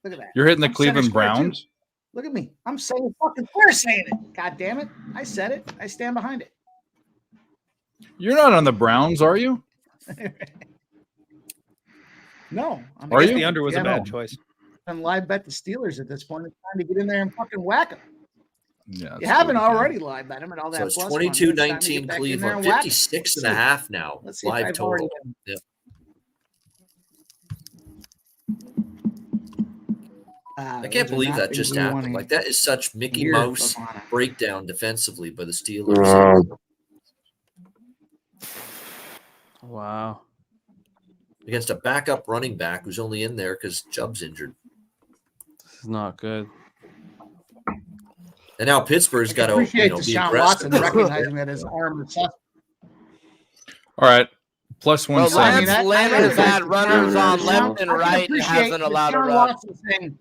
Look at that. You're hitting the I'm Cleveland center square, too. Browns? Look at me. I'm saying fucking we're saying it. God damn it. I said it. I stand behind it. You're not on the Browns, are you? No. I'm Are I guess you? the under was Yeah, a bad no. choice. And live bet the Steelers at this point. It's time to get in there and fucking whack them. Yeah. You haven't already live bet them and all that. So it's plus money. It's time to get 22-19 back in there and Cleveland. whack 'em. 56 and Let's a see. half now. Let's see if Live I've already total. Yep. I can't believe that just happened. Like, that is such Mickey Here, Mouse Lavana. breakdown defensively by the Steelers. Wow. Against a backup running back who's only in there because Chubb's injured. This is not good. And now Pittsburgh's got to appreciate be Deshaun aggressive. Watson recognizing that his arm is soft. All right. Plus Bro, 170. Lance Lynn has had runners on left and right and hasn't allowed a Deshaun run. Watson saying,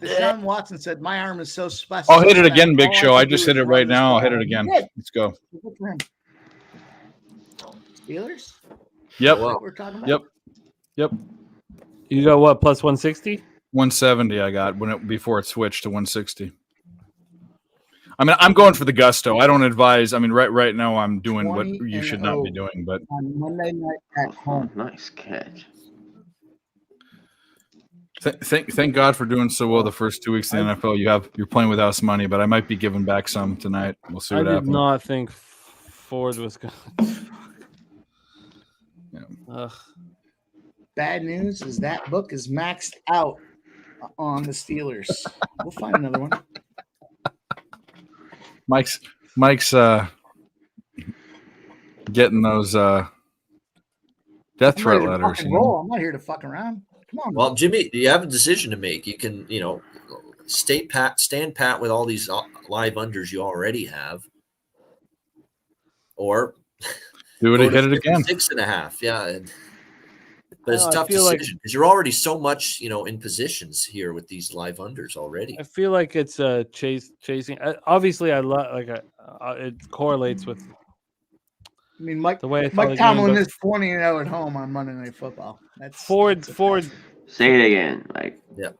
Deshaun Watson said, "My arm is so special." I'll hit it again, all Big Show. can I do just is hit it run right this now. I'll ball." hit it He again. did. Let's go. Good for him. Steelers? Yep. Wow. We're talking about. Yep. Yep. You got what? Plus 160? 170 I got before it switched to 160. I mean, I'm going for the gusto. I don't advise. I mean, right now I'm doing what you should not be doing. But on Monday night at home. Nice catch. Thank God for doing so well the first 2 weeks in the NFL. You're playing with house money, but I might be giving back some tonight. We'll see what I did happens. not think Ford was going to. Bad news is that book is maxed out on the Steelers. We'll find another one. Mike's getting those death threat letters. Roll. I'm not here to fuck around. Come on. Well, Jimmy, you have a decision to make. You can, stand pat with all these live unders you already have, or do it, hit it again. 6.5, yeah. But it's a I tough feel like- decision because you're already so much, in positions here with these live unders already. I feel like it's chasing. Obviously, I love it correlates with. I mean, Mike way I thought the Tomlin game is 20-0 at home on Monday Night Football. That's Ford. Say it again, Mike. Yep.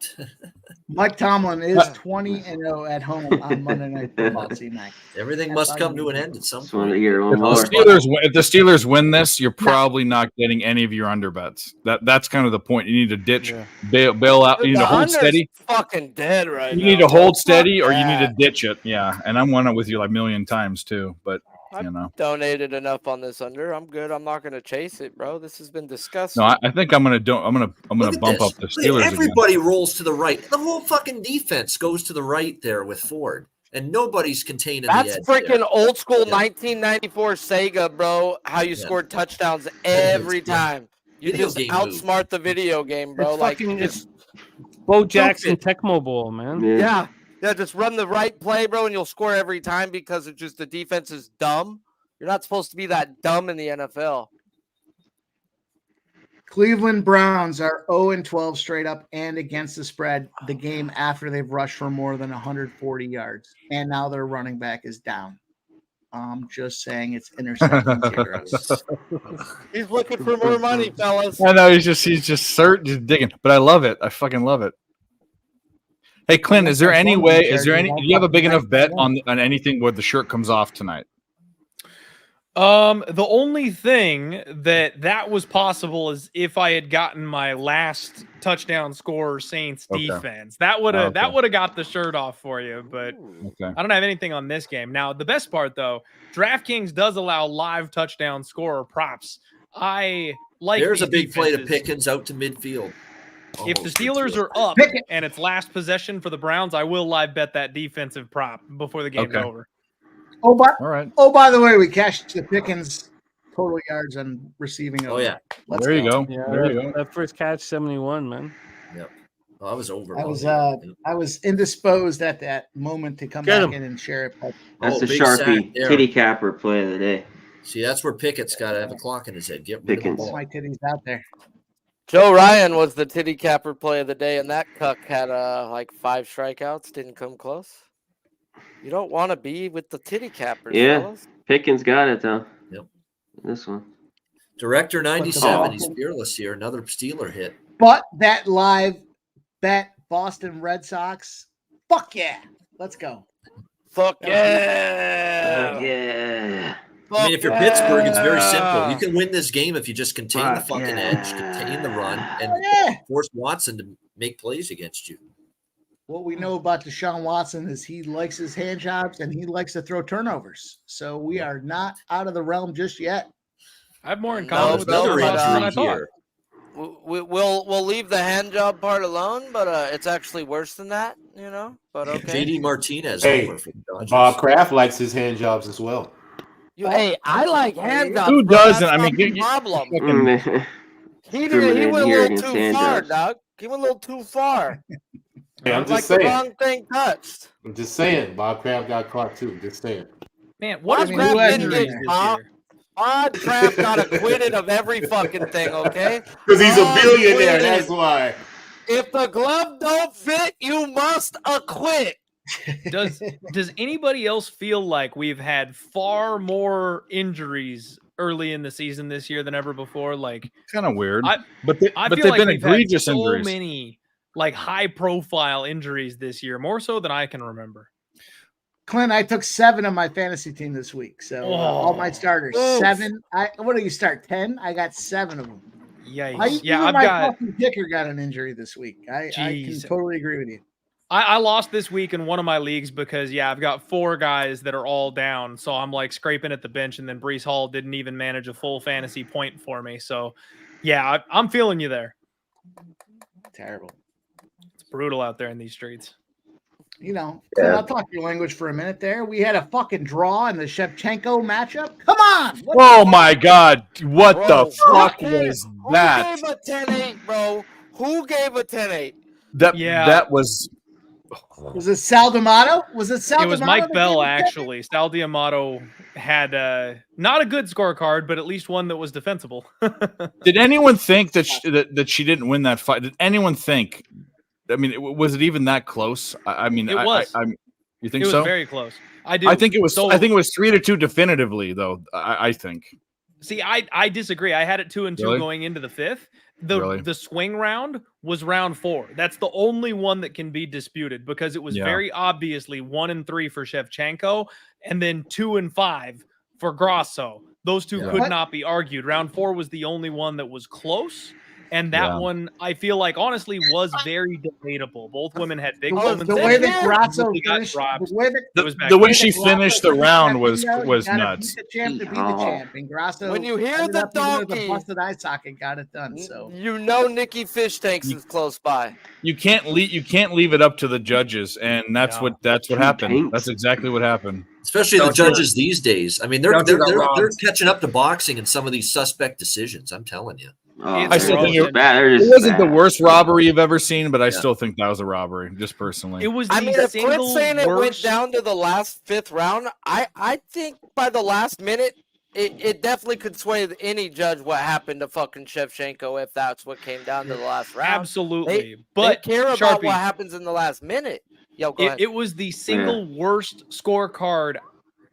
Mike Tomlin is 20-0 at home on Monday Night Football. See, Mike. Everything must come to an end at some Just want to point. hear one If more. the Steelers win this, you're probably not getting any of your under bets. That's kind of the point. You need to ditch, bail out. You need to hold steady. Fucking dead right now. You need to hold steady, or you need to ditch it. Yeah, and I'm one with you like a million times too. But donated enough on this under. I'm good. I'm not going to chase it, bro. This has been disgusting. no, I think I'm gonna bump up the Steelers. Everybody rolls to the right. The whole fucking defense goes to the right there with Ford, and nobody's containing That's the edge. freaking there. old school 1994 Sega, bro. How you Yeah. scored touchdowns every time. You Video just game outsmart the video game, bro. It's Like, fucking- just, Bo Jackson Tecmo Bowl, man. yeah, just run the right play, bro, and you'll score every time because it's just the defense is dumb. You're not supposed to be that dumb in the NFL. Cleveland Browns are 0-12 straight up and against the spread the game after they've rushed for more than 140 yards. And now their running back is down. I'm just saying it's interception zeros. He's looking for more money, fellas. I know he's just digging, but I love it. I fucking love it. Hey, Clint, is there any way? Do you have a big enough bet on anything where the shirt comes off tonight? The only thing that was possible is if I had gotten my last touchdown scorer Saints defense. That would have got the shirt off for you, but I don't have anything on this game. Now, the best part though, DraftKings does allow live touchdown scorer props. I like There's a these big play to defenses. Pickens out to midfield. If the Steelers are up and it's last possession for the Browns, I will live bet that defensive prop before the game's over. All right. Oh, by the way, we cashed the Pickens total yards on receiving. Oh, yeah. There you go. Yeah, There you go. that first catch, 71, man. Yep. Well, I was over. I was indisposed at that moment to come Get back him. in and share it. But That's the big Sharpie sack there. titty capper play of the day. See, that's where Pickett's got to have a clock in his head. Get rid of the Pickens. ball. my titties out there. Joe Ryan was the titty capper play of the day, and that cuck had like 5 strikeouts. Didn't come close. You don't want to be with the titty cappers, Yeah, fellas. Pickens got it though. Yep. This one. Director 97. ball. He's fearless here. Another Steeler hit. But that live bet, Boston Red Sox, fuck yeah. Let's go. Fuck yeah. Yeah. I mean, if you're Pittsburgh, it's very simple. You can win this game if you just contain the Fuck fucking yeah. edge, contain the run, and Yeah. force Watson to make plays against you. What we know about Deshaun Watson is he likes his hand jobs and he likes to throw turnovers. So we are not out of the realm just yet. I have more in No, common with Another Deshaun Watson than I injury thought. here. We'll leave the hand job part alone, but it's actually worse than that, you know. But okay. JD Martinez Hey, over for the Dodgers. Bob Kraft likes his hand jobs as well. Hey, I like hand jobs. Who bro. doesn't? That's I mean, not the you- problem. He Discriminated went a here little against too hand far, jobs. Dog. He went a little too far. Hey, I'm Like just the saying. wrong thing touched. I'm just saying. Bob Kraft got caught too. Just saying. Man, what I is mean, Kraft who has injuries injuries this Huh? year? Odd Draft got acquitted of every fucking thing, okay? Because he's a Odd billionaire, acquitted. that's why. If the glove don't fit, you must acquit. Does anybody else feel like we've had far more injuries early in the season this year than ever before? Like, Kind of weird. I But feel they've like been we've had egregious so injuries. many like high profile injuries this year, more so than I can remember. Clint, I took 7 on my fantasy team this week. So all my starters, Oof. 7. What do you start? 10? I got 7 of them. Yikes. Even I've my got. fucking kicker got an injury this week. I can Jeez. totally agree with you. I lost this week in one of my leagues because I've got 4 guys that are all down, so I'm like scraping at the bench, and then Breece Hall didn't even manage a full fantasy point for me. So I'm feeling you there. Terrible. It's brutal out there in these streets. You know, Clint, I'll talk your language for a minute there. We had a fucking draw in the Shevchenko matchup. Come on. Oh my God. What Bro, the fuck who was that? Who gave a 10-8, bro? Who gave a 10-8? That was. Was it Sal D'Amato? Was it Sal It was D'Amato Mike that Bell, gave it 10? actually. Sal D'Amato had not a good scorecard, but at least one that was defensible. Did anyone think that she didn't win that fight? Did anyone think? I mean, was it even that close? I mean, It was. You think It was so? very close. I do. I think it was. So, I think it was 3-2 definitively, though. I think. See, I disagree. I had it 2-2 Really? going into the 5th. Really? The swing round was round 4. That's the only one that can be disputed because it was very obviously 1-3 for Shevchenko and then 2-5 for Grosso. Those two could not be argued. Round 4 was the only one that was close. And that one, I feel like, honestly, was very debatable. Both women had big moments. The way that Grasso finished, the way she finished the round was nuts. The champ to be the champ, and Grasso. When you hear the donkey, busted eye socket got it done. So you know Nikki Fish Tanks is close by. You can't leave it up to the judges, and that's what happened. That's exactly what happened. Especially the judges these days. I mean, they're catching up to boxing in some of these suspect decisions. I'm telling you. I still think it It wasn't the worst robbery you've ever seen, but I still think that was a robbery, just personally. It was. I mean, if Clint's saying it went down to the last 5th round, I think by the last minute, it definitely could sway any judge what happened to fucking Shevchenko if that's what came down to the last round. Absolutely. But they care about Sharpie, what happens in the last minute. Yo, go ahead. It was the single worst scorecard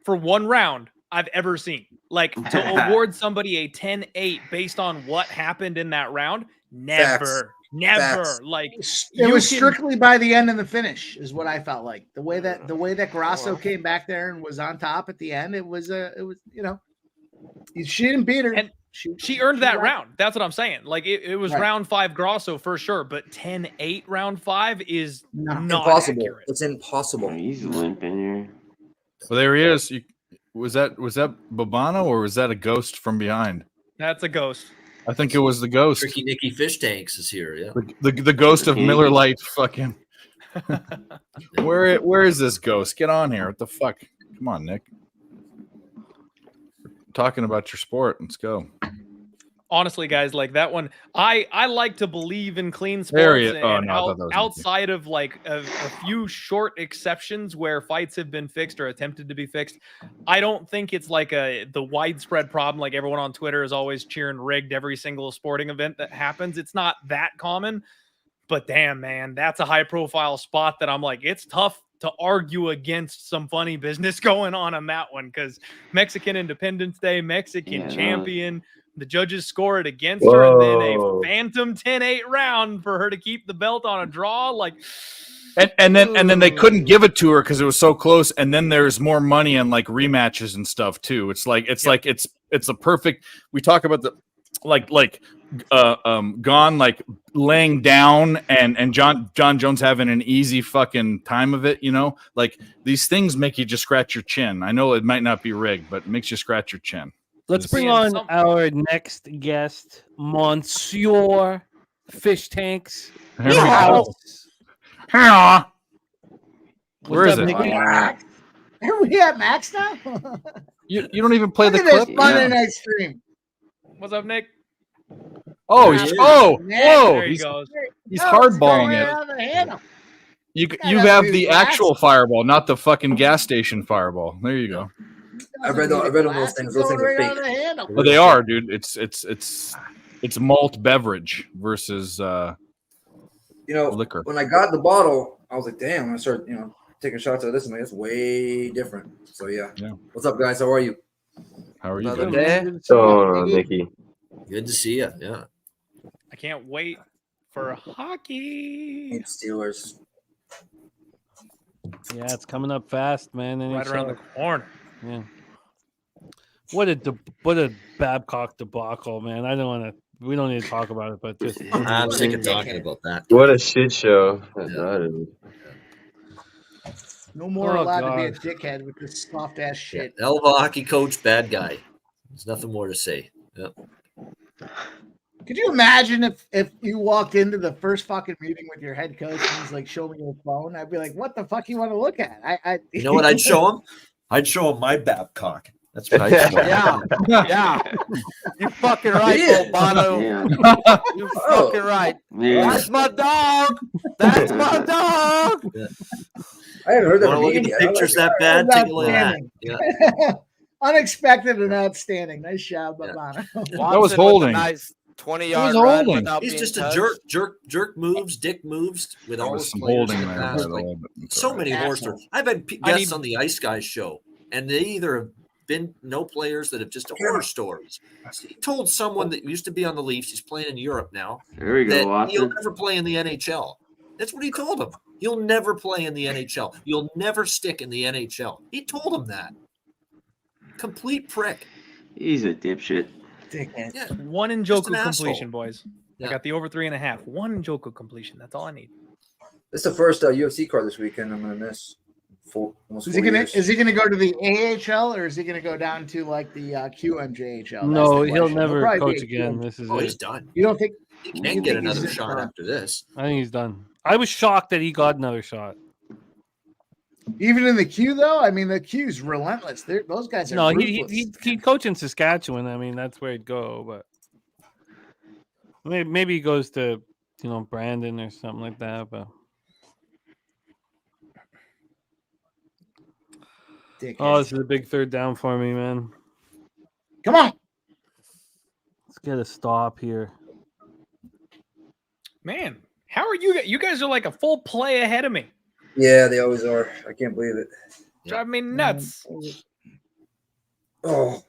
for one round I've ever seen. Like, to award somebody a 10-8 based on what happened in that round, never. Like, it was strictly by the end and the finish, is what I felt like. The way that Grasso came back there and was on top at the end, it was she didn't beat her. And she earned that round. That's what I'm saying. Like, it was round 5 Grasso for sure, but 10-8 round 5 is not impossible. accurate. It's impossible. He's limping here. Well, there he is. Was that Bobano or was that a ghost from behind? That's a ghost. I think it was the ghost. Tricky Nicky Fish Tanks is here. Yeah. The ghost of Miller Lite. Fucking. Where is this ghost? Get on here. What the fuck? Come on, Nick. We're talking about your sport. Let's go. Honestly, guys, like that one, I like to believe in clean There he sports. is. Oh, And no, I thought that was outside of like a few short exceptions where fights have been fixed or attempted to be fixed, I don't think it's like the widespread problem. Like everyone on Twitter is always cheering rigged every single sporting event that happens. It's not that common, but damn, man, that's a high profile spot that I'm like, it's tough to argue against some funny business going on that one because Mexican Independence Day, Mexican champion. The judges score it against her, and then a phantom 10-8 round for her to keep the belt on a draw. Like, and then they couldn't give it to her because it was so close. And then there's more money and like rematches and stuff too. It's a perfect. We talk about the Gone like laying down and John Jones having an easy fucking time of it. You know, like these things make you just scratch your chin. I know it might not be rigged, but it makes you scratch your chin. Let's bring on our next guest, Monsieur Fish Tanks. Here we go. Where is it? Are we at Max now? You don't even play the Look at clip. this Monday night stream. What's up, Nick? Oh, he's There he goes. He's hardballing it. You have the actual fireball, not the fucking gas station fireball. There you go. I read all those things. Those things are fake. But they are, dude. It's malt beverage versus liquor. When I got the bottle, I was like, damn. When I started, taking shots of this, I'm like, it's way different. So yeah. What's up, guys? How are you? How are you? Another day. So, Mickey. Good to see you. Yeah. I can't wait for hockey. Steelers. Yeah, it's coming up fast, man. Right around the corner. Yeah. What a Babcock debacle, man. I don't want to. We don't need to talk about it, but just I'm sick of talking about that. What a shit show. No more Oh, allowed God. to be a dickhead with this soft ass shit. Hell of a hockey coach, bad guy. There's nothing more to say. Yep. Could you imagine if you walked into the first fucking meeting with your head coach and he's like, "Show me your phone"? I'd be like, "What the fuck you want to look at?" You know what I'd show him? I'd show him my Babcock. That's what I'd show him. Yeah. You fucking right, Bono. You fucking right. Yeah. That's my dog. That's my dog. I haven't heard that. Want to look at the pictures that bad? Take a look at that. Yeah. Unexpected and outstanding. Nice job, Bono. That was holding. Nice 20-yard It was run holding. without He's being just touched. a jerk moves, dick moves with There all was his some players holding in the there. past. by the Like, way, but it's so all many right. horror stories. I've had guests on the Ice Guys show, and they either have been no players that have just horror stories. He told someone that used to be on the Leafs, he's playing in Europe now, There we go, that he'll Watson. never play in the NHL. That's what he told him. You'll never play in the NHL. You'll never stick in the NHL. He told him that. Complete prick. He's a dipshit. Dickhead. Yeah. One in Just Njoku an completion, asshole. boys. Yeah. I got the over 3.5. One in Njoku completion. That's all I need. This is the first UFC card this weekend. I'm gonna miss. Almost Is 4 he gonna years. go to the AHL or is he gonna go down to like the QMJHL? That's No, the he'll question. never probably coach be a again. QM. This is Oh, it. he's done. You don't think He you can't think get he's another just shot done? after this. I think he's done. I was shocked that he got another shot. Even in the Q though? I mean the Q's relentless. Those guys are No, ruthless. he'd coach in Saskatchewan. I mean, that's where he'd go. But maybe he goes to Brandon or something like that. But Dickhead. this is a big third down for me, man. Come on. Let's get a stop here. Man, how are you? You guys are like a full play ahead of me. Yeah, they always are. I can't believe it. Drive me nuts. Oh,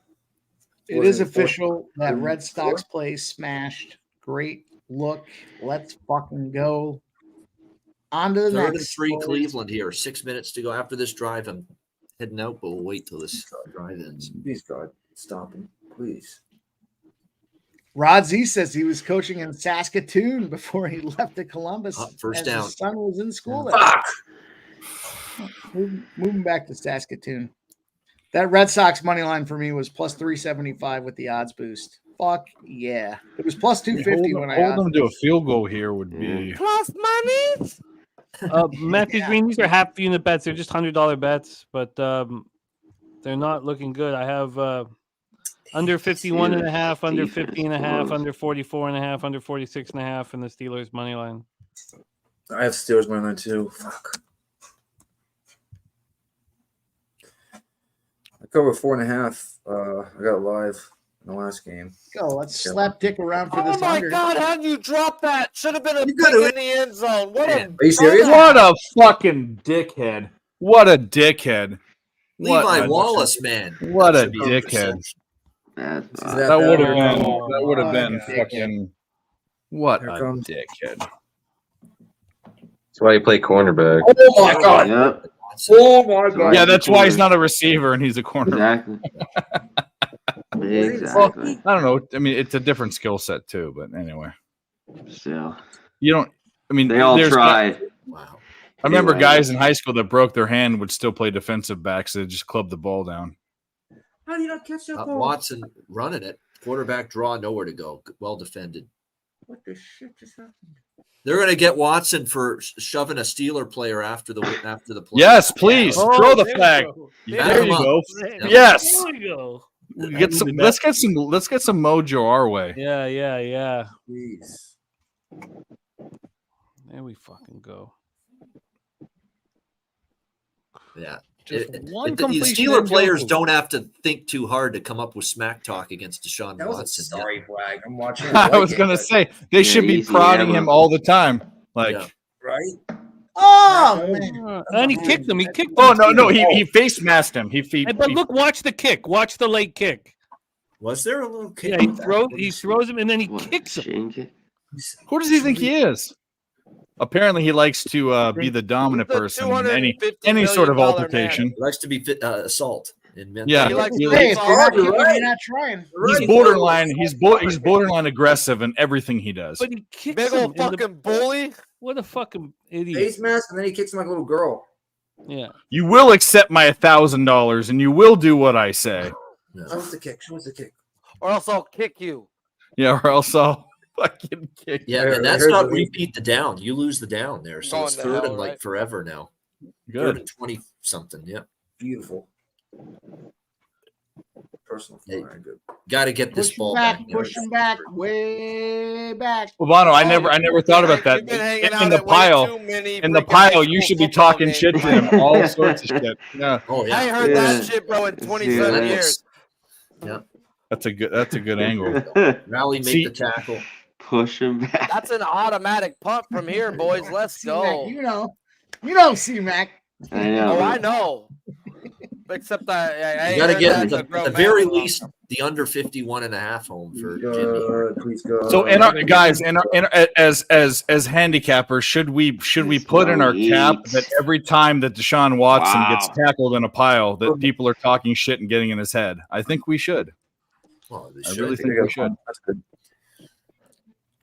It is official that Red Sox play smashed. Great look. Let's fucking go. On to the Third and next. 3 boys. Cleveland here. 6 minutes to go after this drive. I'm heading out, but we'll wait till this drive ends. Please, God, stop him, please. Rod Z says he was coaching in Saskatoon before he left to Columbus. First as down. His son was in school there. Fuck. Moving back to Saskatoon. That Red Sox money line for me was plus 375 with the odds boost. Fuck yeah. It was plus 250 when I hold them odds to a field goal here would be Plus money. Matthew Green, these are half unit bets. They're just $100 bets, but they're not looking good. I have under 51.5, under 50.5, under 44.5, under 46.5 in the Steelers money line. I have Steelers money line too. Fuck. I covered 4.5. I got it live in the last game. Go. Let's slap dick around for Oh this my under. God! How'd you drop that? Should have been a pick gotta- in the end zone. What a Are you serious? what a fucking dickhead. What a dickhead. Levi Wallace, man. What a That should be dickhead. That's That would have been Oh, that would have been okay. fucking what Here a comes- dickhead. That's why you play cornerback. Oh my God. Yep. Oh my God. Yeah, that's why he's not a receiver and he's a corner. Exactly. Exactly. I don't know. I mean, it's a different skill set too, but anyway. So You don't I mean they all there's tried. Wow. I remember Anyway. guys in high school that broke their hand would still play defensive backs. They just clubbed the ball down. How do you not catch that ball? Watson running it. Quarterback draw, nowhere to go. Well defended. What the shit just happened? They're going to get Watson for shoving a Steeler player after the play. Yes, please throw the flag. There you go. Yes. There we go. We get some, let's get some mojo our way. Yeah. Jeez. There we fucking go. Yeah. One The completion. Steeler and players Joku. don't have to think too hard to come up with smack talk against Deshaun That was a Watson. sorry flag. I'm watching. I was gonna say they should be easy prodding hammer. him all the time. Like, Yeah. right. Oh man! And he kicked him. He kicked him. oh no, he face masked him. But look, watch the kick. Watch the late kick. Was there a little kick? Yeah, he throws him and then he kicks him. Change it. Who does he think he is? Apparently, he likes to be the dominant He's a person in $250 any sort of million altercation. He likes to be assault in mental. Yeah, He likes he to Hey, be if you're not assaulted. kicking, you're not trying. He's borderline. He's borderline aggressive in everything he does. But he kicks Big him. old fucking bully. What a fucking idiot. Face mask, and then he kicks him like a little girl. Yeah. You will accept my $1,000, and you will do what I say. Show us the kick. Show us the kick. Or else I'll kick you. Yeah, or else I'll fucking kick. Yeah, and that's not repeat the down. You lose the down there, so Going it's to third hell, and like right? forever now. Good. Third and 20 something. Yeah, Beautiful. Personal. Hey. All right, good. got to get this Push him ball back, back. push him back, way back. Well, Bono, I never thought about that. You've been hanging In out the at way pile, too many in the freaking high pile, you school should be football talking games. shit to him, all sorts of shit. Yeah, Oh I yeah, ain't heard that shit, bro, in 27 Yeah. years. yeah. that's a good angle. Rally, make See- the tackle. Push him back. That's an automatic punt from here, boys. Let's C-Mac, go. you know, C-Mac. I know. Oh, I know. Except I You got to heard get that's a at grown the man very about least them. the under 51.5 home for Jimmy. Good. Please go. So, in our guys, as handicappers, should we put in our cap that every time that Deshaun Watson gets tackled in a pile, that people are talking shit and getting in his head? I think we should. Well, they I should. really think we should. That's good.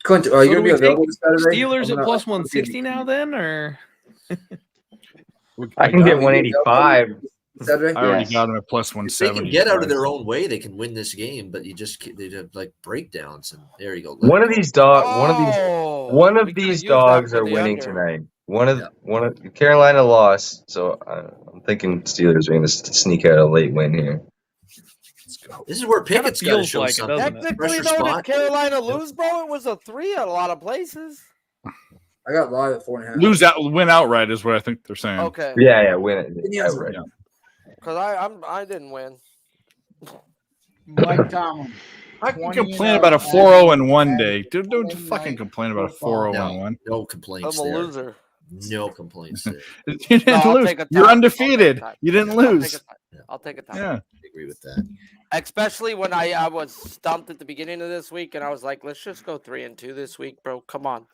Clint, So you're do gonna be we take available this Saturday? Steelers I'm at gonna- plus 160 now, then, or I can get 185. Saturday. I already Yes. got him at plus If they 170. can get out of their own way, they can win this game. But they have like breakdowns, and there you go. One of these dogs. One of these. Oh, One we of could've these used that dogs for are the winning under. tonight. One of Carolina lost, so I'm thinking Steelers are going to sneak out a late win here. This is where Pickett's got to feels show like it, something. doesn't it? Technically, Pressure though, spot. did Carolina lose, bro? It was a 3 at a lot of places. I got live at 4.5. Lose out, win outright is what I think they're saying. Okay, Yeah, win it. Yeah. outright. because I didn't win. Mike Tomlin. I can 20 complain and about a 0. 4-0-1 day. Dude, don't 20 fucking night complain about a football. 4-0-1. No I'm complaints a there. loser. No complaints there. You didn't I'll lose. take a You're tie. undefeated. I'll take a tie. You didn't I'll take lose. a tie. I'll take a tie. Yeah. I agree with that. Especially when I was stumped at the beginning of this week, and I was like, let's just go 3-2 this week, bro. Come on.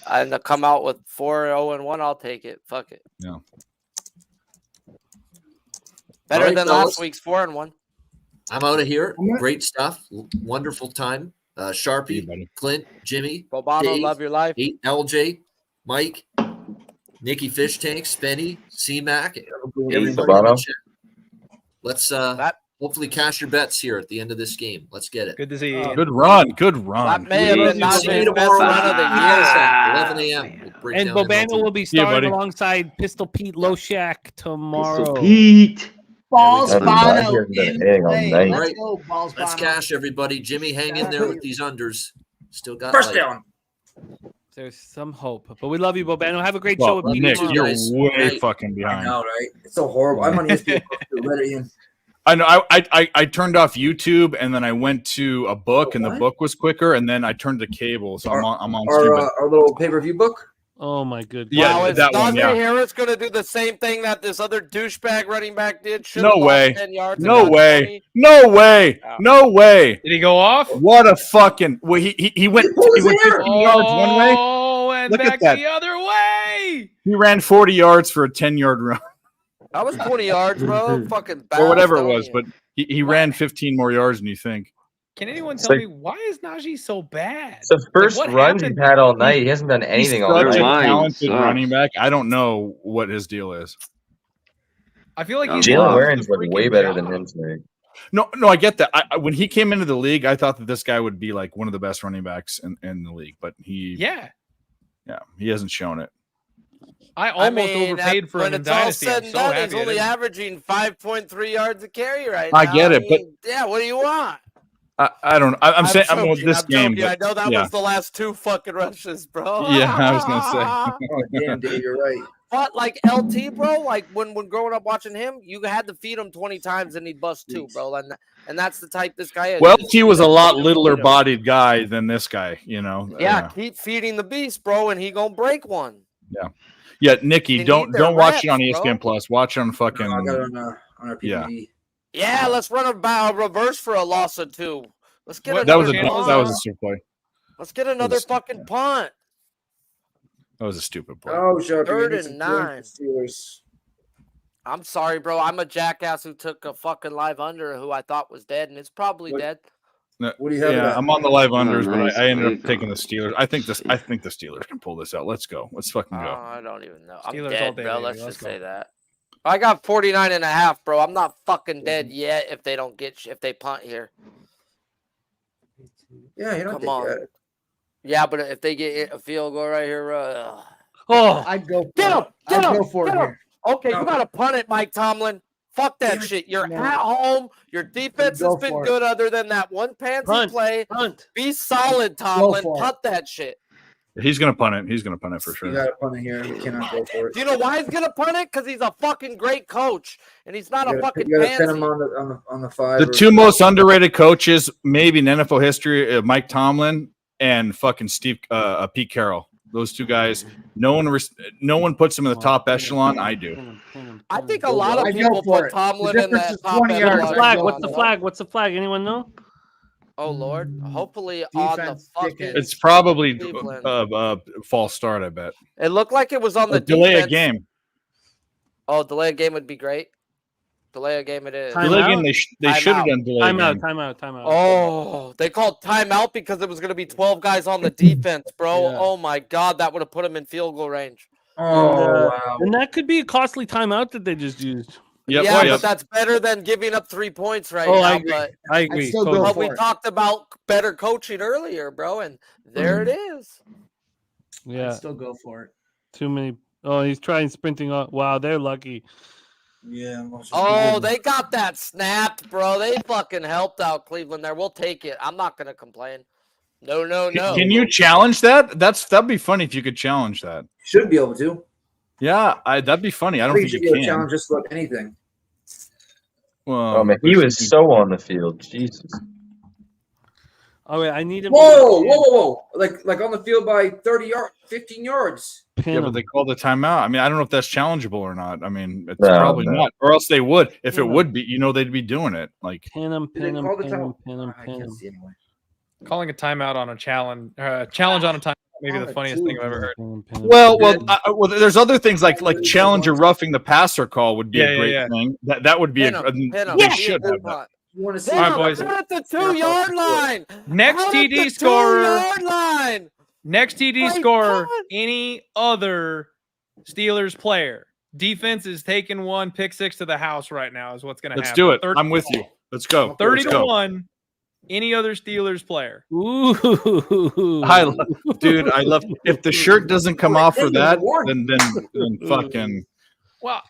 And to come out with 4-0-1, I'll take it. Fuck it. Yeah. Better All right, than fellas. last week's 4-1. I'm out of here. Great stuff. Wonderful time. Sharpie, Clint, Jimmy, Bobano, Dave, love your life. LJ, Mike, Nikki Fish Tank, Spenny, C-Mac, everybody in the Bobano. chat. Let's hopefully cash your bets here at the end of this game. Let's get it. good to see you. Good run. Good run. That may have been not See you the best tomorrow run of the year. 11 a.m. We'll break And down Bobano MLB. will be See you, starring buddy. alongside Pistol Pete Loshak tomorrow. Pete. Balls There we go. Bono Here's the in hitting all play. night. Let's Right. go, Balls Let's Bono. cash everybody. Jimmy, hang in there with these unders. Still got First light. down. There's some hope, but we love you, Bobano. Have a great Well, show. With Nick, tomorrow. you're guys. way Right. fucking I behind. know, right? It's so horrible. I'm on ESPN. Let it in. I know. I turned off YouTube and then I went to a book and the What? book was quicker and then I turned to cable, so I'm on Our, stupid. our little pay-per-view book. Oh my goodness. Yeah, Wow, is that one, Najee yeah. Harris going to do the same thing that this other douchebag running back did? No way. 10 yards No and got way. 20? No way. Oh. No way. Did he go off? What a fucking. Well, he went. He went 15 yards one way. Oh, and Look at back that. the other way. He ran 40 yards for a 10-yard run That was 20 yards, bro. Fucking or whatever it bounced, was, don't but he ran 15 more yards than you think. Can anyone tell So- me why is Najee so bad? It's the first what run he's happened? had all night. He hasn't done anything all He's such a night. Line talented sucks. running back. I don't know what his deal is. I feel like he's Jalen lost Warren's the looked way freaking better job. than him tonight. No, I get that. When he came into the league, I thought that this guy would be like one of the best running backs in the league, but he he hasn't shown it. I almost mean, overpaid for when him in it's all Dynasty. said I'm and so done, happy. he's I only didn't. averaging 5.3 yards a carry right I now. get it, but- yeah, what do you want? I don't know. I'm saying I'm with this game. Joking. But, I know that yeah. was the last 2 fucking rushes, bro. Yeah, I was gonna say. Oh, damn, Dave, you're right. But like LT, bro, like when growing up watching him, you had to feed him 20 times and he'd bust 2, bro. And that's the type this guy is. Well, he was a lot littler bodied guy than this guy, you know. Yeah, keep feeding the beast, bro, and he gonna break one. Yeah. Yeah, Nikki, They don't need their watch it on reps, ESPN bro. Plus. Watch it on fucking. I got it on our PPV. Yeah, let's run a reverse for a loss of 2. Let's get That was another a super play. Let's get another fucking punt. That was a stupid play. Oh, Sharpie. 3rd and 9. Steelers. I'm sorry, bro. I'm a jackass who took a fucking live under who I thought was dead, and it's probably dead. No, What do you have? yeah, about? I'm on the live unders, nice. but I ended up taking the Steelers. I think the Steelers can pull this out. Let's go. Let's fucking go. I don't even know. Steelers I'm all dead, day, bro. baby. Let's Let's just go. say that. I got 49.5, bro. I'm not fucking dead yet if they don't if they punt here. Yeah, you don't Come think on. that. Yeah, but if they get a field goal right here, Oh, I'd go for Get it. him! Get I'd him! go for it Get him! here. Okay, No. you gotta punt it, Mike Tomlin. Fuck that shit. You're No. at home. Your defense has Go been for it. good other than that one pansy Punt. play. punt. Be solid, Tomlin. for it. Punt that shit. He's gonna punt it. He's gonna punt it for You sure. got to punt it here. You cannot go for it. Do you know why he's gonna punt it? Because he's a fucking great coach, and he's not a fucking You got to pin pansy. him on the 5. The 2 most underrated coaches, maybe in NFL history, Mike Tomlin and fucking Pete Carroll. Those 2 guys. No one puts them in the top echelon. I do. I think a lot of I'd go people for put it. Tomlin The in difference that is top 20 echelon. yards. Flag. I'd What's go the for it. flag? What's the flag? Anyone know? Oh Lord! Hopefully on the Defense fucking. sticking. It's probably Cleveland. false start. I bet. It looked like it was on the Delay defense. a game. Oh, delay a game would be great. Delay a game it is. Time Delay a out? game. They Time should have out. done delay a game. Timeout. Oh, they called timeout because it was going to be 12 guys on the defense, bro. Yeah. Oh my God, that would have put him in field goal range. Oh, wow. And that could be a costly timeout that they just used. Yep. Yeah, Yep. but that's better than giving up 3 points right Oh, now. I agree. But, I agree. still go totally. but for we it. talked about better coaching earlier, bro, and there it is. I'd Yeah, still go for it. too many. Oh, he's trying sprinting up. Wow, they're lucky. Yeah. Oh, they got that snapped, bro. They fucking helped out Cleveland there. We'll take it. I'm not going to complain. No. Can you challenge that? That'd be funny if you could challenge that. Should be able to. Yeah, that'd be funny. I don't think should you be able to can. challenge just about anything. Well, Oh man, he was so on the field. Jesus. Oh wait, I need him. Whoa. Like on the field by 15 yards. Pin Yeah, him. but they called the timeout. I mean, I don't know if that's challengeable or not. I mean, it's No, probably no. not. Or else they would. If it Yeah. would be, they'd be doing it. Like, Pin him. Did they Pin him. call the Pin him. timeout? Pin him. I Pin can't him. see anyway. Calling a timeout on a challenge on a time, maybe the funniest thing I've ever heard. Pin him. Pin him. well, there's other things like challenger roughing the passer call would be Yeah, a great yeah. thing. That would be Pin a. him. Pin him. They Be a should good have that. punt. You want to see? Pin All right, him. boys. Put it at the 2-yard line. Next Put it TD at the scorer. 2-yard line. Next TD My scorer, God. any other Steelers player. Defense is taking 1 pick 6 to the house right now is what's going to happen. Let's do it. 30 I'm with you. Let's go. 30 Let's to go. 1. Any other Steelers player. Ooh. Dude, I love if the shirt doesn't come off for that, then fucking Well,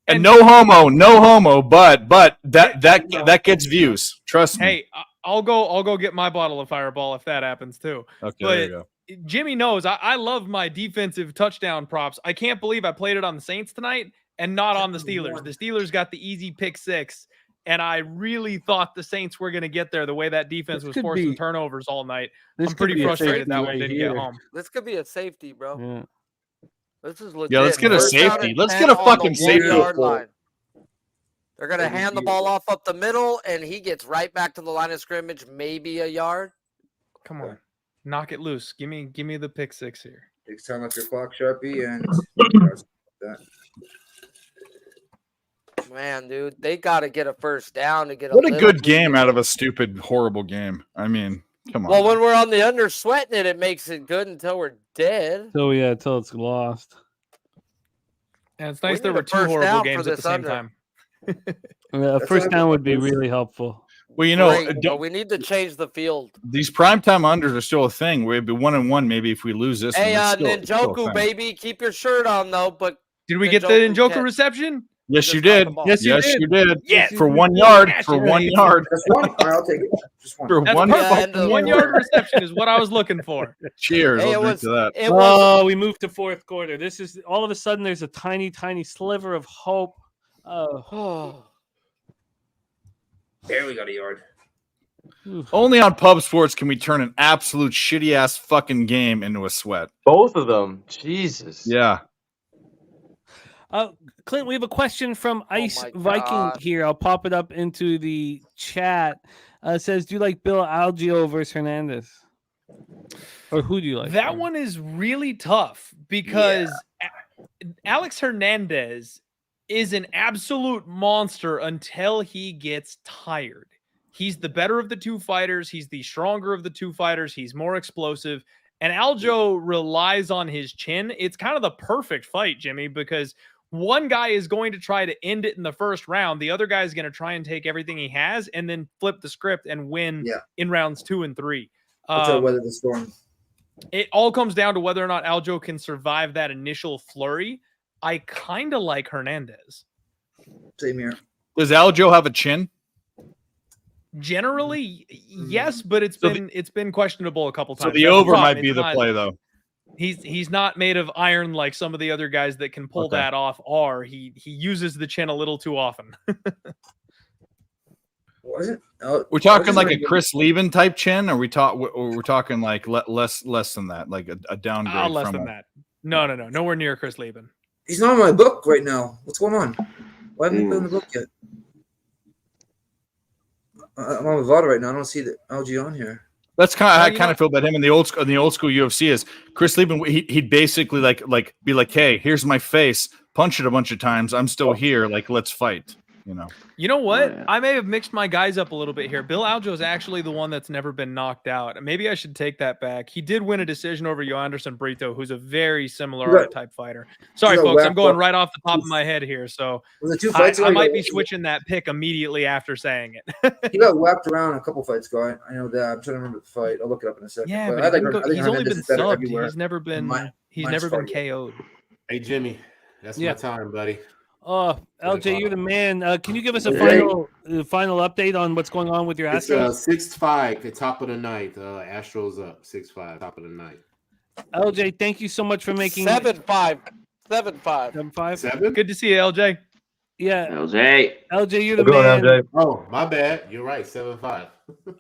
and no homo, but that gets views. Trust me. hey, I'll go get my bottle of Fireball if that happens too. Okay, but there you go. Jimmy knows I love my defensive touchdown props. I can't believe I played it on the Saints tonight and not on the Steelers. The Steelers got the easy pick 6, and I really thought the Saints were going to get there the way that defense was forcing turnovers all night. I'm pretty frustrated that one didn't get home. This could be a safety, bro. Yeah. This is legit. Yeah, let's get a First down safety. and Let's 10 get a on fucking the safety. 1-yard line. They're going to hand the ball off up the middle, and he gets right back to the line of scrimmage, maybe a yard. Come on. Knock it loose. Give me the pick 6 here. Takes time off your clock, Sharpie, and that. Man, dude, they got to get a first down to get What a little good lead. game out of a stupid, horrible game. I mean, come on. Well, when we're on the under sweating it, it makes it good until we're dead. So yeah, until it's lost. And it's We nice there need were a 2 first horrible down for games at the this same under. time. Yeah, first down would be really helpful. Well, you know, Great, but we need to change the field. these primetime unders are still a thing. We'd be 1-1 maybe if we lose this. Hey, one. It's still a Njoku, thing. baby, keep your shirt on though. But Did we get the Njoku Njoku catch. reception? Yes, you Just caught did. the ball. Yes, you Yes, did. you did. Yes, For you 1 did. yard. Yes, For you 1 did. yard. Just one. All right, I'll take it. Just one. For That's one perfect. and, 1 yard reception is what I was looking for. Cheers. Hey, I'll it drink was to that. it was Oh, we moved to fourth quarter. This is all of a sudden there's a tiny, tiny sliver of hope. oh, Barely got a yard. Only on Pub Sports can we turn an absolute shitty ass fucking game into a sweat. Both of them. Jesus. Yeah. Clint, we have a question from Ice my Viking God. here. I'll pop it up into the chat. It says, do you like Bill Algeo versus Hernandez? Or who do you like? That one is really tough because Alex Hernandez is an absolute monster until he gets tired. He's the better of the two fighters. He's the stronger of the two fighters. He's more explosive. And Aljo relies on his chin. It's kind of the perfect fight, Jimmy, because one guy is going to try to end it in the first round. The other guy is going to try and take everything he has and then flip the script and win in rounds 2 and 3. I'll try to weather the storm. It all comes down to whether or not Aljo can survive that initial flurry. I kind of like Hernandez. Same here. Does Aljo have a chin? Generally, yes, but it's been questionable a couple times. So the That's over problem. might be It's the not- play, though. He's not made of iron like some of the other guys that can pull that off are. He uses the chin a little too often. What is it? We're talking like a Chris Lieben type chin, or we're talking like less than that, like a downgrade. Less from than that. No, nowhere near Chris Lieben. He's not on my book right now. What's going on? Why haven't you put in the book yet? I'm on Vada right now. I don't see the LG on here. That's kind of I kind of feel about him in the old school UFC is Chris Lieben. He'd basically like be like, hey, here's my face, punch it a bunch of times. I'm still here. Like, let's fight. You know what? I may have mixed my guys up a little bit here. Bill Aljo is actually the one that's never been knocked out. Maybe I should take that back. He did win a decision over Anderson Brito, who's a very similar art type fighter. Sorry, folks, I'm going right off the top of my head here. So the two fights I might be switching that pick immediately after saying it. He got whacked around a couple fights ago. I know that. I'm trying to remember the fight. I'll look it up in a second. Yeah, but but he's only been subbed. He's never been KO'd. Hey, Jimmy, that's my time, buddy. Oh, LJ, you're the man. Can you give us a final update on what's going on with your Astros? It's 6-5 at top of the ninth. Astros up 6-5, top of the ninth. LJ, thank you so much for making 7-5. 7-5. Good to see you, LJ. Yeah, LJ, you're the man. Oh, my bad. You're right. 7-5.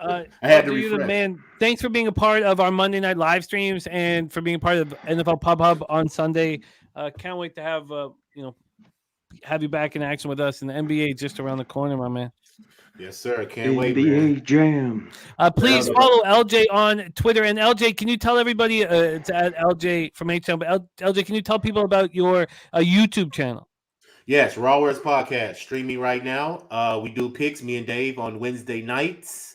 I had to you're the refresh. man. Thanks for being a part of our Monday night live streams and for being a part of NFL Pub Hub on Sunday. Can't wait to have you back in action with us, and the NBA just around the corner, my man. Yes, sir. Can't wait. NBA Jam. Please follow LJ on Twitter. And LJ, can you tell everybody it's at LJ from H-Town, but LJ, can you tell people about your YouTube channel? Yes, Raw Words Podcast streaming right now. We do picks, me and Dave, on Wednesday nights.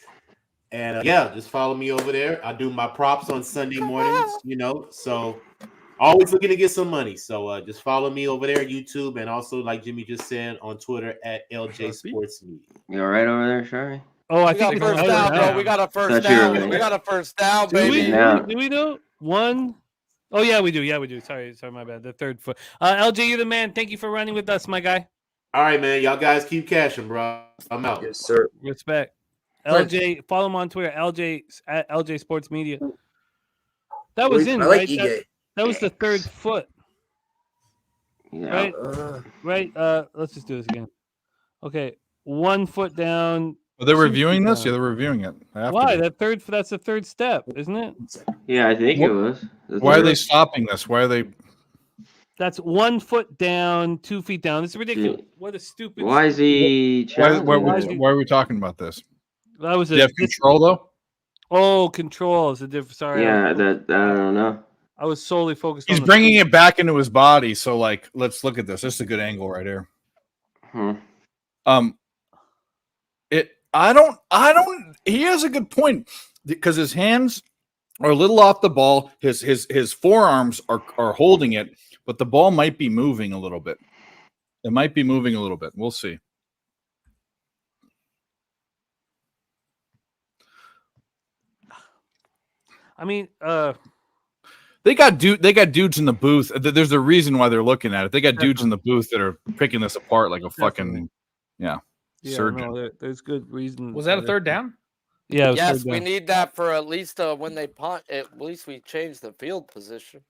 And just follow me over there. I do my props on Sunday mornings, so always looking to get some money. So just follow me over there, YouTube, and also, like Jimmy just said, on Twitter at LJ Sports Media. You all right over there, Shari? Oh, We got first down, bro. We got a first down. We got a first down, baby. Do we know one? Oh, yeah, we do. Yeah, we do. Sorry, my bad. The third foot. LJ, you're the man. Thank you for running with us, my guy. All right, man. Y'all guys keep cashing, bro. I'm out. Yes, sir. Respect. LJ, follow him on Twitter. At LJ Sports Media. That was in, right? That was the third foot. Yeah. Right. Let's just do this again. Okay. 1 foot down. Are they reviewing this? Yeah, they're reviewing it. Why? That's the third step, isn't it? Yeah, I think it was. Why are they stopping this? Why are they? That's 1 foot down, 2 feet down. This is ridiculous. What a stupid. Why is he? Why are we talking about this? That was Do you have control though? Oh, control is a different. Sorry. Yeah, I don't know. I was solely focused. He's on bringing it back into his body. So, like, let's look at this. This is a good angle right here. I don't. He has a good point because his hands are a little off the ball. His forearms are holding it, but the ball might be moving a little bit. It might be moving a little bit. We'll see. I mean, They got dudes in the booth. There's a reason why they're looking at it. They got dudes in the booth that are picking this apart like a fucking surgeon. No, there's good reason. Was that a third down? Yeah. It was Yes, third we down. need that for at least when they punt. At least we change the field position.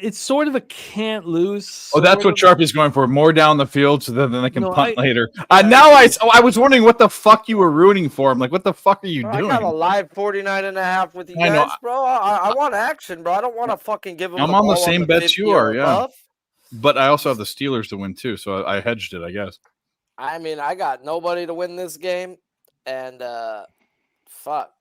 It's sort of a can't lose. Oh, that's what sort of. Sharpie's going for. More down the field so then they can No, punt later. Now I was wondering what the fuck you were rooting for. I'm like, what the fuck are you Bro, doing? I got a live 49.5 with you I know. guys, bro. I want action, bro. I don't want to fucking give them. I'm the on the ball same the bets 50 you or are, yeah. above. But I also have the Steelers to win too, so I hedged it, I guess. I mean, I got nobody to win this game, and fuck,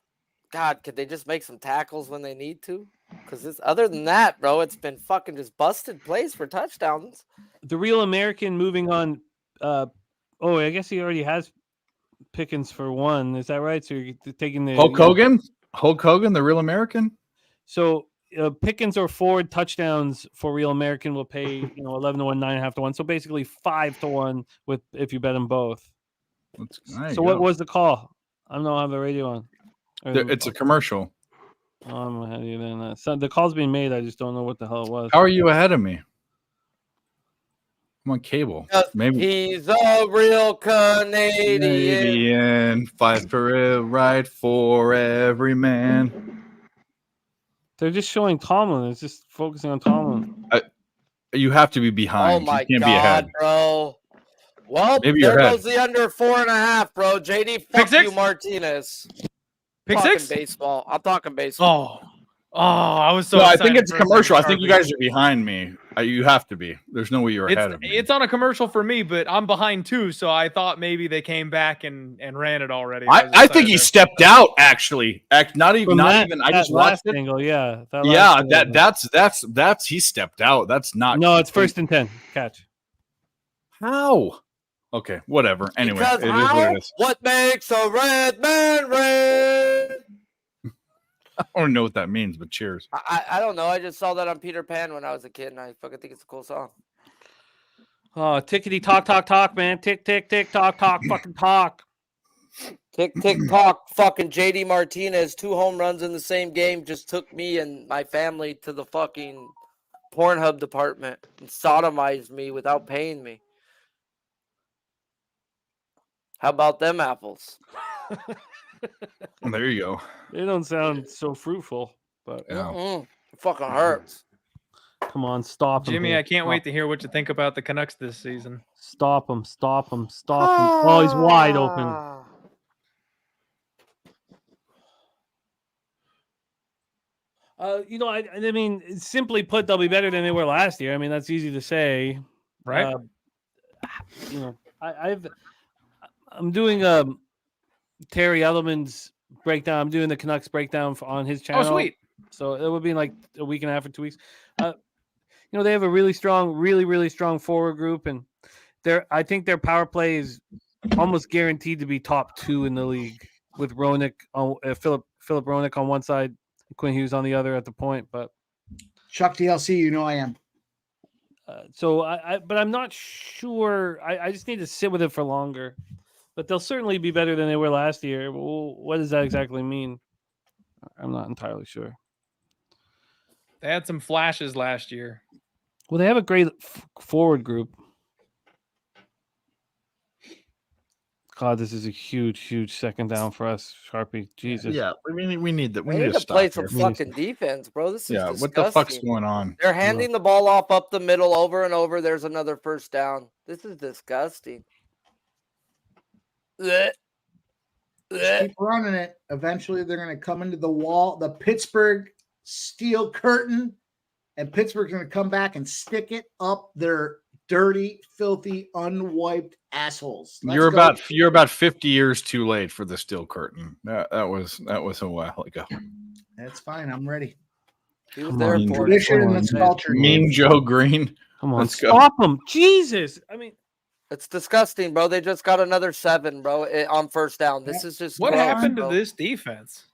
God, could they just make some tackles when they need to? Because other than that, bro, it's been fucking just busted plays for touchdowns. The Real American moving on. I guess he already has Pickens for one. Is that right? So you're taking the Hulk Hogan, the Real American. So Pickens or Ford touchdowns for Real American will pay 11 to 1, 9.5 to 1. So basically 5 to 1 with if you bet them both. So what was the call? I don't have the radio on. It's a commercial. Oh, I'm ahead of you then. So the call's being made. I just don't know what the hell it was. How are you ahead of me? I'm on cable. Maybe He's a real Canadian. Fight for it, right for every man. They're just showing Tomlin. It's just focusing on Tomlin. You have to be behind. Oh my you can't be ahead. bro. Well, Maybe there you're ahead. goes the under 4.5, bro. JD, fuck you, Martinez. Pick talking six? baseball. I'm talking baseball. I was so. No, I think excited it's for a second, commercial. I think you Sharpie. guys are behind me. You have to be. There's no way you're ahead of me. It's on a commercial for me, but I'm behind too. So I thought maybe they came back and ran it already. I think he stepped out. Actually, not even. I just watched it. Angle, yeah. That's he stepped out. That's not. No, it's 1st and 10. Catch. How? Okay, whatever. Anyway, Because it is what it is. what makes a red man red? I don't know what that means, but cheers. I don't know. I just saw that on Peter Pan when I was a kid, and I fucking think it's a cool song. Oh, tickety talk, man. Tick, tick, tick, talk, fucking talk. Tick, tick, talk. Fucking JD Martinez, 2 home runs in the same game, just took me and my family to the fucking Pornhub department and sodomized me without paying me. How about them apples? Well, there you go. They don't sound so fruitful, but It fucking hurts. Come on, stop him. Jimmy, here. I can't wait to hear what you think about the Canucks this season. Stop him. Oh, he's wide open. I mean, simply put, they'll be better than they were last year. I mean, that's easy to say, right? I'm doing Terry Ellerman's breakdown. I'm doing the Canucks breakdown on his channel. Oh, sweet. So it would be like a week and a half or 2 weeks. They have a really strong forward group, and I think their power play is almost guaranteed to be top 2 in the league with Roenick on Philip Roenick on one side, Quinn Hughes on the other at the point. But Chuck DLC, I am. But I'm not sure. I just need to sit with it for longer. But they'll certainly be better than they were last year. Well, what does that exactly mean? I'm not entirely sure. They had some flashes last year. Well, they have a great forward group. God, this is a huge second down for us, Sharpie. Jesus. Yeah, we need that. We They need need to play stop some here. fucking defense, bro. This is disgusting. What the fuck's going on? They're handing the ball off up the middle over and over. There's another first down. This is disgusting. Just keep running it. Eventually, they're going to come into the wall, the Pittsburgh steel curtain, and Pittsburgh's going to come back and stick it up their dirty, filthy, unwiped assholes. You're about 50 years too late for the steel curtain. That was a while ago. That's fine. I'm ready. He was there for tradition and it's culture. Mean Joe Green. Come on, Let's go. stop him. Jesus. I mean, it's disgusting, bro. They just got another 7, bro, on first down. This is just what gross, happened bro. to this defense?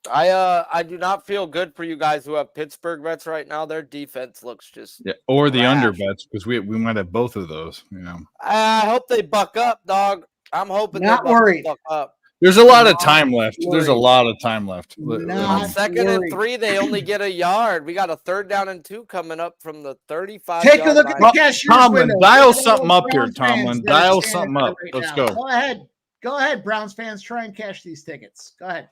I do not feel good for you guys who have Pittsburgh bets right now. Their defense looks just Or the trash. under bets, because we might have both of those. I hope they buck up, dog. I'm hoping Not they worried. buck up. There's a lot of time left. There's a lot of time left. On second and 3, they only get a yard. We got a 3rd down and 2 coming up from the 35. Take a look at the cashier's Tomlin, window. dial Look at all something those up here, Browns fans Tomlin. that are Dial standing something there up. right Let's now. go. Go ahead, Browns fans. Try and cash these tickets. Go ahead.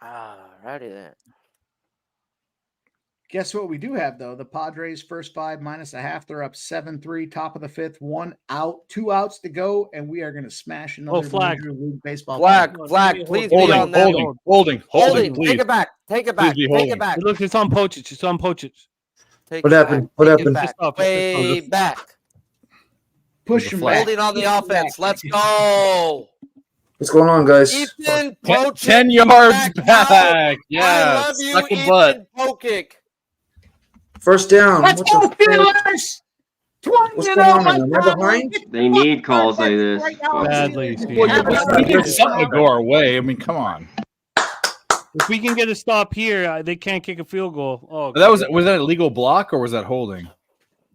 Alrighty then. Guess what we do have, though? The Padres first 5 minus a half. They're up 7-3, top of the 5th, 1 out, 2 outs to go, and we are going to smash another flag. Major League Baseball. Flag, please be on that. Holding, please. Take it back. Take it back. Please be Take holding. it back. Look, it's on Pochich. It's on Pochich. Take What it happened? back. What Take happened? it back. Stop it. Way back. Push him back. Holding on the offense. Let's go. What's going on, guys? Ethan 10 yards back. Yeah. I love you, Suck a butt. Ethan Pokic. First down. Let's What go, the fuck? Steelers! 20 What's and going 0, on? my Am I God. behind? They need calls like this. Right now, Badly, Steelers. Steve. We need something to go our way. I mean, come on. If we can get a stop here, they can't kick a field goal. Oh, That was that a legal block or was that holding?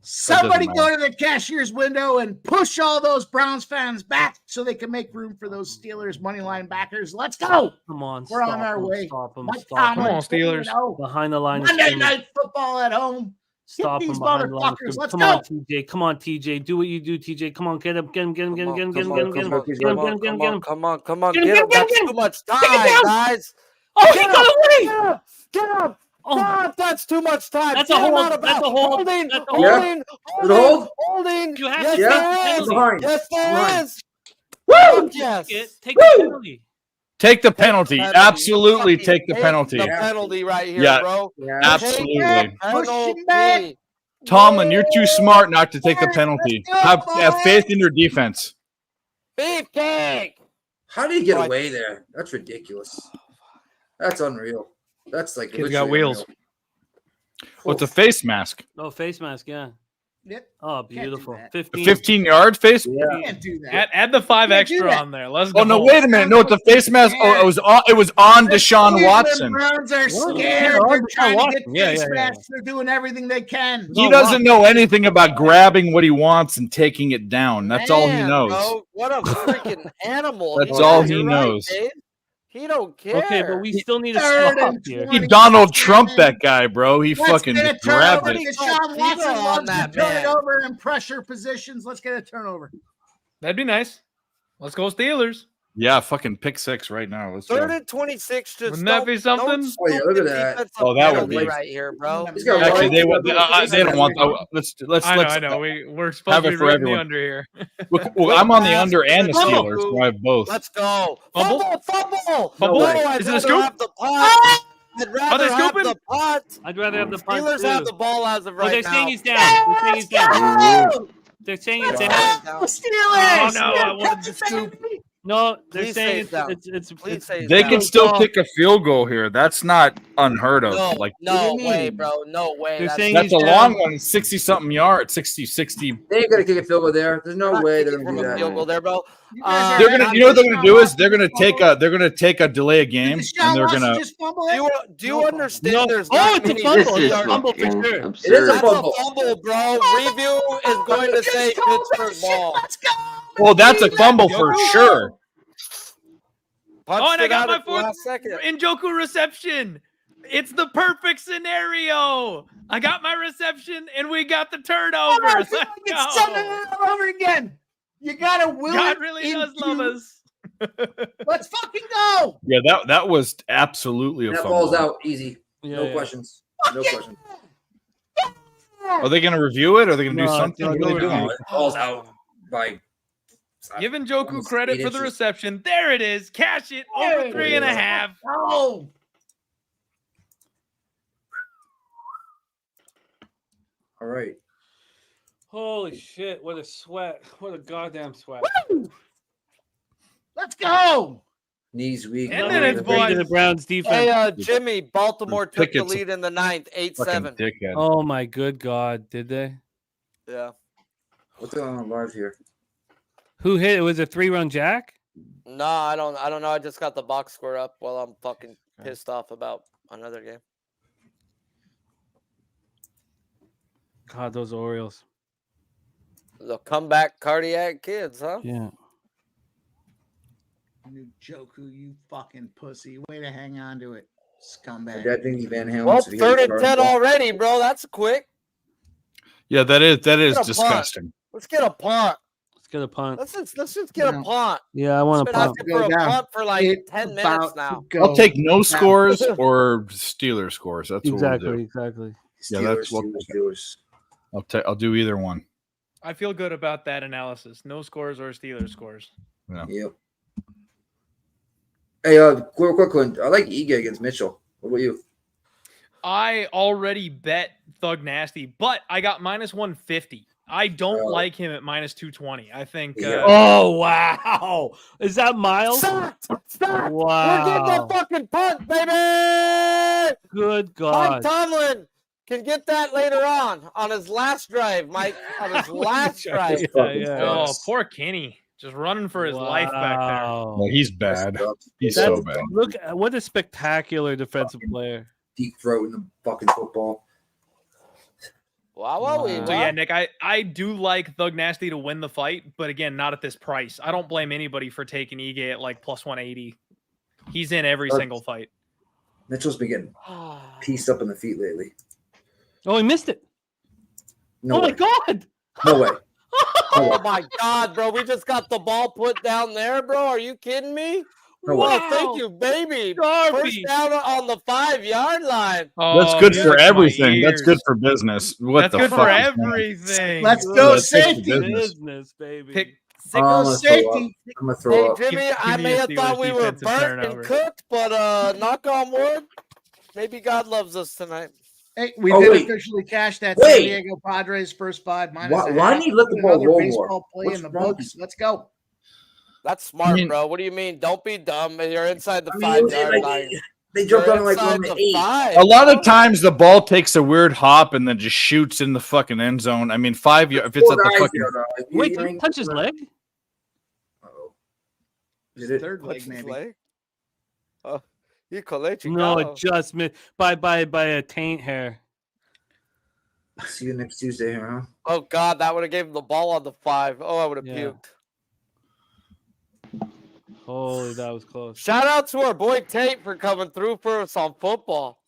Somebody That go doesn't to the cashier's window and push all those Browns fans back so they can make room for those Steelers money line backers. Let's go. Come on. We're on stop our them, way. Stop them. Mike Stop Tomlin, them. on, Steelers. 20-0. Behind the line of Monday scrimmage. night football at home. Stop Hit him these behind the line of motherfuckers. scrimmage. Let's Come go. on, TJ. Come on, TJ. Do what you do, TJ. Come on, get him, get him, get him, get him, get him, get him, get him, get him, get him, get him, get him, get him, get him. Come on. Get him, Get him. get him, That's get him. too much Take it time, down. guys. Oh, he Get got him. away. Get him. Oh, God, that's too much time. That's a Get him hold. out of That's a bounds. hold. Holding. That's a Holding. Is it a hold? Holding. You have Yes, to Yeah. take the there is. penalty. Behind. Yes, there Behind. is. Woo! Yes. Take the penalty. Take the penalty. Absolutely take the Take penalty. the penalty right here, Yeah. bro. Yeah. Absolutely. Push him back. Penalty. Tomlin, you're too smart not to take the penalty. Let's go, Have boys. faith in your defense. Beefcake. How do you get Right. away there? That's ridiculous. That's unreal. That's like Kid's got literally wheels. unreal. What's a face mask? Oh, face mask. Yeah. Yep. Oh, do beautiful. that. 15. 15-yard face? Yeah. Can't do that. Add the 5 Can't do extra that. on there. Let's go. Oh no! Wait a minute! No, it's a face mask. Oh, it was on The Deshaun Cleveland Watson. Browns are What? scared. Yeah, They're on trying to Deshaun get Watson. Yeah, face yeah, yeah. masks. They're doing everything they can. He doesn't know anything about grabbing what he wants and taking it down. That's all he Man, knows. Bro, what a freaking animal. That's Yeah, all he you're right, knows. Dave. He don't care. Okay, but we still need a Third stop and here. 20. He Donald Trump that guy, bro. He Let's fucking get a grabbed turnover. it. Deshaun Keep Watson it on loves to that turn man. it over in pressure positions. Let's get a turnover. That'd be nice. Let's go Steelers. Yeah, fucking pick 6 right now. Let's Third go. and 26. Just Wouldn't that be something? Oh, yeah, look at that. Oh, that would be- right here, bro. He's got Actually, they right- don't want. Let's. I know. We're supposed have to it be for rooting the everyone. under here. Well, I'm on the under and the Fumble. Steelers, so I have both. Let's go. Fumble? Fumble. Fumble? No, Is I'd it a rather scoop? have the punt. I'd rather have scooping? the punt. I'd rather have the punt Steelers too. have the ball as of Oh, right they're now. saying he's down. They're saying he's down. They're saying he's down. Down. Steelers! Oh, no, I wanted the scoop. No, they're Please saying say it's down. it's Please say They down. can still kick a field goal here. That's not unheard of. No, Like no What do you way, mean? bro. No way. They're That's saying that's a he's long down. one, 60-something yards, 60. They ain't gonna kick a field goal there. There's no not way they're kicking gonna from do a field that. goal there, bro. You guys are They're gonna, happy you know what they're Deshaun gonna do is Watson they're gonna take a delay a game, Did Deshaun and they're Watson gonna. just fumble Do it? you No understand? No. There's Oh, not it's a many- fumble. This It's is a fumble for fucking sure. It is a absurd. That's fumble. a fumble, bro. Review is going to say Just call that Pittsburgh shit. ball. Let's go. Well, that's a fumble for sure. Punched Oh, and I it got out my at the fourth last second. Njoku reception. It's the perfect scenario. I got my reception, and we got the turnover. I Let's feel like it's something go. all over again. You gotta will God it really does into- love us. Let's fucking go. Yeah, that was absolutely a That fumble. ball's out easy. Yeah, No yeah. questions. No questions. Are they gonna review it? Or are they gonna do No, something? no, What are they no doing? review. Ball's out by. Give Njoku almost credit 8 for the inches. reception. There it is. Cash it over Hey. 3.5. Oh. All right. Holy shit! What a sweat! What a goddamn sweat! Let's go. Knees weak. And Another then it's break to boys. the Browns defense. Hey, Jimmy, Baltimore took the Pickett's a lead in the ninth, Fucking 8-7. dickhead. Oh my good God! Did they? Yeah. What's going on live here? Who hit it? Was it 3-run jack? No, I don't know. I just got the box score up while I'm fucking pissed off about another game. God, those Orioles. The comeback cardiac kids, huh? Yeah. Njoku, you fucking pussy. Way to hang on to it, scumbag. Dad thinks Van Halen. Well, 3rd and 10 already, bro. That's quick. Yeah, that is Get a disgusting. Let's get a punt. Let's get a punt. Let's just get a punt. Yeah, I want It's a been punt. asking for a punt for like 10 minutes now. I'll take no scores or Steelers scores. That's Exactly, what we'll do. exactly. Yeah, that's what I'll do either one. I feel good about that analysis. No scores or Steelers scores. Yeah. Yep. Hey, quick one. I like Ige against Mitchell. What about you? I already bet Thug Nasty, but I got -150. I don't like him at -220. I think. Oh wow! Is that Miles? Stop! Wow! We're getting a fucking punt, baby! Good Mike God! Tomlin can get that later on his last drive, Mike. On his last drive. Oh, poor Kenny, just running for his life back there. Well, he's bad. He's so bad. Look, what a spectacular defensive player. Deep throat in the fucking football. Wow. So yeah, Nick, I do like Thug Nasty to win the fight, but again, not at this price. I don't blame anybody for taking Ige at like +180. He's in every single fight. Mitchell's been getting pieced up in the feet lately. Oh, he missed it. No my way. God! No way. Oh my God, bro. We just got the ball put down there, bro. Are you kidding me? No Wow, way. thank you, baby. Darby. First down on the 5-yard line. That's good for everything. That's good for business. What That's the good fuck for is that? everything. Let's go That's good for safety. business. baby. Pick I'm gonna safety. throw up. I'm gonna Hey, throw up. Jimmy, I give may me a have thought Steelers we were defensive burnt turnover. and cooked, but knock on wood, maybe God loves us tonight. Hey, we Oh, did wait. officially cash that Wait. San Diego Padres first 5 minus. Why didn't you let the ball Another roll baseball more? play What's in the wrong? books. Let's go. That's smart, mean- bro. What do you mean? Don't be dumb. You're inside the I mean, it was 5-yard like line. they jumped You're on like inside on the the 8. 5. A lot of times the ball takes a weird hop and then just shoots in the fucking end zone. I mean, 5 yards if it's at the fucking. Wait, did he touch his leg? Uh-oh. Did it? Third leg, What's his maybe. leg? Oh, you collect you No, go. it just missed by a taint hair. See you next Tuesday, huh? Oh God, that would have gave him the ball on the 5. Oh, I would have Yeah. puked. Holy, that was close. Shout out to our boy Tate for coming through for us on football.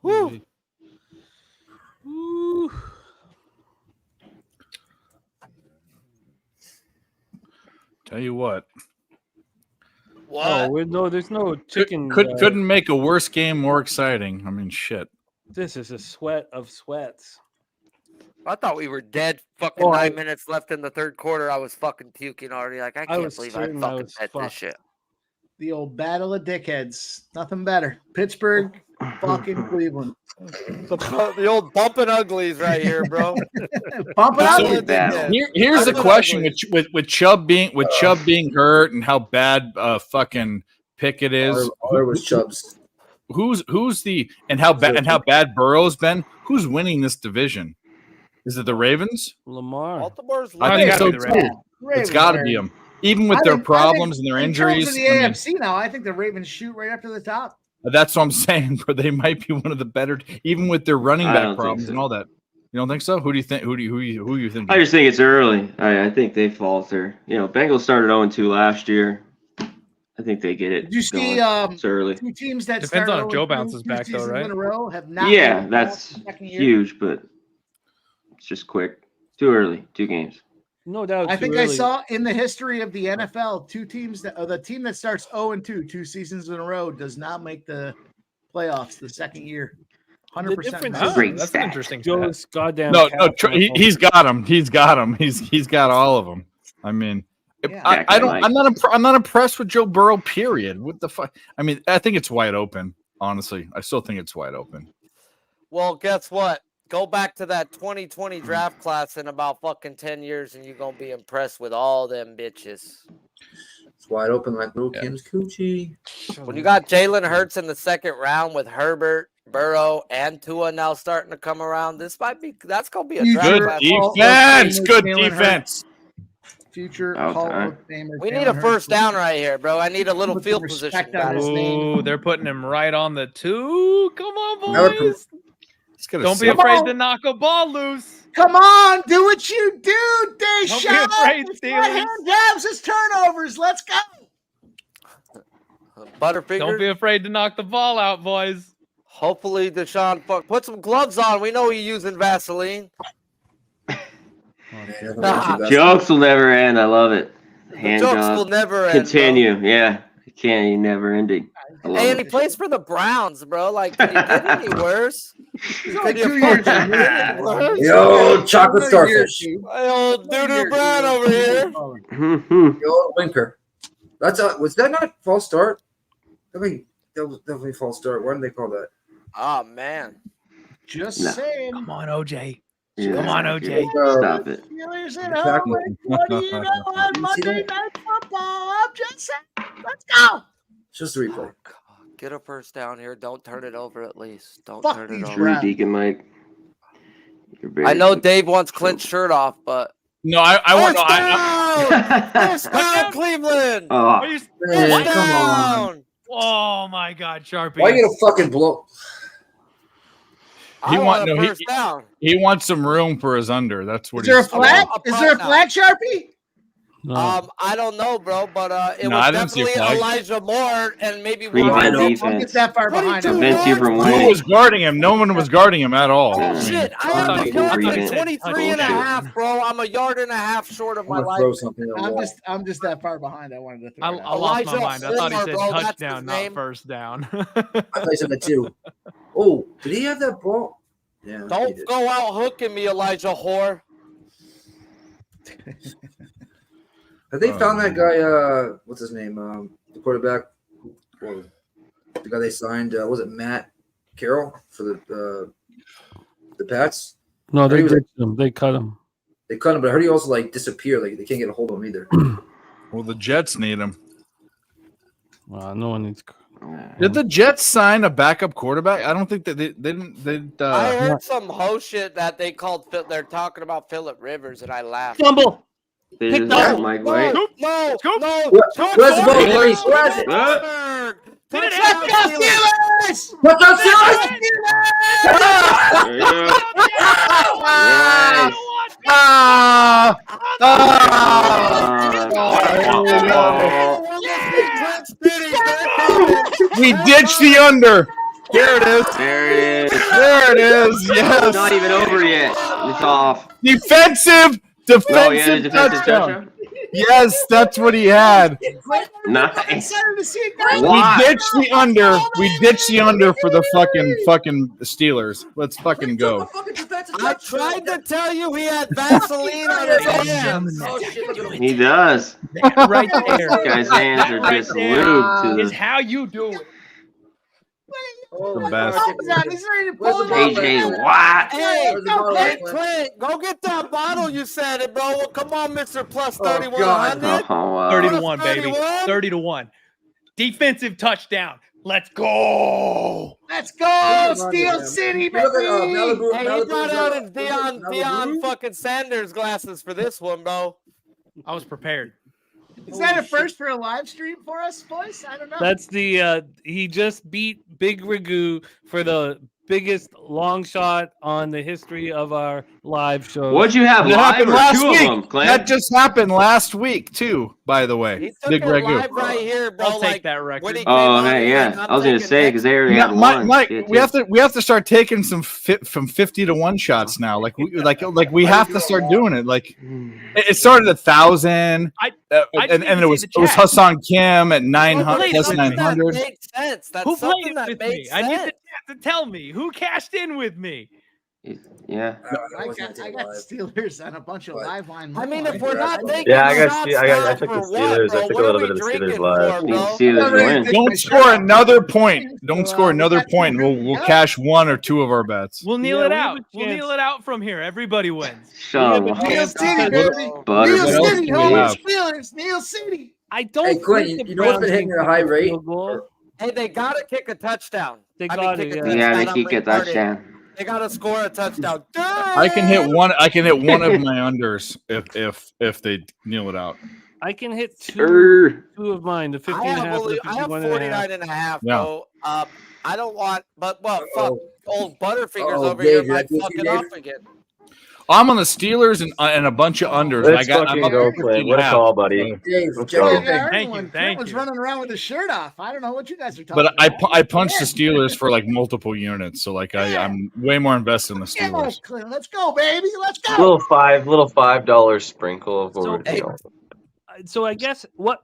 Woo. Woo. Tell you what, What? Oh, there's no chicken. couldn't make a worse game more exciting. I mean, shit. This is a sweat of sweats. I thought we were dead. Fucking 9 minutes left in the third quarter. I was fucking puking already. Like I can't was believe I certain I fucking was bet this fucked. shit. The old battle of dickheads. Nothing better. Pittsburgh, fucking Cleveland. The old bumping uglies right here, bro. Bump it Battle up. of dickheads. Here's the Bumping question uglies. with Chubb being hurt and how bad fucking Pickett is. Or was Chubbs. Who's the and how bad Burrow's been? Who's winning this division? Is it the Ravens? Lamar. Baltimore's I think so gotta be the Ravens. too. It's got to be them. Even with their problems and their injuries. In the I mean, AFC now, I think the Ravens shoot right up to the top. that's what I'm saying. But they might be one of the better, even with their running I back don't think problems so. and all that. You don't think so? Who do you think? Who you think? I just think it's early. I think they falter. Bengals started 0-2 last year. I think they get it. Did you see going. It's early. two teams that Depends started on if Joe 0-2 bounces two back, though, seasons right? in a row have not Yeah, made the that's playoffs the second year? huge, but it's just quick. Too early. 2 games. No doubt. I too think I early. saw in the history of the NFL, two teams the team that starts 0-2 2 seasons in a row does not make the playoffs the second year. 100%. difference Oh, is Great that's stat. an interesting. Joe's goddamn. No, cat he's got him. He's got him. He's got all of them. I mean, Yeah. I don't. I'm not impressed with Joe Burrow. Period. What the fuck? I mean, I think it's wide open. Honestly, I still think it's wide open. Well, guess what? Go back to that 2020 draft class in about fucking 10 years, and you're gonna be impressed with all them bitches. It's wide open like little Kim's coochie. When you got Jalen Hurts in the second round with Herbert, Burrow, and Tua now starting to come around, that's gonna be a draft Good class. defense. Good Jalen defense. Future Oh, Hall time. of Famer. We Jalen need a Hurts. first down right here, bro. I need a little Put field some position. respect on his guys. name. Oh, they're putting him right on the 2. Come on, I would boys. He's gonna Don't be save- afraid to knock a ball loose. Come on, do what you do, Don't be Deshaun. afraid, It's Steelers. not hand jabs, it's turnovers. Let's go. Butterfinger. Don't be afraid to knock the ball out, boys. Hopefully, Deshaun put some gloves on. We know he's using Vaseline. Jokes will never end. I love it. Hand Jokes job. will never end. Continue. Yeah. It can't. Never ending. Hey, and he plays for the Browns, bro. Like, can you get any worse? Can you 2 years. Yo, chocolate starfish. Yo, Doo-Doo Brown over here. Yo, Winker. That's was that not false start? That was definitely false start. What do they call that? Oh man. Just saying. Come on, OJ. Yeah. Come on, OJ. Stop it. Steelers at home. What do you know on Monday Night Football? I'm just saying. Let's go. It's just a replay. Get a first down here. Don't turn it over at least. Don't Fuck turn these it over. True, Deacon Mike. I know Dave wants Clint's shirt off, but No, I want. First down, Cleveland. Oh, Are you- Man, come on. Oh my God, Sharpie. Why you gonna fucking blow? He I want a no. first down. He wants some room for his under. That's what. Is there a he's flag? A Is there a punt flag, Sharpie? No. I don't know, bro, but it No, was I didn't see a definitely flag. Elijah Moore and maybe Prevent one. Don't defense. get that far behind him. Prevents you from Who winning. was guarding him? No one was guarding him at all. Yeah. I mean, Shit, I I have thought the he- yard I thought he at said 23 and a bullshit. half, bro. I'm a yard and a half short of my I'm gonna life. throw something at the wall. I'm just that far behind. I wanted to throw I it out. lost my Elijah mind. I thought he Moore, said bro, that's touchdown, his not name. first down. I thought you said that too. Oh, did he have that ball? Yeah. he Don't did. go out hooking me, Elijah whore. Have they found that guy? What's his name? The quarterback. Well, the guy they signed. Was it Matt Carroll for the Pats? No, they he was- ditched him. They cut him. They cut him, but I heard he also like disappeared. Like they can't get a hold of him either. well, the Jets need him. No one needs. Did the Jets sign a backup quarterback? I don't think that they didn't. I heard some ho shit that they called. They're talking about Phillip Rivers, and I laughed. Fumble. They Pick just that. got Mike White. No, Scoop. no. Where's the ball, Maurice? Where is it? Did it Touchdown, happen? Steelers! What's up, Steelers? There you go. Nice. We ditched the under. There it is. There it is. There it is. It's Yes. not even over yet. It's off. Defensive Oh, yeah, the defensive touchdown. touchdown. Yes, that's what he had. Nice. We Why? ditched the under. We ditched the under for the fucking Steelers. Let's fucking go. I tried to tell you he had Vaseline on his hands. Oh shit! Look at him. He does. That right there. This guy's hands are Right just there lubed to is the how you do it. The best. AJ Watt. Hey, Where's the bottle, hey, Clint? Clint, go get that bottle you said it, bro. Well, come on, Mr. Plus Oh, God. 3100. Oh, wow. 30 to 1, baby. 31? 30 to 1. Defensive touchdown. Let's go. Let's go, Steel City, baby. Look at Malibu. Hey, he Malibu's brought out his Malibu. Deion fucking Sanders glasses for this one, bro. I was prepared. Is that a first for a live stream for us, boys? I don't know. That's the he just beat Big Ragu for the biggest long shot on the history of our live show. What'd you have That live happened or last two of week. them, Clint? That just happened last week too, by the way. He took Big it Ragu. live right here, bro. I'll take like, that when record. he came Oh, out, hey, he's yeah. like, I'm I was gonna taking say next because they already Yeah, had one. Mike, Shit, we have to start taking some from 50 to 1 shots now. Like we have to start doing it. Like it started at 1,000, I and didn't it was see the it was chat. Hassan Kim at 900 played plus with me? 900. That makes sense. That's Who something played that with makes me? sense. I need the chat to tell me who cashed in with me. Yeah. I got Steelers on a bunch of live line. I mean, money. if we're not taking Yeah, I shots took now the for Steelers. what, I took bro? a What little are bit of we the Steelers drinking live. for, Need bro? Steelers to win. Don't score another point. Don't score another point. We'll cash 1 or 2 of our bets. We'll kneel Yeah, it we have out. a We'll chance. kneel it out from here. Everybody wins. Sean Yeah, but Neil Watts. City, baby. Butter. Neil else City, do we home have? Steelers. Neil City. I don't Hey, Clint, think the you know what's been Browns hitting can at a high kick rate? field goal. Hey, they gotta kick a touchdown. They I mean, got kick it, a yeah. Yeah, they touchdown. kick a I'm retarded. touchdown. They gotta score a touchdown. I can hit one of my unders if they kneel it out. I can hit Err. two of mine, the 50 I and a have, half, only, the I have 51 and a half. 49 and a half, Yeah. bro. I don't want, but fuck, old Butterfingers Uh-oh, over Dave, here might you're fuck it Dave. off again. I'm on the Steelers and a bunch of unders. Let's fucking go, Clint. What a call, buddy. Let's go. Clint was running around with his shirt off. I don't know what you guys are talking But about. I punched the Steelers for like multiple units, so like I'm way more invested in the Yeah, Steelers. Clint, let's go, baby. Let's go. Little $5 sprinkle of what we're So I guess what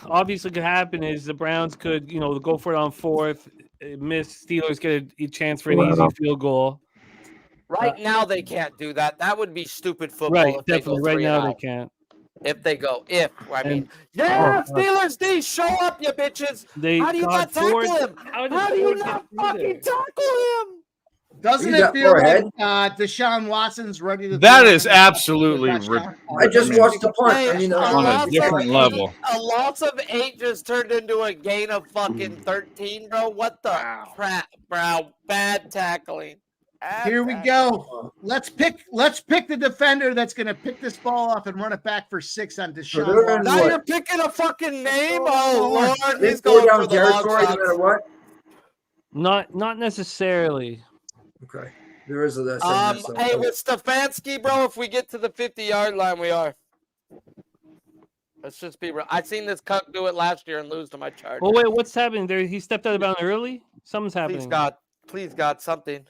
obviously could happen is the Browns could go for it on fourth, miss. Steelers get a chance for an easy field goal. Right now they can't do that. That would be stupid football. Right, if they definitely. go Right 3 now and they out. can't. Yeah, Steelers D, show up, you bitches. How do you not tackle him? How do you not fucking tackle him? Doesn't You it got feel far like ahead. Deshaun Watson's ready to? That is absolutely I just watched the punt. I mean, on a different level. A loss of 8 just turned into a gain of fucking 13, bro. What the crap, bro? Bad tackling. Here we go. Let's pick the defender that's going to pick this ball up and run it back for 6 on Deshaun Watson. Now you're picking a fucking name. Oh Lord, They he's go going down for the territory long no matter what. Not necessarily. Okay, there is a. Hey, with Stefanski, bro, if we get to the 50-yard line, we are. Let's just be real. I seen this cuck do it last year and lose to my Chargers. Oh wait, what's happening there? He stepped out of bounds early. Something's happening. Please God, something.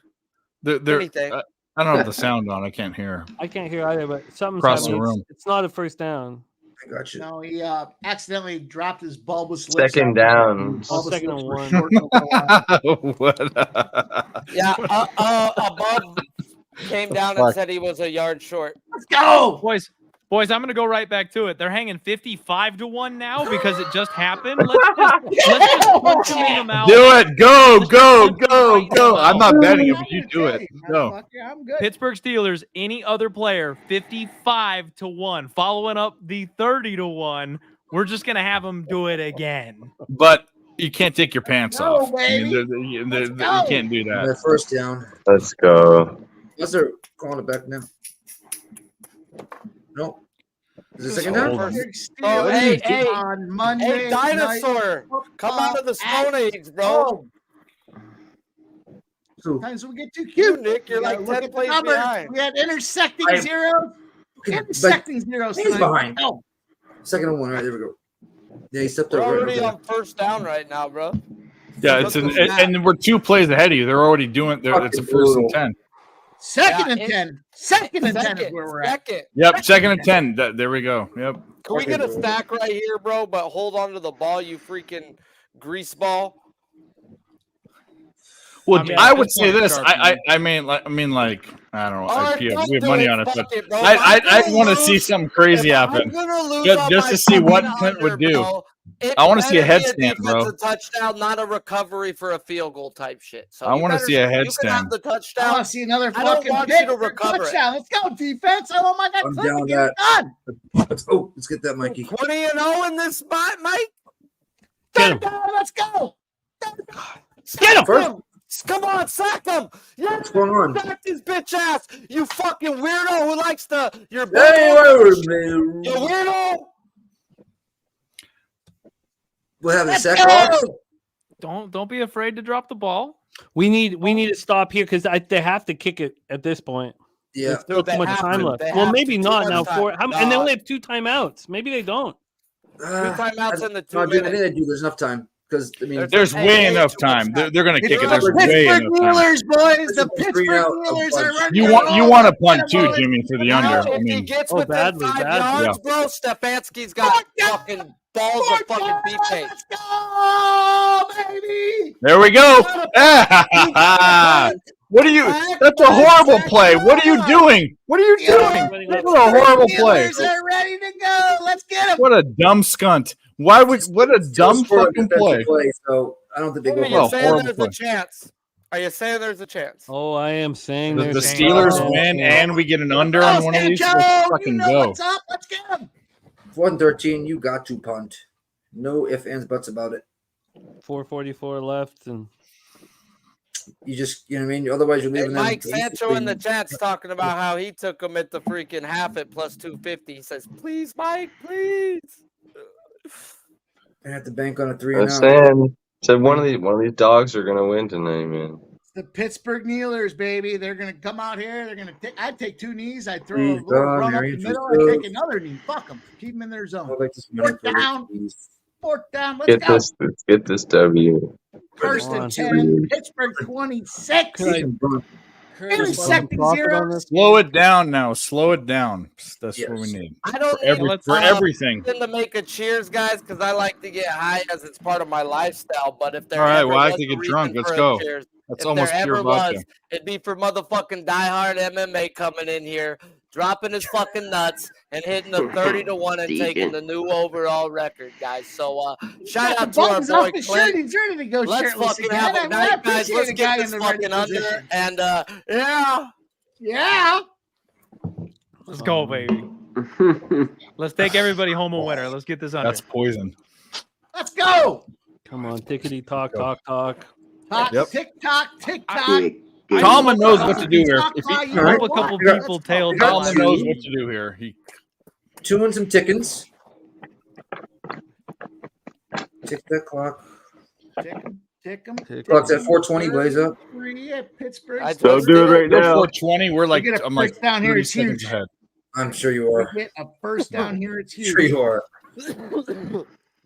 Anything. I don't have the sound on. I can't hear. I can't hear either, but something's Across the happening. room. It's not a first down. I got you. No, he accidentally dropped his bulbous lips. Second down. Second and 1. Yeah, above came down and said he was a yard short. Let's go, boys. I'm gonna go right back to it. They're hanging 55-1 now because it just happened. Let's just punch them out. Do it. Go. I'm not betting it, but you do it. Go. I'm good. Pittsburgh Steelers, any other player, 55-1. Following up the 30-1. We're just gonna have them do it again. But you can't take your pants off. Baby. You can't do that. That first down. Let's go. Unless they're calling it back now. No. Is it second down? Oh, hey, on Monday. Hey, dinosaur, come out of the Stone Age, bro. Sometimes we get too cute. Nick, you're like 10 plays behind. We had intersecting zeros. Intersecting zeros. He's tonight. behind. Oh. Second and 1. All right, there we go. Yeah, he stepped We're over. already on first down right now, bro. Yeah, and we're 2 plays ahead of you. They're already doing. It's a first and 10. Second and 10. Second and 10 is where we're at. Yep, second and 10. There we go. Yep. Can we get a stack right here, bro? But hold on to the ball, you freaking grease ball. Well, I would say this. I mean, like, I don't know. Right, we have do money it, on it, fuck but it, bro. I want to see something crazy happen, just to see what Clint would do. I want to see a headstand, bro. A touchdown, not a recovery for a field goal type shit. So I want to see a You can have headstand. the touchdown. I want to see another I don't fucking want pick you to for recover it. touchdown. Let's go, defense. I want my guy I'm Clint down to get it that. done. Let's get that, Mikey. 20-0 in this spot, Mike. Get him. Let's go. Get him. Come on, sack him. Yeah, What's going on? sack his bitch ass. You fucking weirdo who likes to. You're Hey, you weirdo. What happened? Let's Sack go. off? Don't be afraid to drop the ball. We need to stop here because they have to kick it at this point. Yeah. There's still They too much have time to. left. They Well, have maybe to. not Too now. much time. And they only have 2 timeouts. Maybe they don't. 2 timeouts in the 2 I think minutes. they do. There's enough time because I mean, There's way enough time. They're going to kick it. There's way Pittsburgh enough time. Steelers, boys. The Screen Pittsburgh out a Steelers are bunch. running. You want to punt too, Jimmy, for the Now, under. I if he mean, gets Oh, within badly, 5 badly. yards, bro, Stefanski's got fucking balls of fucking beefcake. Let's go, baby. there we go. What are you? That's a horrible play. What are you doing? What are you doing? That's a horrible play. Steelers are ready to go. Let's get them. What a dumb skunt. What a dumb fucking play. So I don't think they Are go. you Oh, saying horrible there's play. a chance? Are you saying there's a chance? Oh, I am saying The there's a Steelers chance. win Yeah. and we get an under on one of these. Let's You fucking know go. what's up. Let's get them. 1-13. You got to punt. No ifs, ands, buts about it. 4:44 left, and You just, you know what I mean. Otherwise, you're Hey, leaving them. Mike Sancho in the chat's talking about how he took him at the freaking half at plus 250. He says, "Please, Mike, please." I have to bank on a 3 I'm and out. saying, said one of these dogs are gonna win tonight, man. the Pittsburgh Steelers, baby. They're gonna come out here. They're gonna take. I'd take 2 knees. I'd throw a little run up the middle. I'd take another knee. Fuck them. Keep them in their zone. Fourth down. Let's go. Let's get this W. First and 10. Pittsburgh 26. 32-0. Slow it down now. Slow it down. That's what we need. I don't for everything. To make a cheers, guys, because I like to get high as it's part of my lifestyle. But if there All right, ever well, I was have to a get reason drunk. Let's for a go. cheers, That's if almost there pure ever vodka. was, it'd be for motherfucking diehard MMA coming in here, dropping his fucking nuts and hitting the 30-1 and taking the new overall record, guys. So shout out to our boy Clint. He's ready to go Let's shirtless fucking again. have a I night, guys. appreciate Let's a guy get in this the ready fucking under. position. And Yeah. Let's go, baby. Let's take everybody home a winner. Let's get this under. That's poison. Let's go. Come on, tickety talk, talk. Tick tock, tick tock. Talman knows what to do here. If I hope a couple people tailed Talman knows what to do here. He 2 and some tickins. Tick that clock. Tick them. Clock's at 4:20. Blaze up. Pittsburgh. So do it right now. 420. We're like, get a I'm like first down here, 30 it's seconds huge. ahead. I'm sure you are. Get a first down here. It's huge. Sure you are.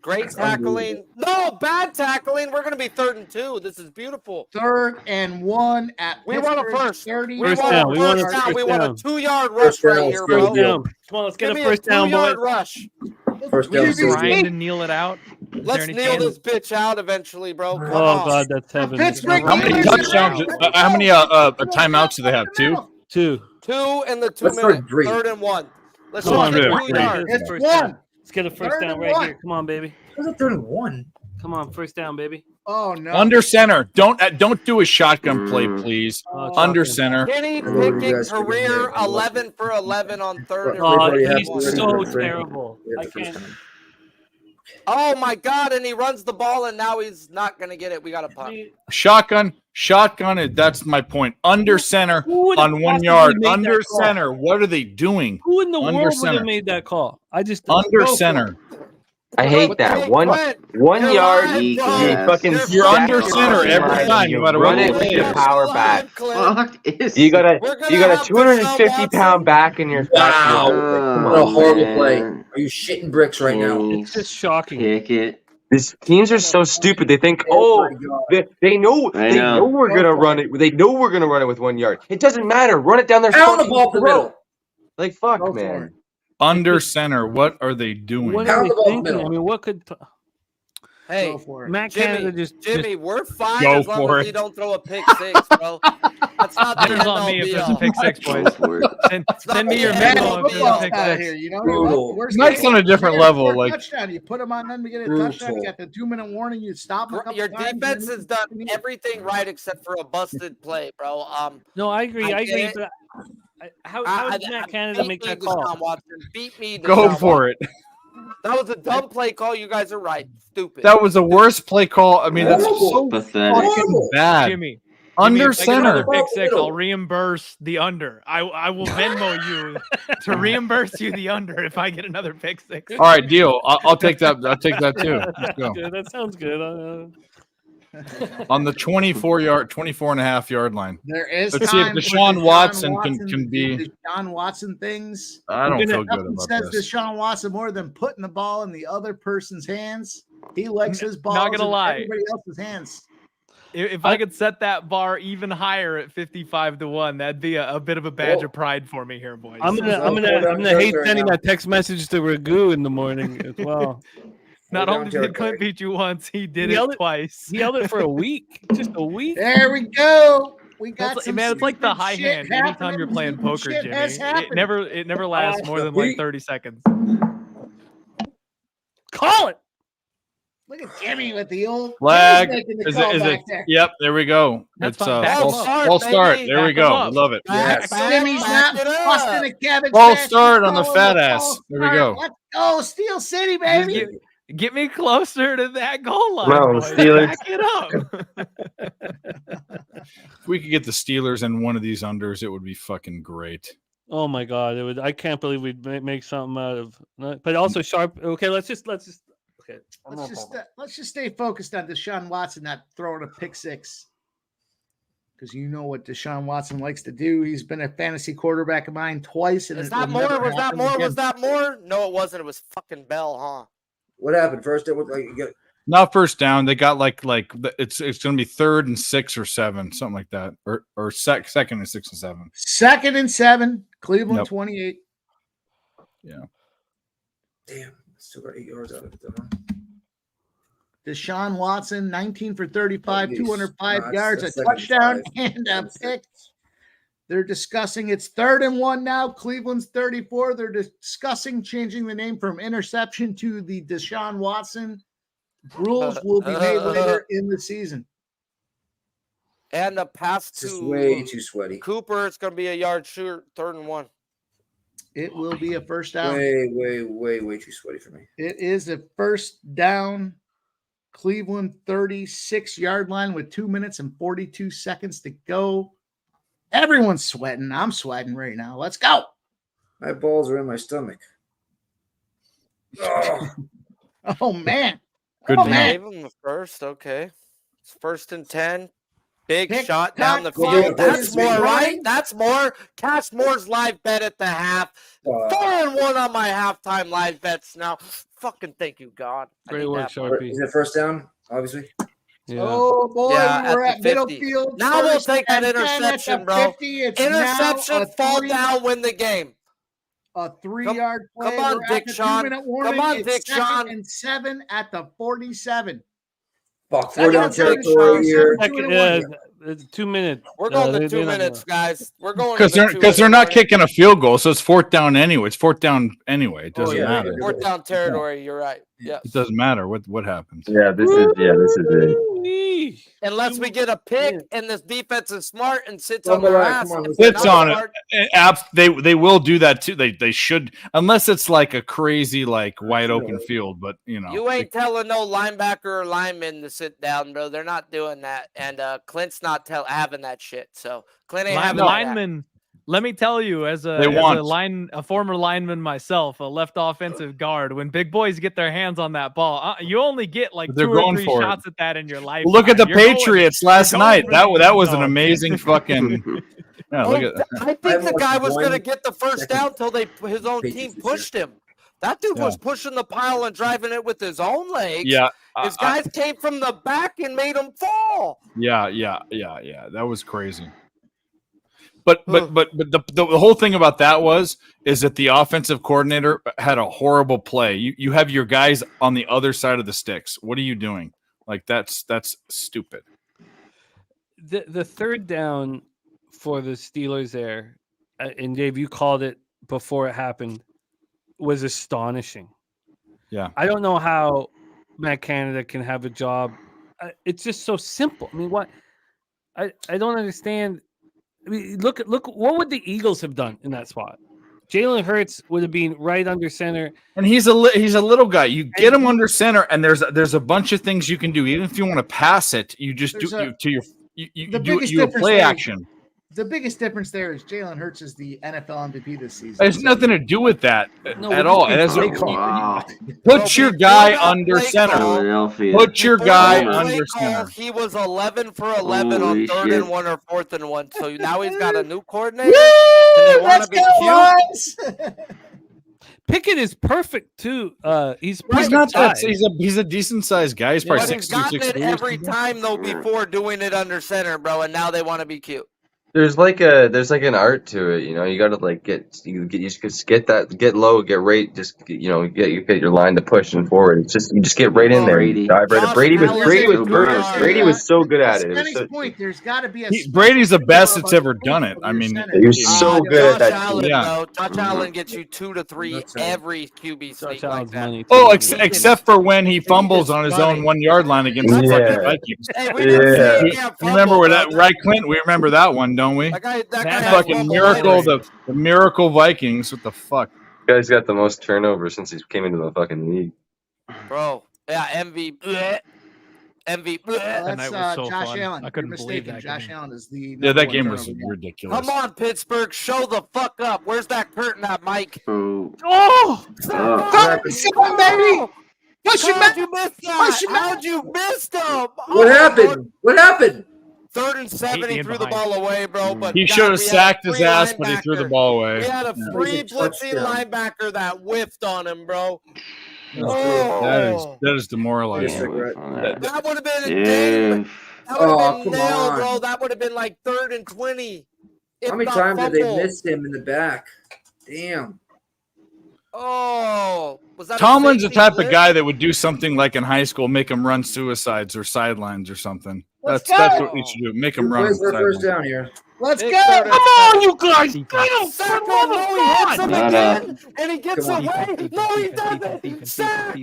great tackling. No, bad tackling. We're going to be 3rd and 2. This is beautiful. 3rd and 1 at We want a Pittsburgh first. 30. We want a first down. We want a 2-yard rush First down, right let's here, go. bro. Come on, let's get Give a me first down, boy. 2-yard rush. First We down. just grind and kneel it out. Is Let's there any kneel chance? this bitch out eventually, bro. Come Oh on. God, that's heaven. Pittsburgh How many touchdowns? How many timeouts do they have? 2? 2. 2 in the 2 Let's minute. start 3. 3rd and 1. Let's Come on, get baby. 2 yards. It's First 1. down. Let's get a first 3rd down and right 1. here. Come on, baby. What's a 3rd and 1? Come on, first down, baby. Oh no. Under center. Don't do a shotgun play, please. Oh, Under shotgun. center. Kenny What do you Pickett guys think career here? 11 for 11 on 3rd and Oh, Everybody he's have- so everybody- terrible. I can't. Oh my God! And he runs the ball, and now he's not gonna get it. We got a punt. Shotgun. That's my point. Under center Who would have on 1 possibly yard. made that Under call? center. What are they doing? Who in the Under world would center. have made that call? I just Under go for center. it. I hate that. One You're yard. live, You bro. fucking. You're under stack center it every and time, you no matter run what it the with play your is. power Still back. live, Clint. Fuck is You got We're gonna a have 250 Deshaun pound back in your. Wow. Come What a on, horrible man. play. Are you shitting bricks right now? It's just shocking. Kick it. These teams are so stupid. They think, Oh oh, my God. they know I they know. know we're gonna run it. They know we're gonna run it with 1 yard. It doesn't matter. Run it down their Pound the fucking ball up the throat. middle. Like fuck, Go for man. it. Under center. What are they doing? What Pound are the ball they in the thinking? middle. I mean, what could Hey, Go for it. Matt Jimmy, Canada just Jimmy, we're fine Go as long for as it. you don't throw a pick 6, bro. That's not the Dinner's end on all me if be there's a all. pick 6, boys. Go for it. Send me your Man, memo if there's a football's pick out 6. here, you know. Brutal. Worst Mike's case, on a different you get level, for a like- touchdown. You put them on them to get a Brutal. touchdown. You got the 2-minute warning. You stop them a couple Your times, defense and has done everything right except for a busted play, bro. No, I agree. I I get agree. it. But how did Matt Canada beat make me, that Deshaun call? Watson. Beat me, Go Deshaun for it. That was a dumb play call. You guys are right. Stupid. That was the worst play call. I mean, that's so Pathetic. fucking bad. Jimmy. Under if I get another center. pick 6, I'll reimburse the under. I will Venmo you to reimburse you the under if I get another pick 6. All right, deal. I'll take that. I'll take that too. Let's go. Good, that sounds good. On the 24 and a half yard line. there is. Let's see if time for Deshaun Watson can be. Deshaun Watson things. I don't feel good Nothing about says this. Deshaun Watson more than putting the ball in the other person's hands. He likes his ball. Not gonna lie. Everybody else's hands. If I could set that bar even higher at 55-1, that'd be a bit of a badge of pride for me here, boys. I'm gonna hate sending that text message to Ragu in the morning as well. Not only did Clint beat you once, he did He it held it- twice. He held it for a week, just a week. There we go. We got That's, some man, it's like the stupid high shit hand. Anytime you're happening. playing Stupid poker, shit Jimmy, has it happened. never lasts more than like 30 seconds. Call it. Look at Jimmy with the old Flag. Jimmy's making the Is call it? back there. Yep. There we go. That's It's fine. Back false, him up, false start. baby. There we Back him go. up. Love it. Yes. Jimmy's not busting a cabbage. False patch. start He's on the going fat with ass. false There we start. go. Let's go, Steel City, Just baby. get me closer to that goal line. Come on, boys. Steelers. Back it up. If we could get the Steelers in one of these unders, it would be fucking great. Oh my God! It would. I can't believe we'd make something out of. But also sharp. Okay, let's just. Okay, Let's just stay focused on Deshaun Watson not throwing a pick 6. because you know what Deshaun Watson likes to do. He's been a fantasy quarterback of mine twice. And Was that more? Was that more? No, it wasn't. It was fucking Bell, huh? What happened first? It was like you get Not first down. They got like it's going to be 3rd and 6 or 7, something like that, or second and 6 and 7. 2nd and 7, Cleveland Yep. 28. Yeah. damn. Still got 8 yards out of it, though. Deshaun Watson, 19 for 35, Jeez. 205 No, yards, a that's touchdown, 75. and a pick. They're discussing it's 3rd and 1 now. Cleveland's 34. They're discussing changing the name from interception to the Deshaun Watson. Rules will be made later in the season. And the pass Just to way too sweaty. Cooper, it's going to be a yard short, 3rd and 1. It will be a first down. Way too sweaty for me. It is a first down. Cleveland 36-yard line with 2 minutes and 42 seconds to go. Everyone's sweating. I'm sweating right now. Let's go. My balls are in my stomach. Oh, Oh, man. Good Oh, deal. man. Gave him the first. Okay. It's 1st and 10. Big Pick, shot down the cut, field. field. That's more, Right. right? That's more. Cash Moore's live bet at the half. 4 and 1 on my halftime live bets now. Fucking thank you, God. I Great need work, that money. Sharpie. is it first down? Obviously. Yeah. Oh, boy. Yeah, We're at at the middle 50. field. Now we'll First take that and 10 at interception, the bro. 50. It's Interception, now fall down, win the game. a 3-yard play. come on, We're at Dick the Sean. 2-minute warning. Come on, It's Dick 2nd Sean. and 7 at the 47. Fuck, Second 4 down and 7, territory Sean. here. Second, it's 2 minutes. We're going to they're 2 not minutes, guys. We're going Because to the they're 2-minute not warning. kicking a field goal, so it's 4th down anyway. It's 4th down anyway. It doesn't yeah, matter. yeah. 4th down territory. You're right. Yes. It doesn't matter what happens. Yeah, this is it. Woo-wee. Unless we get a pick and this defense is smart and sits Come on their on, ass. come on, If they're Sits not on smart, it. They will do that too. They should, unless it's like a crazy like wide open field. But you know, you ain't telling no linebacker or lineman to sit down, bro. They're not doing that. And Clint's not having that shit. So Clint ain't having that. Lineman. Let me tell you, as a former lineman myself, a left offensive guard, when big boys get their hands on that ball, you only get like They're 2 or going 3 for it. shots at that in your life. look at the Patriots last night. That was an dog. amazing fucking. Yeah, look at I think the guy was going to get the first down till his own team pushed him. That dude was pushing the pile and driving it with his own legs. yeah. His guys came from the back and made him fall. Yeah. That was crazy. But the whole thing about that is that the offensive coordinator had a horrible play. You have your guys on the other side of the sticks. What are you doing? Like that's stupid. The 3rd down for the Steelers there, and Dave, you called it before it happened, was astonishing. Yeah. I don't know how Matt Canada can have a job. It's just so simple. I mean, what? I don't understand. I mean, look. What would the Eagles have done in that spot? Jalen Hurts would have been right under center, and he's a little guy. You get him under center, and there's a bunch of things you can do. Even if you want to pass it, you just you do a play action. The biggest difference there is Jalen Hurts is the NFL MVP this season. It has nothing to do with that at all. It has Wow. put your guy under center. Philadelphia. Put your guy Play under center. He was 11 for 11 Holy on 3rd shit. and 1 or 4th and 1. So now he's got a new coordinator. And they want to be cute. Pickett is perfect too. He's He's not that. size. He's a decent sized guy. He's probably But he's 6'2", gotten it 6'3" or every something. time though before doing it under center, bro. And now they want to be cute. There's like an art to it, you know. You got to like get low, get right, just get your line to push and forward. It's just you just get right in there. Brady. Dive right in. Brady was perfect. Allen. Brady was so good at it. It was Kenny's so, point, there's got to be a Brady's the best that's ever done it. I mean, he was so good at Josh that. Allen, Yeah. though. Josh Allen gets you 2 to 3 every QB sneak Josh like Allen's that. money. Oh, too. except for when he fumbles on his own 1 yard line against the Yeah. fucking Vikings. Hey, we didn't say he You can't remember fumble, where bro. that right, Clint? We remember that one, don't we? That guy That had Fucking fumble miracle, anyway. the miracle Vikings. What the fuck? Guy's got the most turnovers since he came into the fucking league. Bro, yeah, MVP. MVP. That night was so Josh fun. Allen. I couldn't You're believe mistaken. that Josh game. Allen is the Yeah, number that one game was turnover guy. ridiculous. Come on, Pittsburgh, show the fuck up. Where's that curtain at, Mike? Oh. Oh, Come, baby! Push him How'd back! you miss Push that? him back! How'd you miss them? What happened? What happened? 3rd and 7, he threw the ball away, bro. But he God, should have we had a sacked his free ass, but he threw the linebacker. ball away. We had a free blitzing linebacker that whiffed on him, bro. That is demoralizing. That would have been a game. That would have been nailed, bro. That would have been like 3rd and 20. How many times did they miss him in the back? Damn. Oh, was that Tomlin's the type of guy that would do something like in high school, make him run suicides or sidelines or something. That's what he should do. Make him run. First down here. Let's go. Come on, you guys. Sack him. No, he hits him again, and he gets away. No, he doesn't. Sack.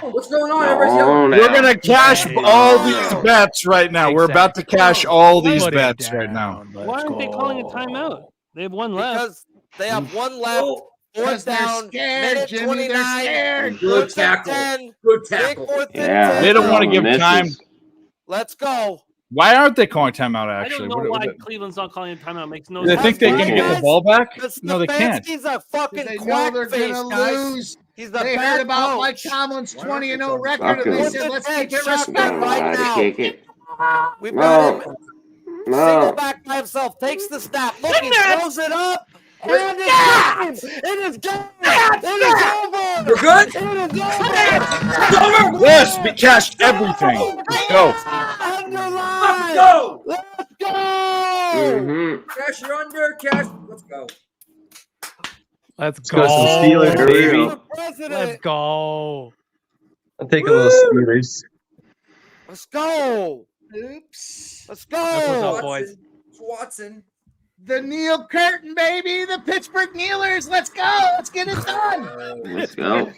What's going on? Everybody's yelling. We're gonna cash all these bets right now. We're about to cash all these bets right now. Why aren't they calling a timeout? They have one left. Because they have one left. Fourth down, minute Jimmy, 29. Good tackle. Good tackle. Yeah, They don't want to give time. Let's go. Why aren't they calling timeout? Actually, I don't know why Cleveland's not calling a timeout. Makes no they sense. think they can get the ball back? No, they can't. He's a fucking They know quack they're face, gonna guys. lose. He's the They bad heard about coach. Mike Tomlin's 20-0 record, and they said, "Let's keep it Shotgun respectful." right now. Kick it. We've got him. Single No. back by himself. Takes the snap. Look, he throws it up. And it's game. It is game. It is over. We're good? It is over. Yes, we cashed everything. Let's go. Let's go. Let's go. Mm-hmm. Cash your under. Cash. Let's go. Let's Let's go some go. Steelers, baby. Let's go. I'm taking a little Steelers. Let's go. Oops. Let's That's what's go. up, boys. It's Watson. The Neil Curtin, baby. The Pittsburgh Neelers. Let's go. Let's get it done. Let's go.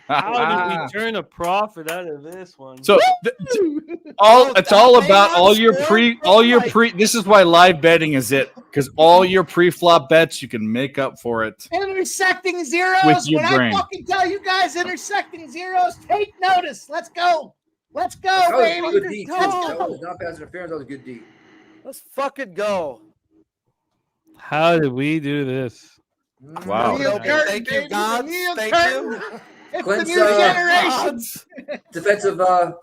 How did we turn a profit out of this one? So it's all about all your pre. This is why live betting is it, because all your pre-flop bets you can make up for it. Intersecting zeros. With your when brain. I fucking tell you guys intersecting zeros, take notice. Let's go. Let's go, That was baby. a good D. Let's That go. was not pass interference. That was a good D. Let's fucking go. How did we do this? Wow. Neil Okay, Curtin, thank you, baby. God. Neil Thank Curtin. you. It's Clint's, the new generation. Gods. Defensive, I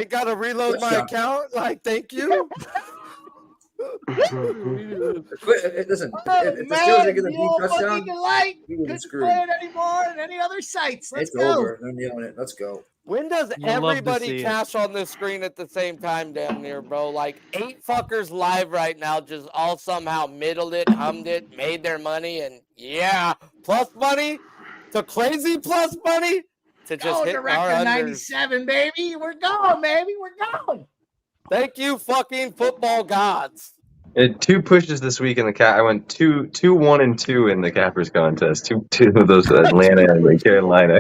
gotta reload my Touchdown. account. Like, thank you. Listen, Oh, if the man, Steelers are going to the beat old touchdown, fucking delight. we will be Couldn't screwed. play it anymore on any other sites. Let's It's go. over. They're nailing it. Let's go. When does You love to everybody see it. cash on this screen at the same time, damn near, bro? Like 8 fuckers live right now just all somehow middled it, hummed it, made their money, and yeah, plus money to crazy plus money to just Go hit to our record unders. 97, baby. We're going, baby. We're going. Thank you, fucking football gods. Two pushes this week in the I went 1-2 in the Cappers contest. Two of those Atlanta and Carolina.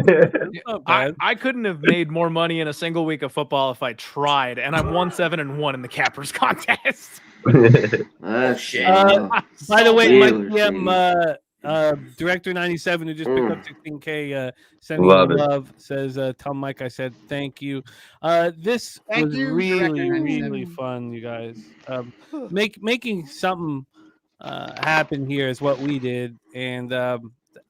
Not bad. I couldn't have made more money in a single week of football if I tried, and I'm 1-7-1 in the Cappers contest. By the way, my Steelers, PM Director 97 who just picked up 16K sending Love you it. love says tell Mike I said thank you. This Thank was you, really Director 97. really fun, you guys. Making something happen here is what we did, and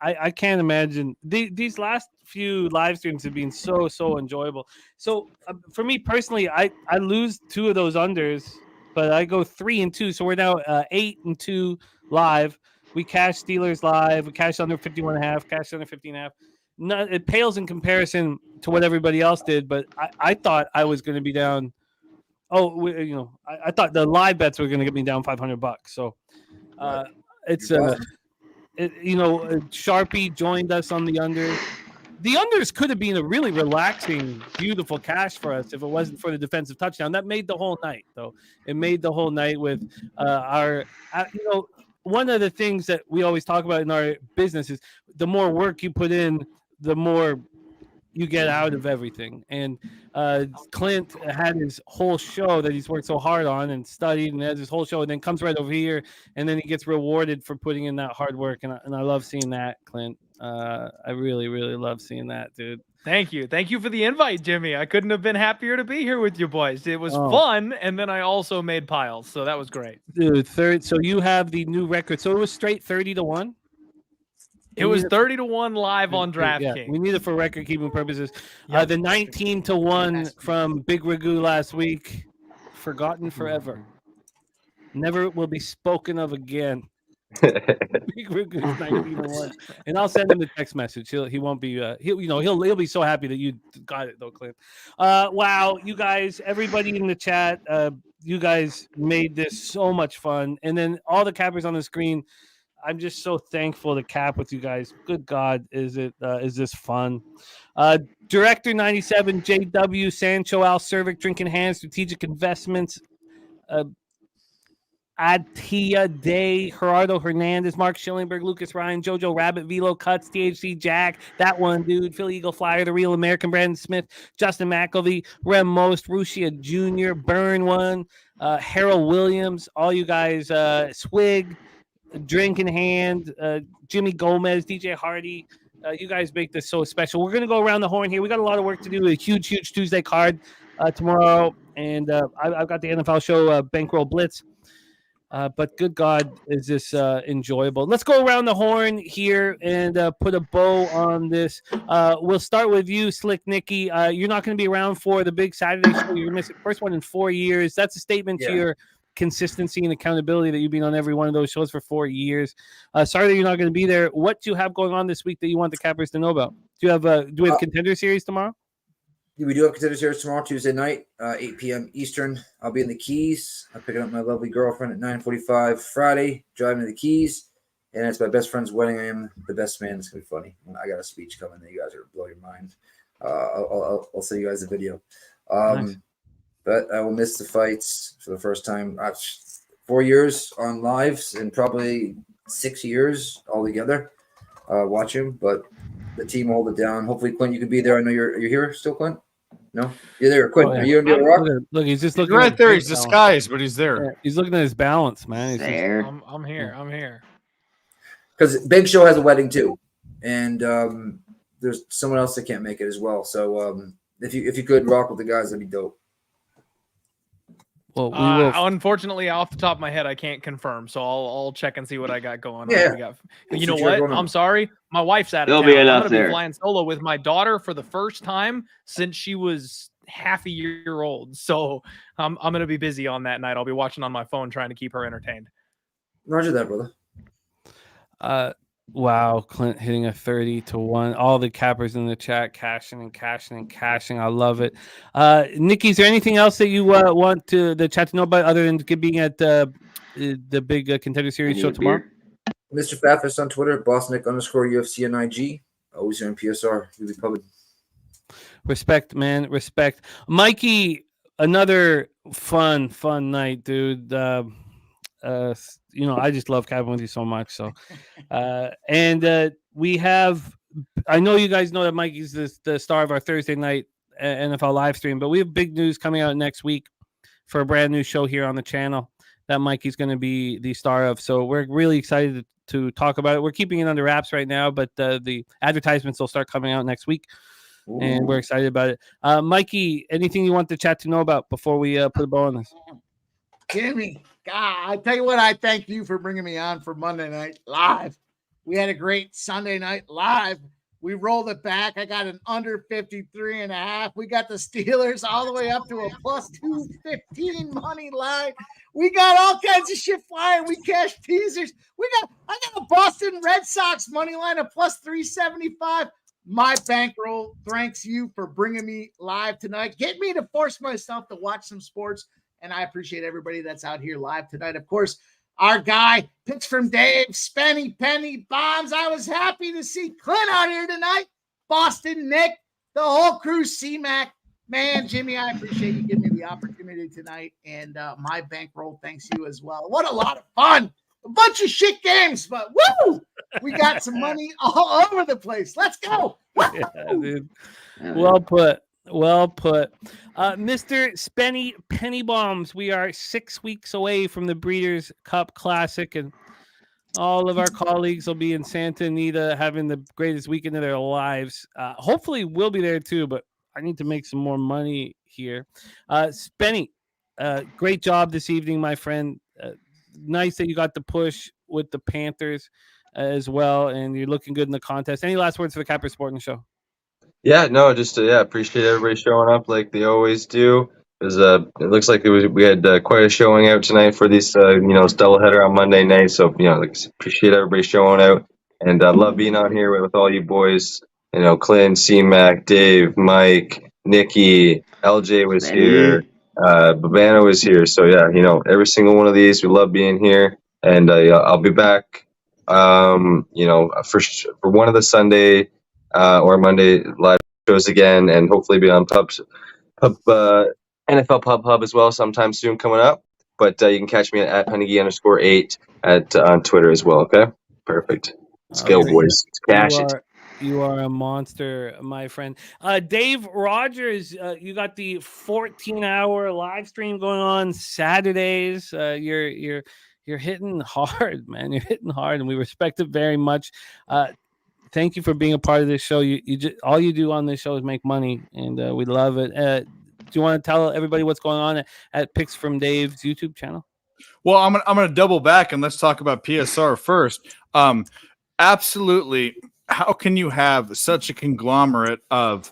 I can't imagine these last few live streams have been so enjoyable. So for me personally, I lose 2 of those unders, but I go 3-2, so we're now 8-2 live. We cashed Steelers live. We cashed under 51.5. Cashed under 50.5. No, it pales in comparison to what everybody else did. But I thought I was going to be down. I thought the live bets were going to get me down $500. So it's Sharpie joined us on the under. The unders could have been a really relaxing, beautiful cash for us if it wasn't for the defensive touchdown. That made the whole night, though. It made the whole night with one of the things that we always talk about in our business is the more work you put in, the more you get out of everything. And Clint had his whole show that he's worked so hard on and studied, and has his whole show, and then comes right over here, and then he gets rewarded for putting in that hard work. And I love seeing that, Clint. I really, really love seeing that, dude. Thank you for the invite, Jimmy. I couldn't have been happier to be here with you boys. It was fun, and then I also made piles, so that was great. Dude, third. So you have the new record. So it was straight 30-1. It was 30-1 live on DraftKings. We need it for record keeping purposes. The 19-1 from Big Ragu last week, forgotten forever. Never will be spoken of again. Big Ragu's 19-1, and I'll send him the text message. He won't be he'll be so happy that you got it though, Clint. Wow, you guys, everybody in the chat, you guys made this so much fun, and then all the cappers on the screen. I'm just so thankful to cap with you guys. Good God, is this fun? Director 97, JW, Sancho, Al Cervic, Drinking Hands, Strategic Investments, Atia Day, Gerardo Hernandez, Mark Schillingberg, Lucas Ryan, Jojo Rabbit, Velo Cuts, THC Jack, that one dude, Philly Eagle Flyer, The Real American, Brandon Smith, Justin McElvey, Rem Most, Rushia Jr., Burn One, Harold Williams, all you guys, Swig, Drink in Hand, Jimmy Gomez, DJ Hardy. You guys make this so special. We're going to go around the horn here. We got a lot of work to do. A huge Tuesday card tomorrow. And I've got the NFL show, Bankroll Blitz. But good God, is this enjoyable. Let's go around the horn here and put a bow on this. We'll start with you, Slick Nicky. You're not going to be around for the big Saturday show. You're missing first one in 4 years. That's a statement to your consistency and accountability that you've been on every one of those shows for 4 years. Sorry that you're not going to be there. What do you have going on this week that you want the cappers to know about? Do we have Contender Series tomorrow? We do have Contender Series tomorrow, Tuesday night, 8 p.m. Eastern. I'll be in the Keys. I'm picking up my lovely girlfriend at 9:45 Friday, driving to the Keys, and it's my best friend's wedding. I am the best man. It's going to be funny. I got a speech coming that you guys are blow your mind. I'll send you guys the video. Nice. But I will miss the fights for the first time. 4 years on lives and probably 6 years altogether watching. But the team will hold it down. Hopefully, Clint, you can be there. I know you're here still, Clint. No, you're there, Clint. Are you under the rock? Look, he's just looking right there. He's disguised, but he's there. Yeah, he's looking at his balance, man. He's there. I'm here. I'm here. Because Big Show has a wedding too, and there's someone else that can't make it as well. So if you could rock with the guys, that'd be dope. Well, we will. Unfortunately, off the top of my head, I can't confirm. So I'll check and see what I got going Yeah. on. You know what? I'm sorry. My wife's out of There'll town. be enough I'm going to there. be flying solo with my daughter for the first time since she was half a year old. So I'm going to be busy on that night. I'll be watching on my phone trying to keep her entertained. Roger that, brother. Wow, Clint hitting a 30-1. All the cappers in the chat cashing. I love it. Nikki, is there anything else that you want the chat to know about other than being at the big Contender Series show tomorrow? Mr. Fathers on Twitter, BossNick_UFC on IG. Always here in PSR. You'll be covered. Respect, man. Respect. Mikey, another fun night, dude. I just love capping with you so much. So, and we have, I know you guys know that Mikey's the star of our Thursday night NFL live stream, but we have big news coming out next week for a brand new show here on the channel that Mikey's going to be the star of. So we're really excited to talk about it. We're keeping it under wraps right now, but the advertisements will start coming out next week. Ooh. And we're excited about it. Mikey, anything you want the chat to know about before we put a bow on this? Jimmy, God, I tell you what, I thank you for bringing me on for Monday Night Live. We had a great Sunday Night Live. We rolled it back. I got an under 53.5. We got the Steelers all the way up to a plus 215 money line. We got all kinds of shit flying. We cashed teasers. I got a Boston Red Sox money line of plus 375. My bankroll thanks you for bringing me live tonight. Get me to force myself to watch some sports. And I appreciate everybody that's out here live tonight. Of course, our guy, Pitch from Dave, Spenny, Penny, Bombs. I was happy to see Clint out here tonight. Boston, Nick, the whole crew, C-Mac. Man, Jimmy, I appreciate you giving me the opportunity tonight. And my bankroll thanks you as well. What a lot of fun. A bunch of shit games, but woo! We got some money all over the place. Let's go. Yeah, dude. Well put. Well put. Mr. Spenny Penny Bombs, we are 6 weeks away from the Breeders' Cup Classic, and all of our colleagues will be in Santa Anita having the greatest weekend of their lives. Hopefully, we'll be there too, but I need to make some more money here. Spenny, great job this evening, my friend. Nice that you got the push with the Panthers. as well, and you're looking good in the contest. Any last words for the Capper Sporting Show? Yeah, no, just appreciate everybody showing up like they always do. It looks like we had quite a showing out tonight for these it's doubleheader on Monday night. So appreciate everybody showing out, and I love being on here with all you boys. Clint, C-Mac, Dave, Mike, Nikki, LJ was here, Babano was here. So every single one of these, we love being here, and I'll be back. For one of the Sunday or Monday live shows again, and hopefully be on NFL Pub Hub as well sometime soon coming up. But you can catch me at Pennigy_8 on Twitter as well. Okay, perfect. Let's go, boys. Cash it. You are a monster, my friend. Dave Rogers, you got the 14-hour live stream going on Saturdays. You're hitting hard, man. You're hitting hard, and we respect it very much. Thank you for being a part of this show. You just, all you do on this show is make money, and we love it. Do you want to tell everybody what's going on at Picks from Dave's YouTube channel? Well, I'm gonna double back and let's talk about PSR first. Absolutely. How can you have such a conglomerate of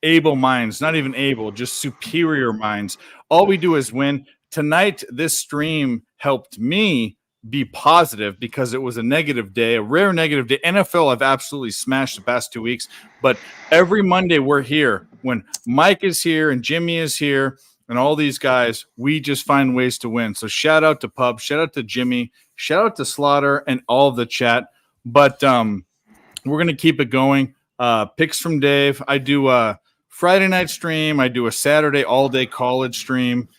able minds? Not even able, just superior minds. All we do is win. Tonight, this stream helped me be positive because it was a negative day, a rare negative day. NFL I've absolutely smashed the past 2 weeks, but every Monday we're here. When Mike is here and Jimmy is here and all these guys, we just find ways to win. So shout out to Pub, shout out to Jimmy, shout out to Slaughter and all of the chat. But we're going to keep it going. Picks from Dave. I do a Friday night stream. I do a Saturday all-day college stream,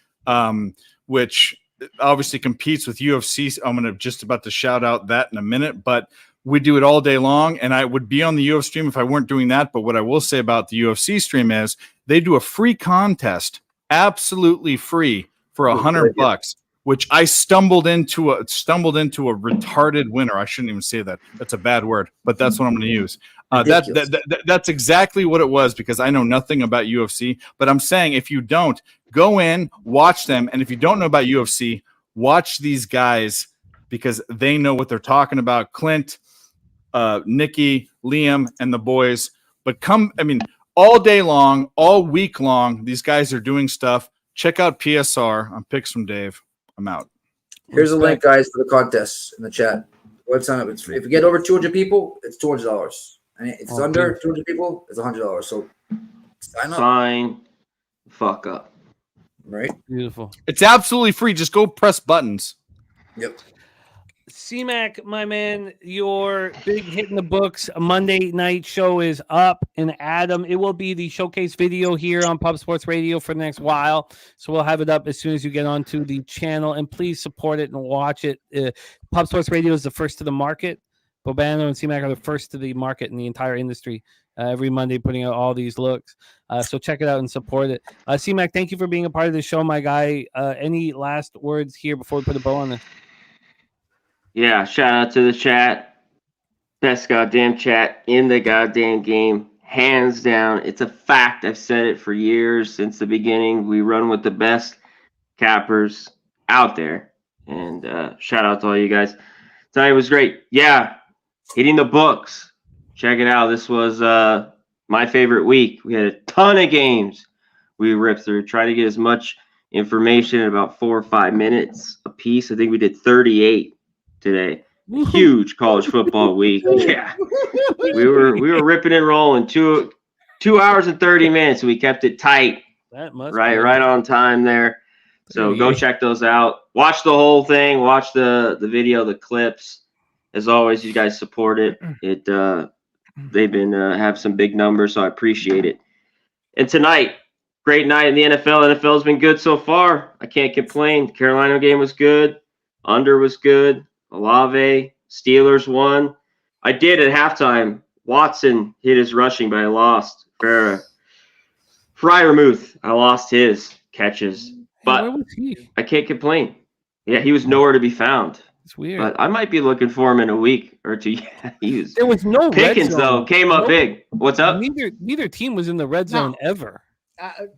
which obviously competes with UFC. I'm just about to shout out that in a minute, but we do it all day long, and I would be on the UFC stream if I weren't doing that. But what I will say about the UFC stream is they do a free contest, absolutely free, for $100, which I stumbled into a retarded winner. I shouldn't even say that. That's a bad word, but that's what I'm going to use. That's exactly what it was, because I know nothing about UFC. But I'm saying, if you don't, go in, watch them, and if you don't know about UFC, watch these guys, because they know what they're talking about. Clint, Nikki, Liam, and the boys. But all day long, all week long, these guys are doing stuff. Check out PSR on Picks from Dave. I'm out. Here's a link, guys, for the contest in the chat. Let's sign up. If you get over 200 people, it's $200. And if it's under 200 people, it's $100. So sign up. Sign fuck up. Right? Beautiful. It's absolutely free. Just go press buttons. Yep. C-Mac, my man, your big hit in the books Monday night show is up. And Adam, it will be the showcase video here on Pub Sports Radio for the next while. So we'll have it up as soon as you get onto the channel. And please support it and watch it. Pub Sports Radio is the first to the market. Bobano and C-Mac are the first to the market in the entire industry. Every Monday putting out all these looks. So check it out and support it. C-Mac, thank you for being a part of the show, my guy. Any last words here before we put a bow on this? Yeah, shout out to the chat. Best goddamn chat in the goddamn game. Hands down. It's a fact. I've said it for years since the beginning. We run with the best cappers out there. And shout out to all you guys. Tonight was great. Yeah, hitting the books. Check it out. This was my favorite week. We had a ton of games we ripped through. Tried to get as much information in about 4 or 5 minutes a piece. I think we did 38 today. Huge college football week. Yeah, we were ripping and rolling. 2 hours and 30 minutes. We kept it tight. That must right on time there. So go check those out. Watch the whole thing. Watch the video, the clips. As always, you guys support it. They've been have some big numbers, so I appreciate it. And tonight, great night in the NFL. NFL's been good so far. I can't complain. Carolina game was good. Under was good. Olave, Steelers won. I did at halftime. Watson hit his rushing, but I lost. Freiermuth, I lost his catches. But where was he? I can't complain. Yeah, he was nowhere to be found. It's weird. But I might be looking for him in a week or two. Yeah, there was no Pickens, red zone. though, came up big. What's up? Neither team was in the red zone ever.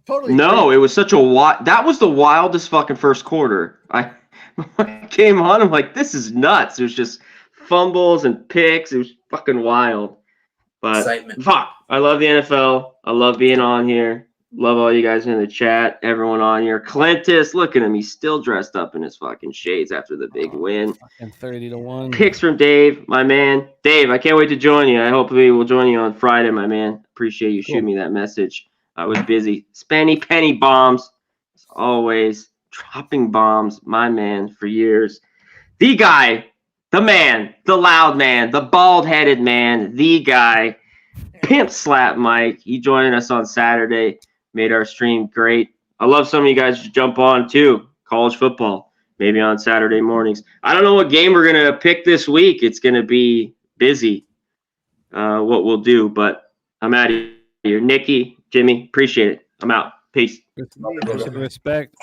Totally. No, it was such a that was the wildest fucking first quarter. I came on, I'm like, this is nuts. There's just fumbles and picks. It was fucking wild. But Excitement. fuck, I love the NFL. I love being on here. Love all you guys in the chat. Everyone on here. Clintus, look at him. He's still dressed up in his fucking shades after the big win. Fucking 30-1. Picks from Dave, my man. Dave, I can't wait to join you. I hopefully will join you on Friday, my man. Appreciate you shooting me that message. I was busy. Spenny Penny bombs. As always, dropping bombs, my man, for years. The guy, the man, the loud man, the bald-headed man, the guy, Pimp Slap Mike. He joined us on Saturday, made our stream great. I love some of you guys to jump on, too. College football, maybe on Saturday mornings. I don't know what game we're going to pick this week. It's going to be busy, what we'll do, but I'm out of here. Nikki, Jimmy, appreciate it. I'm out. Peace. Respect.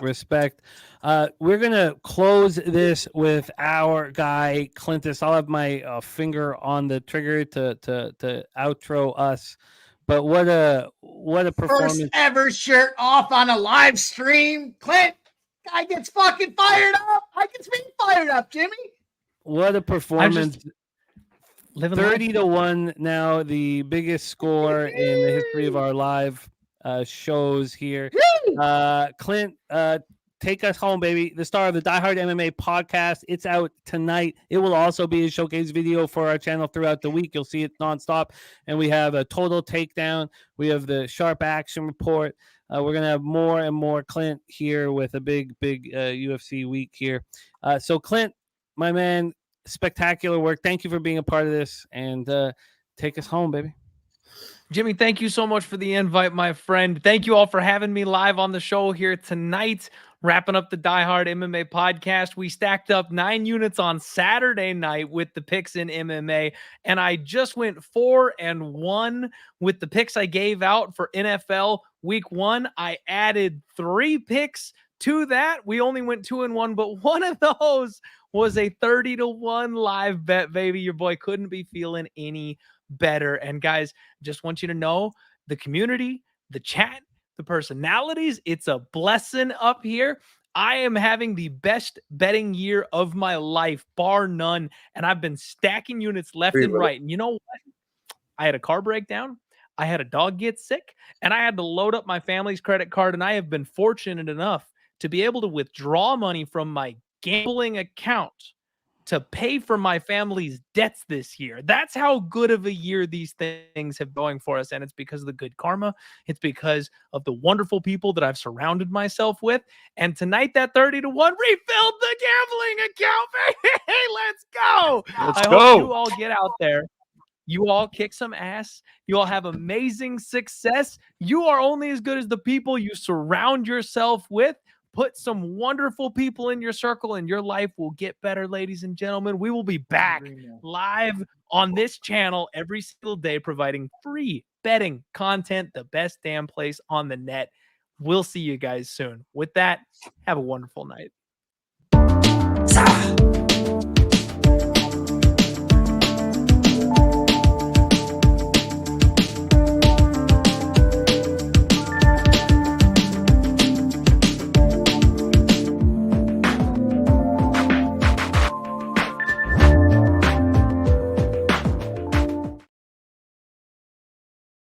We're gonna close this with our guy Clintus. I'll have my finger on the trigger to outro us. But what a performance! First ever shirt off on a live stream. Clint, guy gets fucking fired up. I get me fired up, Jimmy. What a performance! 30-1 now, the biggest score in the history of our live shows here. Clint, take us home, baby. The star of the Die Hard MMA podcast. It's out tonight. It will also be a showcase video for our channel throughout the week. You'll see it nonstop. And we have a total takedown. We have the sharp action report. We're going to have more and more Clint here with a big UFC week here. So Clint, my man, spectacular work. Thank you for being a part of this, and take us home, baby. Jimmy, thank you so much for the invite, my friend. Thank you all for having me live on the show here tonight. Wrapping up the Die Hard MMA podcast. We stacked up 9 units on Saturday night with the picks in MMA, and I just went 4-1 with the picks I gave out for NFL Week 1. I added 3 picks to that. We only went 2-1, but one of those was a 30-1 live bet, baby. Your boy couldn't be feeling any better. And guys, just want you to know the community, the chat, the personalities, it's a blessing up here. I am having the best betting year of my life, bar none. And I've been stacking units left and right. And you know what? I had a car breakdown. I had a dog get sick, and I had to load up my family's credit card. And I have been fortunate enough to be able to withdraw money from my gambling account to pay for my family's debts this year. That's how good of a year these things have going for us. And it's because of the good karma. It's because of the wonderful people that I've surrounded myself with. And tonight, that 30-1 refilled the gambling account. Hey, let's go. I hope you all get out there. You all kick some ass. You all have amazing success. You are only as good as the people you surround yourself with. Put some wonderful people in your circle, and your life will get better, ladies and gentlemen. We will be back live on this channel every single day, providing free betting content, the best damn place on the net. We'll see you guys soon. With that, have a wonderful night.